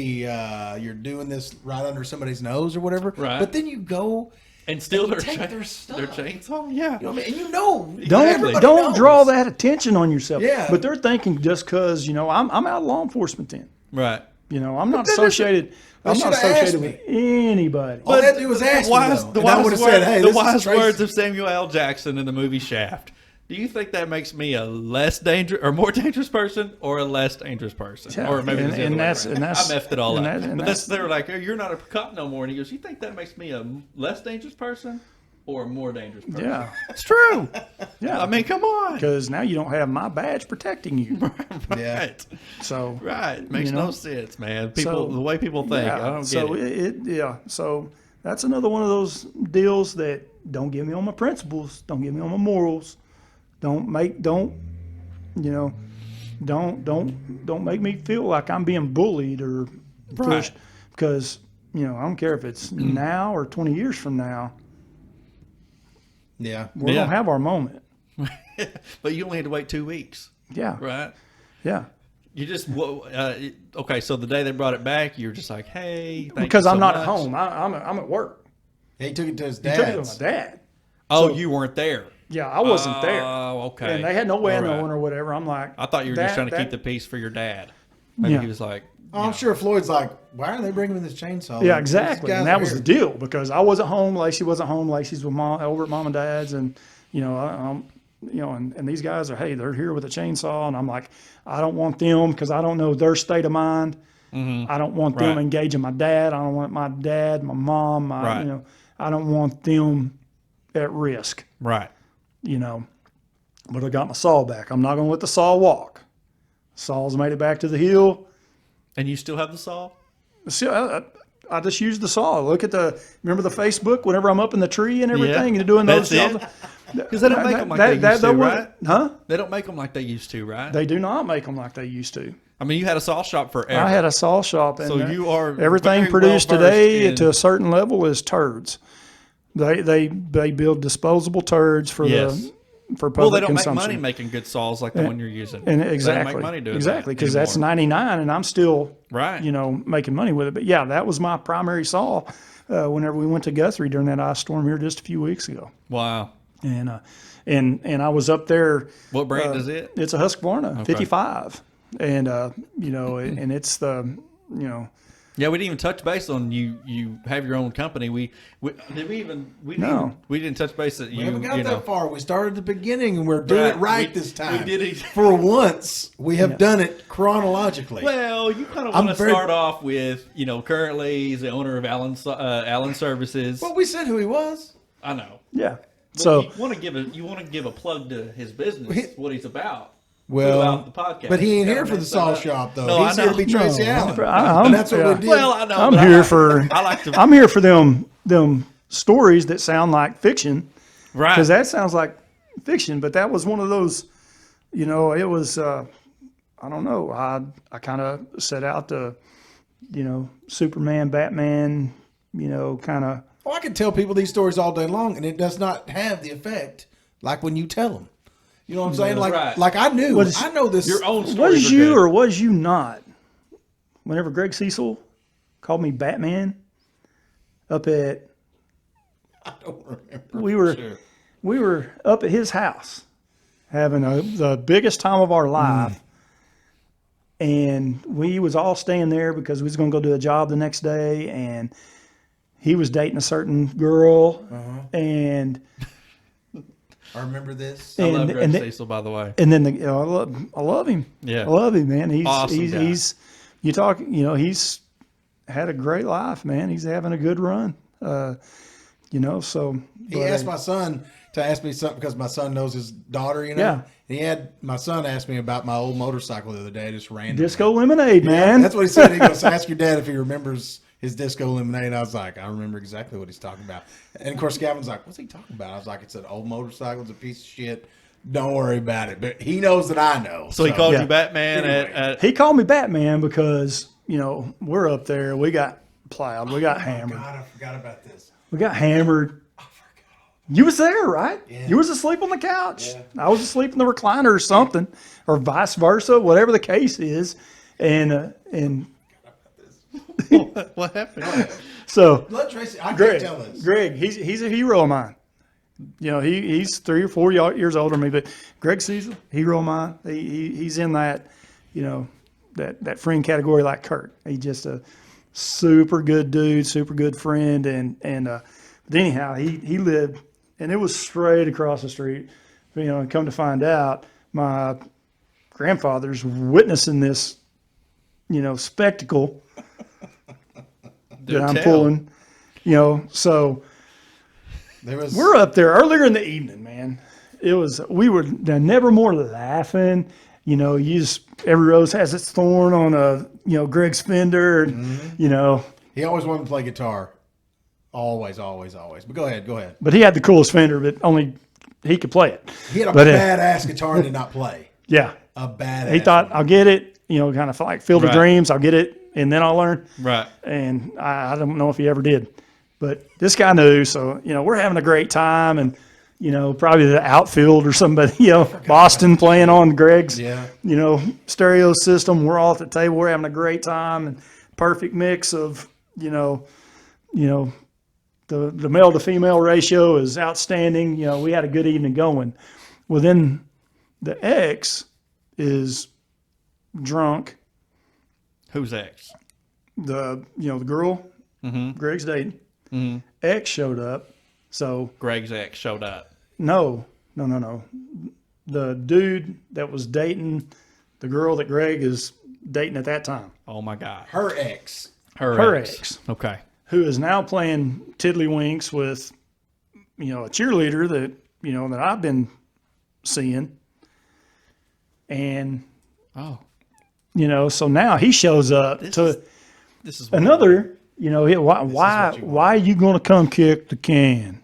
you're doing this right under somebody's nose or whatever. Right. But then you go. And steal And their, take cha- their stuff. their chainsaw? Yeah. You know what I mean? And you know, don't everybody don't knows. draw that attention on yourself. Yeah. But they're thinking just because I'm out of law enforcement then. Right. I'm not then associated. I'm not shoulda asked associated me. with anybody. All they had to do was ask me, though. The And I wise, would've said, "Hey, the this is wise Tracy." words of Samuel L. Jackson in the movie Shaft. Do you think that makes me a less dangerous or more dangerous person or a less dangerous person? Yeah, Or maybe and- it's the and other way that's- around. and that's- I messed it all and up. that- and But that's- they were like, "Hey, you're not a cop no more." And he goes, "You think that makes me a less dangerous person or a more dangerous person?" Yeah. It's true. Yeah. I mean, come on. Because now you don't have my badge protecting you. Yeah. Right. So Right. Makes You know? no sense, man. People, the way people think, I don't get so it. So that's another one of those deals that don't get me on my principles, don't get me on my morals, don't make me feel like I'm being bullied or pushed. Because I don't care if it's now or 20 years from now, Yeah. we're Yeah. gonna have our moment. But you only had to wait 2 weeks, Yeah, right? yeah. You just okay. So the day they brought it back, you're just like, "Hey, thank Because you I'm so not much. at home. I'm at work. He took it to his He took it to dad's. my dad. Oh, So- you weren't there. Yeah, I wasn't there. Oh, okay. And they had no way of All right. knowing or whatever. I'm like, I thought you were just that- trying to that- keep the peace for your dad. Maybe Yeah. he was like, Oh, I'm sure Floyd's like, why are they bringing him this chainsaw? Yeah, These exactly. guys And that are was here. the deal because I wasn't home. Lacey wasn't home. Lacey's with mom over at mom and dad's, and and these guys are, hey, they're here with a chainsaw, and I'm like, I don't want them because I don't know their state of mind. I don't want them Right. engaging my dad. I don't want my dad, my mom, Right. I don't want them at risk. right. But I got my saw back. I'm not going to let the saw walk. Saw's made it back to the hill. And you still have the saw? See, I just use the saw. Remember the Facebook whenever I'm up in the tree and everything and doing those. That's it? Because they don't make them like they used to, right? Huh? They don't make them like they used to, right? They do not make them like they used to. I mean, you had a saw shop forever. I had a saw shop, and So you are everything very produced well-versed today in- to a certain level is turds. They build disposable turds for Yes. for public Well, they don't make consumption. money making good saws like the one you're using. And They exactly, don't make money doing exactly, that because that's anymore. 99, and I'm still Right. making money with it. But yeah, that was my primary saw. Whenever we went to Guthrie during that ice storm here just a few weeks ago, Wow. and I was up there. What brand is it? It's a Husqvarna 55, and and it's the Yeah, we didn't even touch base on you. You have your own company. We No. didn't touch base that We you. haven't got You know, that far. We started at the beginning, and we're doing Right. it right We- this time. we did it. For once, we have done it chronologically. well, you kind of I'm want to very- start off with, currently he's the owner of Allen Services. Well, we said who he was. I know. yeah. But So you want to give a plug to his business, what he's about. Well, throughout the podcast. but he ain't Gotta here for the mess saw that up. shop, though. No, He's I here know. to be Tracy No, Allen. I'm- And that's what yeah. we did. Well, I know. I'm but here I for like to. I'm here for them stories that sound like fiction. Right. Because that sounds like fiction, but that was one of those, it was, I don't know. I kind of set out to, Superman, Batman, kind of. Well, I can tell people these stories all day long, and it does not have the effect like when you tell them. You know what I'm saying? Right. Like I knew. I know this. Your own stories Was are you good. or was you not? Whenever Greg Cecil called me Batman up at, I don't remember. we were up at his house having the biggest time of our life. And we was all staying there because we was going to go do a job the next day, and he was dating a certain girl, and I remember this. I love And- Greg and the- Cecil, by the way. And then I love him. Yeah. I love him, man. He's Awesome he's, guy. he's he's had a great life, man. He's having a good run. So He asked my son to ask me something because my son knows his daughter, Yeah. And he had my son ask me about my old motorcycle the other day, just randomly. Disco Lemonade, man. That's what he said. He goes, ask your dad if he remembers his Disco Lemonade. I was like, I remember exactly what he's talking about. And of course, Gavin's like, what's he talking about? I was like, it's an old motorcycle. It's a piece of shit. Don't worry about it. But he knows that I know. So he called Yeah. you Batman Anyway. at He called me Batman because we're up there. We got plowed. We got hammered. God, I forgot about this. We got hammered. You was there, right? Yeah. You was asleep on the couch. Yeah. I was asleep in the recliner or something, or vice versa, whatever the case is. And what happened? so Let Tracy, I Greg, can't tell this. Greg, he's a hero of mine. He's 3 or 4 years older than me, but Greg Cecil, hero of mine. He's in that, that friend category like Kurt. He's just a super good dude, super good friend, but anyhow, he lived, and it was straight across the street. And come to find out, my grandfather's witnessing this, spectacle that I'm pulling. So we're up there earlier in the evening, man. We were never more laughing. Every rose has its thorn on Greg's fender, and He always wanted to play guitar. Always. But go ahead. but he had the coolest fender, but only he could play it. He had a But, badass guitar and did not play. Yeah, A badass. he thought I'll get it. Kind of like Field of Right. Dreams. I'll get it, and then I'll learn. Right. And I don't know if he ever did, but this guy knew. So we're having a great time, and probably the outfield or somebody, Boston playing on Greg's, Yeah. stereo system. We're all at the table. We're having a great time, and perfect mix of the male to female ratio is outstanding. We had a good evening going. Well, then the ex is drunk. Who's ex? The girl Greg's dating. Ex showed up. So Greg's ex showed up. no. The dude that was dating the girl that Greg is dating at that time, Oh my God. Her ex. her ex, Okay. who is now playing tiddlywinks with a cheerleader that that I've been seeing, and Oh, so now he shows up to this is what another. Why what you want. are you going to come kick the can?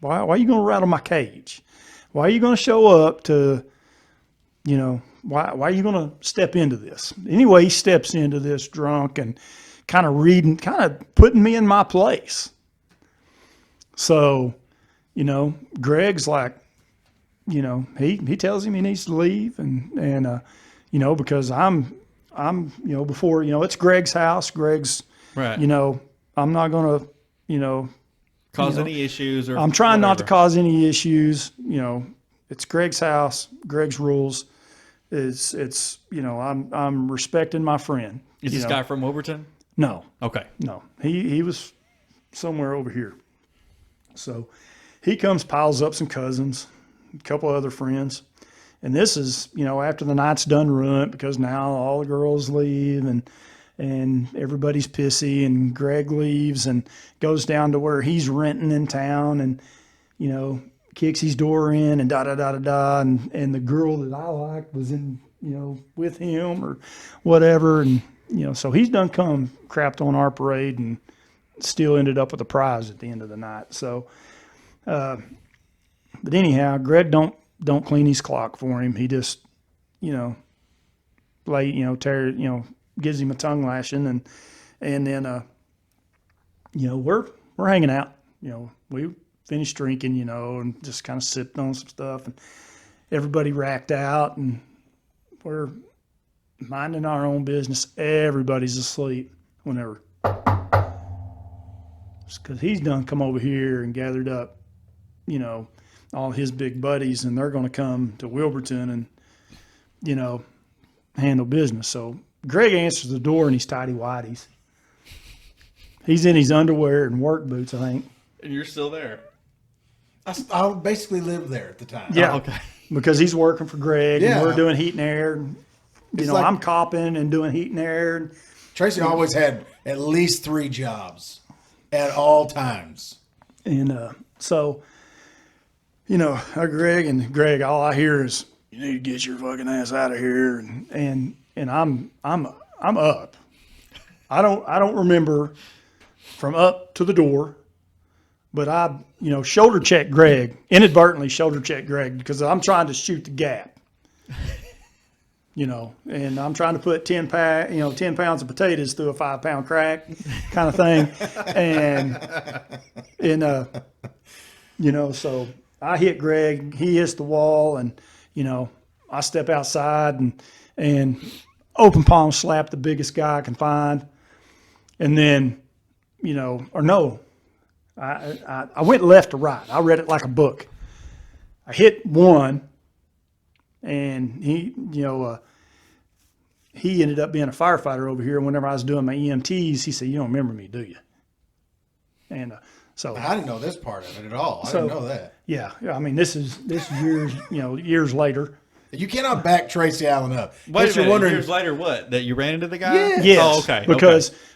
Why are you going to rattle my cage? Why are you going to show up to why are you going to step into this? Anyway, he steps into this drunk and kind of putting me in my place. So, Greg's like, he tells him he needs to leave and because I'm before, it's Greg's house. Greg's, Right. I'm not going to, cause any issues or I'm trying not to whatever. cause any issues. It's Greg's house, Greg's rules. It's I'm respecting my friend. Is this guy from Wilburton? No, Okay. no. He was somewhere over here. So he comes, piles up some cousins, a couple other friends. And this is, after the night's done ruined because now all the girls leave and everybody's pissy and Greg leaves and goes down to where he's renting in town and, kicks his door in and da-da-da-da-da. And the girl that I liked was in, with him or whatever. And, so he's done come crapped on our parade and still ended up with a prize at the end of the night. So, but anyhow, Greg don't clean his clock for him. He just, gives him a tongue lashing and then, we're hanging out, we finished drinking, and just kind of sipped on some stuff and everybody racked out and we're minding our own business. Everybody's asleep whenever, because he's done come over here and gathered up, all his big buddies, and they're going to come to Wilburton and, handle business. So Greg answers the door in his tidy whities. He's in his underwear and work boots, I think. And you're still there. I basically lived there at the time. Yeah. Oh, okay. Because he's working for Greg, Yeah. and we're doing heat and air. And, It's like- I'm copping and doing heat and air. Tracy always had at least 3 jobs at all times. And so, Greg, all I hear is, you need to get your fucking ass out of here. And I'm up. I don't remember from up to the door, but I, shoulder check Greg, inadvertently shoulder check Greg, because I'm trying to shoot the gap. And I'm trying to put 10 pounds of potatoes through a 5-pound crack kind of thing. So I hit Greg, he hits the wall, and, I step outside and open palm slap the biggest guy I can find. And then, I went left to right. I read it like a book. I hit one, and he ended up being a firefighter over here. Whenever I was doing my EMTs, he said, "You don't remember me, do you?" And so I didn't know this part of it at all. I didn't know that. yeah. I mean, this is years, years later. You cannot back Tracy Allen up. Wait Guess a you're minute. wondering, Years later, what? That you ran into the guy? Yeah. Yes. Oh, okay.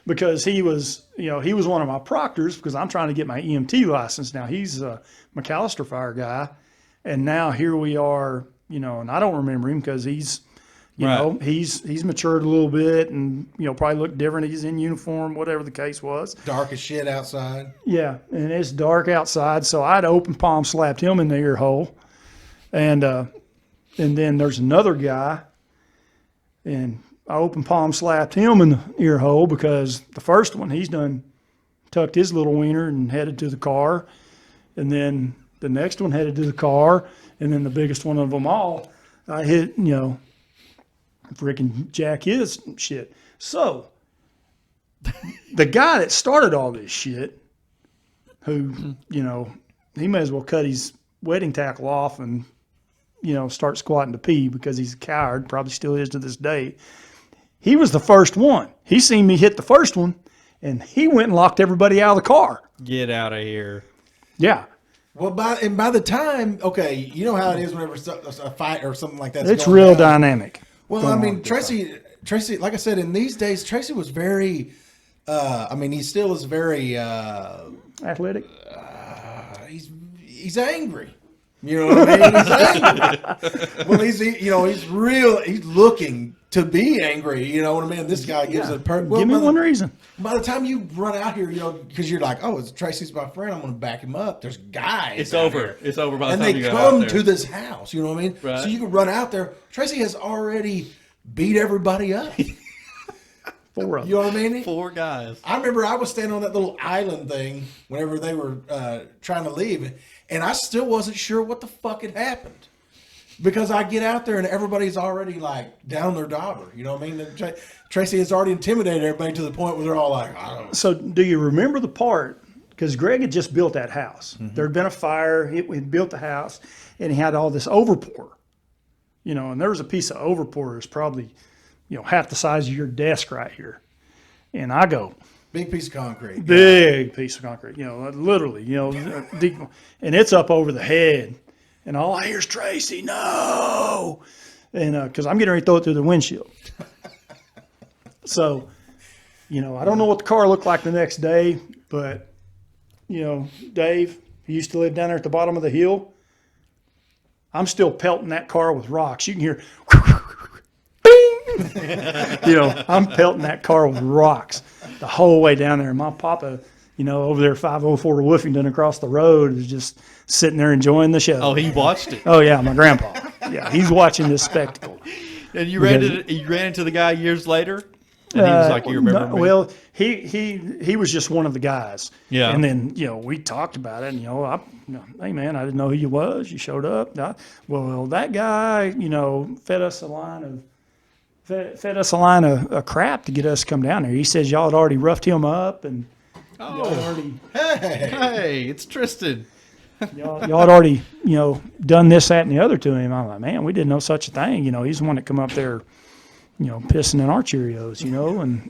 Because he was, he was one of my proctors, because I'm trying to get my EMT license. Now he's a McAllister Fire guy. And now here we are, and I don't remember him because he's, he's matured a little bit and, probably looked different. He's in uniform, whatever the case was. dark as shit outside. Yeah. And it's dark outside. So I'd open palm slapped him in the ear hole. And then there's another guy, and I open palm slapped him in the ear hole because the first one, he's done tucked his little wiener and headed to the car. And then the next one headed to the car. And then the biggest one of them all, I hit, freaking jack his shit. So the guy that started all this shit, who, he may as well cut his wedding tackle off and, start squatting to pee, because he's a coward, probably still is to this day. He was the first one. He seen me hit the first one, and he went and locked everybody out of the car. Get out of here. Yeah. Well, by the time, okay, you know how it is whenever a fight or something like that. It's real dynamic. Well, I mean, Tracy, like I said, in these days, Tracy was very, he still is very, Athletic. he's angry. You know what I mean? He's angry. Well, he's looking to be angry. You know what I mean? This guy gives it a Give me one reason. By the time you run out here, because you're like, oh, Tracy's my friend, I'm going to back him up. There's guys. It's out over. here. It's over by the and time they you go out come there. to this house. You know what I mean? Right. So you can run out there. Tracy has already beat everybody up. 4 of them. You know what I mean? 4 guys. I remember I was standing on that little island thing whenever they were trying to leave, and I still wasn't sure what the fuck had happened. Because I get out there and everybody's already like down their dauber. You know what I mean? Tracy has already intimidated everybody to the point where they're all like, I don't know. So do you remember the part, because Greg had just built that house. Mm-hmm. There had been a fire, he had built the house, and he had all this overpour. And there was a piece of overpour that's probably, half the size of your desk right here. And I go, Big piece of concrete. big piece of concrete, literally, deep, and it's up over the head. And all I hear is, Tracy, no. And because I'm getting ready to throw it through the windshield. So, I don't know what the car looked like the next day, but, Dave, he used to live down there at the bottom of the hill. I'm still pelting that car with rocks. You can hear, bing. I'm pelting that car with rocks the whole way down there. And my papa, over there, 504 Woofington across the road, is just sitting there enjoying the show. Oh, he watched it. Oh yeah, my grandpa. Yeah, he's watching this spectacle. And you ran into the guy years later? And he was like, you remember me? Well, he was just one of the guys. Yeah. And then, we talked about it, and, hey, man, I didn't know who you was. You showed up. Well, that guy, fed us a line of crap to get us to come down there. He says y'all had already roughed him up, and y'all had already, Hey, it's Tristan. y'all had already, done this, that, and the other to him. I'm like, man, we didn't know such a thing. He's the one that come up there, pissing in our Cheerios,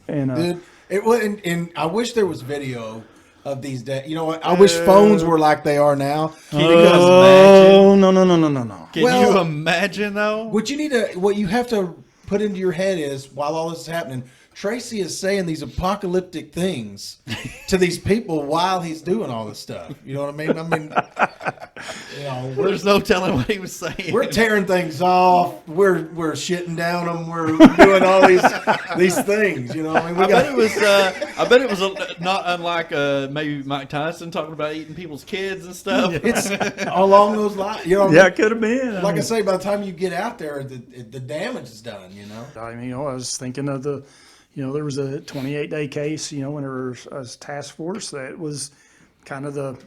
and Dude, it was, and I wish there was video of these days. You know what? I wish phones were like they are now. Can you imagine? No. Can Well, you imagine though? What you have to put into your head is, while all this is happening, Tracy is saying these apocalyptic things to these people while he's doing all this stuff. You know what I mean? There's no telling what he was saying. We're tearing things off. We're shitting down them. We're doing all these things. You know, what I mean, I bet it was not unlike maybe Mike Tyson talking about eating people's kids and stuff. It's along those lines. You know, what I mean? It could have been. Like I say, by the time you get out there, the damage is done. You know. I mean, I was thinking of there was a 28-day case, whenever I was task force, that was kind of the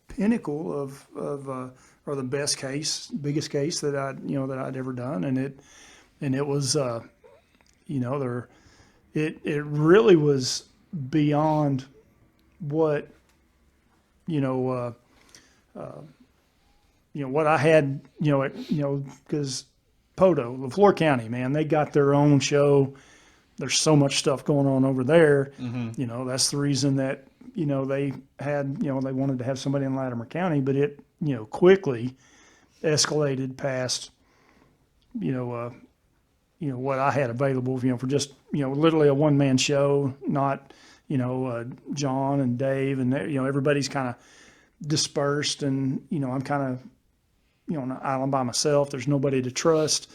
pinnacle of or the biggest case that I'd ever done. And it was, it really was beyond what, what I had, because Poto, LaFleur County, man, they got their own show. There's so much stuff going on over there. Mm-hmm. That's the reason that, they had, they wanted to have somebody in Latimer County, but it, quickly escalated past, what I had available, for just, literally a one-man show, not, John and Dave and, everybody's kind of dispersed, and, I'm kind of, on an island by myself. There's nobody to trust.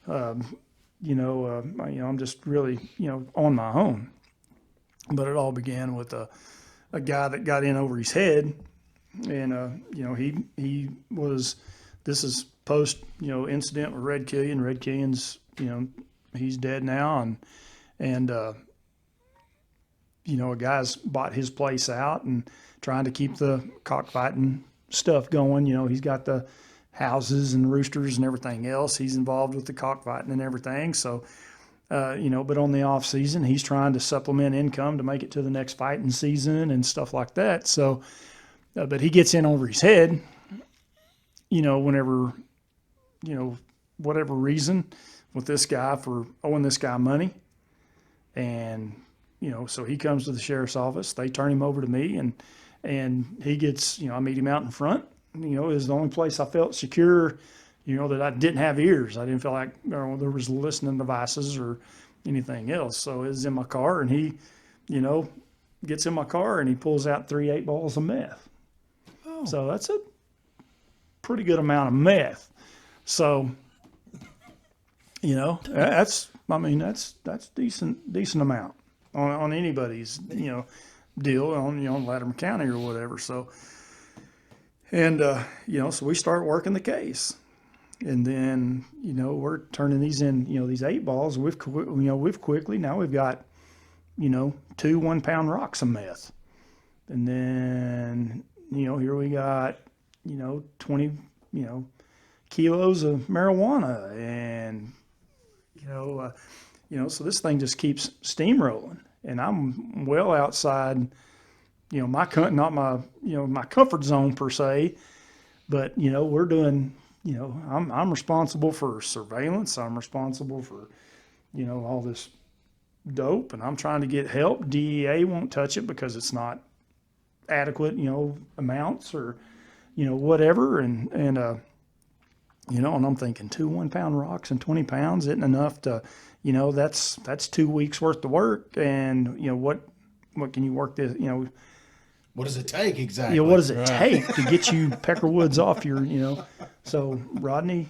I'm just really, on my own. But it all began with a guy that got in over his head, and he was. This is post incident with Red Killian. Red Killian's he's dead now, and a guy's bought his place out and trying to keep the cockfighting stuff going. He's got the houses and roosters and everything else. He's involved with the cockfighting and everything. So, but on the off season, he's trying to supplement income to make it to the next fighting season and stuff like that. So, but he gets in over his head, whenever, whatever reason with this guy for owing this guy money. And, so he comes to the sheriff's office, they turn him over to me, and he gets, I meet him out in front. It was the only place I felt secure, that I didn't have ears. I didn't feel like there was listening devices or anything else. So it was in my car, and he, gets in my car and he pulls out 3 8-balls of meth. Oh. So that's a pretty good amount of meth. So, that's decent amount on anybody's, deal on Latimer County or whatever. So. And, so we start working the case, and then, we're turning these in, these 8-balls. We've quickly, now we've got, 2 1-pound rocks of meth. And then, here we got, 20, kilos of marijuana, and, so this thing just keeps steamrolling, and I'm well outside, my comfort zone per se, but we're doing, I'm responsible for surveillance. I'm responsible for, all this dope, and I'm trying to get help. DEA won't touch it because it's not adequate, amounts or, whatever. And I'm thinking 2 1-pound rocks and 20 pounds isn't enough to, that's 2 weeks worth of work. And, what can you work this, what does it take exactly? What does it take to get you Peckerwoods off your, So Rodney,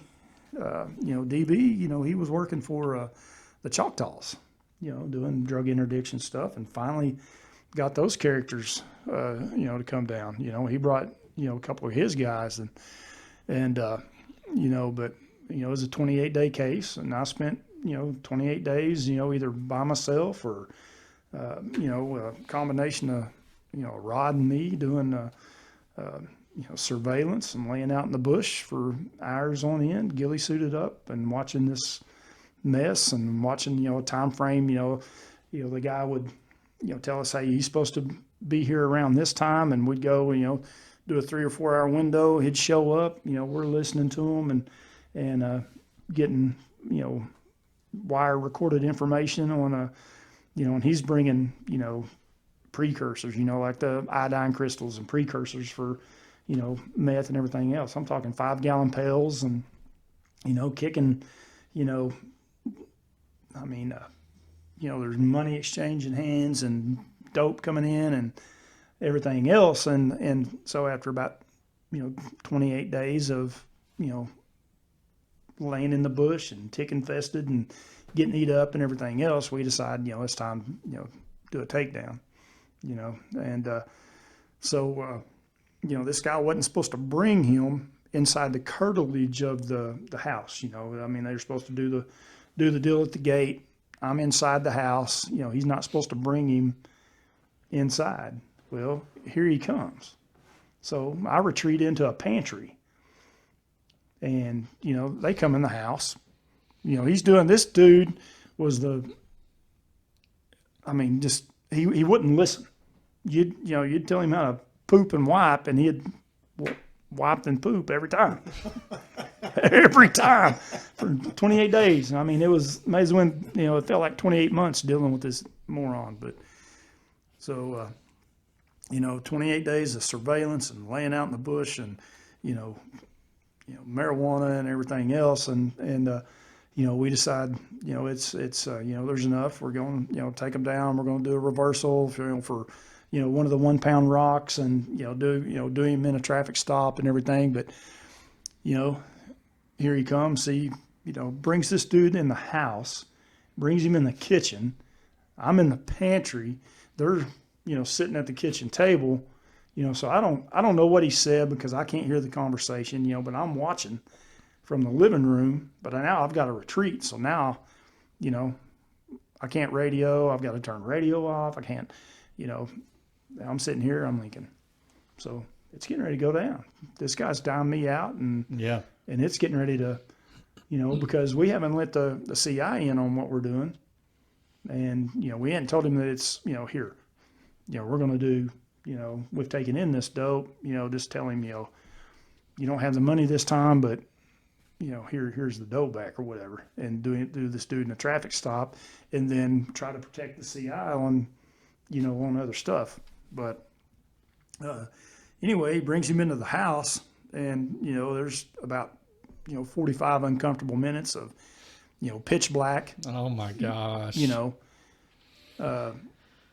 DB, he was working for the Choctaws, doing drug interdiction stuff, and finally got those characters, to come down. He brought, a couple of his guys, but it was a 28-day case, and I spent, 28 days, either by myself or, a combination of, Rod and me doing, surveillance and laying out in the bush for hours on end, ghillie suited up and watching this mess and watching, a time frame, the guy would, tell us, hey, he's supposed to be here around this time. And we'd go, do a 3 or 4 hour window. He'd show up, we're listening to him and getting, wire recorded information on and he's bringing, precursors, like the iodine crystals and precursors for, meth and everything else. I'm talking 5-gallon pails and, kicking, there's money exchanging hands and dope coming in and everything else. And so after about, 28 days of, laying in the bush and tick infested and getting eat up and everything else, we decided, it's time, do a takedown, and so this guy wasn't supposed to bring him inside the curtilage of the house. They're supposed to do the deal at the gate. I'm inside the house. He's not supposed to bring him inside. Well, here he comes. So I retreat into a pantry, and they come in the house. He's doing. This dude was he wouldn't listen. You'd tell him how to poop and wipe, and he'd wiped and poop every time. Every time for 28 days. It was amazing when, it felt like 28 months dealing with this moron. But so, 28 days of surveillance and laying out in the bush and, marijuana and everything else. And we decide, it's there's enough. We're going to, take them down. We're going to do a reversal for one of the 1 pound rocks and, do him in a traffic stop and everything. But, here he comes. He, brings this dude in the house, brings him in the kitchen. I'm in the pantry. They're, sitting at the kitchen table, so I don't know what he said because I can't hear the conversation, but I'm watching from the living room. But now I've got to retreat. So now, I can't radio. I've got to turn radio off. I can't, I'm sitting here, I'm thinking, so it's getting ready to go down. This guy's dying me out, and it's getting ready to, because we haven't let the CI in on what we're doing. And, we hadn't told him that it's, here, we're going to do, we've taken in this dope, just tell him, you don't have the money this time, but, here's the dope back or whatever, and do this dude in a traffic stop, and then try to protect the CI on, on other stuff. But anyway, he brings him into the house, and there's about 45 uncomfortable minutes of pitch black. Oh my gosh!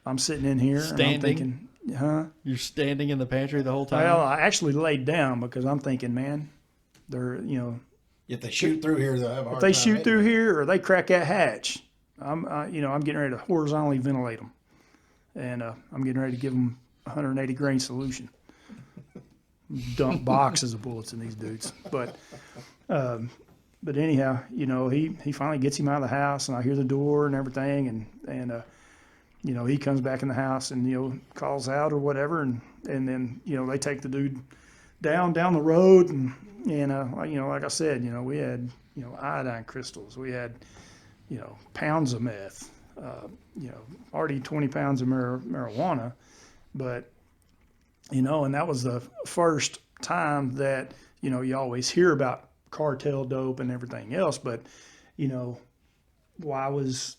I'm sitting in here standing. And I'm thinking, huh? You're standing in the pantry the whole time. Well, I actually laid down because I'm thinking, man, they're if they shoot through here, they'll have a hard if they time shoot hitting through it. here or they crack that hatch, I'm getting ready to horizontally ventilate them, and I'm getting ready to give them 180 grain solution. Dump boxes of bullets in these dudes, but anyhow, he finally gets him out of the house, and I hear the door and everything, and he comes back in the house and calls out or whatever, and then they take the dude down the road, and like I said, we had iodine crystals, we had pounds of meth, already 20 pounds of marijuana, but and that was the first time that you always hear about cartel dope and everything else, but why was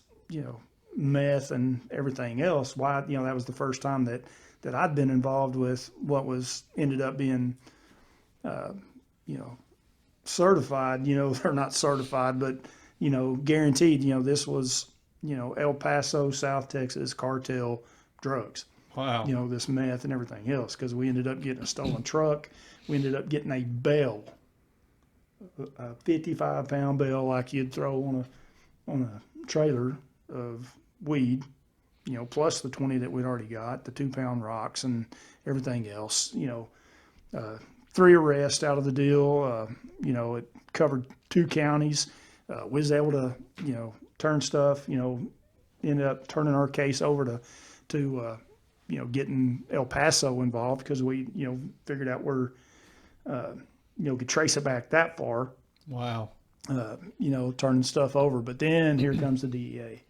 meth and everything else, why that was the first time that I'd been involved with what was ended up being certified, they're not certified, but guaranteed, this was El Paso, South Texas cartel drugs. Wow. This meth and everything else, because we ended up getting a stolen truck. We ended up getting a bale, a 55-pound bale like you'd throw on a trailer of weed, plus the 20 that we'd already got, the 2-pound rocks and everything else. 3 arrests out of the deal. It covered 2 counties. We was able to, turn stuff. Ended up turning our case over to getting El Paso involved because we, figured out where, could trace it back that far. Wow. Turning stuff over. But then here comes the DEA.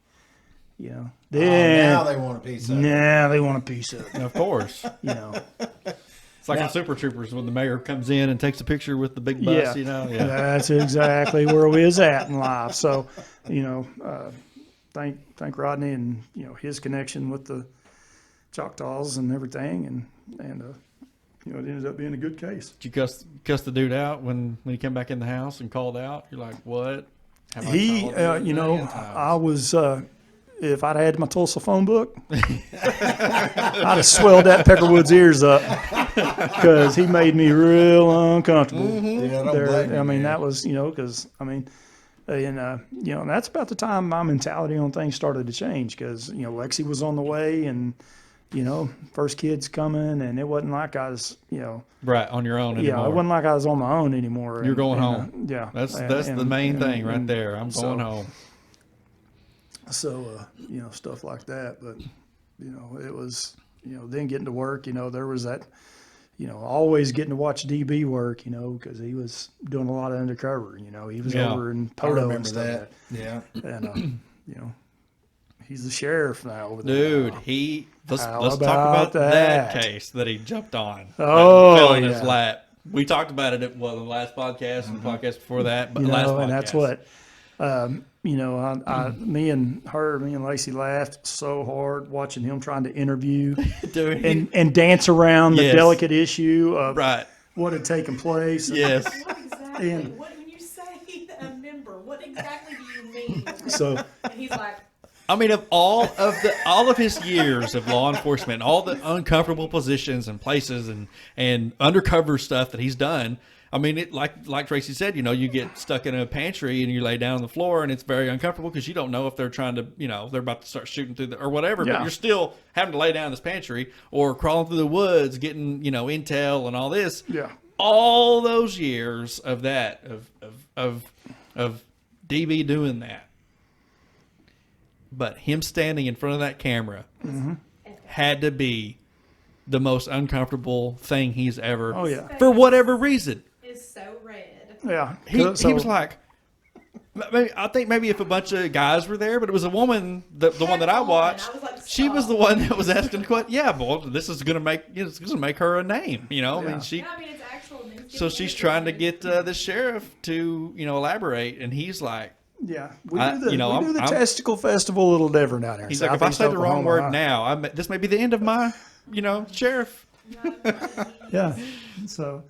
Now Then they want a piece of it. now they want a piece of it. Of course. It's like in Super Troopers when the mayor comes in and takes a picture with the big bus, Yeah. That's exactly where we is at in life. So, thank Rodney and his connection with the Choctaws and everything, and it ended up being a good case. Did you cuss the dude out when he came back in the house and called out? You're like, what? Have I He, called a million times? I was, if I'd had my Tulsa phone book, I'd have swelled that Peckerwood's ears up because he made me real uncomfortable. Yeah, I don't There, blame you, I mean, man. that was, because, and that's about the time my mentality on things started to change because, Lexi was on the way and, first kid's coming and it wasn't like I was, Right, on your own anymore. yeah, it wasn't like I was on my own anymore. You're going home. Yeah. That's the main thing right there. I'm so- going home. So, stuff like that. But, it was, then getting to work, there was that, always getting to watch DB work, because he was doing a lot of undercover, he was Yeah. over in I Poto remember and stuff that. Yeah. like that. And, he's the sheriff now over there. Dude, now. let's How talk about about that that? case that he jumped on. Oh, Fell in his yeah. lap. We talked about it at the last podcast and the podcast before that, but You last know, podcast. and that's what, me and Lacey laughed so hard watching him trying to interview Dude, and dance around the Yes. delicate issue of right. what had taken place. Yes. What exactly? And- When you say a member, what exactly do you mean? So, And he's like, I mean, of all of his years of law enforcement, all the uncomfortable positions and places and undercover stuff that he's done. I mean, it like Tracy said, you get stuck in a pantry and you lay down on the floor and it's very uncomfortable because you don't know if they're trying to, they're about to start shooting through or whatever. But Yeah. you're still having to lay down in this pantry or crawling through the woods, getting intel and all this. yeah. All those years of that of DB doing that. But him standing in front of that camera had to be the most uncomfortable thing he's ever. Oh, yeah. For whatever reason, is so red. Yeah. he So- was like. I think maybe if a bunch of guys were there, but it was a woman, the one that I Heck on. watched. I was like, she was the stop. one that was asking the question. Yeah, boy, this is gonna it's gonna make her a name. I Yeah. mean, she. No, I mean, it's actual news. So she's trying to get the sheriff to elaborate, and he's like, Yeah. We I- do the, I'm- we do the I'm- testicle festival a little different down there. he's like, if I Southeast say the wrong Oklahoma. word now, this may be the end of my sheriff. Yeah. So,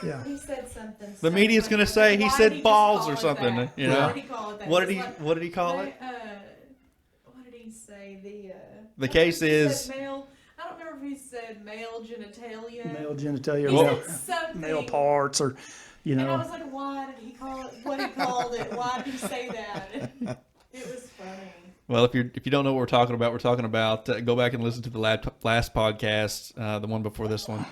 yeah. He said something. The so media's funny. gonna say he Why said did just balls call or it something, that? you know? Why did he call it that? What did It's he like, What did he call it? What did he say? The case he is- said male. I don't remember if he said male genitalia. Male genitalia, He male, said something. male parts, or, And I was like, why did he call it what he called it? Why did he say that? It was funny. Well, if you don't know what we're talking about go back and listen to the last podcast, the one before this one,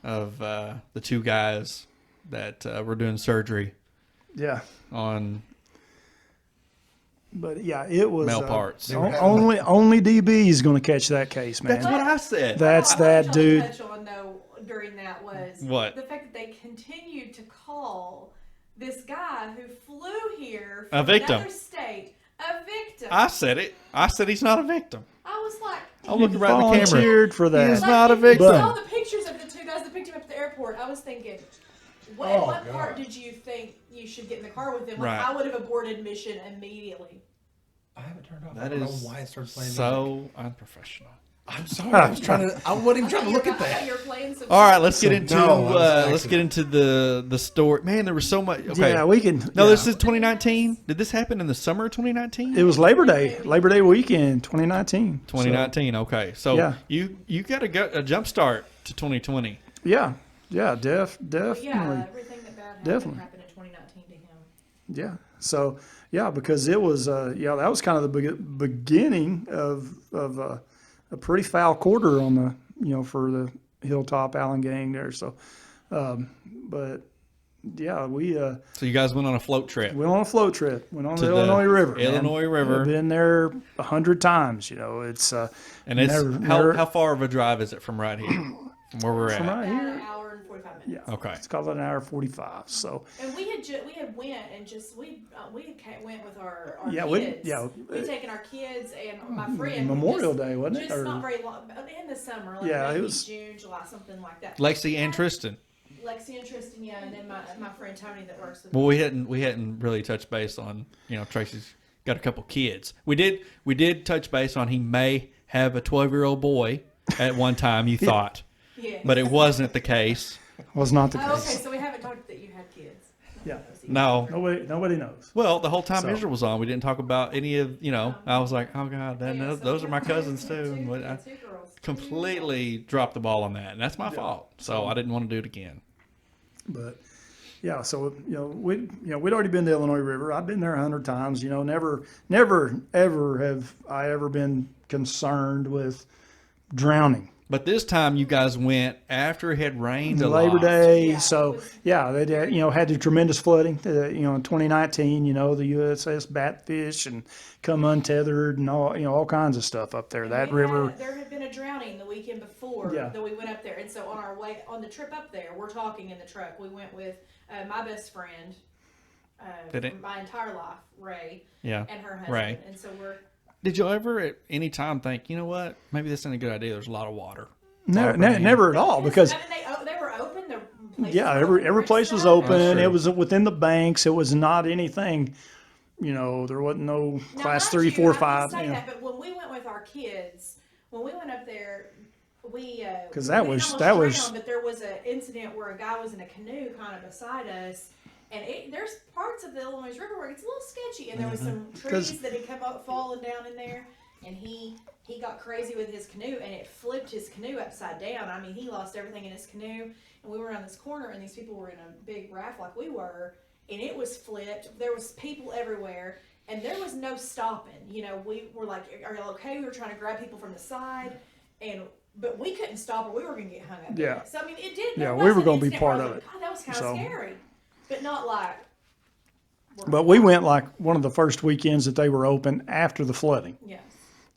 of the two guys that were doing surgery yeah. on But yeah, it was male parts. Only DB is going to catch that case, man. That's what I said. That's What that I was trying dude. to touch on though during that was What? the fact that they continued to call this guy who flew here A from victim. another state a victim. I said it. I said he's not a victim. I was like, I'm looking right in the camera. Volunteered for that. He is like, not a if victim. You saw the pictures of the two guys that picked him up at the airport. I was thinking, Oh, what God. part did you think you should get in the car with him? Like, Right. I would have aborted mission immediately. I haven't turned off. I That don't is know why it started playing music. so unprofessional. I'm sorry. I was trying to. I wasn't even trying to look at I thought that. you were playing some. All right, let's get into No, I was let's get into the story. Man, there was so much. Okay. Yeah, we can. No, yeah. this is 2019. Did this happen in the summer of 2019? It was Labor Day weekend, 2019. 2019. Okay, so Yeah. you got a jump start to 2020. So, yeah, definitely. Yeah, everything that bad Definitely. happened in 2019 to him. Yeah. So yeah, because it was that was kind of the beginning of a pretty foul quarter on the for the Hilltop Allen gang there. So, but yeah, we So you guys went on a float trip went on a float trip. Went on to the Illinois River. man. Illinois River. I've been there 100 times. It's And it's never- how far of a drive is it from right here, from where we're from at? right About here. an hour and 45 minutes. Yeah. Okay. It's called an hour 45. So And we had went and just we went with our Yeah, kids. we We'd taken our kids and my friend. Memorial just, Day, wasn't it? Just Or- not very long, but in the summer. Like Yeah, it maybe was- June, July, something like that. Lexi and Tristan. Lexi and Tristan, yeah, and then my friend Tony that works with Well, me. we hadn't really touched base on Tracy's got a couple kids. We did touch base on he may have a 12-year-old boy at one time. You thought, Yes. but it wasn't the case. Was not the Oh, case. okay, so we haven't talked that you had kids. Yeah. No. Nobody knows. Well, the whole time So- Israel was on, we didn't talk about any of, I was like, oh God, Yeah, so those are my we cousins had too. two- But we I had two girls. completely dropped the ball on that, and that's my fault. So I didn't want to do it again. But yeah, so we'd already been to Illinois River. I've been there 100 times. Never ever have I ever been concerned with drowning. But this time you guys went after it had rained a Labor lot. Day, Yeah, so it was- yeah, they did, had the tremendous flooding. In 2019, the USS Batfish and come untethered and all kinds of stuff up there. That river. There had been a drowning the weekend before Yeah. that we went up there, and so on the trip up there, we're talking in the truck. We went with my best friend, Did it? for my entire life, Ray, Yeah. and her husband, Ray. and so we're. Did you ever at any time think, you know what, maybe this isn't a good idea? There's a lot of water. Never at all, because I mean, they were open. Their places yeah, were every open, place was stuff. open. That's It true. was within the banks. It was not anything. There wasn't no Now, class mind 3, you, 4, I can 5. say that, but when we went with our kids, when we went up there, we 'Cause that we was- almost that was- drowned, but there was an incident where a guy was in a canoe kind of beside us, and there's parts of the Illinois River where it's a little sketchy, and there was some Mm-hmm. 'Cause- trees that had come up falling down in there, and he got crazy with his canoe, and it flipped his canoe upside down. I mean, he lost everything in his canoe, and we were around this corner, and these people were in a big raft like we were, and it was flipped. There was people everywhere, and there was no stopping. We were like, "Are you okay?" We were trying to grab people from the side, but we couldn't stop, or we were going to get hung up. Yeah. So I mean, it did. Yeah, there we was were an gonna be incident where I part was of like, it. God, that was kind of So- scary, but not like. But we went like one of the first weekends that they were open after the flooding. Yes.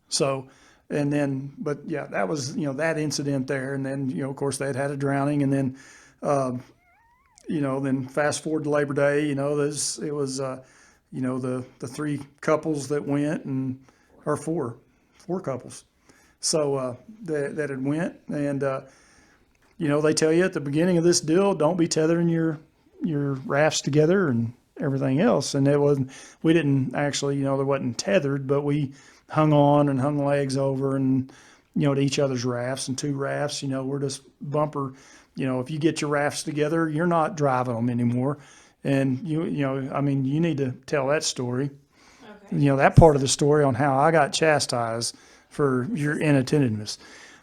So, but yeah, that was, that incident there. And then, of course, they had a drowning. And then, then fast forward to Labor Day, it was, the three couples that went or four couples. So, that had went. And, they tell you at the beginning of this deal, don't be tethering your rafts together and everything else. And we didn't actually, there wasn't tethered, but we hung on and hung legs over and, to each other's rafts, and two rafts, we're just bumper, if you get your rafts together, you're not driving them anymore. And you need to tell that story, Okay. that part of the story on how I got chastised for your inattentiveness.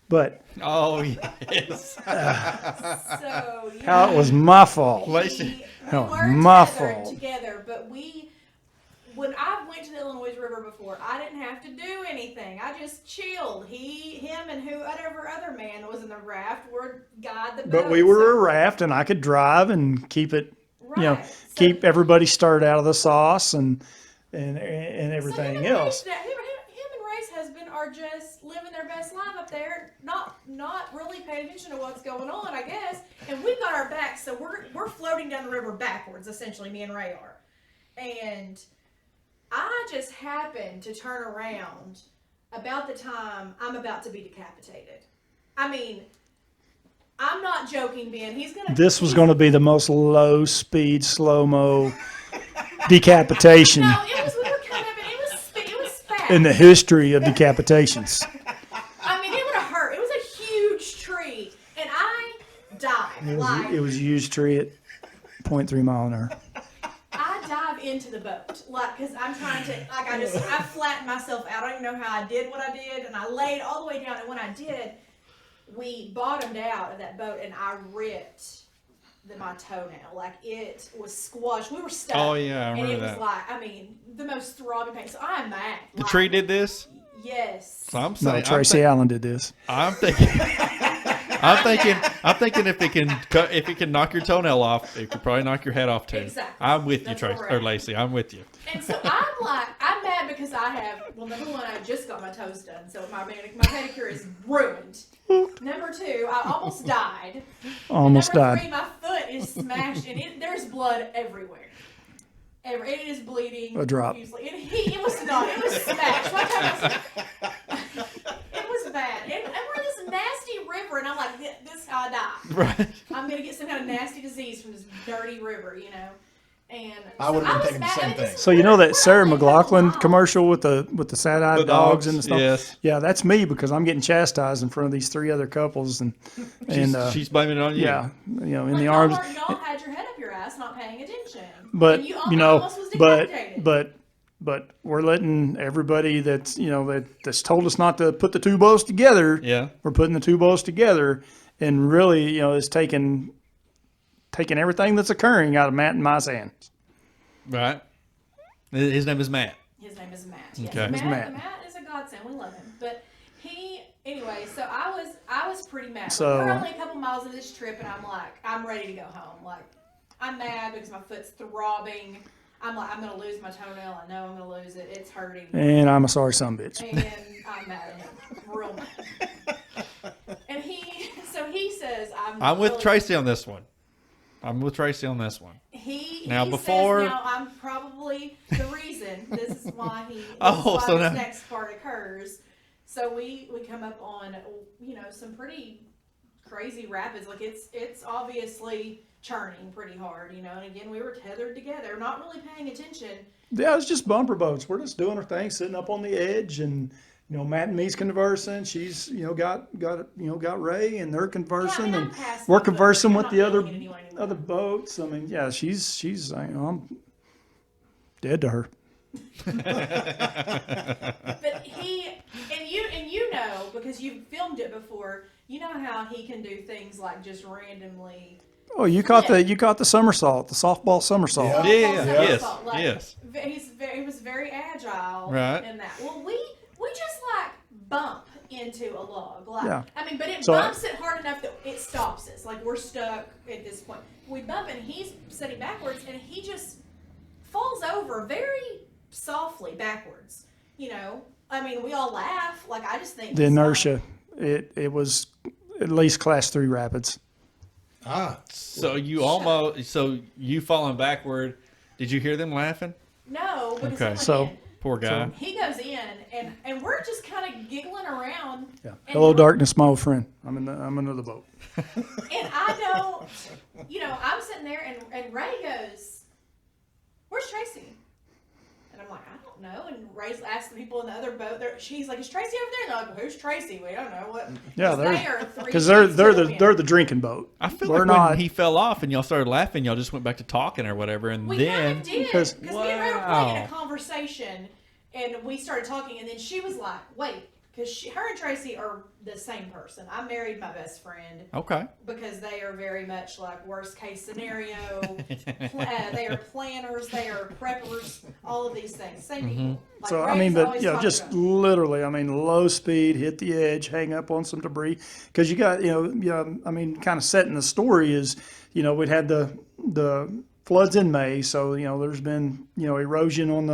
But Oh, yes. So yeah. how it was my fault. Lacey. We Oh, were my tethered fault. together, but when I went to the Illinois River before, I didn't have to do anything. I just chilled. Him, and whoever other man was in the raft would guide the boat. But we were a raft, and I could drive and keep it, right. So- keep everybody stirred out of the sauce and so everything him and else. Him and Ray's husband are just living their best life up there, not really paying attention to what's going on, I guess. And we've got our backs, so we're floating down the river backwards, essentially. Me and Ray are, and I just happened to turn around about the time I'm about to be decapitated. I mean, I'm not joking, Ben. This was going to be the most low speed, slow mo decapitation No, we were kind of, it was fast. in the history of decapitations. I mean, it would have hurt. It was a huge tree, and I died. It was a huge tree at 0.3 mile an hour. I dive into the boat, because I'm trying to, I flattened myself out. I don't even know how I did what I did, and I laid all the way down, and when I did, we bottomed out of that boat, and I ripped my toenail. Like, it was squashed. We were stuck. Oh, yeah, I And remember it was that. the most throbbing pain. So I'm mad. The tree did this? Yes. So I'm No, saying, Tracy Allen did this. I'm thinking if it can knock your toenail off, it could probably knock your head off too. Exactly. I'm with you, That's Tracy correct. or Lacey. I'm with you. And so I'm mad because number one, I just got my toes done, so my pedicure is ruined. Number two, I almost died. Almost Number died. three, my foot is smashed, and there's blood everywhere. It is bleeding. A drop. profusely. It was not. It was smashed. It was bad. And we're in this nasty river, and I'm like, this is how I die. Right. I'm going to get some kind of nasty disease from this dirty river, And I would've been was thinking the mad. same I mean, this thing. is So you know that we're Sarah only a couple McLaughlin miles. commercial with the sad-eyed The dogs dogs, and the stuff? yes. Yeah, that's me because I'm getting chastised in front of these 3 other couples and She's blaming it on you. yeah, in Like, the y'all arms. y'all had your head up your ass, not paying attention. But and you I know, almost was decapitated. but we're letting everybody that's that's told us not to put the 2 boats together. Yeah. We're putting the 2 boats together, and really, is taking everything that's occurring out of Matt and my hands. Right. His name is Matt. His name is Matt. Yes. Okay. Matt Matt. is a godsend. We love him. But anyway, so I was pretty mad. So- We're only a couple miles into this trip, and I'm like, I'm ready to go home. Like, I'm mad because my foot's throbbing. I'm like, I'm gonna lose my toenail. I know I'm gonna lose it. It's hurting. And I'm a sorry son of a bitch. And I'm mad at him, real mad. And he says, I'm with really- Tracy on this one. He Now, he before- says now I'm probably the reason. This is why Oh, so this now- next part occurs. So we come up on some pretty crazy rapids. Like it's obviously churning pretty hard, and again we were tethered together, not really paying attention. Yeah, it's just bumper boats. We're just doing our thing, sitting up on the edge, and Matt and me's conversing. She's got Ray, and they're conversing, I'm and past we're my foot. conversing I'm with not the other yelling at anyone anymore. other boats. I mean, yeah, she's I'm dead to her. But you know because you've filmed it before, you know how he can do things like just randomly. Oh, you caught the somersault, the softball somersault. Yeah. Yeah. Yes. Somersault, like, Yes. He was very agile Right. in that. Well, we just like bump into a log, like Yeah. but it So bumps it hard enough that it stops us. Like we're stuck at this point. We bump and he's sitting backwards and he just falls over very softly backwards. I mean, we all laugh. Like I just think The he's inertia, it was at least class 3 rapids. So you falling backward. Did you hear them laughing? fine. No, because Okay. he went So- in. Poor guy. He goes in and we're just kind of giggling around. Yeah. And Hello, darkness, my old friend. I'm in the boat. And I don't, I'm sitting there and Ray goes, "Where's Tracy?" And I'm like, "I don't know." And Ray asked the people in the other boat. She's like, "Is Tracy over there?" And they're like, "Who's Tracy? We don't know what." Yeah, they are three because they're sheets to the wind. they're the drinking boat. I feel We're like not. when he fell off and y'all started laughing, y'all just went back to talking or whatever, and We then kind of did because- because me and Ray were playing Wow. a conversation, and we started talking, and then she was like, "Wait," because her and Tracy are the same person. I married my best friend okay. because they are very much like worst case scenario. They are planners, they are preppers, all of these things. Same people. Like So I Ray's mean, but always talking just about- literally, I mean, low speed, hit the edge, hang up on some debris, because you got I mean, kind of setting the story is, we'd had the floods in May, so there's been erosion on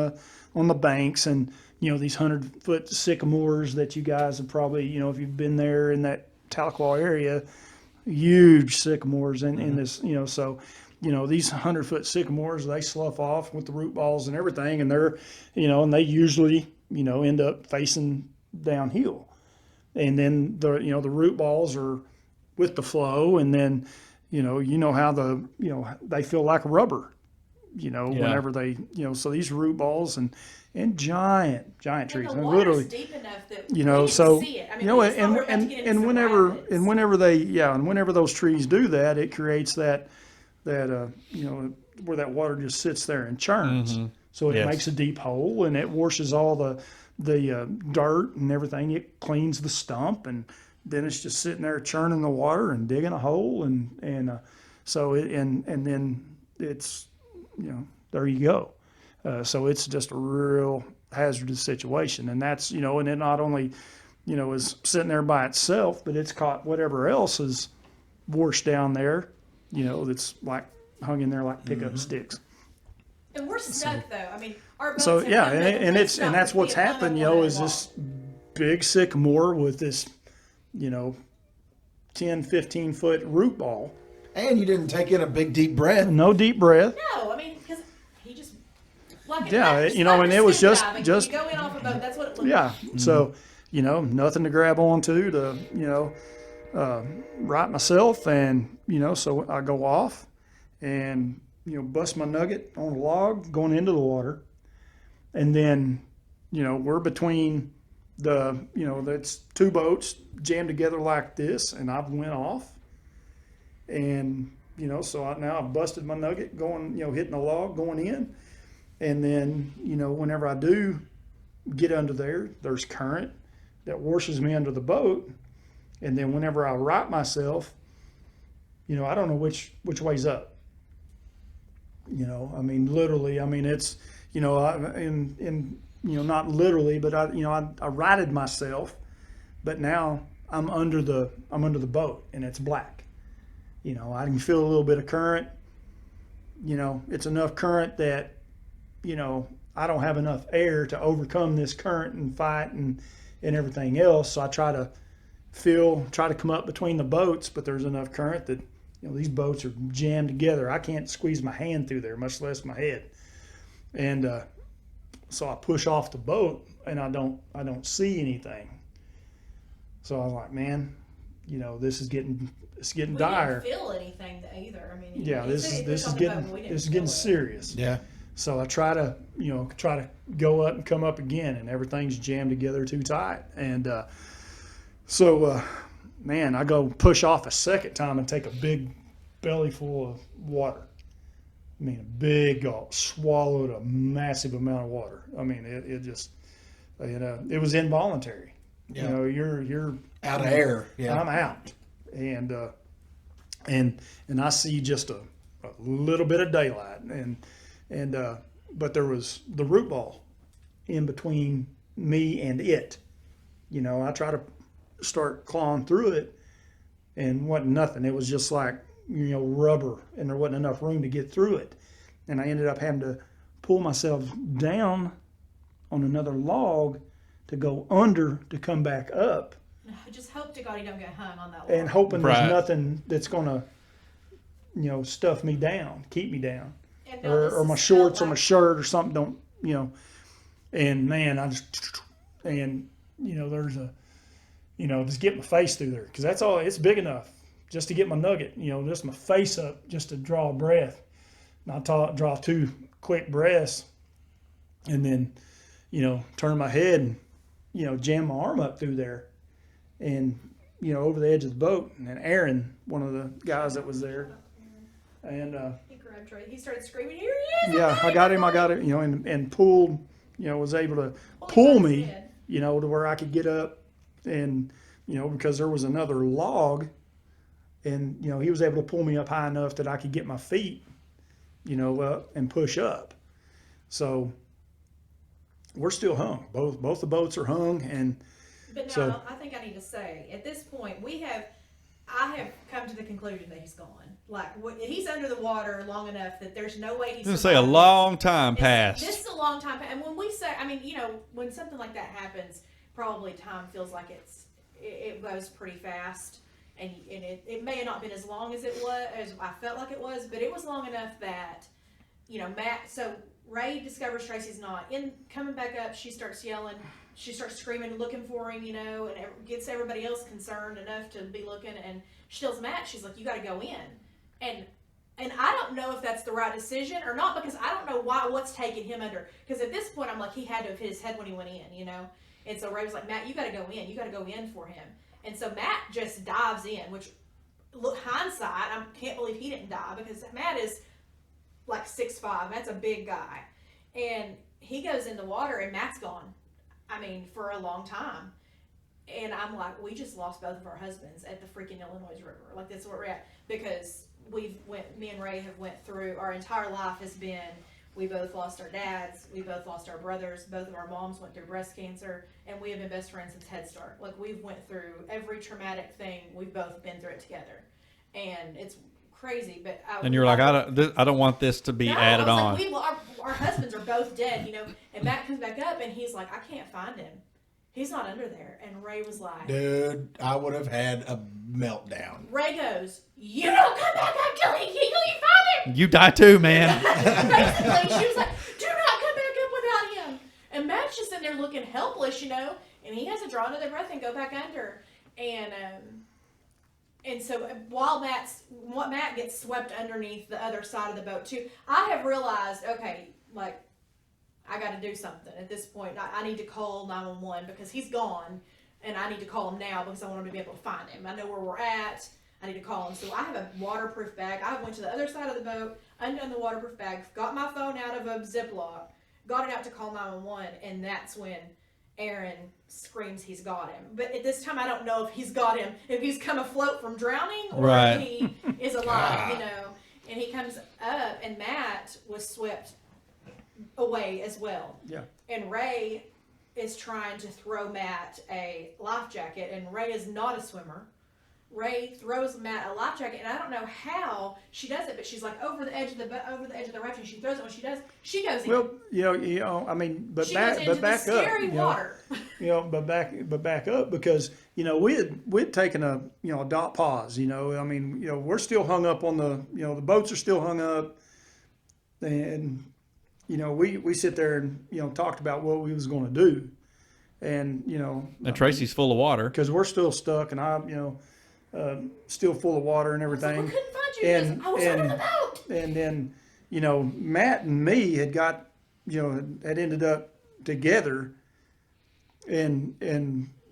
the banks, and these 100-foot sycamores that you guys have probably if you've been there in that Tahlequah area, huge sycamores in this so. These 100-foot sycamores, they slough off with the root balls and everything, and they're, and they usually, end up facing downhill. And then the root balls are with the flow, and then, how they feel like rubber, whenever they, so these root balls and giant and trees, the and water's literally, deep enough that we didn't so see it. I mean, we just thought we were about to get into some rapids. whenever those trees do that, it creates that where that water just sits there and churns. So it Yes. makes a deep hole, and it washes all the dirt and everything. It cleans the stump, and then it's just sitting there churning the water and digging a hole, and so it and then it's there you go. So it's just a real hazardous situation, and that's and it not only is sitting there by itself, but it's caught whatever else is washed down there, that's like hung in there like pickup sticks. And we're stuck though. I mean, our boats So have yeah, come to and complete it's stop and that's because we what's have hung happened. up on Is that this wall. big sycamore with this 10, 15-foot root ball, And you didn't take in a big deep breath. no deep breath. No, I mean because he just like Yeah, like and it was scuba just- diving. just- When you go in off a boat. That's what it looked Yeah. like. So, nothing to grab onto to, right myself. And, so I go off and bust my nugget on a log going into the water. And then, we're between that's two boats jammed together like this, and I've went off. And, so now I've busted my nugget going, hitting a log going in. And then, whenever I do get under there, there's current that washes me under the boat. And then whenever I right myself, I don't know which way's up. Literally, it's, not literally, but I righted myself, but now I'm under the boat and it's black. I can feel a little bit of current. It's enough current that, I don't have enough air to overcome this current and fight and everything else. So I try to come up between the boats, but there's enough current that, these boats are jammed together. I can't squeeze my hand through there, much less my head. And so I push off the boat and I don't see anything. So I was like, man, this is getting dire. We didn't feel anything either. Yeah, this is getting serious. Yeah. So I try to go up and come up again, and everything's jammed together too tight. And man, I go push off a second time and take a big belly full of water. A big gulp, swallowed a massive amount of water. It just, it was involuntary. Yeah. You're Out of air. Yeah. I'm out. And I see just a little bit of daylight, but there was the root ball in between me and it. I try to start clawing through it, and wasn't nothing. It was just like rubber, and there wasn't enough room to get through it. And I ended up having to pull myself down on another log to go under to come back up. I just hope to God he don't get hung on that log. And hoping Right. there's nothing that's going to, stuff me down, keep me down. And Or my shorts or my shirt or something don't, and man, I just, and, there's just get my face through there. Cause that's all, it's big enough just to get my nugget, just my face up, just to draw a breath. And I draw 2 quick breaths and then, turn my head and, jam my arm up through there and, over the edge of the boat. And then Aaron, one of the guys that was there, and he grabbed Trey. He started screaming, "Here he is!" yeah, I got him, and pulled, was able to pull me, to where I could get up, and, because there was another log, and, he was able to pull me up high enough that I could get my feet, up and push up. So we're still hung. Both the boats are hung, and But now so, I think I need to say, at this point, I have come to the conclusion that he's gone. Like he's under the water long enough that there's no way he's. I was gonna say a long time passed. This is a long time. And when we say, when something like that happens, probably time feels like it goes pretty fast, and it may have not been as long as it was as I felt like it was, but it was long enough that, Matt. So Ray discovers Tracy's not in. Coming back up, she starts yelling. She starts screaming, looking for him, and gets everybody else concerned enough to be looking. And she tells Matt, she's like, "You got to go in." And I don't know if that's the right decision or not, because I don't know what's taking him under. Because at this point, I'm like, he had to have hit his head when he went in, And so Ray was like, "Matt, you got to go in. You got to go in for him." And so Matt just dives in, which, look, hindsight, I can't believe he didn't die, because Matt is like 6'5". That's a big guy. And he goes in the water, and Matt's gone. For a long time. And I'm like, we just lost both of our husbands at the freaking Illinois River. Like, that's where we're at. Because me and Ray have went through, our entire life has been, we both lost our dads, we both lost our brothers, both of our moms went through breast cancer, and we have been best friends since Head Start. Like, we've went through every traumatic thing, we've both been through it together. And it's crazy, but And you're like, I don't want this to be added on. Like, our husbands are both dead, And Matt comes back up, and he's like, I can't find him. He's not under there. And Ray was like, dude, I would have had a meltdown. Ray goes, "You don't come back up till you find him." You die too, man. Basically, she was like, "Do not come back up without him." And Matt's just in there looking helpless, And he has to draw another breath and go back under. And And so while Matt gets swept underneath the other side of the boat too, I have realized, okay, like, I got to do something at this point. I need to call 911 because he's gone, and I need to call him now because I want him to be able to find him. I know where we're at. I need to call him. So I have a waterproof bag. I went to the other side of the boat, undone the waterproof bag, got my phone out of a Ziploc, got it out to call 911, and that's when Aaron screams he's got him. But at this time, I don't know if he's got him, if he's come afloat from drowning or Right. if he is alive, you know. And he comes up, and Matt was swept away as well. Yeah. And Ray is trying to throw Matt a life jacket, and Ray is not a swimmer. Ray throws Matt a life jacket, and I don't know how she does it, but she's like over the edge of the raft, and she throws it. When she does, she goes in. Well, you know, I mean, but she back, goes into but back the up, scary you know, water. but back up because we'd taken a a dot pause. I mean, we're still hung up on the boats are still hung up, and we sit there and talked about what we was going to do, and And Tracy's full of water. because we're still stuck, and I still full of water and I was like, everything. we couldn't find you. And- I was under the boat. And then, Matt and me had got, had ended up together, and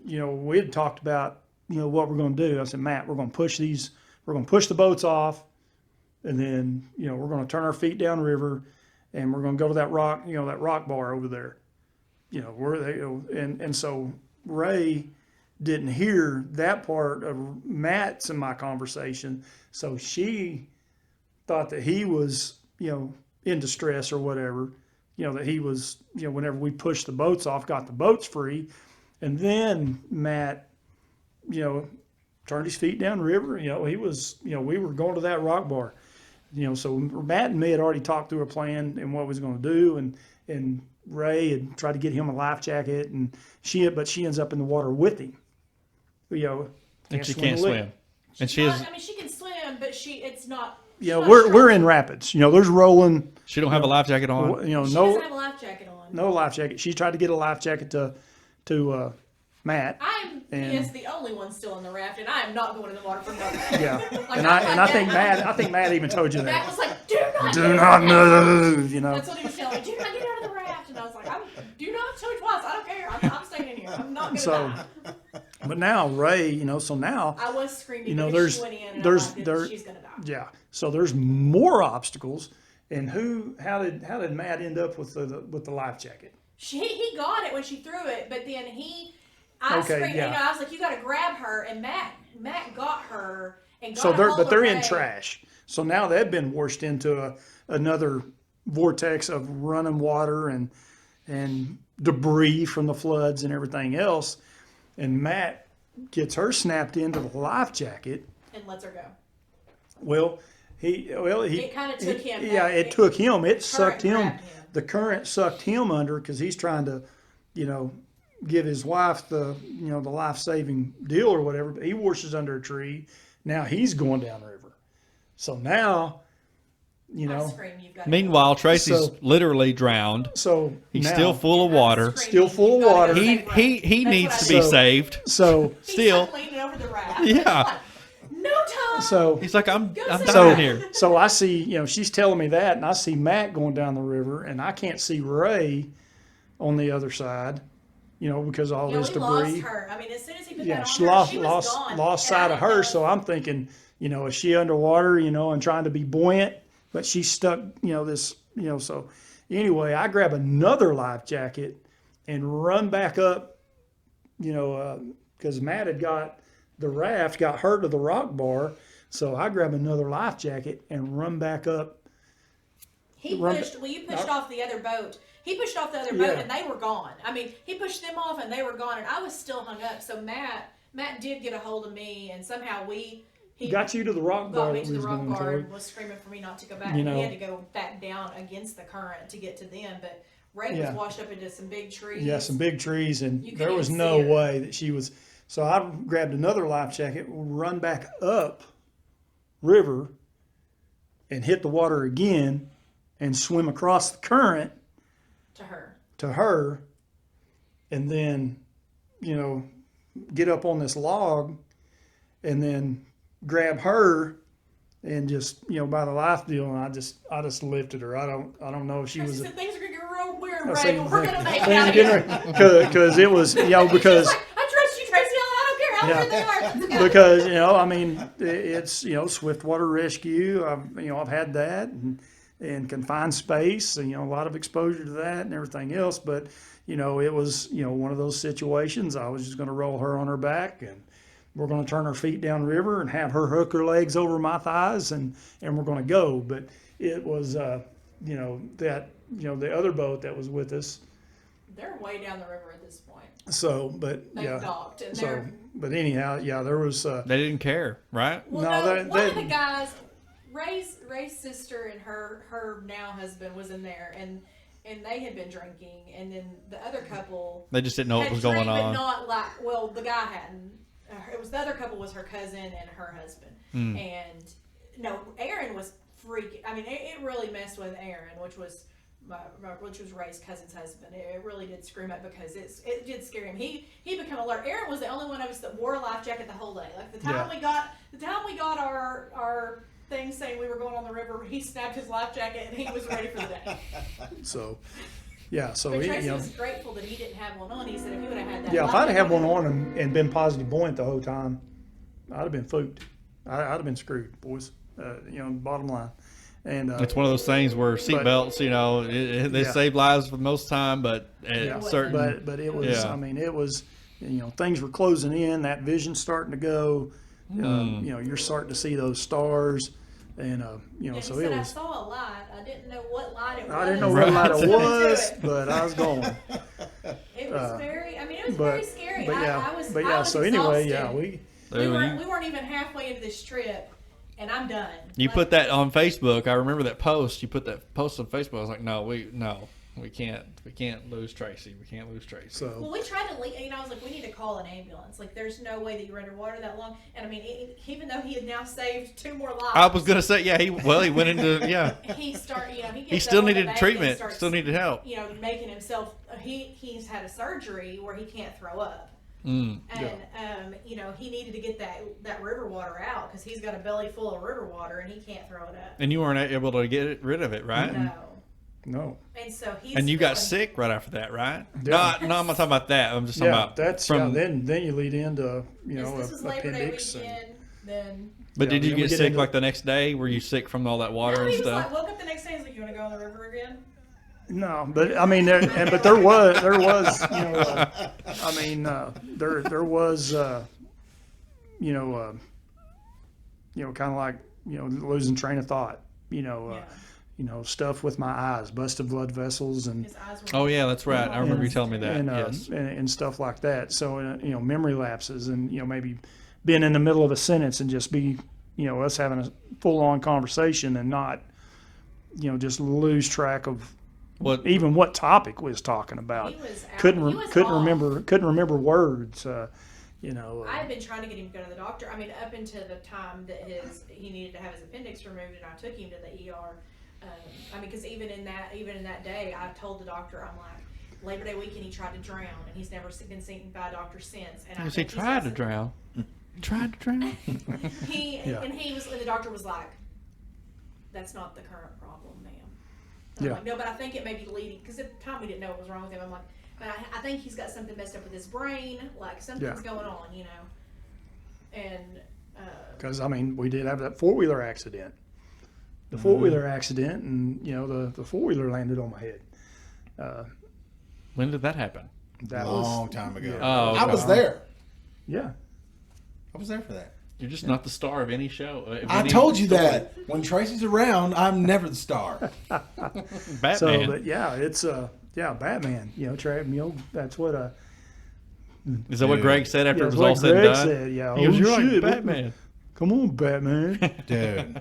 we had talked about, what we're going to do. I said, Matt, we're going to push the boats off, and then, we're going to turn our feet downriver, and we're going to go to that rock bar over there. And so Ray didn't hear that part of Matt's and my conversation, so she thought that he was, in distress or whatever, that he was, whenever we pushed the boats off, got the boats free, and then Matt, turned his feet down river. He was, we were going to that rock bar, so Matt and me had already talked through a plan and what we was going to do, and Ray had tried to get him a life jacket, and but she ends up in the water with him. And she can't swim. And she Well, is. I mean, she can swim, but it's not. We're in rapids. There's rolling. She don't have a life jacket on. She No doesn't have a life jacket on. no life jacket. She tried to get a life jacket to Matt. I'm And- the only one still in the raft, and I am not going in the water for nothing. Yeah, Like, and I'm I like think that. Matt even told you Matt that. was like, "Do not, Do not move. That's what he was telling me. Do not get out of the raft. And I was like, "Do not tell me twice. I don't care. I'm staying in here. I'm not gonna So, die." but now Ray, so now, I was screaming. know, because there's- she went in, and there's- I'm like, there- she's gonna die. yeah. So there's more obstacles. And how did Matt end up with the life jacket? He got it when she threw it, but then I Okay, screamed. yeah. I was like, "You got to grab her!" And Matt got her and got So a hold of they're in Ray. trash. So now they've been washed into another vortex of running water and debris from the floods and everything else. And Matt gets her snapped into the life jacket. and lets her go. Well, he It kinda took him. Yeah, it took him. It sucked him. grabbed him. The current sucked him under because he's trying to, give his wife the the life saving deal or whatever. But he washes under a tree. Now he's going down the river. So now, I scream, "You've got to Meanwhile, Tracy's So- literally drowned. so He's now, still full of water. Still full of water. He That's needs what to I be do. saved. So Still. He's leaning over the raft. Yeah. No time. so He's like, I'm So- dying here. So I see, she's telling me that, and I see Matt going down the river, and I can't see Ray on the other side, because of all Yeah, this we debris. lost her. I mean, as soon as he put Yeah, that she on her, lost she was gone. lost And I sight of didn't her. know- So I'm thinking, is she underwater, and trying to be buoyant, but she's stuck, this, So anyway, I grab another life jacket and run back up, because Matt had got the raft, got hurt to the rock bar. So I grab another life jacket and run back up. You pushed off the other boat. He pushed off the other boat, Yeah. and they were gone. I mean, he pushed them off, and they were gone, and I was still hung up. So Matt did get a hold of me, and somehow he Got you to the rock bar got me that to we the was rock going bar to. and was screaming for me not to go back. You And he know. had to go back down against the current to get to them. But Ray Yeah. was washed up into some big trees. Yeah, some big trees, and You there couldn't was even no see her. way that she was. So I grabbed another life jacket, run back up river, and hit the water again, and swim across the current to her. and then, get up on this log, and then, grab her and just by the life deal, and I just lifted her. I don't know if she I was. said, things are gonna get real weird, I Ray, said, but we're gonna make it out of here. because it was because. Like, I trust you, Tracy. I don't care how weird they are. Let's go. Because I mean, it's swiftwater rescue. I've had that and confined space, and a lot of exposure to that and everything else. But it was one of those situations. I was just going to roll her on her back, and we're going to turn her feet downriver and have her hook her legs over my thighs, and we're going to go. But it was that the other boat that was with us. They're way down the river at this point. So, but They docked, and So, they're. but anyhow, there was. They didn't care, right? Well, No, one of the guys, Ray's sister and her now husband was in there, and they had been drinking, and then the other couple. They just didn't know what had was going drank, on. But not like, well, the guy hadn't. It was the other couple was her cousin and her husband, and no, Aaron was freaking. I mean, it really messed with Aaron, which was Ray's cousin's husband. It really did scream up because it did scare him. He became alert. Aaron was the only one of us that wore a life jacket the whole day. Like the time we got our thing saying we were going on the river, he snapped his life jacket and he was ready for the day. So, yeah. So But Tracy was grateful that he didn't have one on. He said if he would have had that. yeah, if I'd have had one on and been positive buoyant the whole time, I'd have been fooked. I'd have been screwed, boys. Bottom line. And It's one of those things where seatbelts, they save lives for the most time, but at certain. But it was. I mean, it was. Things were closing in. That vision's starting to go. You're starting to see those stars, and And so he it said, was. I saw a light. I didn't know what light it was. I didn't know what light it Right. was, but I was going. It was very. I mean, it was But very scary. but yeah, I was. but I yeah. was So anyway, exhausted. we. We weren't even halfway into this trip, and I'm done. You Like, put that on Facebook. I remember that post. You put that post on Facebook. I was like, no, we can't lose Tracy. We can't lose Tracy. So. Well, we tried to leave. I was like, we need to call an ambulance. Like, there's no way that you're underwater that long. And I mean, even though he had now saved 2 more lives. I was gonna say, he went into He started. He gets still up on the needed bank treatment. and starts, Still needed help. Making himself. He's had a surgery where he can't throw up. Mm. And he needed to get that river water out because he's got a belly full of river water and he can't throw it up. And you weren't able to get rid of it, right? No. And so And you got sick right after that, right? Yeah. No, I'm not talking about that. I'm just talking about that's then you lead into This was Labor Day appendix. weekend. Then. But did you then we get get sick into- like the next day? Were you sick from all that water No, and he was stuff? like, woke up the next day. He's like, you want to go on the river again? No, but I mean, there was, there was, kind of like, losing train of thought, stuff with my eyes, busted blood vessels, and His eyes were. Oh yeah, that's right. I remember you telling me that. and, Yes. and stuff like that. So, memory lapses, and maybe being in the middle of a sentence and just be, us having a full-on conversation and not, just lose track of what topic we was talking about. He was out. couldn't He was off. remember words. I had been trying to get him to go to the doctor. I mean, up until the time that he needed to have his appendix removed, and I took him to the ER. Because even in that day, I told the doctor, I'm like, Labor Day weekend he tried to drown, and he's never been seen by a doctor since. And I He think he's tried got to some- drown. Tried to drown. And the doctor was like, that's not the current problem, ma'am. And I'm Yeah. like, no, but I think it may be leading, because at the time we didn't know what was wrong with him. I'm like, but I think he's got something messed up with his brain, like something's going on, And Because we did have that 4-wheeler accident. The 4-wheeler accident, and the 4-wheeler landed on my head. When did that happen? That Long was time ago. yeah. Oh, I was there. yeah. I was there for that. You're just not the star of any show. of I any told you story. that. When Tracy's around, I'm never the star. Batman. So, but yeah, it's Batman. That's what Is that what Greg said after yeah, it was what all said and Greg done? said. Yeah, He goes, "You're like shit, Batman." Come on, Batman. Dude.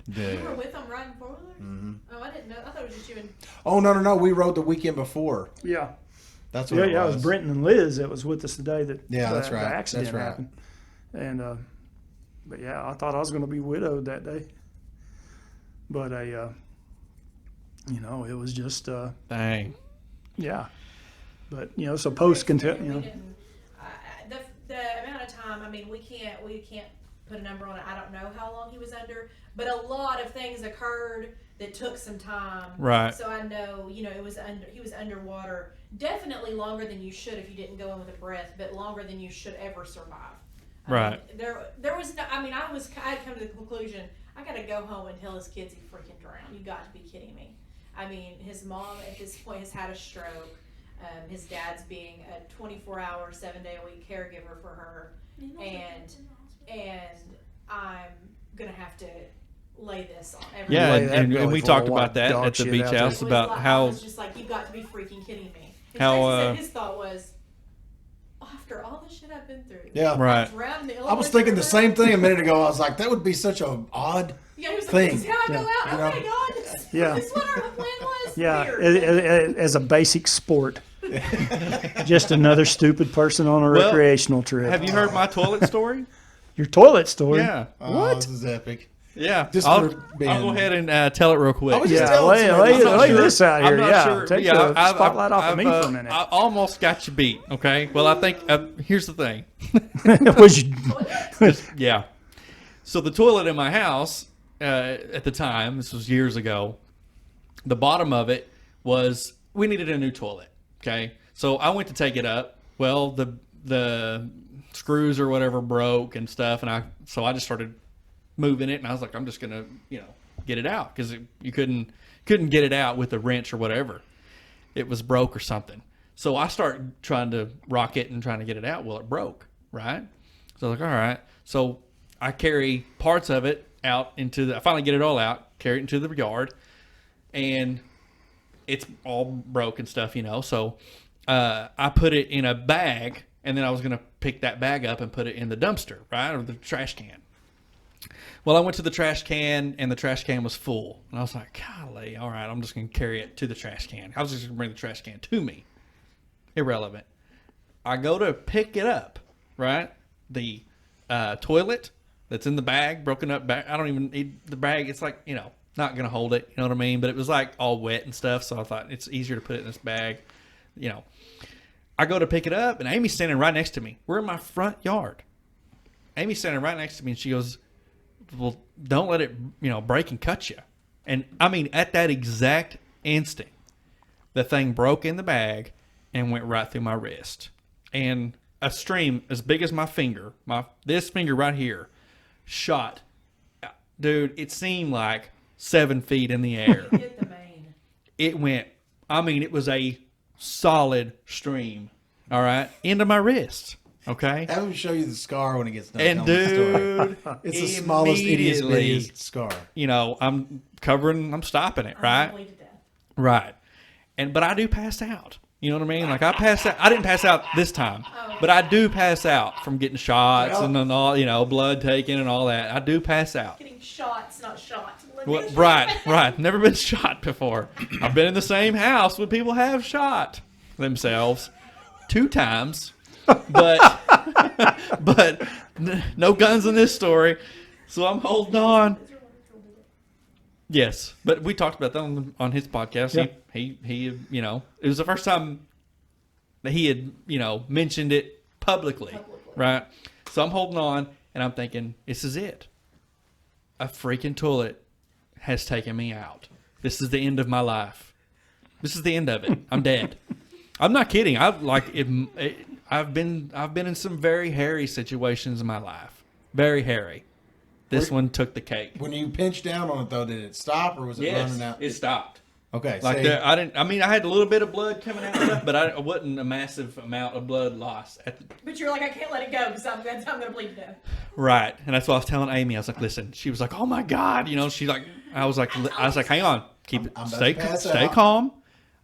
you were with him riding 4-wheeler? Mm-hmm. Oh, I didn't know. I thought it was just you and. Oh, no. We rode the weekend before. Yeah. That's what It was Brenton and Liz that was with us the day that that's the right. accident That's right. happened. And but yeah, I thought I was going to be widowed that day. But it was just Dang. yeah. But so post contempt, We didn't. The amount of time time. I mean, we can't put a number on it. I don't know how long he was under, but a lot of things occurred that took some time. Right. So I know, he was underwater definitely longer than you should if you didn't go in with a breath, but longer than you should ever survive. Right. There was no, I had come to the conclusion, I gotta go home and tell his kids he freaking drowned. You got to be kidding me. I mean, his mom at this point has had a stroke. His dad's being a 24-hour, 7-day-a-week caregiver for her, and I'm gonna have to lay this on everybody. Yeah, Lay that and belly we full talked of about that dog at the shit beach out there. house It was about like, I how was just like, you've got to be freaking kidding me. And How, Tracy said his thought was, after all the shit I've been through, Yeah. Right. drowned in the I was Illinois thinking the River. same thing a minute ago. I was like, that would be such a odd. Yeah, he was like, thing. this is how I go out. You know? Oh my god, Yeah. this is what our plan was. Yeah, Weird. as a basic sport. Just another stupid person on a Well, recreational trip. have you heard my toilet story? Your toilet story? Yeah. Oh, this is epic. Yeah. Just I'll for being- go ahead and tell it real quick. I was just Yeah, telling lay, somebody- lay, I'm not lay sure. this out here. I'm not Yeah, sure. take Yeah, the spotlight off of me for a minute. I almost got you beat. Okay. Well, I think here's the thing. Was you- Yeah. So the toilet in my house at the time, this was years ago, the bottom of it was we needed a new toilet. Okay. So I went to take it up. Well, the screws or whatever broke and stuff, and I just started moving it, and I was like, I'm just gonna get it out because you couldn't get it out with a wrench or whatever. It was broke or something. So I started trying to rock it and trying to get it out. Well, it broke, right? So I was like, all right. So I carry parts of it out I finally get it all out, carry it into the yard, and it's all broke and stuff, So I put it in a bag, and then I was going to pick that bag up and put it in the dumpster, right? Or the trash can. Well, I went to the trash can, and the trash can was full. And I was like, golly, all right, I'm just going to carry it to the trash can. I was just going to bring the trash can to me. Irrelevant. I go to pick it up, right? The toilet that's in the bag, broken up bag. I don't even need the bag. It's like, not going to hold it. You know what I mean? But it was like all wet and stuff. So I thought it's easier to put it in this bag. I go to pick it up, and Amy's standing right next to me. We're in my front yard. Amy's standing right next to me, and she goes, well, don't let it, break and cut you. And I mean, at that exact instant, the thing broke in the bag and went right through my wrist. And a stream as big as my finger, this finger right here, shot. Dude, it seemed like 7 feet in the air. Hit the main. It went, it was a solid stream, all right, into my wrist. Okay. Have him show you the scar when it gets done. And telling the story. dude, It's the smallest, ittiest, immediately, bittiest scar. I'm stopping it, right? Bleed to death. Right. But I do pass out. You know what I mean? Like I pass out. I didn't pass out this time, but I do pass out from getting shots and then all, blood taken and all that. I do pass out. Getting shots, not shot. Well, right. Never been shot before. I've been in the same house when people have shot themselves 2 times, but no guns in this story. So I'm holding on. Yes, but we talked about that on his podcast. Yeah. He it was the first time that he had, mentioned it publicly, right? So I'm holding on, and I'm thinking, this is it. A freaking toilet has taken me out. This is the end of my life. This is the end of it. I'm dead. I'm not kidding. I've been in some very hairy situations in my life. Very hairy. This one took the cake. When you pinched down on it, though, did it stop or was it running out? It stopped. Okay. Like see, I had a little bit of blood coming out of it, but I wasn't a massive amount of blood lost. But you're like, I can't let it go because I'm going to bleed to death. Right, and that's what I was telling Amy. I was like, "Listen." She was like, "Oh my God," She's like, I was like, "Hang on, I'm about to stay pass out. calm.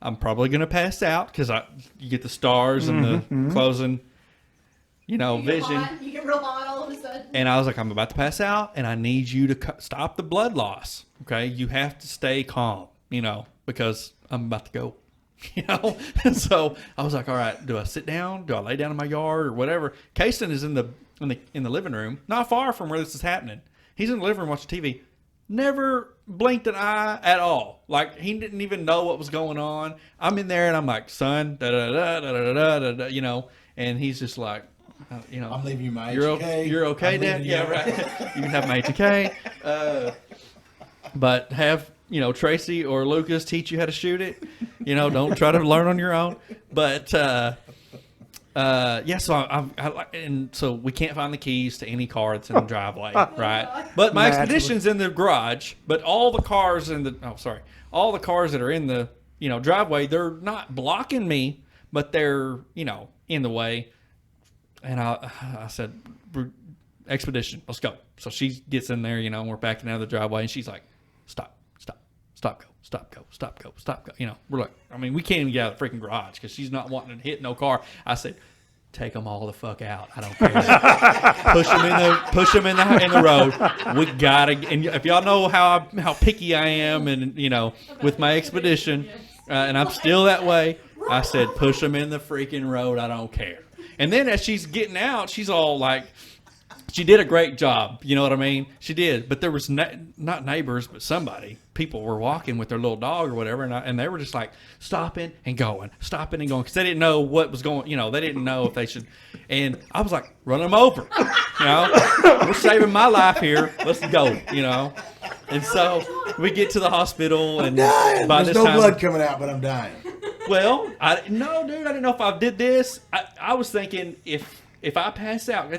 I'm probably gonna pass out because you get the stars and the closing, You get vision." hot, you get real hot all of a sudden. And I was like, I'm about to pass out, and I need you to stop the blood loss. Okay, you have to stay calm, because I'm about to go. And so I was like, all right, do I sit down? Do I lay down in my yard or whatever? Kason is in the living room, not far from where this is happening. He's in the living room watching TV. Never blinked an eye at all. Like he didn't even know what was going on. I'm in there and I'm like, son, da da da da da da da, and he's just like, you know, I'm leaving you my you're HK. you're okay, I'm Dad? leaving Yeah, you- right. You can have my HK. But have, you know, Tracy or Lucas teach you how to shoot it. You know, don't try to learn on your own. But yeah, so I like, and so we can't find the keys to any car that's in the driveway, right? But my Naturally. Expedition's in the garage. But all the cars all the cars that are in the, you know, driveway, they're not blocking me, but they're, you know, in the way. And I said, Expedition, let's go. So she gets in there, you know, and we're backing out of the driveway, and she's like, stop, go. You know, we're like, I mean, we can't even get out of the freaking garage because she's not wanting to hit no car. I said, take them all the fuck out. I don't care. push them in the road. We gotta. And if y'all know how picky I am, and you know, with my Expedition, and I'm still that way. I said, push them in the freaking road. I don't care. And then as she's getting out, she's all like, she did a great job. You know what I mean? She did. But there was not neighbors, but people were walking with their little dog or whatever. And they were just like stopping and going. Because they didn't know what was going, you know, they didn't know if they should. And I was like, run them over. You know, we're saving my life here. Let's go, you know. And so we get to the hospital. And Dying. by There's this no time, blood coming out, but I'm dying. well, no, dude, I didn't know if I did this. I was thinking if I pass out,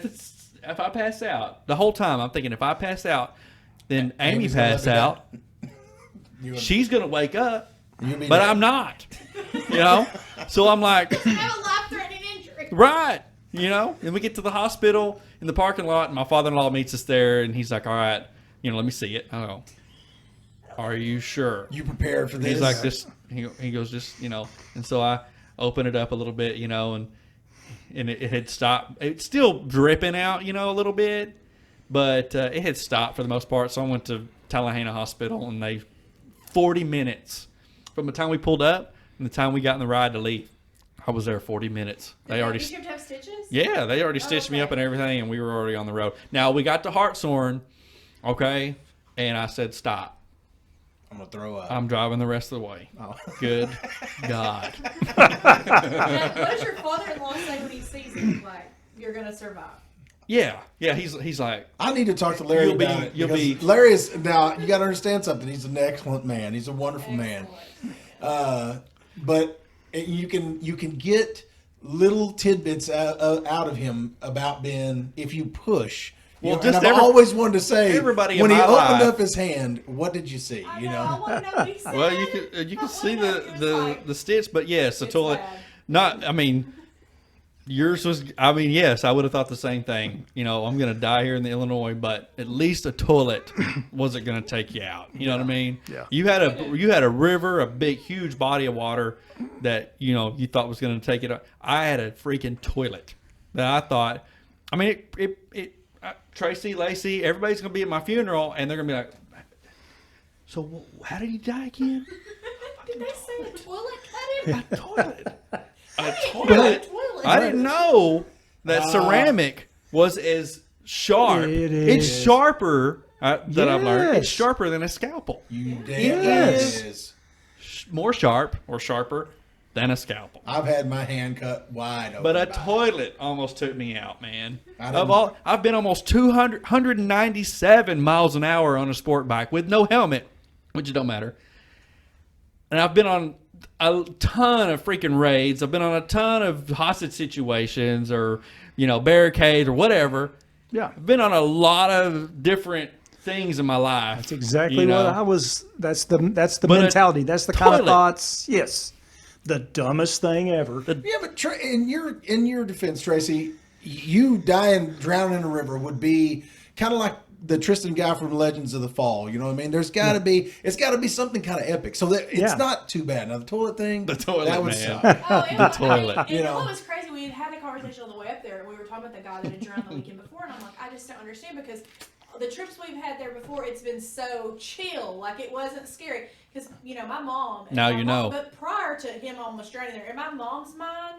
the whole time I'm thinking if I pass out, then Amy Amy's gonna pass let me out. You and- She's gonna wake up, you'll be but dead. I'm not. You know, so I'm like, Have a life-threatening injury. right. You know, and we get to the hospital in the parking lot, and my father-in-law meets us there, and he's like, all right, you know, let me see it. I go, are you sure? You prepared for this? He's like, just he goes, just, you know. And so I open it up a little bit, you know, and it had stopped. It's still dripping out, you know, a little bit, but it had stopped for the most part. So I went to Tallahassee Hospital, and 40 minutes from the time we pulled up and the time we got in the ride to leave, I was there 40 minutes. They already, Did you have to have stitches? yeah, they already stitched me up and everything, and we were already on the road. Now we got to Hartshorn, okay, and I said, stop. I'm gonna throw up. I'm driving the rest of the way. Oh. Good God. And what does your father-in-law say when he sees it? Like, you're gonna survive. Yeah, he's like, I need to talk to Larry about it. Because Larry is now. You got to understand something. He's an excellent man. He's a wonderful man. But you can get little tidbits out of him about Ben if you push. Well, And just I've always wanted to say, everybody when in he my opened life- up his hand, what did you see? I You know. I know, want to know what he said. well, you can see the stitch, but yes, the It's toilet. bad. Not, I mean, yours was. I mean, yes, I would have thought the same thing. You know, I'm gonna die here in the Illinois, but at least a toilet wasn't gonna take you out. You know what I mean? Yeah. You had a river, a big, huge body of water that you know you thought was gonna take it out. I had a freaking toilet that I thought. I mean, Tracy, Lacey, everybody's gonna be at my funeral, and they're gonna be like, "So, how did he die again?" Did they say the toilet cut him? A toilet. A Toilet. toilet. I didn't know that ceramic was as sharp. It It's is. sharper that I've learned. It's Yes. sharper than a scalpel. you damn Yes. right it is. More sharp or sharper than a scalpel. I've had my hand cut wide open. But a by it. toilet almost took me out, man. I didn't- I've been almost 197 miles an hour on a sport bike with no helmet, which don't matter. And I've been on a ton of freaking raids. I've been on a ton of hostage situations or, you know, barricades or whatever. Yeah. I've been on a lot of different things in my life. That's exactly you know? what I was. That's the But a mentality. That's the kind of toilet. thoughts. Yes, the dumbest thing ever. Yeah, but in your defense, Tracy, you drowning in a river would be kind of like the Tristan guy from Legends of the Fall. You know what I mean? There's got to be, it's got to be something kind of epic. So that it's Yeah. not too bad. Now the toilet thing, The toilet, that would man. suck. Oh, it was, toilet. And You know. what was crazy, we had had the conversation on the way up there, and we were talking about the guy that had drowned the weekend before, and I'm like, I just don't understand because the trips we've had there before, it's been so chill, like it wasn't scary. Because you know, my mom. Now my you mom- know. But prior to him almost drowning there, in my mom's mind,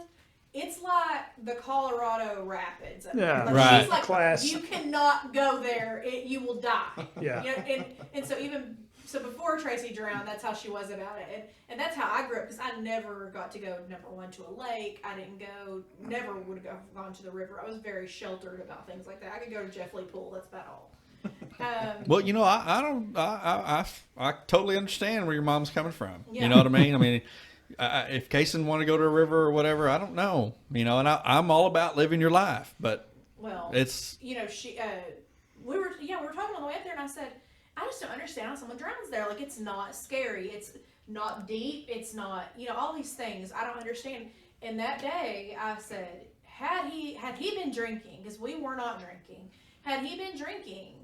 it's like the Colorado Rapids. Yeah. Like, Right. She's like, Class. you cannot go there; you will die. Yeah. You know, and so even So before Tracy drowned, that's how she was about it. And that's how I grew up, because I never got to go, number one, to a lake. I didn't go, never would have gone to the river. I was very sheltered about things like that. I could go to Jeff Lee Pool. That's about all. Well, I totally understand where your mom's coming from. Yeah. You know what I mean? I mean, if Kaysen want to go to a river or whatever, I don't know. And I'm all about living your life, but Well, it's, we were talking on the way up there, and I said, I just don't understand how someone drowns there. Like, it's not scary. It's not deep. It's not, all these things. I don't understand. And that day, I said, had he been drinking, because we were not drinking, had he been drinking,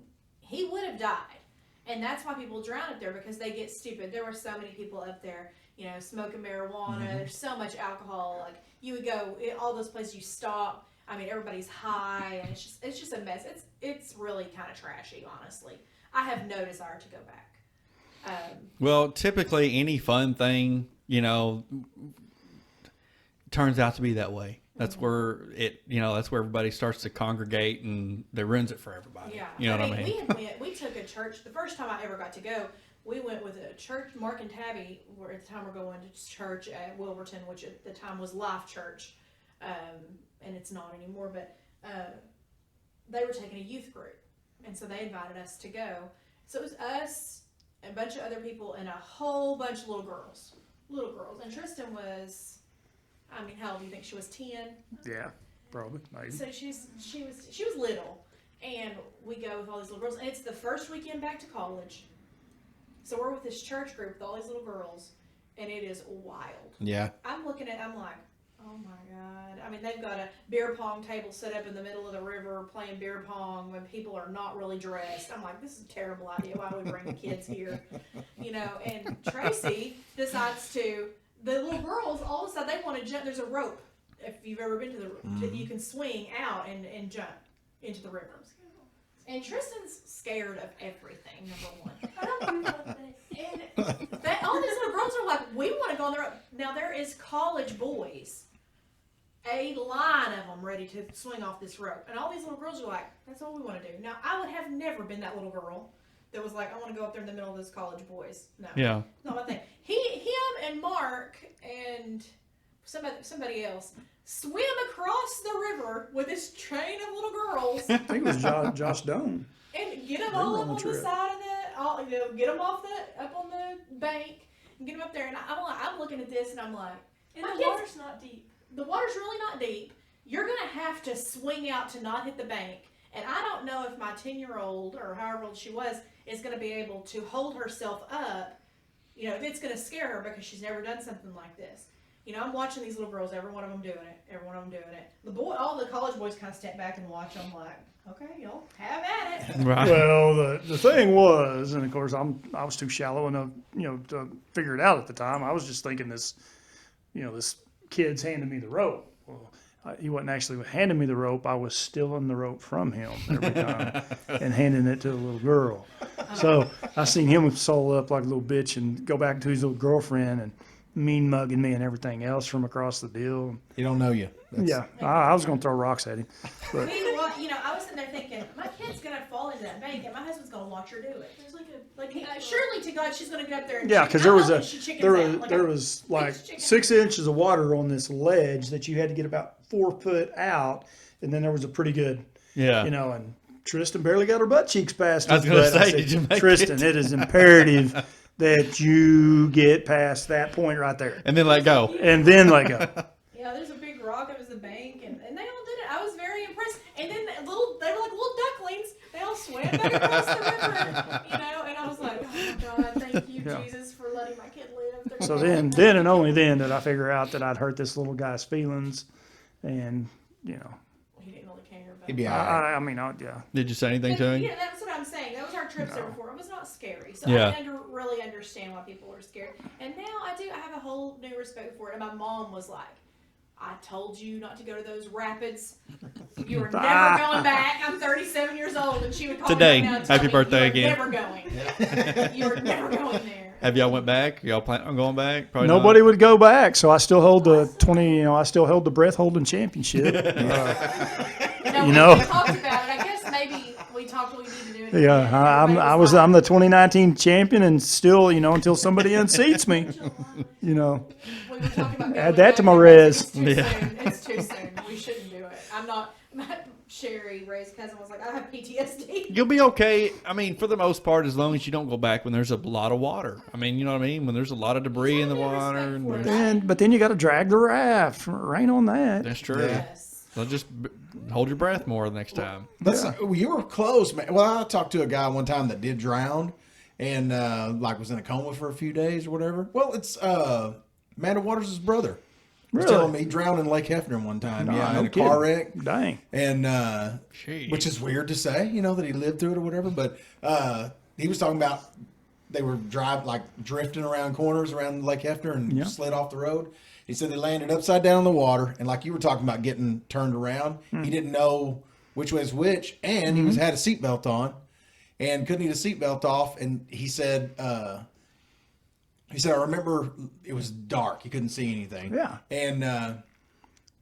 he would have died. And that's why people drown up there, because they get stupid. There were so many people up there, smoking marijuana. Mm-hmm. There's so much alcohol. Like, you would go, all those places you stop. I mean, everybody's high, and it's just a mess. It's really kind of trashy, honestly. I have no desire to go back. well, typically any fun thing, turns out to be that way. That's where that's where everybody starts to congregate, and that ruins it for everybody. Yeah. You know what I mean? We took a church, the first time I ever got to go, we went with a church, Mark and Tabby were at the time we're going to church at Wilburton, which at the time was Life Church. And it's not anymore, but they were taking a youth group, and so they invited us to go. So it was us, a bunch of other people, and a whole bunch of little girls. And Tristan was, how old do you think she was? 10. Yeah, probably. Maybe. So she was little, and we go with all these little girls, and it's the first weekend back to college. So we're with this church group with all these little girls, and it is wild. Yeah. I'm like, oh my God. I mean, they've got a beer pong table set up in the middle of the river playing beer pong when people are not really dressed. I'm like, this is a terrible idea. Why would we bring the kids here? And Tracy decides the little girls, all of a sudden they want to jump. There's a rope. If you've ever been to the, you can swing out and jump into the river. And Tristan's scared of everything, number one. I don't do nothing. And all these little girls are like, we want to go on the rope. Now, there is college boys, a line of them ready to swing off this rope. And all these little girls are like, that's all we want to do. Now, I would have never been that little girl that was like, I want to go up there in the middle of those college boys. No. Yeah. Not my thing. Him and Mark and somebody else swim across the river with this train of little girls I think it was Josh Doan. and get them They all were up on on the the trip. side of get them up on the bank and get them up there. And I'm looking at this and I'm like, And my the kids- water's not deep. the water's really not deep. You're gonna have to swing out to not hit the bank. And I don't know if my 10-year-old or however old she was is gonna be able to hold herself up. If it's gonna scare her because she's never done something like this. I'm watching these little girls, every one of them doing it. All the college boys kind of step back and watch them like, okay, y'all have at it. Right. Well, the thing was, and of course I was too shallow enough, to figure it out at the time. I was just thinking this kid's handing me the rope. Well, he wasn't actually handing me the rope. I was stealing the rope from him every time and handing it to the little girl. So I seen him soul up like a little bitch and go back to his little girlfriend and mean mugging me and everything else from across the deal. He don't know you. Yeah, I was going to throw rocks at him. But Meanwhile, I was sitting there thinking, my kid's gonna fall into that bank, and my husband's gonna watch her do it. There's like a Surely to God, she's gonna get up there and yeah, because there was chickens like chicken. 6 inches of water on this ledge that you had to get about 4 foot out, and then there was a pretty good, Yeah. and Tristan barely got her butt cheeks past. I was his gonna butt. say, said, did you make Tristan, it is imperative that you get past that point right there, And then let go. and then let go. Yeah, there's a big rock. It was the bank, and they all did it. I was very impressed. And then they were like little ducklings. They all swam back across the river, And I was like, oh my God, thank you, Yeah. Jesus, for letting my kid live. So then and only then did I figure out that I'd hurt this little guy's feelings, and He didn't really care about. He'd be all right. I mean, yeah. Did you say anything to him? Yeah, that's what I'm saying. That was our trips there before. It was not scary. So Yeah. I didn't really understand why people were scared. And now I do. I have a whole new respect for it. And my mom was like, I told you not to go to those rapids. You are never going back. I'm 37 years old. And she would call Today. me right now and tell Happy me, birthday "You are again." Never going. You are never going there. Have y'all went back? Y'all plan on going back? Probably Nobody would go back, so I still hold the I still held the breath holding championship. We know. talked about it. I guess maybe We talked. We need to do it. Yeah, again. I'm the 2019 champion, and still, until somebody unseats me, We were talking about going Add that to back my and res. It's too soon. It's too soon. We shouldn't do it. I'm not. Sherry, Ray's cousin, was like, I have PTSD. You'll be okay. I mean, for the most part, as long as you don't go back when there's a lot of water. I mean, you know what I mean? When there's a lot of debris in the water. And But then you got to drag the raft. Rain on that. that's true. Yes. So just hold your breath more the next time. You were close, man. Well, I talked to a guy one time that did drown and was in a coma for a few days or whatever. Well, it's Amanda Waters' brother. He was Really? telling me he drowned in Lake Hefner one time. Nah, yeah, no in a car kidding. wreck. Dang. And Jeez. which is weird to say, that he lived through it or whatever. But he was talking about they were drifting around corners around Lake Hefner and slid off the road. He said they landed upside down in the water, and like you were talking about getting turned around, he didn't know which way is which, and he had a seatbelt on, and couldn't get a seatbelt off. And he said, I remember it was dark, he couldn't see anything. Yeah. And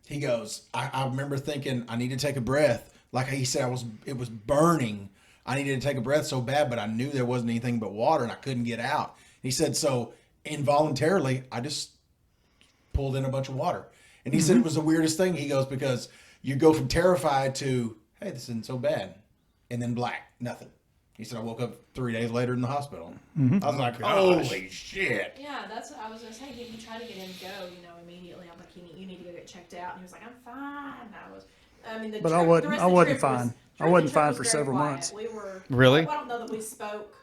he goes, I remember thinking I need to take a breath. Like he said, it was burning. I needed to take a breath so bad, but I knew there wasn't anything but water, and I couldn't get out. He said, so involuntarily, I just pulled in a bunch of water. And he said it was the weirdest thing. He goes, because you go from terrified to, hey, this isn't so bad, and then black, nothing. He said, I woke up 3 days later in the hospital. I was like, holy shit. Yeah, that's what I was going to say. Did you try to get him to go, immediately? I'm like, you need to go get checked out. And he was like, I'm fine. I wasn't fine. I wasn't fine for several months. We were Really? I don't know that we spoke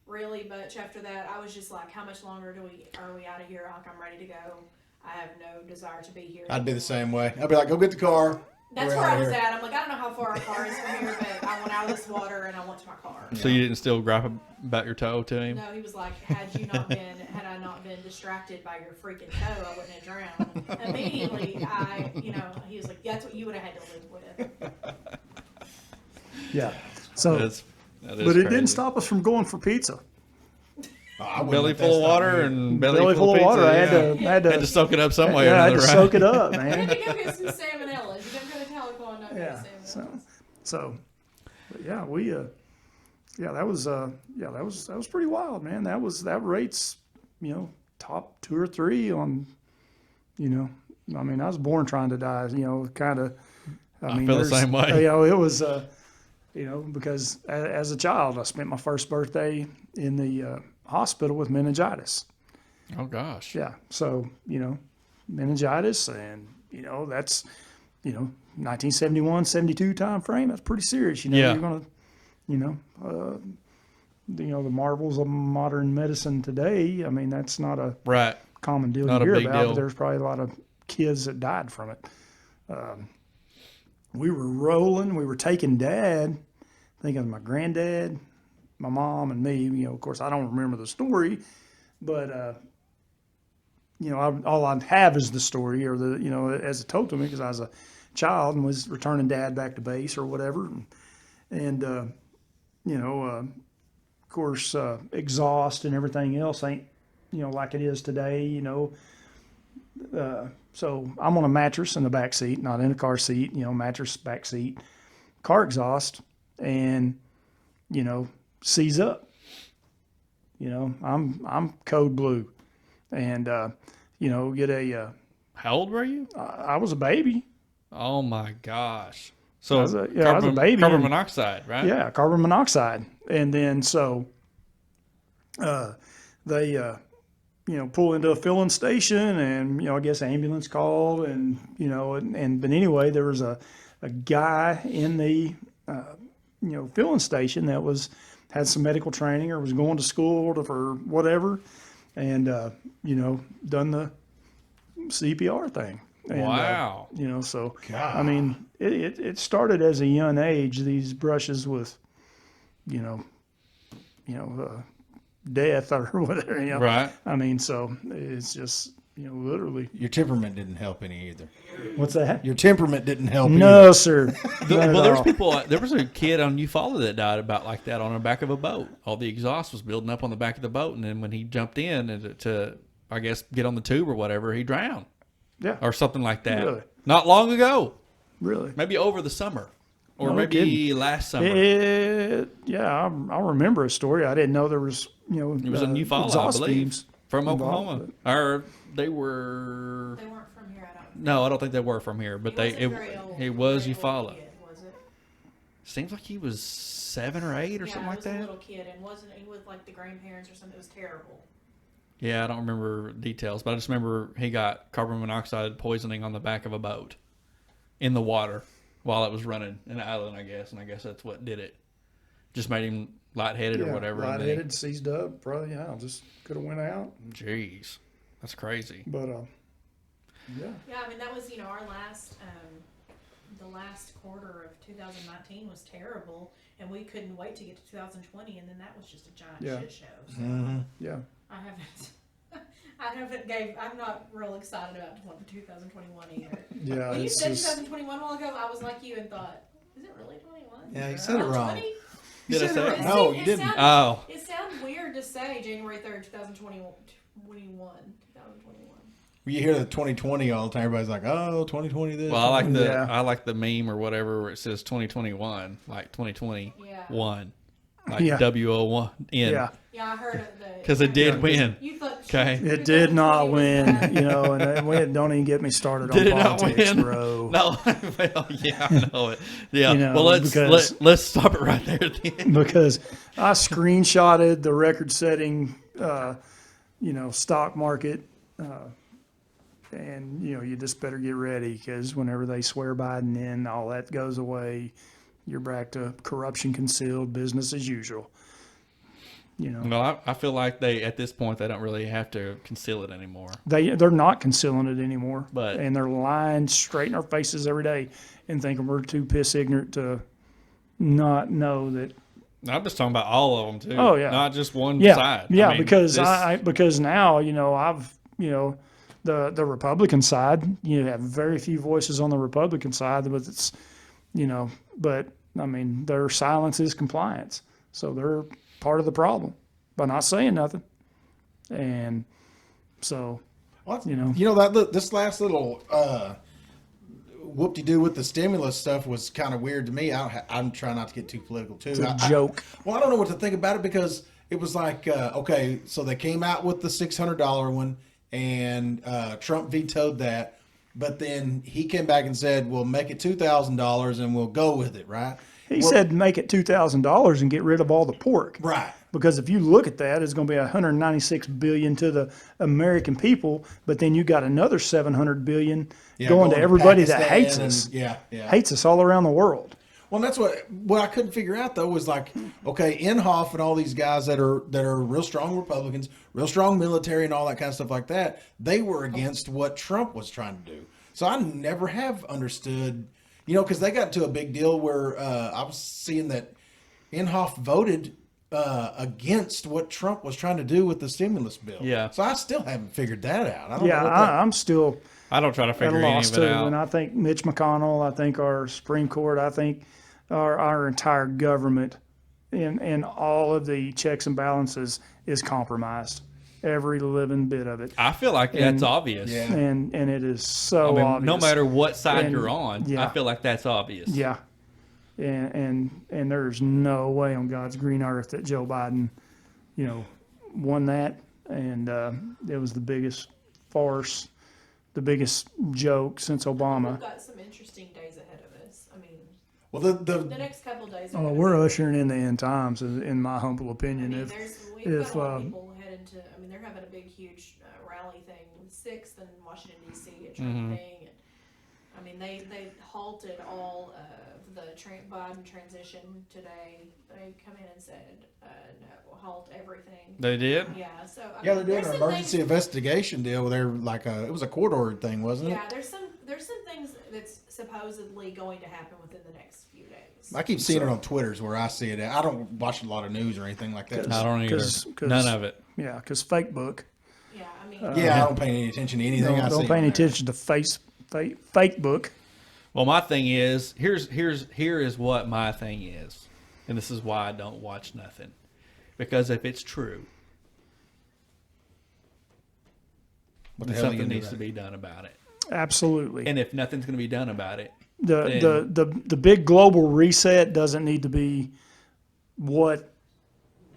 really much after that. I was just like, how much longer are we out of here? Like, I'm ready to go. I have no desire to be here. I'd be the same way. I'd be like, go get the car. That's We're where out I was here. at. I'm like, I don't know how far our car is from here, but I went out of this water and I went to my car. So you didn't still gripe about your toe to him? No, he was like, had I not been distracted by your freaking toe, I wouldn't have drowned. Immediately, he was like, that's what you would have had to live with. Yeah. So, That is but it didn't crazy. stop us from going for pizza. I wouldn't Belly let that full of stop water me. and Belly full of pizza, water. I yeah. had Had to soak it up some way or I had another, to right? soak it up, I man. had to go get some salmonella. You don't go to Tahlequah, not Yeah. get So, salmonella. but that was pretty wild, man. That rates, top 2 or 3 on, I was born trying to die, kind of. I feel the same way. It was, because as a child, I spent my first birthday in the hospital with meningitis. Oh, gosh. Yeah. So, meningitis, and, that's, 1971, 72 time frame. That's pretty serious. Yeah. You're going to, the marvels of modern medicine today. I mean, that's not a Right. common deal Not you a hear big about, deal. but there's probably a lot of kids that died from it. We were rolling. We were taking Dad. I think it was my granddad, my mom, and me. Of course, I don't remember the story, but all I have is the story, or as it told to me, because I was a child and was returning Dad back to base or whatever, and of course, exhaust and everything else ain't like it is today. So I'm on a mattress in the back seat, not in a car seat, mattress back seat, car exhaust, and, seize up. I'm code blue, and, get a, How old were you? I was a baby. Oh, my gosh. So I was a baby. Carbon and- monoxide, right? Yeah, carbon monoxide. And then so they, pull into a filling station, and, I guess ambulance called, and, but anyway, there was a guy in the, filling station that had some medical training or was going to school for whatever, and, done the CPR thing. And, Wow. So, God. I mean, it started as a young age, these brushes with, death or whatever, Right. I mean, so it's just, literally. Your temperament didn't help any either. What's that? Your temperament didn't help No, sir. Well, there was a kid on Eufaula that died about like that on the back of a boat. All the exhaust was building up on the back of the boat, and then when he jumped in and to I guess, get on the tube or whatever, he drowned Yeah. or something like that. Really? Not long ago, Really? maybe over the summer. or No maybe kidding. last summer. I remember a story. I didn't know there was, It was a new follow, I exhaust believe, fumes from involved, Oklahoma. but- Or they were. They weren't from here, I don't. No, I don't think they were from here, but He wasn't very old, it was very Eufaula. old kid, was it? Seems like he was 7 or 8 or something like Yeah, he that. was a little kid, and wasn't he with like the grandparents or something? It was terrible. Yeah, I don't remember details, but I just remember he got carbon monoxide poisoning on the back of a boat in the water while it was running in the island, I guess, and I guess that's what did it. Just made him lightheaded or whatever. and then he- lightheaded, seized up, probably. Yeah, just could have went out. Jeez, that's crazy. But yeah, Yeah, I mean that was our last, the last quarter of 2019 was terrible, and we couldn't wait to get to 2020, and then that was just a giant Yeah. shit show. So yeah. I'm not real excited about 2021 either. Yeah, When you it's said just- 2021 a while ago, I was like you and thought, is it really 21? Yeah, you said it wrong. 20? Did I say it? No, you didn't. Oh, It sounds weird to say January 3rd, 2021. 2021. You hear the 2020 all the time. Everybody's like, "Oh, 2020 this." well, Yeah. I like the meme or whatever where it says 2021, like 2021, like Yeah. WO1N. Yeah, Yeah, I heard of the. Because it did win. You thought Okay. it did not 2020 was win. bad. And don't even get me started Did it on not politics, win? bro. No, well, yeah, I know it. Yeah, well, because- let's stop it right there then. Because I screenshotted the record-setting, stock market, and you just better get ready because whenever they swear Biden in, all that goes away. You're back to corruption concealed, business as usual. No, I feel like at this point they don't really have to conceal it anymore. They're not concealing it anymore, But- and they're lying straight in our faces every day and thinking we're too piss ignorant to not know that. I'm just talking about all of them too. Oh, yeah. not just one Yeah, side. yeah, I mean, because this- because now I've the Republican side, you have very few voices on the Republican side, but it's but I mean their silence is compliance, so they're part of the problem by not saying nothing, and so What? You know. This last little whoop-de-doo with the stimulus stuff was kind of weird to me. I'm trying not to get too political too. it's a joke. Well, I don't know what to think about it because it was like, okay, so they came out with the $600 one, and Trump vetoed that, but then he came back and said, "We'll make it $2,000 and we'll go with it," right? He said make it $2,000 and get rid of all the pork. Right. Because if you look at that, it's going to be $196 billion to the American people, but then you got another $700 billion going to everybody that Pakistan hates us, yeah. hates us all around the world. Well, that's what I couldn't figure out though was like, okay, Inhofe and all these guys that are real strong Republicans, real strong military and all that kind of stuff like that, they were against what Trump was trying to do. So I never have understood, because they got into a big deal where I was seeing that Inhofe voted against what Trump was trying to do with the stimulus bill. Yeah. So I still haven't figured that out. I don't Yeah, know what that, I'm still I don't try to at a figure any loss of too. it out. And I think Mitch McConnell, I think our Supreme Court, I think our entire government and all of the checks and balances is compromised. Every living bit of it. I feel like that's obvious. Yeah. And it is so obvious. No matter what side And- you're on, yeah. I feel like that's obvious. Yeah. And there's no way on God's green earth that Joe Biden, won that. And it was the biggest farce, the biggest joke since Obama. We've got some interesting days ahead of us. I mean, well, the the next couple of days. Oh, we're ushering in the end times, in my humble I opinion. mean, we've if, got a lot of people headed to. I mean, they're having a big, huge rally thing, 6th in Washington D.C. at Trump thing. And, I mean, they halted all of the Biden transition today. They come in and said, no, halt everything. They did? Yeah, so I yeah, mean, they're doing there's an some emergency things- investigation deal. They're like it was a court ordered thing, wasn't it? Yeah, there's some things that's supposedly going to happen within the next few days. I keep seeing it on Twitter's where I see it. I don't watch a lot of news or anything like that. I don't either. 'Cause- None of it. Yeah, because fake book. Yeah, I mean, Yeah, I don't pay any attention to anything I Don't see. pay any attention to fake book. Well, my thing is, here is what my thing is. And this is why I don't watch nothing. Because if it's true, What the hell are you something gonna do needs to about it? be done about it. Absolutely. And if nothing's going to be done about it, the big global reset doesn't need to be what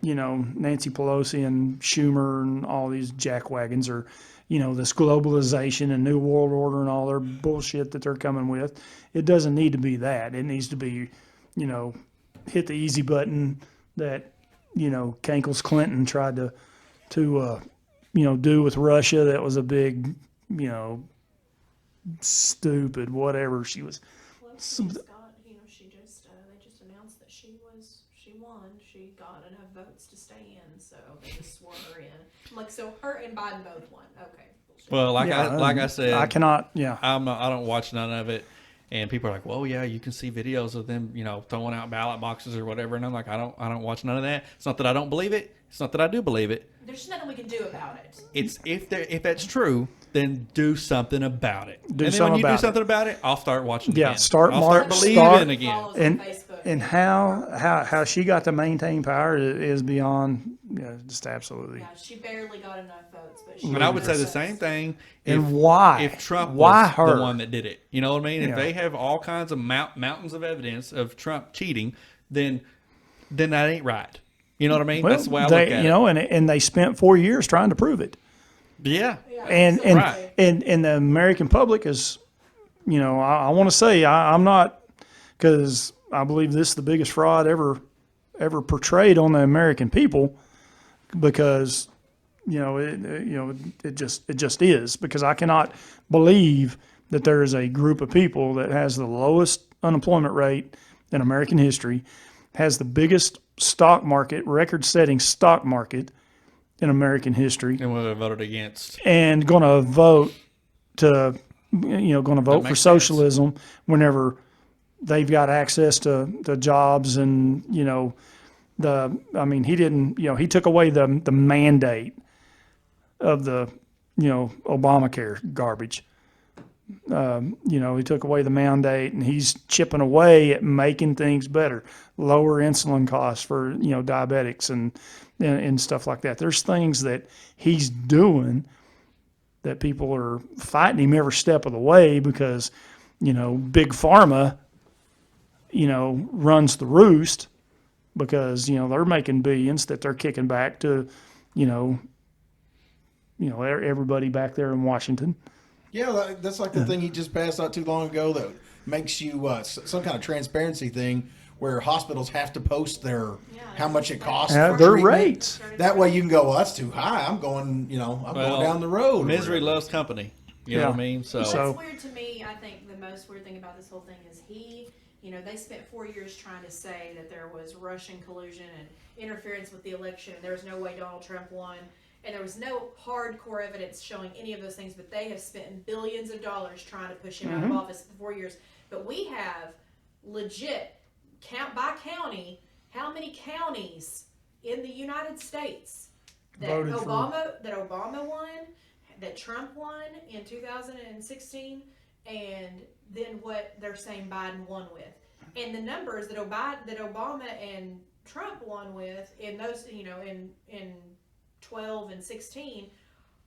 Nancy Pelosi and Schumer and all these jackwagons are, this globalization and new world order and all their bullshit that they're coming with. It doesn't need to be that. It needs to be, hit the easy button that Kankles Clinton tried to do with Russia. That was a big, stupid whatever. She was. She just got, she just they just announced that she won. She got enough votes to stay in, so they just swore her in. I'm like, so her and Biden both won. Okay. Bullshit. Well, like I said, I cannot. Yeah. I don't watch none of it. And people are like, well, yeah, you can see videos of them, throwing out ballot boxes or whatever. And I'm like, I don't watch none of that. It's not that I don't believe it. It's not that I do believe it. There's nothing we can do about it. It's if that's true, then do something about it. Do and then something when you about do something about it, I'll start watching. Yeah, again. start believing again. Follows on And Facebook. and how she got to maintain power is beyond just absolutely. Yeah, she barely got enough votes, but she. And I would say the does. same thing. And why? If Trump Why was her? the one that did it, you know what I mean? If Yeah. they have all kinds of mountains of evidence of Trump cheating, then that ain't right. You know what I mean? Well, That's the way I look at it. and they spent 4 years trying to prove it. Yeah. Yeah, And absolutely. and the American public is, I want to say I'm not, because I believe this is the biggest fraud ever portrayed on the American people, because it just is, because I cannot believe that there is a group of people that has the lowest unemployment rate in American history, has the biggest stock market, record-setting stock market in American history, And we voted against. and going to vote for makes socialism whenever they've got access to jobs and he didn't, he took away the mandate of the Obamacare garbage. He took away the mandate, and he's chipping away at making things better, lower insulin costs for diabetics and stuff like that. There's things that he's doing that people are fighting him every step of the way, because big pharma runs the roost, because they're making billions that they're kicking back to everybody back there in Washington. Yeah, that's like the thing he just passed not too long ago that makes you some kind of transparency thing where hospitals have to post their how much it costs for Their treatment. rates. That way you can go, well, that's too high. I'm going, going down the road. or Misery whatever. loves company. You know what I mean? So What's weird to me, I think the most weird thing about this whole thing is they spent 4 years trying to say that there was Russian collusion and interference with the election, and there was no way Donald Trump won, and there was no hardcore evidence showing any of those things, but they have spent billions of dollars trying to push him out of office for 4 years. But we have legit, count by county, how many counties in the United States that Voted Obama won, that Trump won in 2016, and then what they're saying Biden won with, and the numbers that Obama and Trump won with in those, in 12 and 16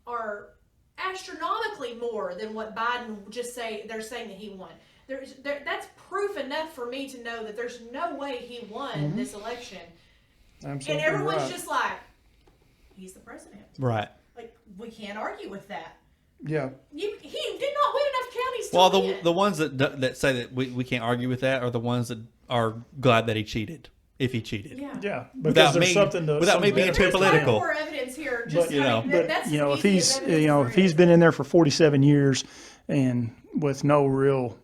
are astronomically more than what Biden they're saying that he won. That's proof enough for me to know that there's no way he won this election. Absolutely And everyone's right. just like, he's the president. right. Like, we can't argue with that. Yeah. He did not win enough counties to Well, win. the ones that say that we can't argue with that are the ones that are glad that he cheated, if he cheated. Yeah. Yeah. Without Because there's me- something to without me some being benefit too to political. More evidence here. But, Just, that's if the he's easiest evidence if there he's is. been in there for 47 years and with no real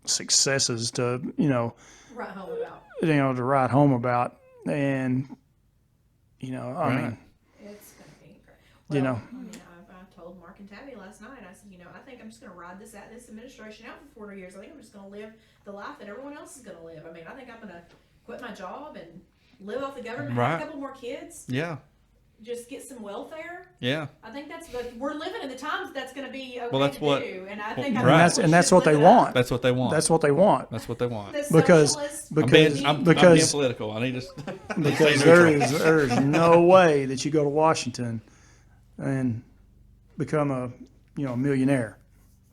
successes to right home about. to write home about, and I Right. mean, It's gonna be great. You know. I told Mark and Tabby last night. I said, I think I'm just gonna ride this administration out for 4 years. I think I'm just gonna live the life that everyone else is gonna live. I mean, I think I'm gonna quit my job and live off the government, have Right. a couple more kids, Yeah. just get some welfare. Yeah. I think we're living in the times that's going to be okay That's to what- do, and I well, think right. and that's what they want. That's what they want. That's what they want. That's what they want. Because- I'm being because political. I need to Because stay there neutral. is no way that you go to Washington and become a millionaire.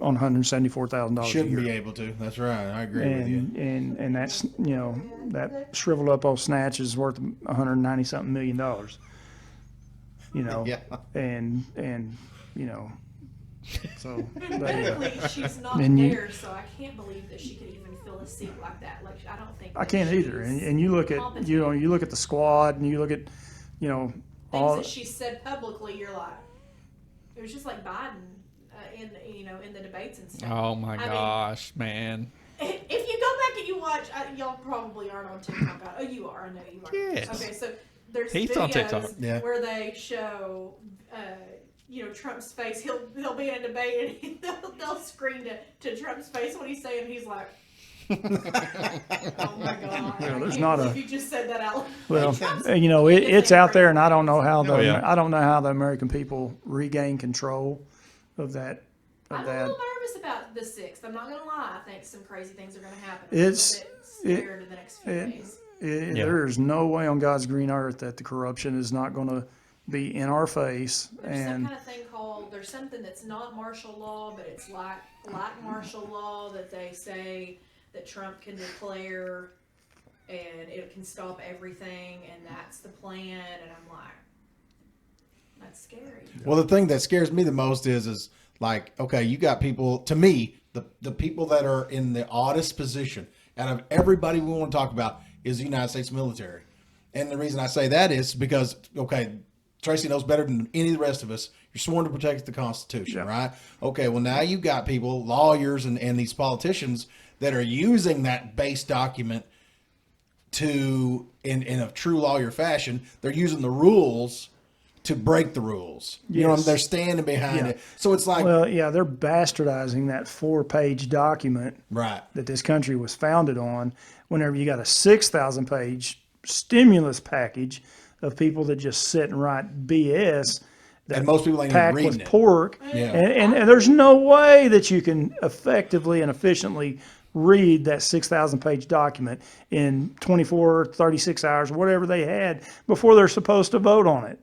on $174,000 a Shouldn't year. be able to. That's right. I agree with you. And that's, you know, that shriveled up old snatch is worth 190 something $1 million. You know, Yeah. and you know, so Medically, she's not And you- there, so I can't believe that she could even fill a seat like that. Like, I don't think. I that can't either. she's And you look at, competent. you know, you look at the squad and you look at, you know, Things all, that she said publicly, you're like, it was just like Biden in the debates and stuff. Oh my I mean, gosh, man. If you go back and you watch, y'all probably aren't on TikTok. Oh, you are. I know you are. Yes. Okay, so there's He's videos on TikTok. Yeah. where they show, Trump's face. He'll be in a debate and they'll screen to Trump's face what he's saying. He's like, oh my god! Well, there's I can't not believe a- you just said that out loud. well, you know, it's out there, and I don't know how Oh, yeah. I don't know how the American people regain control of that. I'm Of a that. little nervous about the 6th. I'm not gonna lie. I think some crazy things are gonna happen. It's- I'm a bit scared of the next few it- days. Yeah. There is no way on God's green earth that the corruption is not going to be in our face. There's some And kind of thing called, there's something that's not martial law, but it's like martial law that they say that Trump can declare and it can stop everything, and that's the plan, and I'm like, that's scary. Well, the thing that scares me the most is like, okay, you got people, to me, the people that are in the oddest position out of everybody we want to talk about is the United States military. And the reason I say that is because, okay, Tracy knows better than any of the rest of us. You're sworn to protect the Constitution, Yeah. right? Okay, well, now you got people, lawyers and these politicians that are using that base document to, in a true lawyer fashion, they're using the rules to break the rules. You know, Yes. they're standing behind Yeah. it. So it's like, well, yeah, they're bastardizing that 4-page document right. that this country was founded on. Whenever you got a 6,000-page stimulus package of people that just sit and write BS. That And most people ain't even packed reading with it. pork, Yeah. and there's no way that you can effectively and efficiently read that 6,000-page document in 24, 36 hours, whatever they had before they're supposed to vote on it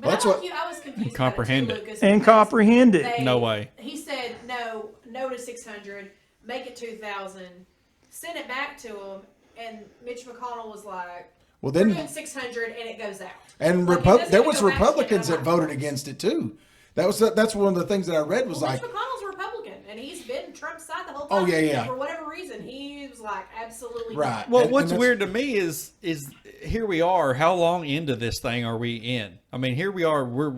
But that's I'm like what- you, I was confused. Comprehend about it. too, Lucas, and because comprehend it. they- No way. He said no to 600, make it 2,000, send it back to him, and Mitch McConnell was like, Well, we're then, doing 600, and it goes out. and Like, it doesn't there even was go back to Republicans the that voted against it too. That's one of the things that I read was Well, like, Mitch McConnell's a Republican, and he's been Trump's side the whole Oh, time. yeah, yeah. And for whatever reason, he was like, absolutely right. not. Well, And what's that's- weird to me is here we are. How long into this thing are we in? I mean, here we are. We're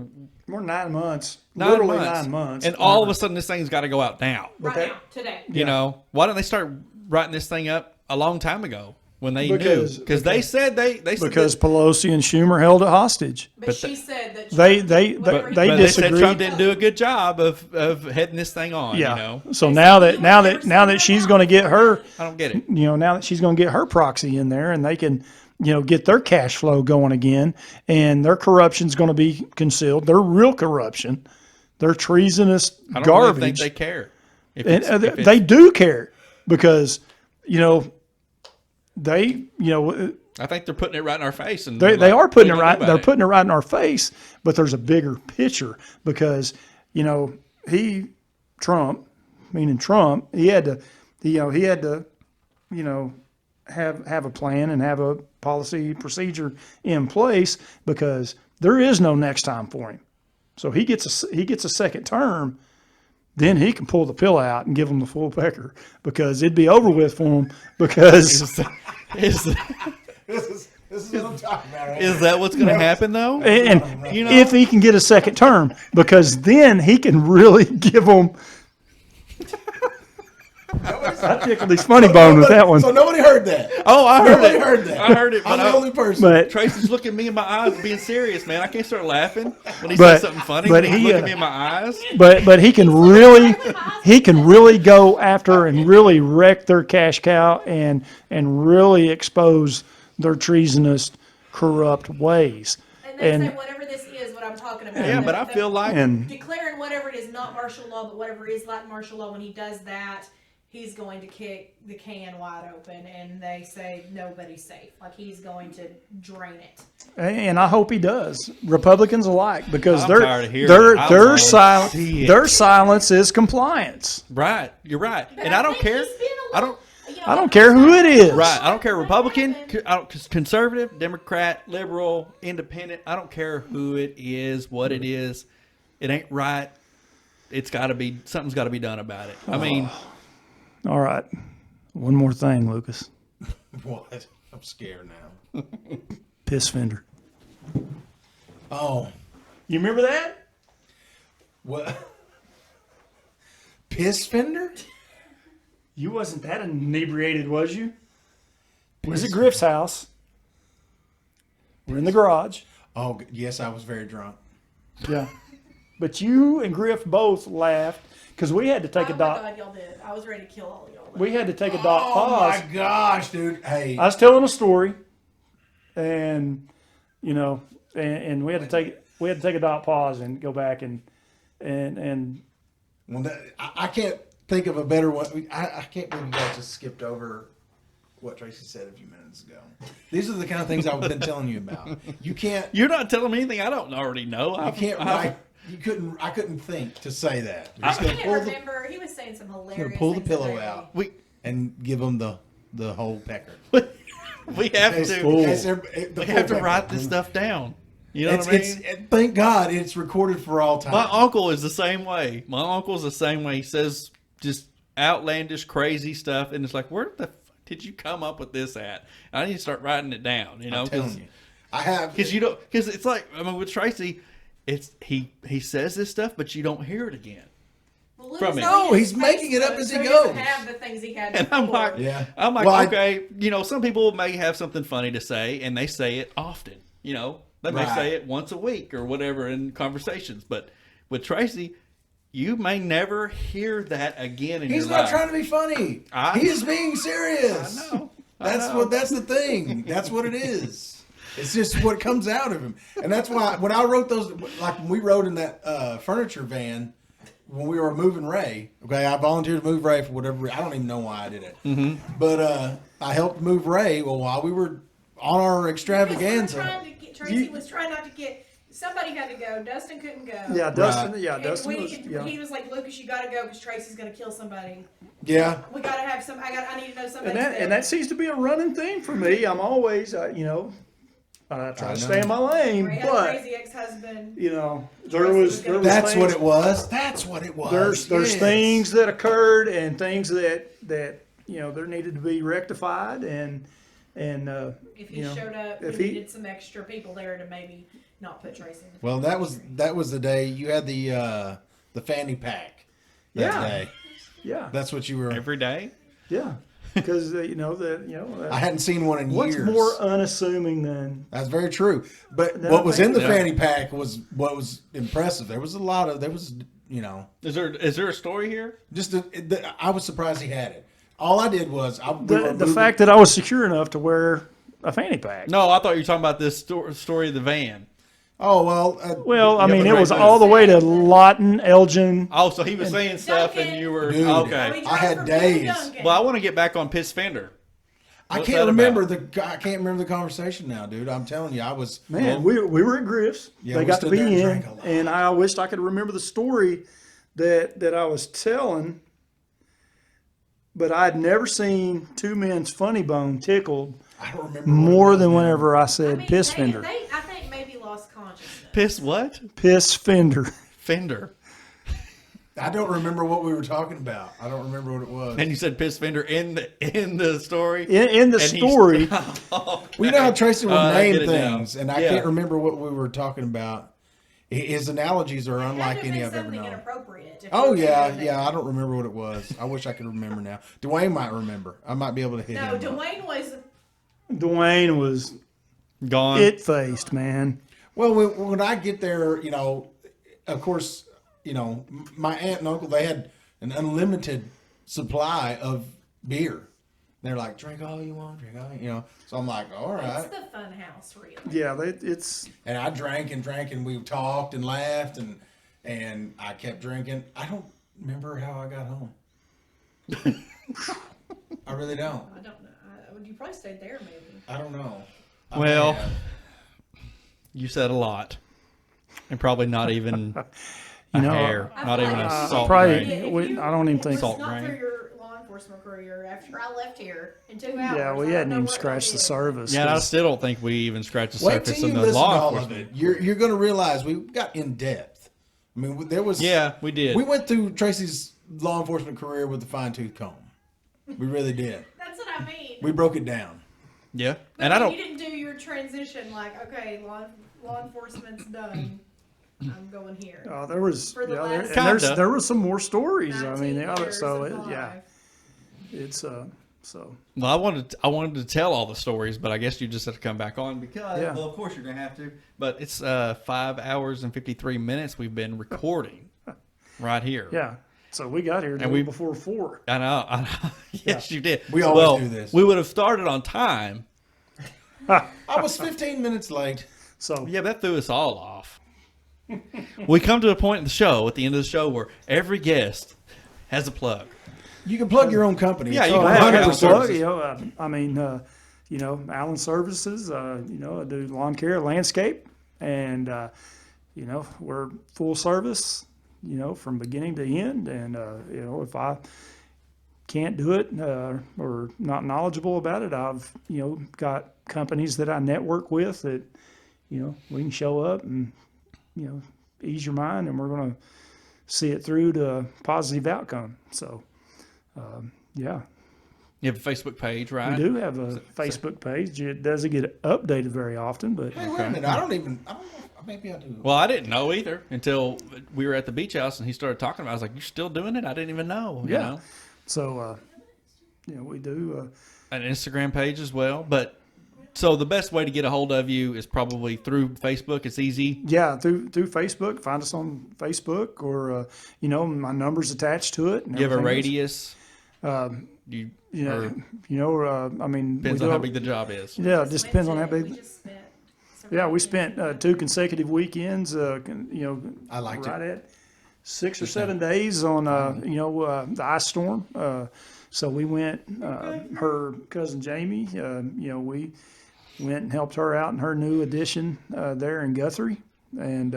We're 9 months, 9 literally months, 9 months, and all of a sudden this thing's got to go out now. Right that- now, today. You know, why don't they start writing this thing up a long time ago when they Because- knew? Because they said they said because that, Pelosi and Schumer held it hostage. But she said that They- Trump- they- whatever but he they but did- they said disagreed. Trump didn't do a good job of heading this thing on. Yeah. You know, So They now said that he now would that never now see that she's her going to get out. her, I don't get it. you know, now that she's going to get her proxy in there, and they can, you know, get their cash flow going again, and their corruption's going to be concealed. Their real corruption, their treasonous I don't really think garbage, they care. If and it's- if it's- they do care because, you know, I think they're putting it right in our face, and they like, are putting it what are you right. gonna do They're about it? putting it right in our face. But there's a bigger picture because, you know, Trump, he had to, you know, have a plan and have a policy procedure in place because there is no next time for him. So he gets a second term. Then he can pull the pill out and give him the full pecker because it'd be over with for him because Is This is what I'm talking about. Right? is that what's going to happen though? and You know? if he can get a second term, because then he can really give them. I tickled his funny bone with that one, So nobody heard that. Oh, I heard Nobody it. heard that. I heard it, I'm but the only person. but Tracy's looking at me in my eyes, being serious, man. I can't start laughing when he But- says something funny. but He's he, looking me in my eyes. but he can really go after and really wreck their cash cow and really expose their treasonous, corrupt ways. And they And say whatever this is, what I'm talking about. Yeah, the- but I the- feel like and declaring whatever it is not martial law, but whatever is like martial law, when he does that, he's going to kick the can wide open, and they say nobody's safe. Like, he's going to drain it. And I hope he does. Republicans alike, because I'm their tired of hearing their it. I their wanna silence see it. their silence is compliance. Right, you're right, But and I don't think care. he's been a I little- don't. I don't care who it is. Right, I don't care Republican, conservative, Democrat, liberal, independent. I don't care who it is, what it is. It ain't right. It's got to be something's got to be done about it. I mean, All right. One more thing, Lucas. What? I'm scared now. Piss fender. Oh, You remember that? what? Piss fender? You wasn't that inebriated, was you? It was at Griff's house. We're in the garage. Oh, yes, I was very drunk. Yeah. But you and Griff both laughed because we had to take Oh a my dot. God, y'all did. I was ready to kill all of y'all. We had to take a dot Oh pause. my gosh, dude! Hey, I was telling a story, and you know, and we had to take a dot pause and go back and well, I can't think of a better one. I can't believe you guys just skipped over what Tracy said a few minutes ago. These are the kind of things I've been telling you about. You can't. you're not telling me anything I don't already know. You can't write. You couldn't. I couldn't think to say that. You're just I gonna can't pull the remember. He was saying some hilarious. pull the things pillow lately. out We and give them the whole pecker. we have It's to full. The we full have to pecker. write this stuff down. You know what I mean? Thank God it's recorded for all time. My uncle is the same way. My uncle's the same way. He says just outlandish, crazy stuff, and it's like, where the fuck did you come up with this at? I need to start writing it down. You know, I'm telling you, I have. because it's like, I mean, with Tracy, it's he says this stuff, but you don't hear it again. Well, From Lucas him. deleted No, he's his making it up Facebook, as he so doesn't goes. have the things he had And I'm before. like, Yeah. I'm like, Well, okay, some people may have something funny to say, and they say it often. You know, they may Right. say it once a week or whatever in conversations. But with Tracy, you may never hear that again in He's your not life. trying to be funny. He is being serious. I know. I That's know. what. That's the thing. That's what it is. It's just what comes out of him, and that's why when I wrote those, like when we rode in that furniture van when we were moving Ray. Okay, I volunteered to move Ray for whatever. I don't even know why I did it, but I helped move Ray. Well, while we were on our extravaganza, Tracy was trying not to get. Somebody had to go. Dustin couldn't go. Yeah, Dustin. Right. Yeah, And Dustin was. Yeah. He was like, Lucas, you got to go because Tracy's going to kill somebody. yeah, We got to have some. I need to know somebody. And that seems to be a running theme for me. I'm always, I try to stay in my lane, Ray had a but crazy ex-husband. there was that's things, what it was. That's what it was. There's Yes. things that occurred and things that there needed to be rectified and If he showed up, if we he- needed some extra people there to maybe not put Tracy in the Well, that was the day you had the fanny pack. That Yeah. day. yeah, That's what you were. Every day. yeah, because I hadn't seen one in what's years. more unassuming than That's very true. But No, what was in the Yeah. fanny pack was what was impressive. There was Is there a story here? just I was surprised he had it. All I did was we were the moving- fact that I was secure enough to wear a fanny pack. No, I thought you were talking about this story of the van. Oh well. Well, I yeah, mean, but it was right all the way to Lawton, Elgin. Oh, so he was saying stuff, and you were Dude. okay. I had days. Well, I want to get back on Piss Fender. I What's can't that remember about? I can't remember the conversation now, dude. I'm telling you, I was Man, we were at Griff's. Yeah, they we got to stood be there and in, drank a lot. and I wished I could remember the story that I was telling. But I'd never seen two men's funny bone tickled I don't remember more what it was than now. whenever I said piss they, fender. They, I think maybe lost consciousness. Piss what? Piss fender. Fender. I don't remember what we were talking about. I don't remember what it was. And you said Piss Fender in the story. In the And he's- story, We know how Tracy would I name get it now. things, and I Yeah. can't remember what we were talking about. His analogies are It had unlike to any be I've ever something known. inappropriate. if Oh we were yeah, doing that. yeah. I don't remember what it was. I wish I could remember now. Dwayne might remember. I might be able to hit No, him. up. Dwayne was. Dwayne was Gone. it faced, man. Well, when I get there, of course, my aunt and uncle, they had an unlimited supply of beer. They're like, drink all you want, drink all. So I'm like, all It's right. the fun house, really. Yeah, it's And I drank, and we talked and laughed, and I kept drinking. I don't remember how I got home. I really don't. I don't know. You probably stayed there, maybe. I don't know. I Well, may have. You said a lot, and probably not even a know, hair, I not feel even like a if salt probably- grain. I don't even think- Salt not grain. through your law enforcement career after I left here in 2 hours. Yeah, we I don't hadn't know even what scratched the they'll do. surface. Yeah, and I 'cause- still don't think we even scratched the Wait surface till in you the listen to law all of enforcement. it. You're going to realize we got in depth. I mean, there was. Yeah, we did. We went through Tracy's law enforcement career with a fine tooth comb. We really did. That's what I mean. We broke it down. Yeah, But and I don't. You didn't do your transition like, okay, law enforcement's done. I'm going here. There was, For the yeah, last- Kinda. there were some more stories. I 19 mean, years so of yeah, life. it's so Well, I wanted to tell all the stories, but I guess you just have to come back on because, Yeah. well, of course you're gonna have to. But it's 5 hours and 53 minutes we've been recording right here. yeah. So we got here we- before 4. I know. Yes, you did. We always do this. We would have started on time. I was 15 minutes late. So Yeah, that threw us all off. We come to a point in the show, at the end of the show, where every guest has a plug. You can plug your own company. Yeah, It's you all can I plug Allen have Allen to plug, Services. I mean, Allen Services. I do lawn care, landscape, and we're full service. From beginning to end, and if I can't do it or not knowledgeable about it, I've got companies that I network with that we can show up and ease your mind, and we're going to see it through to a positive outcome. So yeah, You have a Facebook page, right? we do have a Facebook page. It doesn't get updated very often, but Hey, wait a minute. I don't know. Maybe I do. Well, I didn't know either until we were at the beach house and he started talking about it. I was like, "You're still doing it? I didn't even know." You yeah. know? So we do. An Instagram page as well. But so the best way to get a hold of you is probably through Facebook. It's easy. Yeah, through Facebook. Find us on Facebook, or my number's attached to it. And You have a everything radius. else. You I mean, depends we on do how it- big the job is. Yeah, it just depends on how big. We just spent Yeah, we several spent 2 consecutive weekends. I liked right it. at 6 or 7 days on the ice storm. So we went. Her cousin Jamie. We went and helped her out in her new addition there in Guthrie, and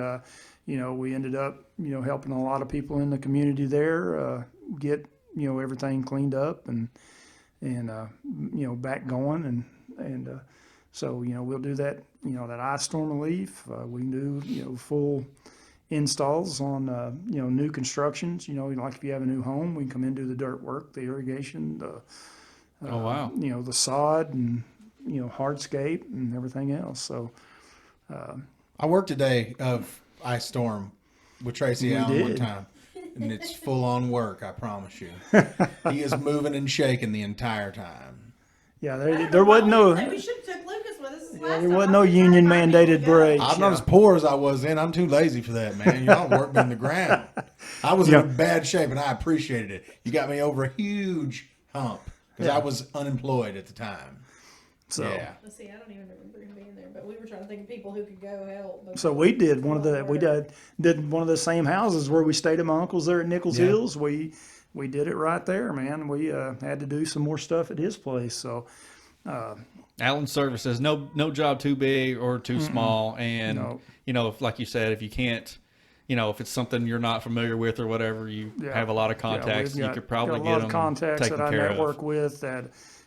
we ended up helping a lot of people in the community there get everything cleaned up and back going, and so we'll do that that ice storm relief. We can do full installs on new constructions. Like if you have a new home, we can come in and do the dirt work, the irrigation, Oh wow! the sod, and hardscape and everything else. So I worked a day of ice storm with Tracy Allen one did. time, and it's full on work. I promise you. He is moving and shaking the entire time. yeah, there wasn't no. We should have took Lucas with us. Yeah, there wasn't no union mandated break. I'm not as poor as I was then. I'm too lazy for that, man. Y'all worked me in the ground. I was Yeah. in bad shape, and I appreciated it. You got me over a huge hump because I was unemployed at the time. So Yeah. Let's see, I don't even remember him being there, but we were trying to think of people who could go help. but- So we did did one of the same houses where we stayed at my uncle's there at Nichols Yeah. Hills. We did it right there, man. We had to do some more stuff at his place. So Allen Services, no job too big or too small, and No. if, like you said, if you can't, if it's something you're not familiar with or whatever, you have a lot of contacts. we've You could probably got a get lot them of contacts taken that I care network of. with. That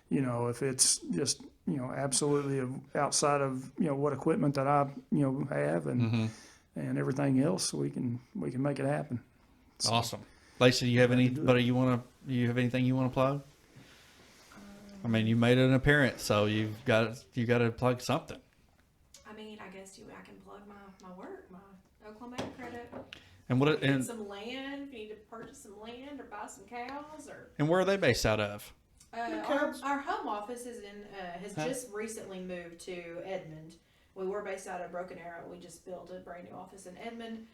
if it's just absolutely outside of what equipment that I have and everything else, we can make it happen. Awesome, Lacey. You have anything you want to plug? I mean, you made an appearance, so you got to plug something. I mean, I guess I can plug my work, my Oklahoma Ag credit. And what Get and some land, if you need to purchase some land or buy some cows or. where are they based out of? Our home office is has just recently moved to Edmond. We were based out of Broken Arrow. We just built a brand new office in Edmond,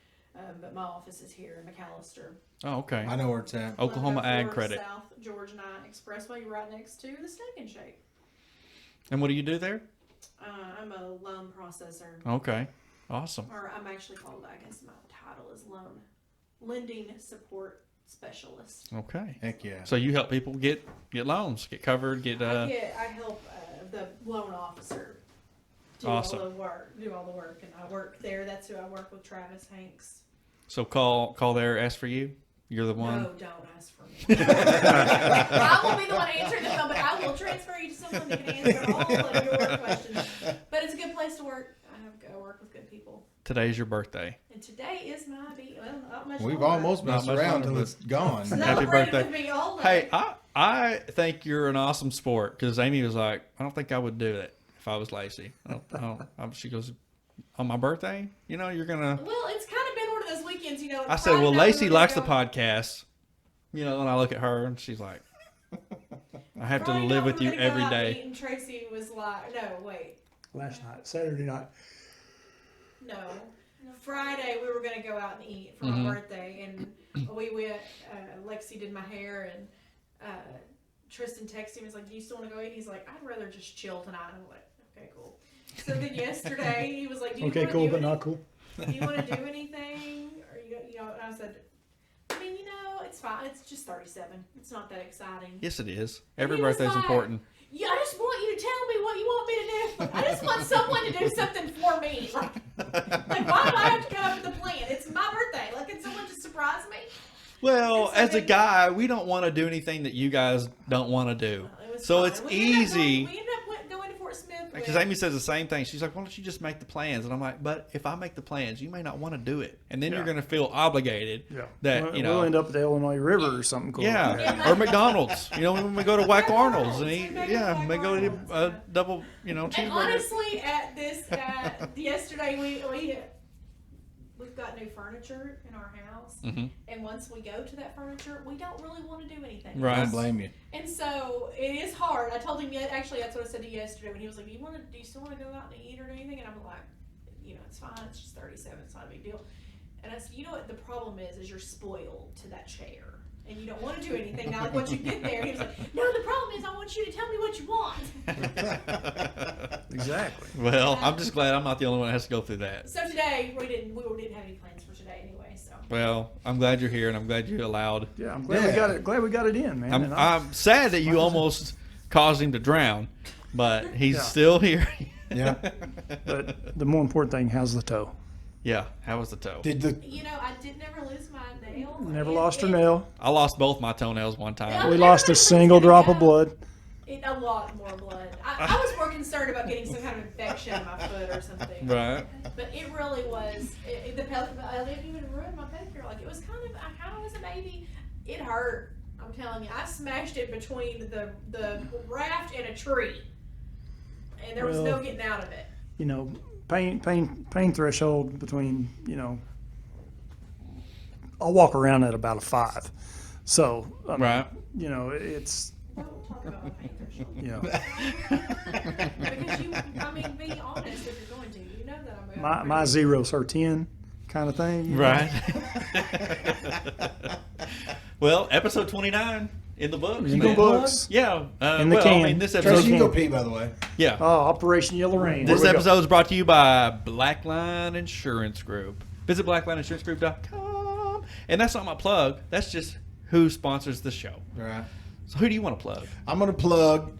but my office is here in McAllister. Oh, okay. I know where it's at. Oklahoma Ag 104 Credit. South Georgia 9 Expressway, right next to the Steak and Shake. And what do you do there? I'm a loan processor, Okay, awesome. or I'm actually called. I guess my title is lending support specialist. Okay. Heck yeah. So you help people get loans, get covered, I help the loan officer do Awesome. all the work, and I work there. That's who I work with, Travis Hanks. so call there, ask for you. You're the one. No, don't ask for me. I will be the one answering the phone, but I will transfer you to someone that can answer all of your work questions. But it's a good place to work. I work with good people. Today's your birthday. And today is my not much We've longer. almost Not messed much around longer, till but- it's gone. Happy Celebrate birthday. with me all day. Hey, I think you're an awesome sport because Amy was like, I don't think I would do it if I was Lacey. She goes, on my birthday, you're gonna. Well, it's kind of been one of those weekends, I said, well, Lacey likes the podcast, and I look at her and she's like, I have to live with you every day. And Tracy was like, no, wait. Last night, Saturday night. No. Friday, we were going to go out and eat for Mm-hmm. my birthday, and we went, Lexi did my hair, and Tristan texted me, was like, do you still want to go eat? He's like, I'd rather just chill tonight. I'm like, okay, cool. So then yesterday, he was like, do you Okay, want to cool, do but not cool. Do you want to do anything? Or, and I said, I mean, it's fine. It's just 37. It's not that exciting. Yes, it is. Every he was birthday's like, important. Yeah, I just want you to tell me what you want me to do. Like, I just want someone to do something for me. Like why do I have to come up with a plan? It's my birthday. Like, can someone just surprise me? Well, And so as a then- guy, we don't want to do anything that you guys don't want to do. It was So fun. it's We ended up easy. going to Fort Smith. Because Amy says the same thing. She's like, why don't you just make the plans? And I'm like, but if I make the plans, you may not want to do it. And then you're Yeah. going to feel obligated Yeah. that, We'll end up at the Illinois River or something cool. yeah. like that. Or McDonald's. When we go to Whack Arnold's and eat, We may go to yeah, Whack we go to Arnold's, a yeah. double, And cheeseburger. honestly, yesterday we've got new furniture in our house, Mhm. and once we go to that furniture, we don't really want to do anything. Right. I don't blame you. And so it is hard. I told him actually that's what I said to you yesterday when he was like, do you still want to go out and eat or do anything? And I'm like, it's fine. It's just 37. It's not a big deal. And I said, you know what the problem is you're spoiled to that chair. And you don't want to do anything. Now, like, once you get there, he was like, no, the problem is I want you to tell me what you want. Exactly. Well, I'm just glad I'm not the only one that has to go through that. So today, we didn't have any plans for today anyway, so. Well, I'm glad you're here and I'm glad you allowed. Yeah, I'm glad we got it. Glad we got it in, man. And I'm sad that you almost caused him to drown, but he's Yeah. still here. Yeah. But the more important thing, how's the toe? Yeah, how was the toe? Did the I did never lose my nail. Never lost her nail. I lost both my toenails one time. We lost a single drop of blood. A lot more blood. I was more concerned about getting some kind of infection in my foot or something. Right. But it really was. I didn't even ruin my pedicure. Like, it was I kind of was a baby. It hurt. I'm telling you. I smashed it between the raft and a tree. And there was no Well, getting out of it. Pain threshold between, I'll walk around at about a 5. So, I mean, Right. It's, Don't talk about my pain threshold. Because Be honest if you're going to. You know that I'm my zero's her 10 kind of thing. Right. Well, episode 29 in the books. In the man. books. Yeah. In the can. this Tracy, episode. you can go pee, by the way. Yeah. Oh, Operation Yellow Rain. This Where we go? episode is brought to you by Blackline Insurance Group. Visit blacklineinsurancegroup.com. And that's not my plug. That's just who sponsors the show. All right. So who do you want to plug? I'm going to plug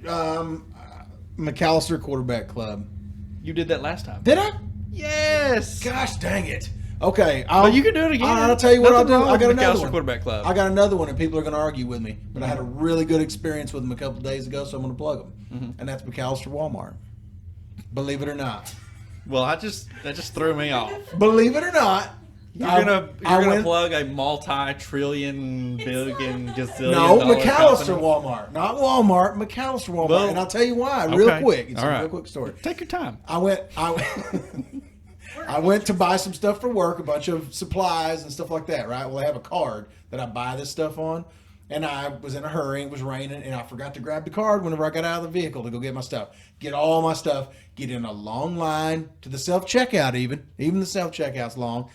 McAllister Quarterback Club. You did that last time. Did I? Yes. Gosh dang it. Okay. But you can do it again. I'll tell you what I'll Nothing do. wrong I with got another McAllister one. Quarterback Club. I got another one, and people are going to argue with me. But I had a really good experience with them a couple of days ago, so I'm going to plug them. Mm-hmm. And that's McAllister Walmart. Believe it or not. Well, that just threw me off. Believe it or not. You're I gonna went- plug a multi-trillion, billion, gazillion No, dollar McAllister company? Walmart. Not Walmart, McAllister Walmart. Well, and I'll tell you why, real okay. quick. It's All a right. real quick story. Take your time. I went to buy some stuff for work, a bunch of supplies and stuff like that, right? Well, I have a card that I buy this stuff on, and I was in a hurry, it was raining, and I forgot to grab the card whenever I got out of the vehicle to go get my stuff. Get all my stuff, get in a long line to the self-checkout even the self-checkout's long.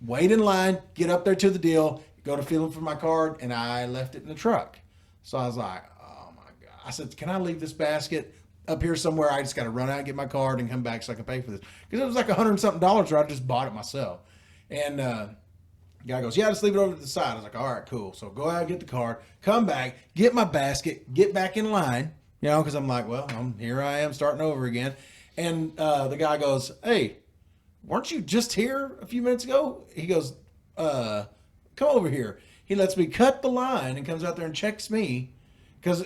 Wait in line, get up there to the deal, go to feeling for my card, and I left it in the truck. So I was like, oh my God. I said, can I leave this basket up here somewhere? I just got to run out and get my card and come back so I can pay for this. Because it was like $100 and something where I just bought it myself. And Guy goes, yeah, just leave it over to the side. I was like, all right, cool. So go out, get the card, come back, get my basket, get back in line, because I'm like, well, here I am starting over again. And the guy goes, hey, weren't you just here a few minutes ago? He goes, come over here. He lets me cut the line and comes out there and checks me because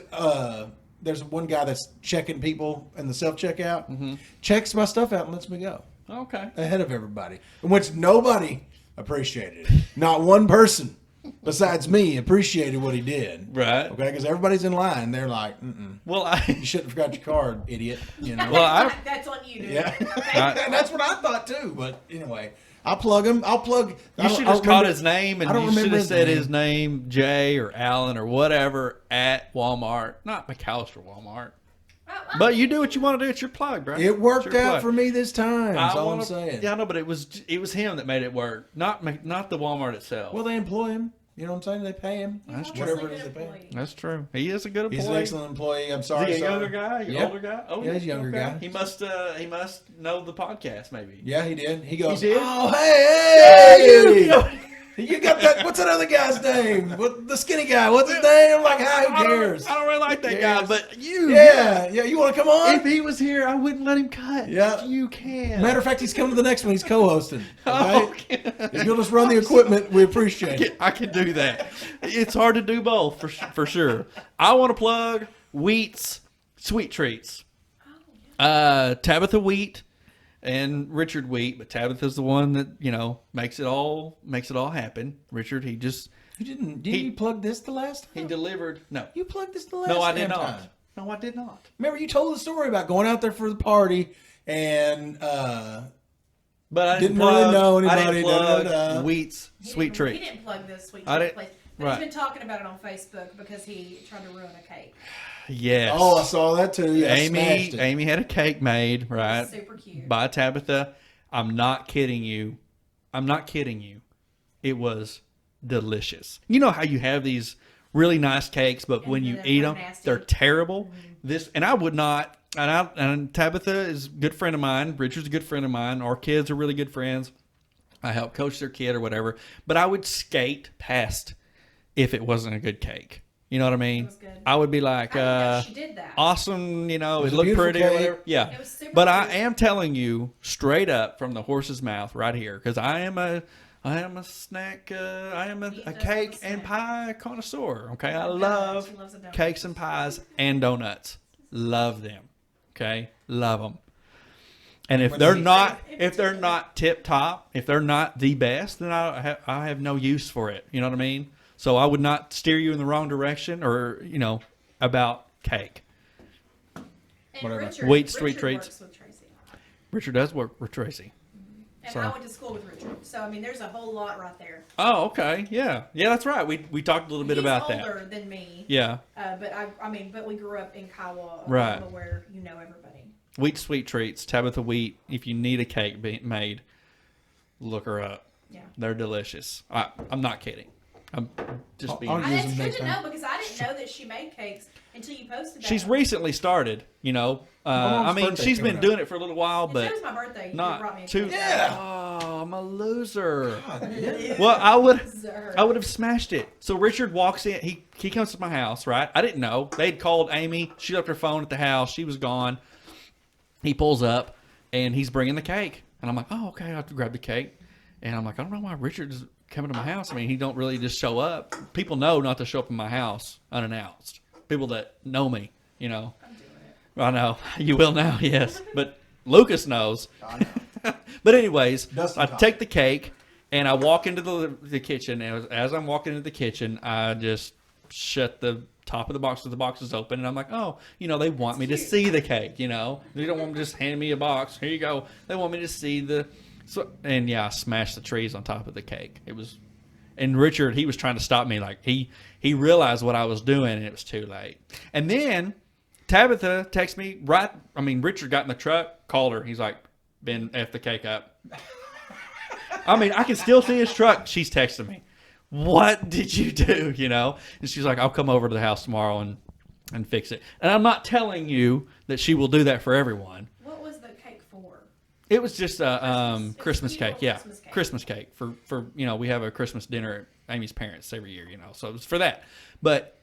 there's one guy that's checking people in the self-checkout, checks my stuff out and lets me go. Okay. Ahead of everybody, in which nobody appreciated it. Not one person besides me appreciated what he did. Right. Okay, because everybody's in line. They're like, Well, you shouldn't have forgot your card, idiot. Well, That's on you, dude. Yeah. And that's what I thought too. But anyway, I'll plug him. You should have caught his name, and you should have said his name, Jay or Allen or whatever, at Walmart, not McAllister Walmart. But you do what you want to do. It's your plug, bro. It worked out for me this time. That's all I'm saying. Yeah, I know, but it was him that made it work, not the Walmart itself. Well, they employ him. You know what I'm saying? They pay him. That's true. Whatever it is they pay him. That's true. He is a good employee. He's an excellent employee. I'm sorry. Is he a younger guy? Older guy? Oh, yeah, he's a younger guy. He must know the podcast, maybe. Yeah, he did. He goes, He did? oh, hey! You got that? What's that other guy's name? What the skinny guy? What's his name? I'm like, who cares? I don't really like that guy, but you. Yeah. You want to come on? If he was here, I wouldn't let him cut. Yeah. You can. Matter of fact, he's coming to the next one. He's co-hosting. Okay? Okay. If you'll just run the equipment, we appreciate it. I can do that. It's hard to do both for sure. I want to plug Wheat's Sweet Treats. Tabitha Wheat and Richard Wheat, but Tabitha's the one that makes it all happen. Richard, he just Didn't you plug this the last time? he delivered. No, You plugged this the last no, I did damn not. time. No, I did not. Remember, you told the story about going out there for the party and But I Didn't plug, really know I anybody, didn't plug da-da-da. Wheat's Sweet Treats. He didn't plug the sweet I treat didn't- place. But right. he's been talking about it on Facebook because he tried to ruin a cake. Yes. oh, I saw that too. Yeah, smashed it. Amy had a cake made, right? Super cute. By Tabitha. I'm not kidding you. It was delicious. You know how you have these really nice cakes, but when you they're eat them, nasty. they're terrible. And I would not. And Tabitha is a good friend of mine. Richard's a good friend of mine. Our kids are really good friends. I help coach their kid or whatever. But I would skate past if it wasn't a good cake. You know what I mean? It was good. I would be like, I didn't know she did that. awesome, it was a looked beautiful pretty or cake. whatever. Yeah. It was super But I cute. am telling you straight up from the horse's mouth right here, because I am a snack, I am He a does cake love a and snack. pie connoisseur. Okay, I Donut. love She loves a donut. cakes and pies and donuts. Love them. Okay, love them. And if What's they're the- not tip top, if they're not the best, then I have no use for it. You know what I mean? So I would not steer you in the wrong direction, or about cake. And Whatever. Wheat Sweet Treats. Works with Tracy. Richard does work with Tracy. And So- I went to school with Richard. So, I mean, there's a whole lot right there. Oh, okay. Yeah. Yeah, that's right. We talked a little bit He's about older that. than me. Yeah. But we grew up in Kiowa, Right. Oklahoma, where you know everybody. Wheat Sweet Treats, Tabitha Wheat. If you need a cake made, look her up. Yeah. They're delicious. I'm not kidding. I'm just being. I'll use It's them good next to time. know because I didn't know that she made cakes until you posted that. She's recently started, mom's I mean, birthday she's been coming up. doing it for a little while, And but today was my birthday. You not brought me a too. cake. Yeah. Oh, I'm a loser. God, Well, I would Loser. have smashed it. So Richard walks in. He comes to my house, right? I didn't know. They'd called Amy. She left her phone at the house. She was gone. He pulls up, and he's bringing the cake. And I'm like, oh, okay, I have to grab the cake. And I'm like, I don't know why Richard's coming to my house. I mean, he don't really just show up. People know not to show up in my house unannounced. People that know me, I'm doing it. I know. You will now, yes. But Lucas knows. But anyways, Dustin I Thomas. take the cake, and I walk into the kitchen. And as I'm walking into the kitchen, I just shut the top of the box with the box is open. And I'm like, oh, they want me to see the cake, They don't want to just hand me a box. Here you go. They want me to see the... And yeah, I smashed the trees on top of the cake. It was... And Richard, he was trying to stop me. Like, he realized what I was doing, and it was too late. And then Tabitha texted me Richard got in the truck, called her. He's like, Ben, F the cake up. I mean, I can still see his truck. She's texting me. What did you do, And she's like, I'll come over to the house tomorrow and fix it. And I'm not telling you that she will do that for everyone. What was the cake for? It was just a Christmas. Christmas It's cake. beautiful Yeah, Christmas cake. Christmas cake for we have a Christmas dinner at Amy's parents every year. So it was for that. But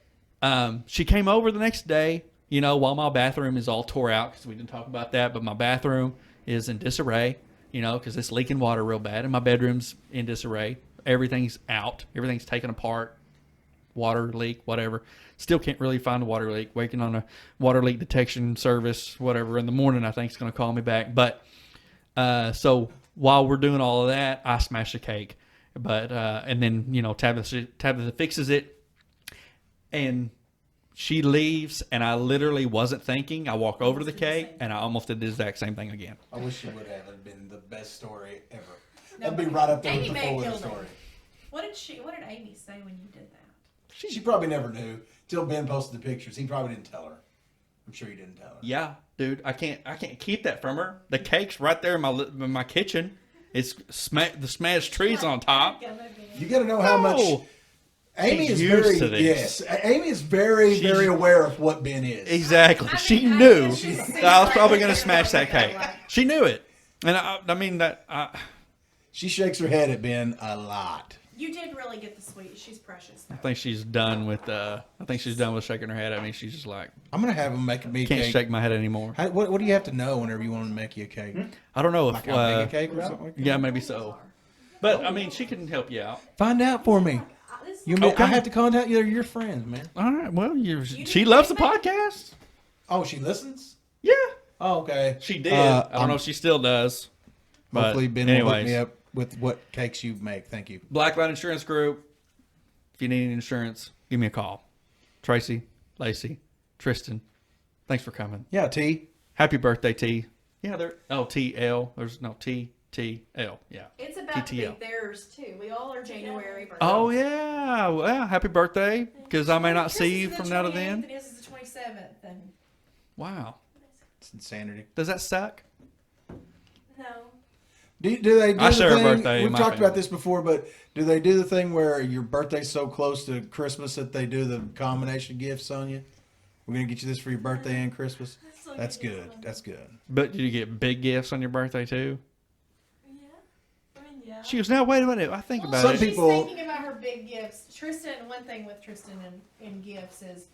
she came over the next day. While my bathroom is all tore out because we didn't talk about that, but my bathroom is in disarray. Because it's leaking water real bad, and my bedroom's in disarray. Everything's out. Everything's taken apart. Water leak, whatever. Still can't really find a water leak. Waiting on a water leak detection service, whatever. In the morning, I think it's going to call me back. But so while we're doing all of that, I smash the cake. But and then Tabitha fixes it, and she leaves, and I literally wasn't thinking. I walk over to the cake, and I almost did the exact same thing again. I wish you would have. It'd been the best story ever. That'd be right up there Amy with the may have Fuller killed story. it. What did Amy say when you did that? She probably never knew till Ben posted the pictures. He probably didn't tell her. I'm sure he didn't tell her. Yeah, dude, I can't keep that from her. The cake's right there in my kitchen. It's the smashed trees on top. You got to know how much. No. Amy She's is used very to this. yes. Amy is very aware of what Ben is. Exactly. I She mean, knew I just that I was see probably like going to this smash that girl cake. like- She knew it, and I mean that. She shakes her head at Ben a lot. You did really get the sweet. She's precious. I think she's done with. Shaking her head at me. She's just like, I'm gonna have him make me a can't cake. shake my head anymore. What do you have to know whenever you want to make you a cake? I don't know Like if. how big a cake or something like that? Yeah, maybe so. But I mean, she can help you out. Find out for me. Okay. I have to contact you. They're your friends, man. All right. Well, need she to loves the make podcast. Oh, she listens? Yeah, Oh, okay. she did. I don't know if she still does. But Hopefully Ben will hook anyways, me up with what cakes you make. Thank you. Blacklight Insurance Group. If you need any insurance, give me a call. Tracy, Lacey, Tristan, thanks for coming. Yeah, T. Happy birthday, T. Yeah, TL. There's no TTL. Yeah. It's about to be TTL. theirs too. We all are January birthdays. Oh yeah. Well, happy birthday, because I may not see you Chris is from the now to 28th then. And his is the 27th. And Wow. It's insanity. Does that suck? no. Do they do I the share a thing? birthday in We've my talked family. about this before, but do they do the thing where your birthday's so close to Christmas that they do the combination gifts on you? We're gonna get you this for your birthday and Christmas. That's good. That's good. But did you get big gifts on your birthday too? Yeah. I mean, yeah. She goes, now wait a minute. I think about Some it. people- She's thinking about her big gifts. Tristan, one thing with Tristan and gifts is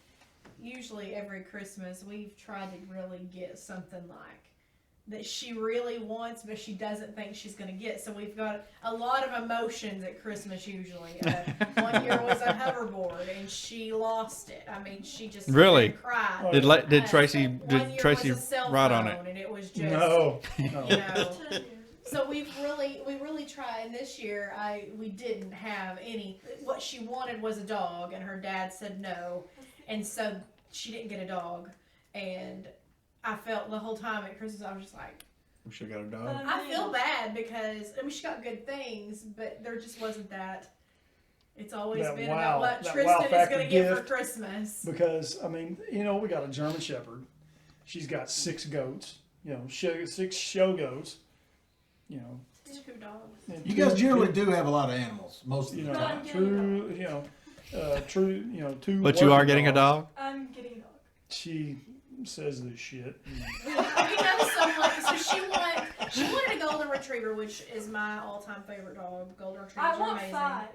usually every Christmas we've tried to really get something like that she really wants, but she doesn't think she's going to get. So we've got a lot of emotions at Christmas usually. One year was a hoverboard, and she lost it. I mean, she just Really? cried. Did Tracy One did year Tracy was a cell write on phone, it? and it was just No. you know. So we really tried, and this year we didn't have any. What she wanted was a dog, and her dad said no, and so she didn't get a dog. And I felt the whole time at Christmas, I was just like, We should have got a dog. I feel bad because I mean she got good things, but there just wasn't that. It's always That been wow- about what that Tristan wow is factor going to get for gift. Christmas. Because I mean, we got a German Shepherd. She's got 6 goats. 6 show goats. 2 dogs. and You two- guys generally do have a lot of animals most of the know, time. true. 2. But you are working getting a dogs. dog? I'm getting a dog. She says this shit. So she wanted a golden retriever, which is my all-time favorite dog. Golden retrievers I are want amazing. 5.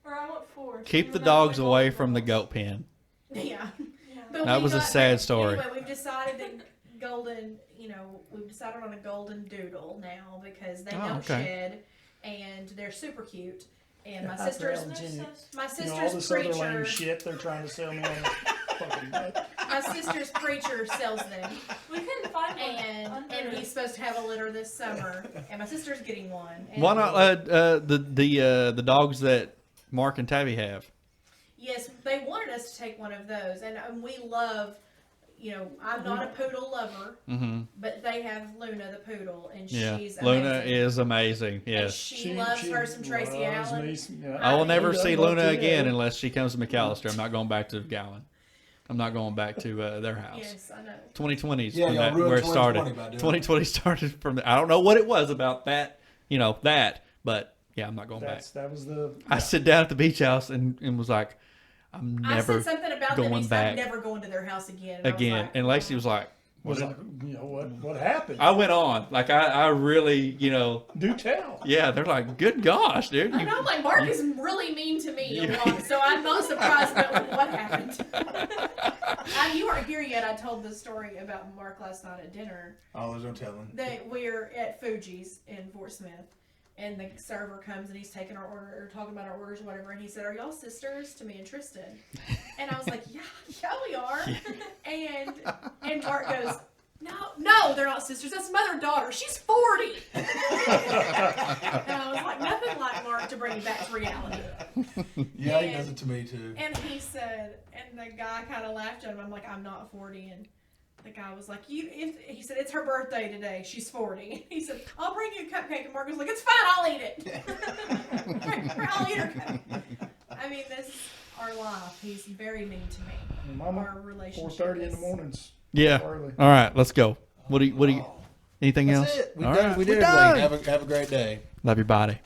Or I want 4. Keep the Remember dogs my away golden from the ones. goat pen. Yeah. Yeah. But That we was a got- sad story. Anyway, we've decided that golden, we've decided on a golden doodle now because they Oh, don't okay. shed and they're super cute. And my Yeah, sister's Well, Jenny, my all sister's this other lame preacher shit they're trying to sell me on the fucking my sister's preacher sells them. We couldn't find one. And under he's supposed to have a litter this summer. And my sister's getting one. And Why not the dogs that Mark and Tabby have? yes, they wanted us to take one of those, and we love. I'm not a poodle lover, Mm-hmm. but they have Luna the poodle, and Yeah, she's Luna amazing. is amazing. And Yes, she loves her some Tracy loves Allen. me yeah. I will never He see does love Luna to, again yeah. unless she comes to McAllister. I'm not going back to Gowan. I'm not going back to their house. Yes, I know. 2020 is Yeah, when y'all that, ruined where it started. 2020 by doing 2020 started from. I don't know what it was about that, but yeah, I'm not going back. That was the. I sit down at the beach house and was like, I'm I never said something about going them. He said, back I'm never going to their house again. And I was again. like, And Lacey was like, Was it, what happened? I went on. Like, I really, Do tell. yeah, they're like, good gosh, dude. I know, like, Mark is really mean to me a lot, so I'm not surprised about what happened. You weren't here yet. I told the story about Mark last night at dinner. Oh, there's no telling. That we're at Fuji's in Fort Smith, and the server comes and he's taking our order or talking about our orders or whatever, and he said, "Are y'all sisters?" to me and Tristan, and I was like, "Yeah, we are." And Mark goes, "No, they're not sisters. That's mother and daughter. She's 40." And I was like, nothing like Mark to bring you back to reality. Yeah, he does it to me too. And he said, and the guy kind of laughed at him. I'm like, "I'm not 40," and the guy was like, he said, "It's her birthday today. She's 40. He said, "I'll bring you a cupcake." And Mark was like, "It's fine. I'll eat it." I'll eat her cupcake. I mean, this is our life. He's very mean to me. Mama, Our relationship 4:30 in is- the mornings. Yeah. Early. All right, let's go. What do you, anything That's else? it. We All did, right. we We're did done. everything. Have a great day. Love your body.